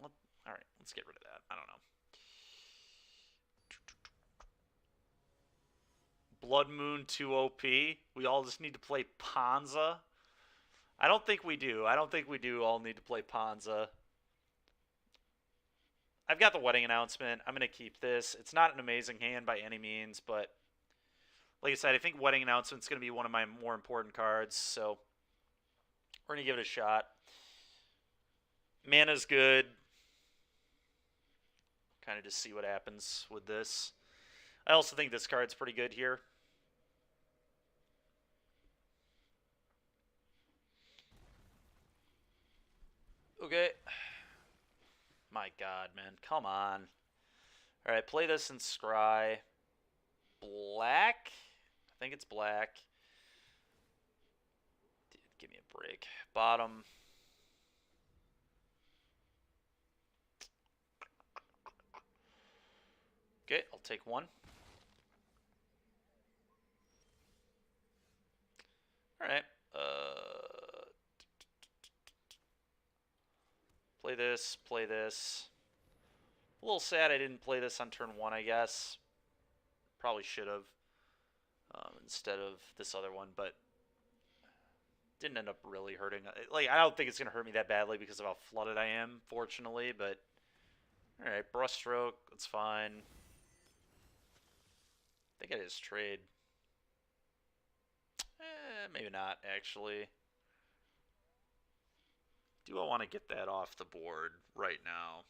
alright, let's get rid of that. I don't know. Blood Moon 2 OP. We all just need to play Ponza. I don't think we do. I don't think we do all need to play Ponza. I've got the Wedding Announcement. I'm going to keep this. It's not an amazing hand by any means, but like I said, I think Wedding Announcement is going to be one of my more important cards, so we're going to give it a shot. Mana's good. Kind of just see what happens with this. I also think this card's pretty good here. Okay. My god, man. Come on. Alright, play this and scry. Black? I think it's black. Dude, give me a break. Bottom. Okay, I'll take one. Alright. Play this, play this. A little sad I didn't play this on turn 1, I guess. Probably should have. Instead of this other one, but didn't end up really hurting. Like, I don't think it's going to hurt me that badly because of how flooded I am, fortunately, but... Alright, Brushstroke, that's fine. think it is trade. Maybe not, actually. Do I want to get that off the board right now?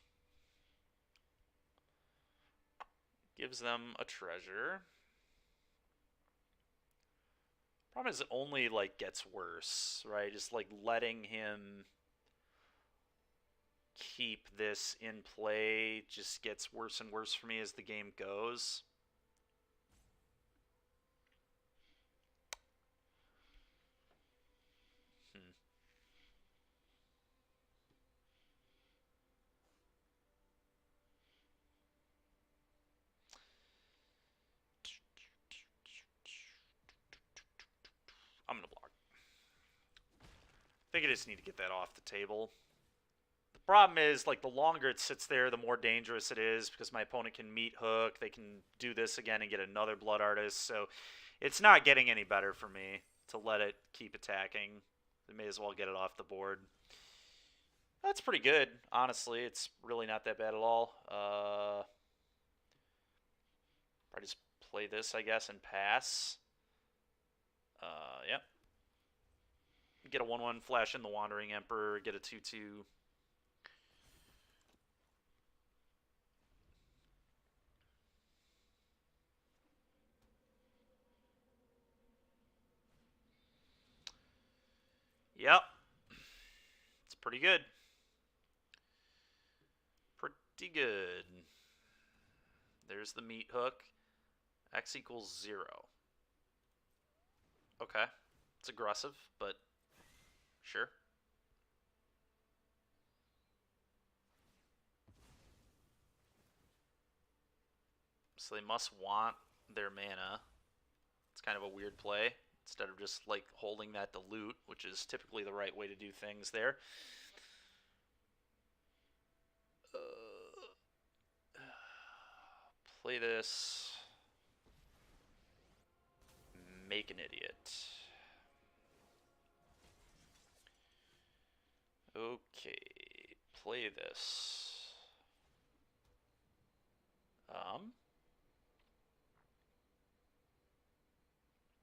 Gives them a treasure. Problem is it only, like, gets worse, right? Just, like, letting him keep this in play just gets worse and worse for me as the game goes. I'm going to block. I think I just need to get that off the table. The problem is, like, the longer it sits there, the more dangerous it is because my opponent can meat hook. They can do this again and get another Blood Artist. So it's not getting any better for me to let it keep attacking. They may as well get it off the board. That's pretty good, honestly. It's really not that bad at all. Probably just play this, I guess, and pass. Yep. Get a 1/1 flash in the Wandering Emperor, get a 2/2. Yep. It's pretty good. Pretty good. There's the meat hook. X equals 0. Okay. It's aggressive, but sure. So they must want their mana. It's kind of a weird play. Instead of just, like, holding that to loot, which is typically the right way to do things there. Play this. Make an idiot. Okay. Play this. I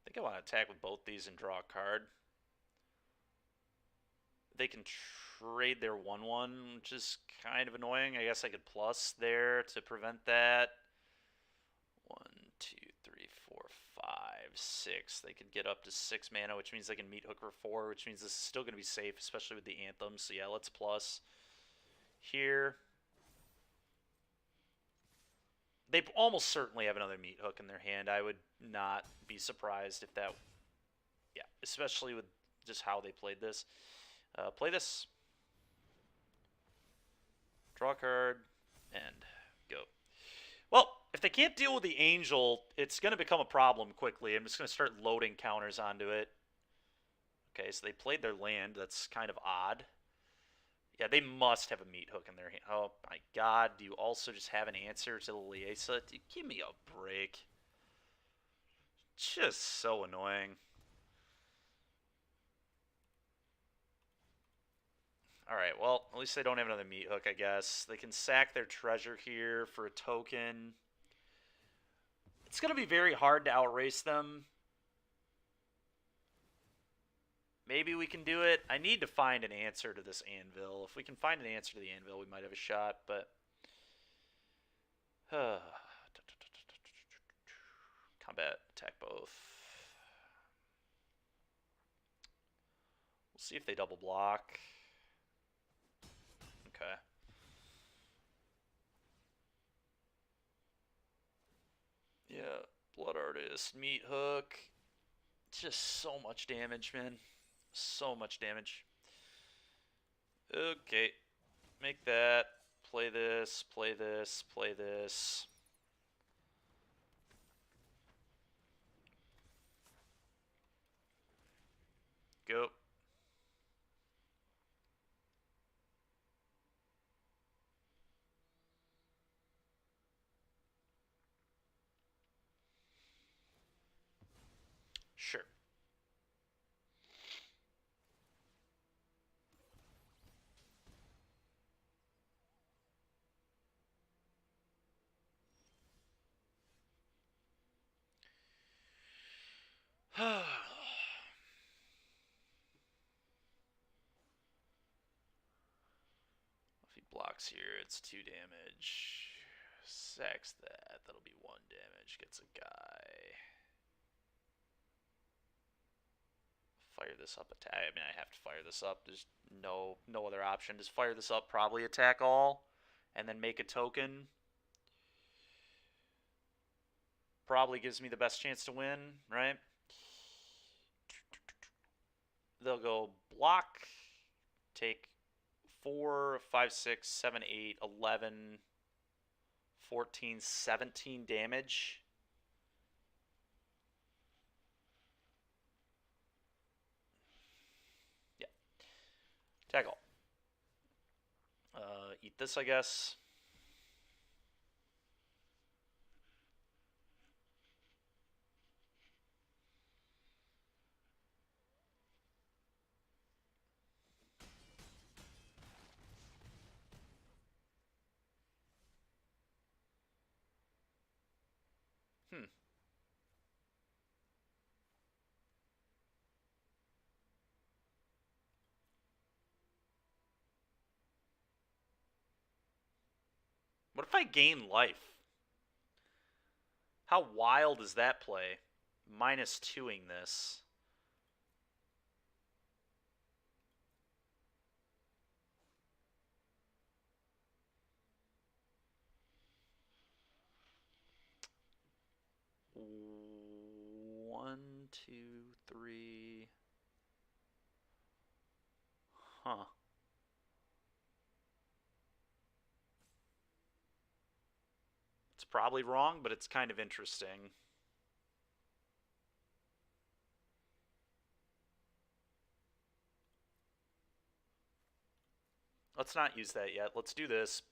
think I want to attack with both these and draw a card. They can trade their 1/1, which is kind of annoying. I guess I could plus there to prevent that. 1, 2, 3, 4, 5, 6. They could get up to 6 mana, which means they can meat hook for 4, which means this is still going to be safe, especially with the Anthem. So yeah, let's plus here. They almost certainly have another meat hook in their hand. I would not be surprised if that... Yeah, especially with just how they played this. Play this. Draw a card, and go. Well, if they can't deal with the Angel, it's going to become a problem quickly. I'm just going to start loading counters onto it. Okay, so they played their land. That's kind of odd. Yeah, they must have a meat hook in their hand. Oh, my God. Do you also just have an answer to the Liesa? Give me a break. Just so annoying. Alright, well, at least they don't have another meat hook, I guess. They can sack their treasure here for a token. It's going to be very hard to outrace them. Maybe we can do it. I need to find an answer to this anvil. If we can find an answer to the anvil, we might have a shot, but... Combat, attack both. We'll see if they double block. Okay. Yeah, Blood Artist, meat hook. Just so much damage, man. So much damage. Okay. Make that. Play this, play this, play this. Go. Sure. If he blocks here, it's 2 damage. Sacks that. That'll be 1 damage. Gets a guy. Fire this up. Attack. I mean, I have to fire this up. There's no other option. Just fire this up. Probably attack all, and then make a token. Probably gives me the best chance to win, right? They'll go block, take 4, 5, 6, 7, 8, 11, 14, 17 damage. Yeah. Attack all. Eat this, I guess. What if I gain life? How wild is that play? Minus 2ing this. One, two, three. Huh. It's probably wrong, but it's kind of interesting. Let's not use that yet. Let's do this.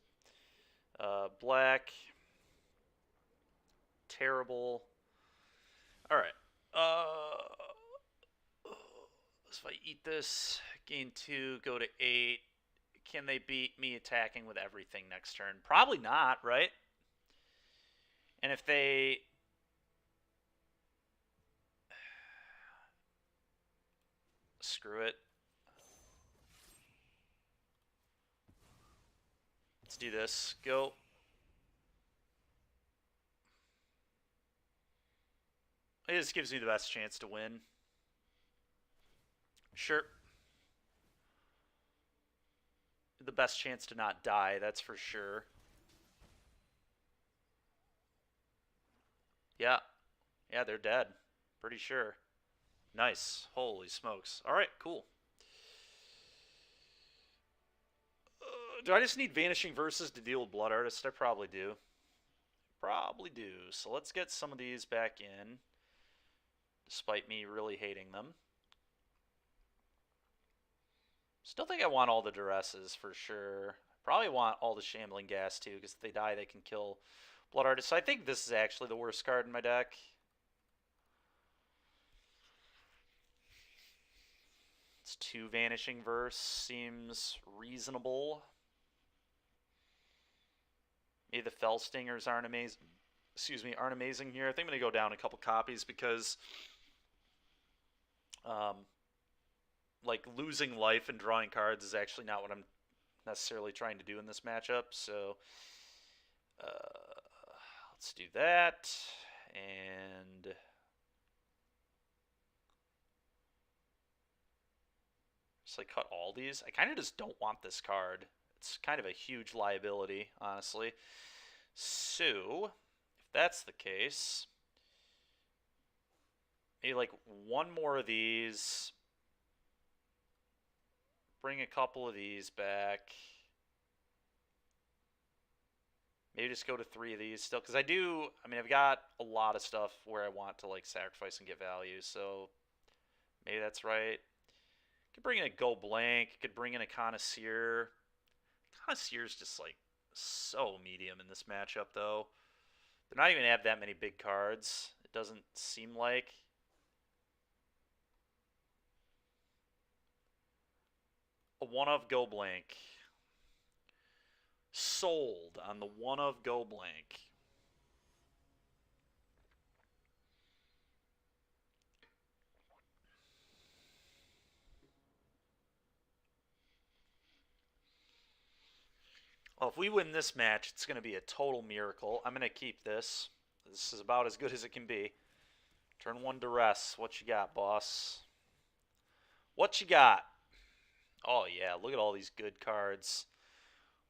Black. Terrible. Alright. So if I eat this, gain 2, go to 8. Can they beat me attacking with everything next turn? Probably not, right? And if they... Screw it. Let's do this. Go. It just gives me the best chance to win. Sure. The best chance to not die, that's for sure. Yeah. Yeah, they're dead. Pretty sure. Nice. Holy smokes. Alright, cool. Do I just need Vanishing Verses to deal with Blood Artist? I probably do. Probably do. So let's get some of these back in, despite me really hating them. Still think I want all the Duresses for sure. Probably want all the Shambling Gas too, because if they die, they can kill Blood Artist. So I think this is actually the worst card in my deck. It's 2 Vanishing Verse. Seems reasonable. Maybe the Fell Stingers aren't amazing. Excuse me, aren't amazing here. I think I'm going to go down a couple copies because like losing life and drawing cards is actually not what I'm necessarily trying to do in this matchup. So let's do that. And just like cut all these. I kind of just don't want this card. It's kind of a huge liability, honestly. So if that's the case, maybe like one more of these. Bring a couple of these back. Maybe just go to 3 of these still, because I've got a lot of stuff where I want to like sacrifice and get value, so maybe that's right. Could bring in a Go Blank, could bring in a Connoisseur. Connoisseur's just like so medium in this matchup though. They're not even have that many big cards, it doesn't seem like. A 1 of Go Blank. Sold on the 1 of Go Blank. Well, if we win this match, it's going to be a total miracle. I'm going to keep this. This is about as good as it can be. Turn 1 duress. What you got, boss? What you got? Oh, yeah. Look at all these good cards.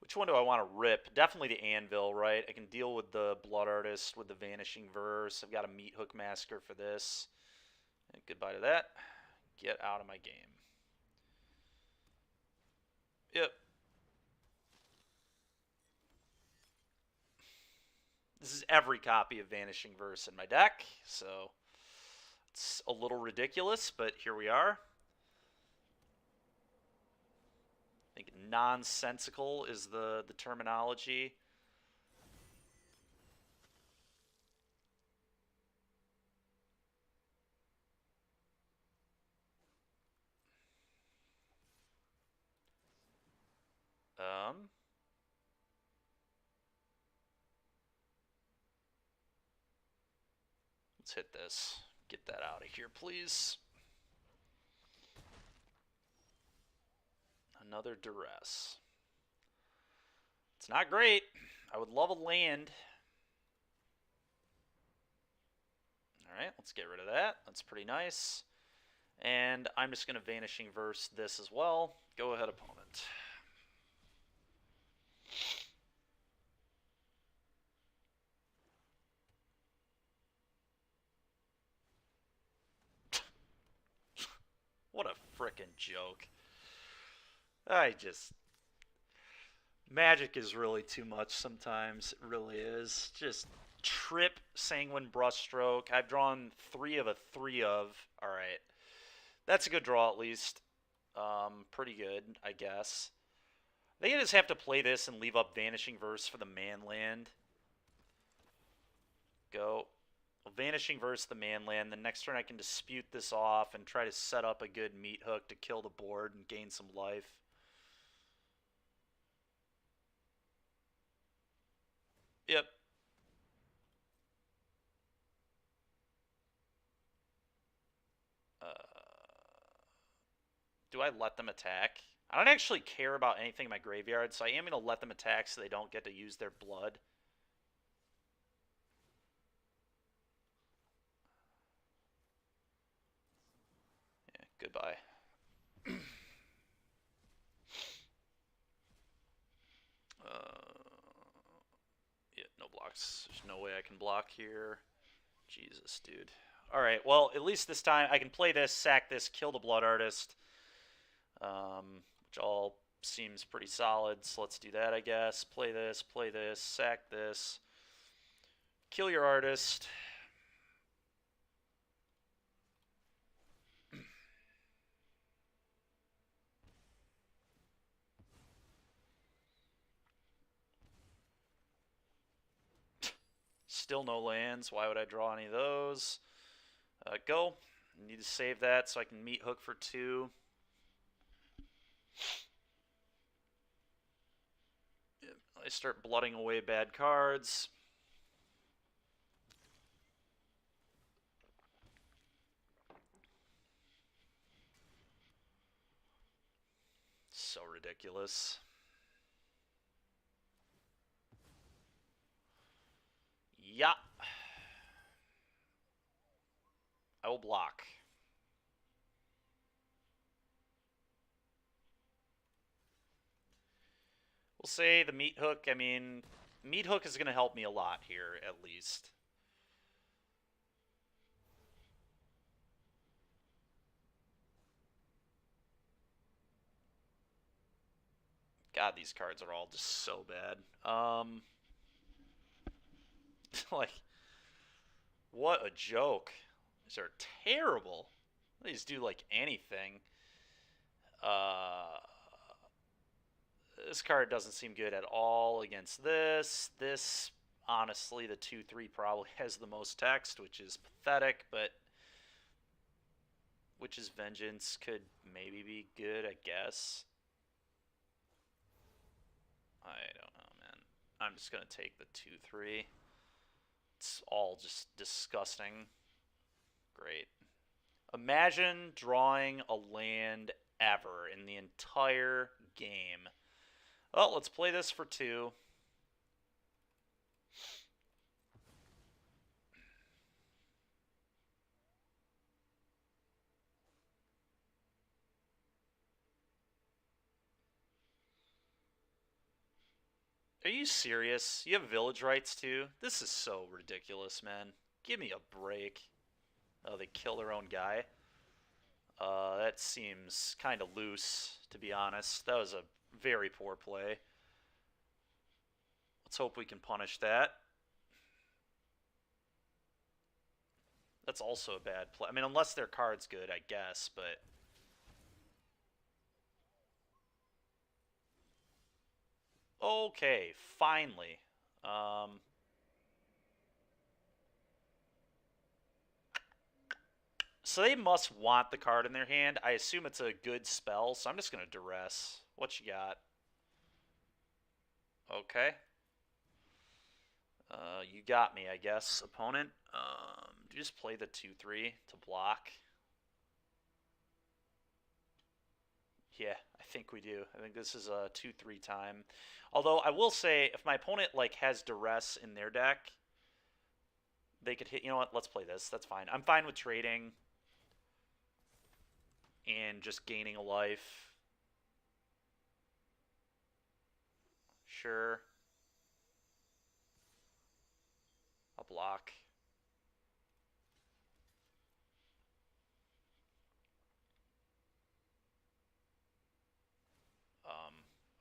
Which one do I want to rip? Definitely the Anvil, right? I can deal with the Blood Artist, with the Vanishing Verse. I've got a Meat Hook Massacre for this. And goodbye to that. Get out of my game. Yep. This is every copy of Vanishing Verse in my deck, so it's a little ridiculous, but here we are. I think nonsensical is the terminology. Um, let's hit this. Get that out of here, please. Another duress. It's not great. I would love a land. Alright, let's get rid of that. That's pretty nice. And I'm just going to Vanishing Verse this as well. Go ahead, opponent. What a frickin' joke. Magic is really too much sometimes. It really is. Just trip, Sanguine Brushstroke. I've drawn 3 of a 3 of. Alright. That's a good draw at least. Pretty good, I guess. They just have to play this and leave up Vanishing Verse for the Manland. Go. Vanishing Verse the Manland. The next turn I can dispute this off and try to set up a good Meat Hook to kill the board and gain some life. Yep. Do I let them attack? I don't actually care about anything in my graveyard, so I am going to let them attack so they don't get to use their blood. Yeah, goodbye. Yeah, no blocks. There's no way I can block here. Jesus, dude. Alright, well, at least this time I can play this, sack this, kill the Blood Artist. Which all seems pretty solid, so let's do that, I guess. Play this, sack this. Kill your artist. Still no lands. Why would I draw any of those? Go. I need to save that so I can Meat Hook for 2. I start blooding away bad cards. So ridiculous. Yeah. I will block. We'll say the Meat Hook. I mean, Meat Hook is going to help me a lot here, at least. God, these cards are all just so bad. Like, what a joke. These are terrible. These do, like, anything. This card doesn't seem good at all against this. This, honestly, the 2-3 probably has the most text, which is pathetic, but Witch's Vengeance could maybe be good, I guess. I don't know, man. I'm just going to take the 2-3. It's all just disgusting. Great. Imagine drawing a land ever in the entire game. Well, let's play this for 2. Are you serious? You have village rights too? This is so ridiculous, man. Give me a break. Oh, they kill their own guy. That seems kind of loose, to be honest. That was a very poor play. Let's hope we can punish that. That's also a bad play. I mean, unless their card's good, I guess, but... Okay, finally. So they must want the card in their hand. I assume it's a good spell, so I'm just going to duress. What you got? Okay. You got me, I guess, opponent. Do you just play the 2-3 to block? Yeah, I think we do. I think this is a 2-3 time. Although I will say, if my opponent like has duress in their deck, they could hit. You know what? Let's play this. That's fine. I'm fine with trading and just gaining a life. Sure. I'll block.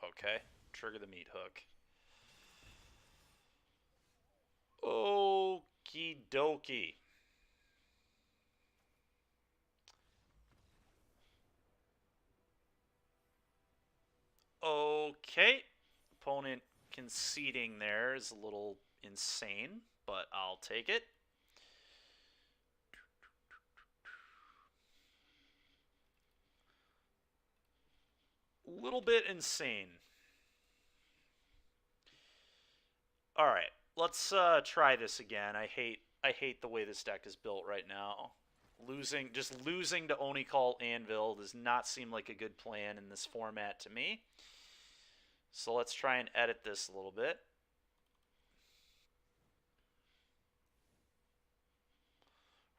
Okay. Trigger the meat hook. Okie dokie. Okay. Opponent conceding there is a little insane, but I'll take it. Little bit insane. All right, let's try this again. I hate the way this deck is built right now. Just losing to Oni Call Anvil does not seem like a good plan in this format to me. So let's try and edit this a little bit.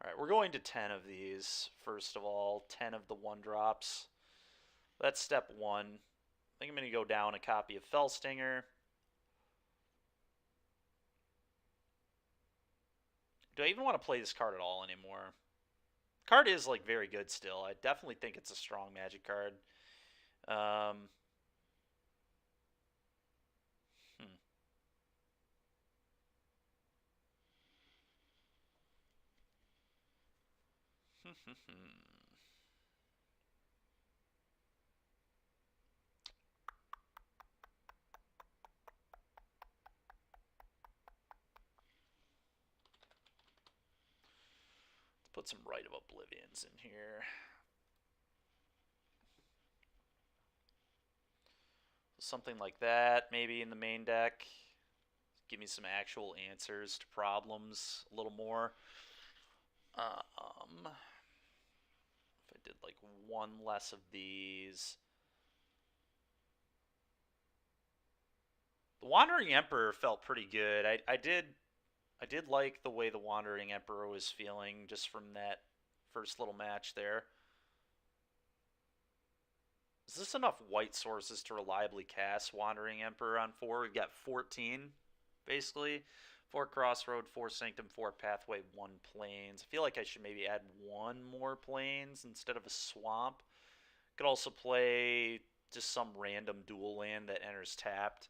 All right, we're going to 10 of these, first of all. 10 of the 1-drops. That's step 1. I think I'm going to go down a copy of Fellstinger. Do I even want to play this card at all anymore? Card is like very good still. I definitely think it's a strong Magic card. Let's put some Rite of Oblivions in here. Something like that, maybe in the main deck. Give me some actual answers to problems a little more. If I did like one less of these. The Wandering Emperor felt pretty good. I did like the way the Wandering Emperor was feeling just from that first little match there. Is this enough white sources to reliably cast Wandering Emperor on 4? We've got 14, basically. 4 Crossroad, 4 Sanctum, 4 Pathway, 1 Plains. I feel like I should maybe add 1 more Plains instead of a Swamp. Could also play just some random dual land that enters tapped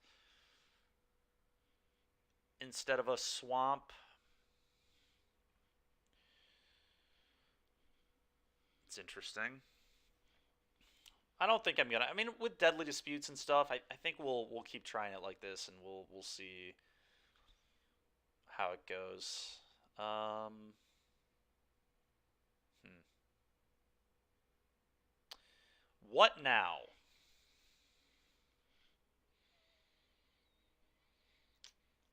instead of a Swamp. It's interesting. I don't think I'm gonna. I mean, with Deadly Disputes and stuff, I think we'll keep trying it like this, and we'll see how it goes. What now?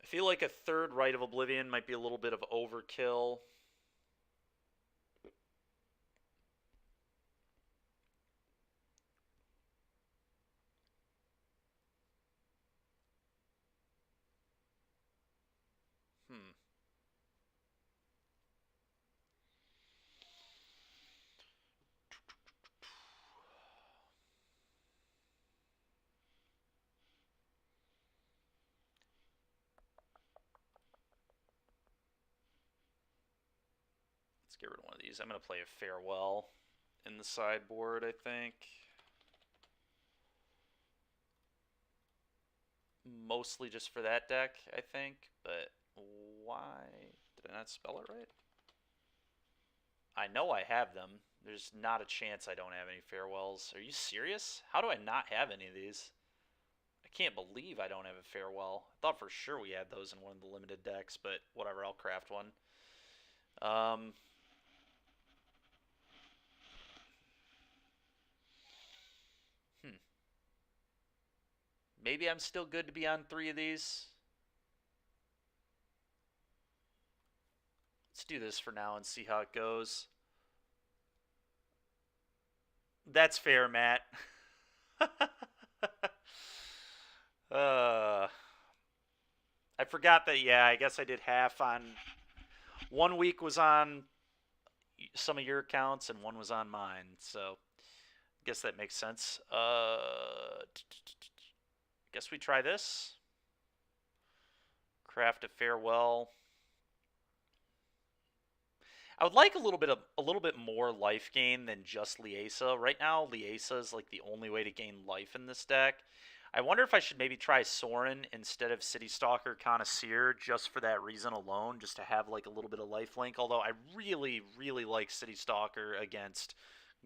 I feel like a third Rite of Oblivion might be a little bit of overkill. get rid of one of these. I'm going to play a Farewell in the sideboard, I think. Mostly just for that deck, I think. But why? Did I not spell it right? I know I have them. There's not a chance I don't have any Farewells. Are you serious? How do I not have any of these? I can't believe I don't have a Farewell. I thought for sure we had those in one of the limited decks, but whatever, I'll craft one. Maybe I'm still good to be on 3 of these. Let's do this for now and see how it goes. That's fair, Matt. I forgot that, yeah, I guess I did half on... 1 week was on some of your accounts and 1 was on mine, so I guess that makes sense. Guess we try this. Craft a Farewell. I would like a little bit more life gain than just Liesa. Right now, Liesa is like the only way to gain life in this deck. I wonder if I should maybe try Sorin instead of City Stalker Connoisseur just for that reason alone, just to have like a little bit of life link. Although I really, really like City Stalker against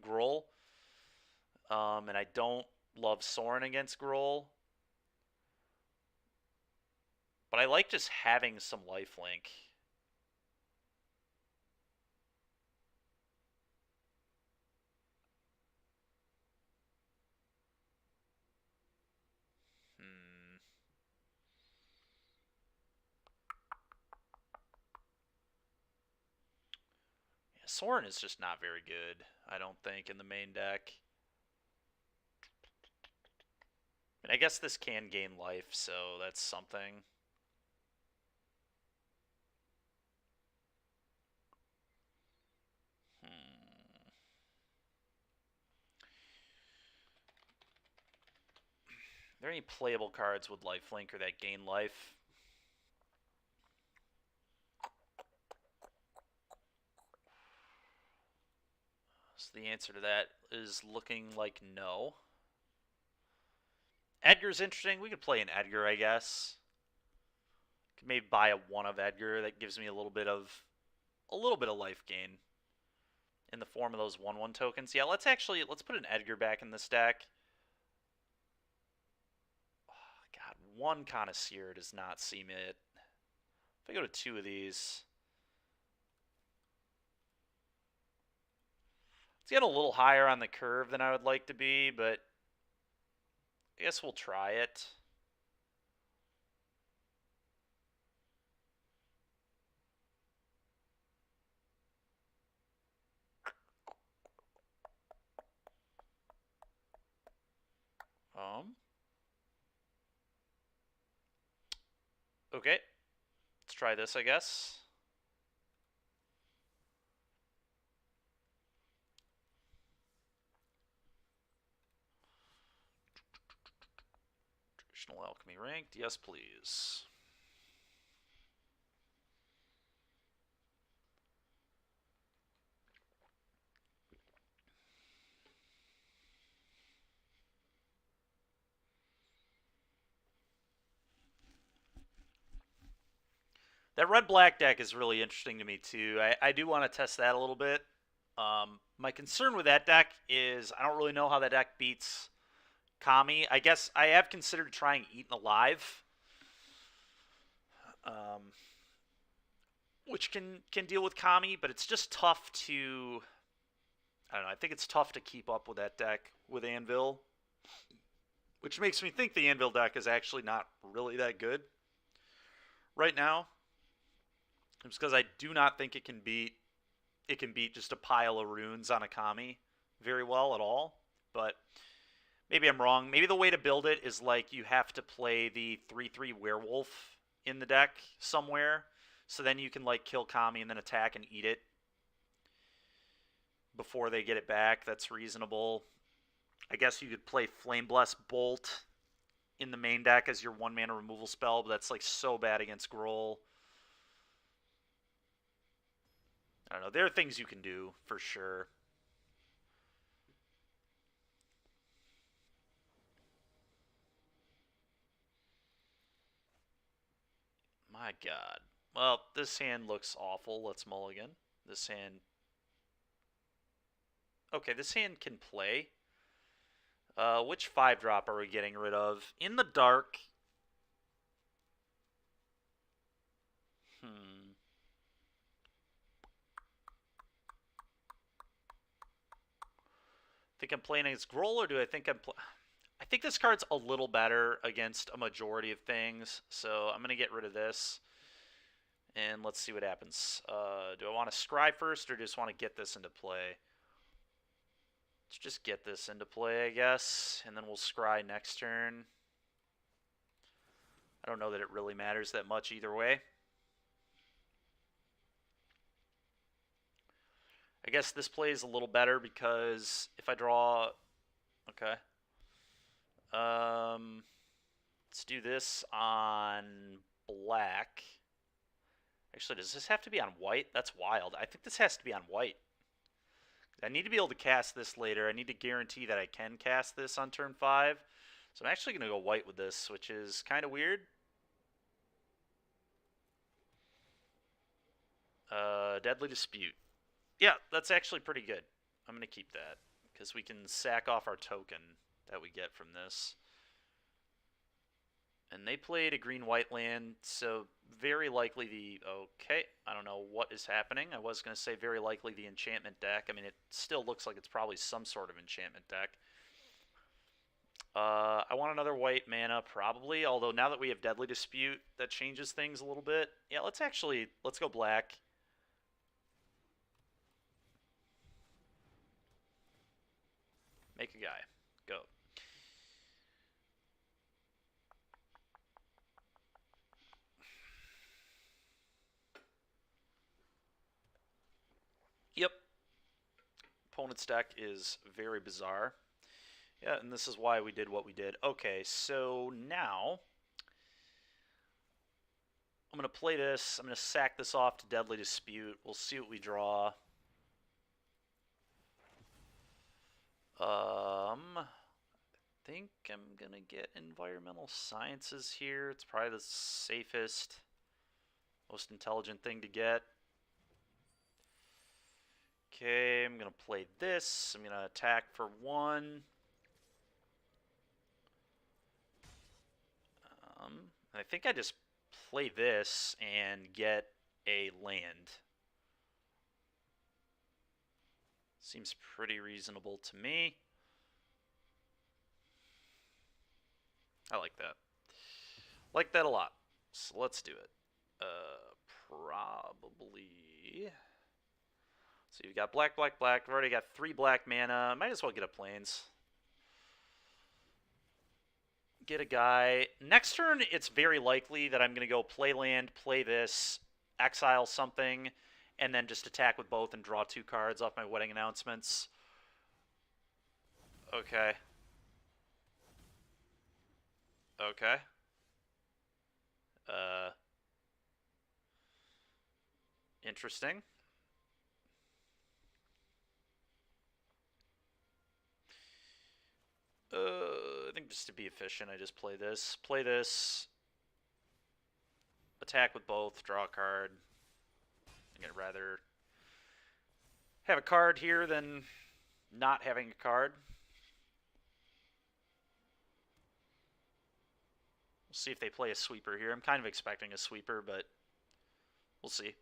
Gruul. And I don't love Sorin against Gruul. But I like just having some lifelink. Yeah, Sorin is just not very good, I don't think, in the main deck. And I guess this can gain life, so that's something. Are there any playable cards with lifelink or that gain life? So the answer to that is looking like no. Edgar's interesting. We could play an Edgar, I guess. Could maybe buy a 1 of Edgar. That gives me a little bit of life gain in the form of those 1/1 tokens. Yeah, let's put an Edgar back in this deck. Oh, God, 1 Connoisseur does not seem it. If I go to 2 of these, it's getting a little higher on the curve than I would like to be, but I guess we'll try it. Okay. Let's try this, I guess. Traditional Alchemy ranked. Yes, please. That red-black deck is really interesting to me, too. I do want to test that a little bit. My concern with that deck is I don't really know how that deck beats Kami. I guess I have considered trying Eaten Alive, which can deal with Kami, but it's just tough to... I don't know. I think it's tough to keep up with that deck with Anvil, which makes me think the Anvil deck is actually not really that good right now. It's because I do not think it can beat just a pile of runes on a Kami very well at all. But maybe I'm wrong. Maybe the way to build it is like you have to play the 3/3 werewolf in the deck somewhere, so then you can like kill Kami and then attack and eat it before they get it back. That's reasonable. I guess you could play Flame Bless Bolt in the main deck as your 1-mana removal spell, but that's like so bad against Gruul. don't know. There are things you can do for sure. My God. Well, this hand looks awful. Let's mulligan. This hand. Okay, this hand can play. Which 5-drop are we getting rid of? In the dark. Think I'm playing against Grohl, or do I think I think this card's a little better against a majority of things, so I'm going to get rid of this. And let's see what happens. Do I want to scry first, or just want to get this into play? Let's just get this into play, I guess, and then we'll scry next turn. I don't know that it really matters that much either way. I guess this plays a little better because if I draw... Okay. Let's do this on black. Actually, does this have to be on white? That's wild. I think this has to be on white. I need to be able to cast this later. I need to guarantee that I can cast this on turn 5. So I'm actually going to go white with this, which is kind of weird. Deadly Dispute. Yeah, that's actually pretty good. I'm going to keep that because we can sack off our token that we get from this. And they played a green-white land, so very likely the... Okay, I don't know what is happening. I was going to say very likely the enchantment deck. I mean, it still looks like it's probably some sort of enchantment deck. I want another white mana, probably, although now that we have Deadly Dispute, that changes things a little bit. Yeah, let's go black. Make a guy. Go. Yep. Opponent's deck is very bizarre. Yeah, and this is why we did what we did. Okay, so now I'm going to play this. I'm going to sack this off to Deadly Dispute. We'll see what we draw. I think I'm going to get Environmental Sciences here. It's probably the safest, most intelligent thing to get. Okay, I'm going to play this. I'm going to attack for 1. I think I just play this and get a land. Seems pretty reasonable to me. I like that. Like that a lot. So let's do it. Probably... So you've got black, black, black. I've already got 3 black mana. Might as well get a plains. Get a guy. Next turn, it's very likely that I'm going to go play land, play this, exile something, and then just attack with both and draw 2 cards off my wedding announcements. Okay. Okay. Interesting. I think just to be efficient, I just play this. Play this. Attack with both. Draw a card. I think I'd rather have a card here than not having a card. We'll see if they play a sweeper here. I'm kind of expecting a sweeper, but we'll see.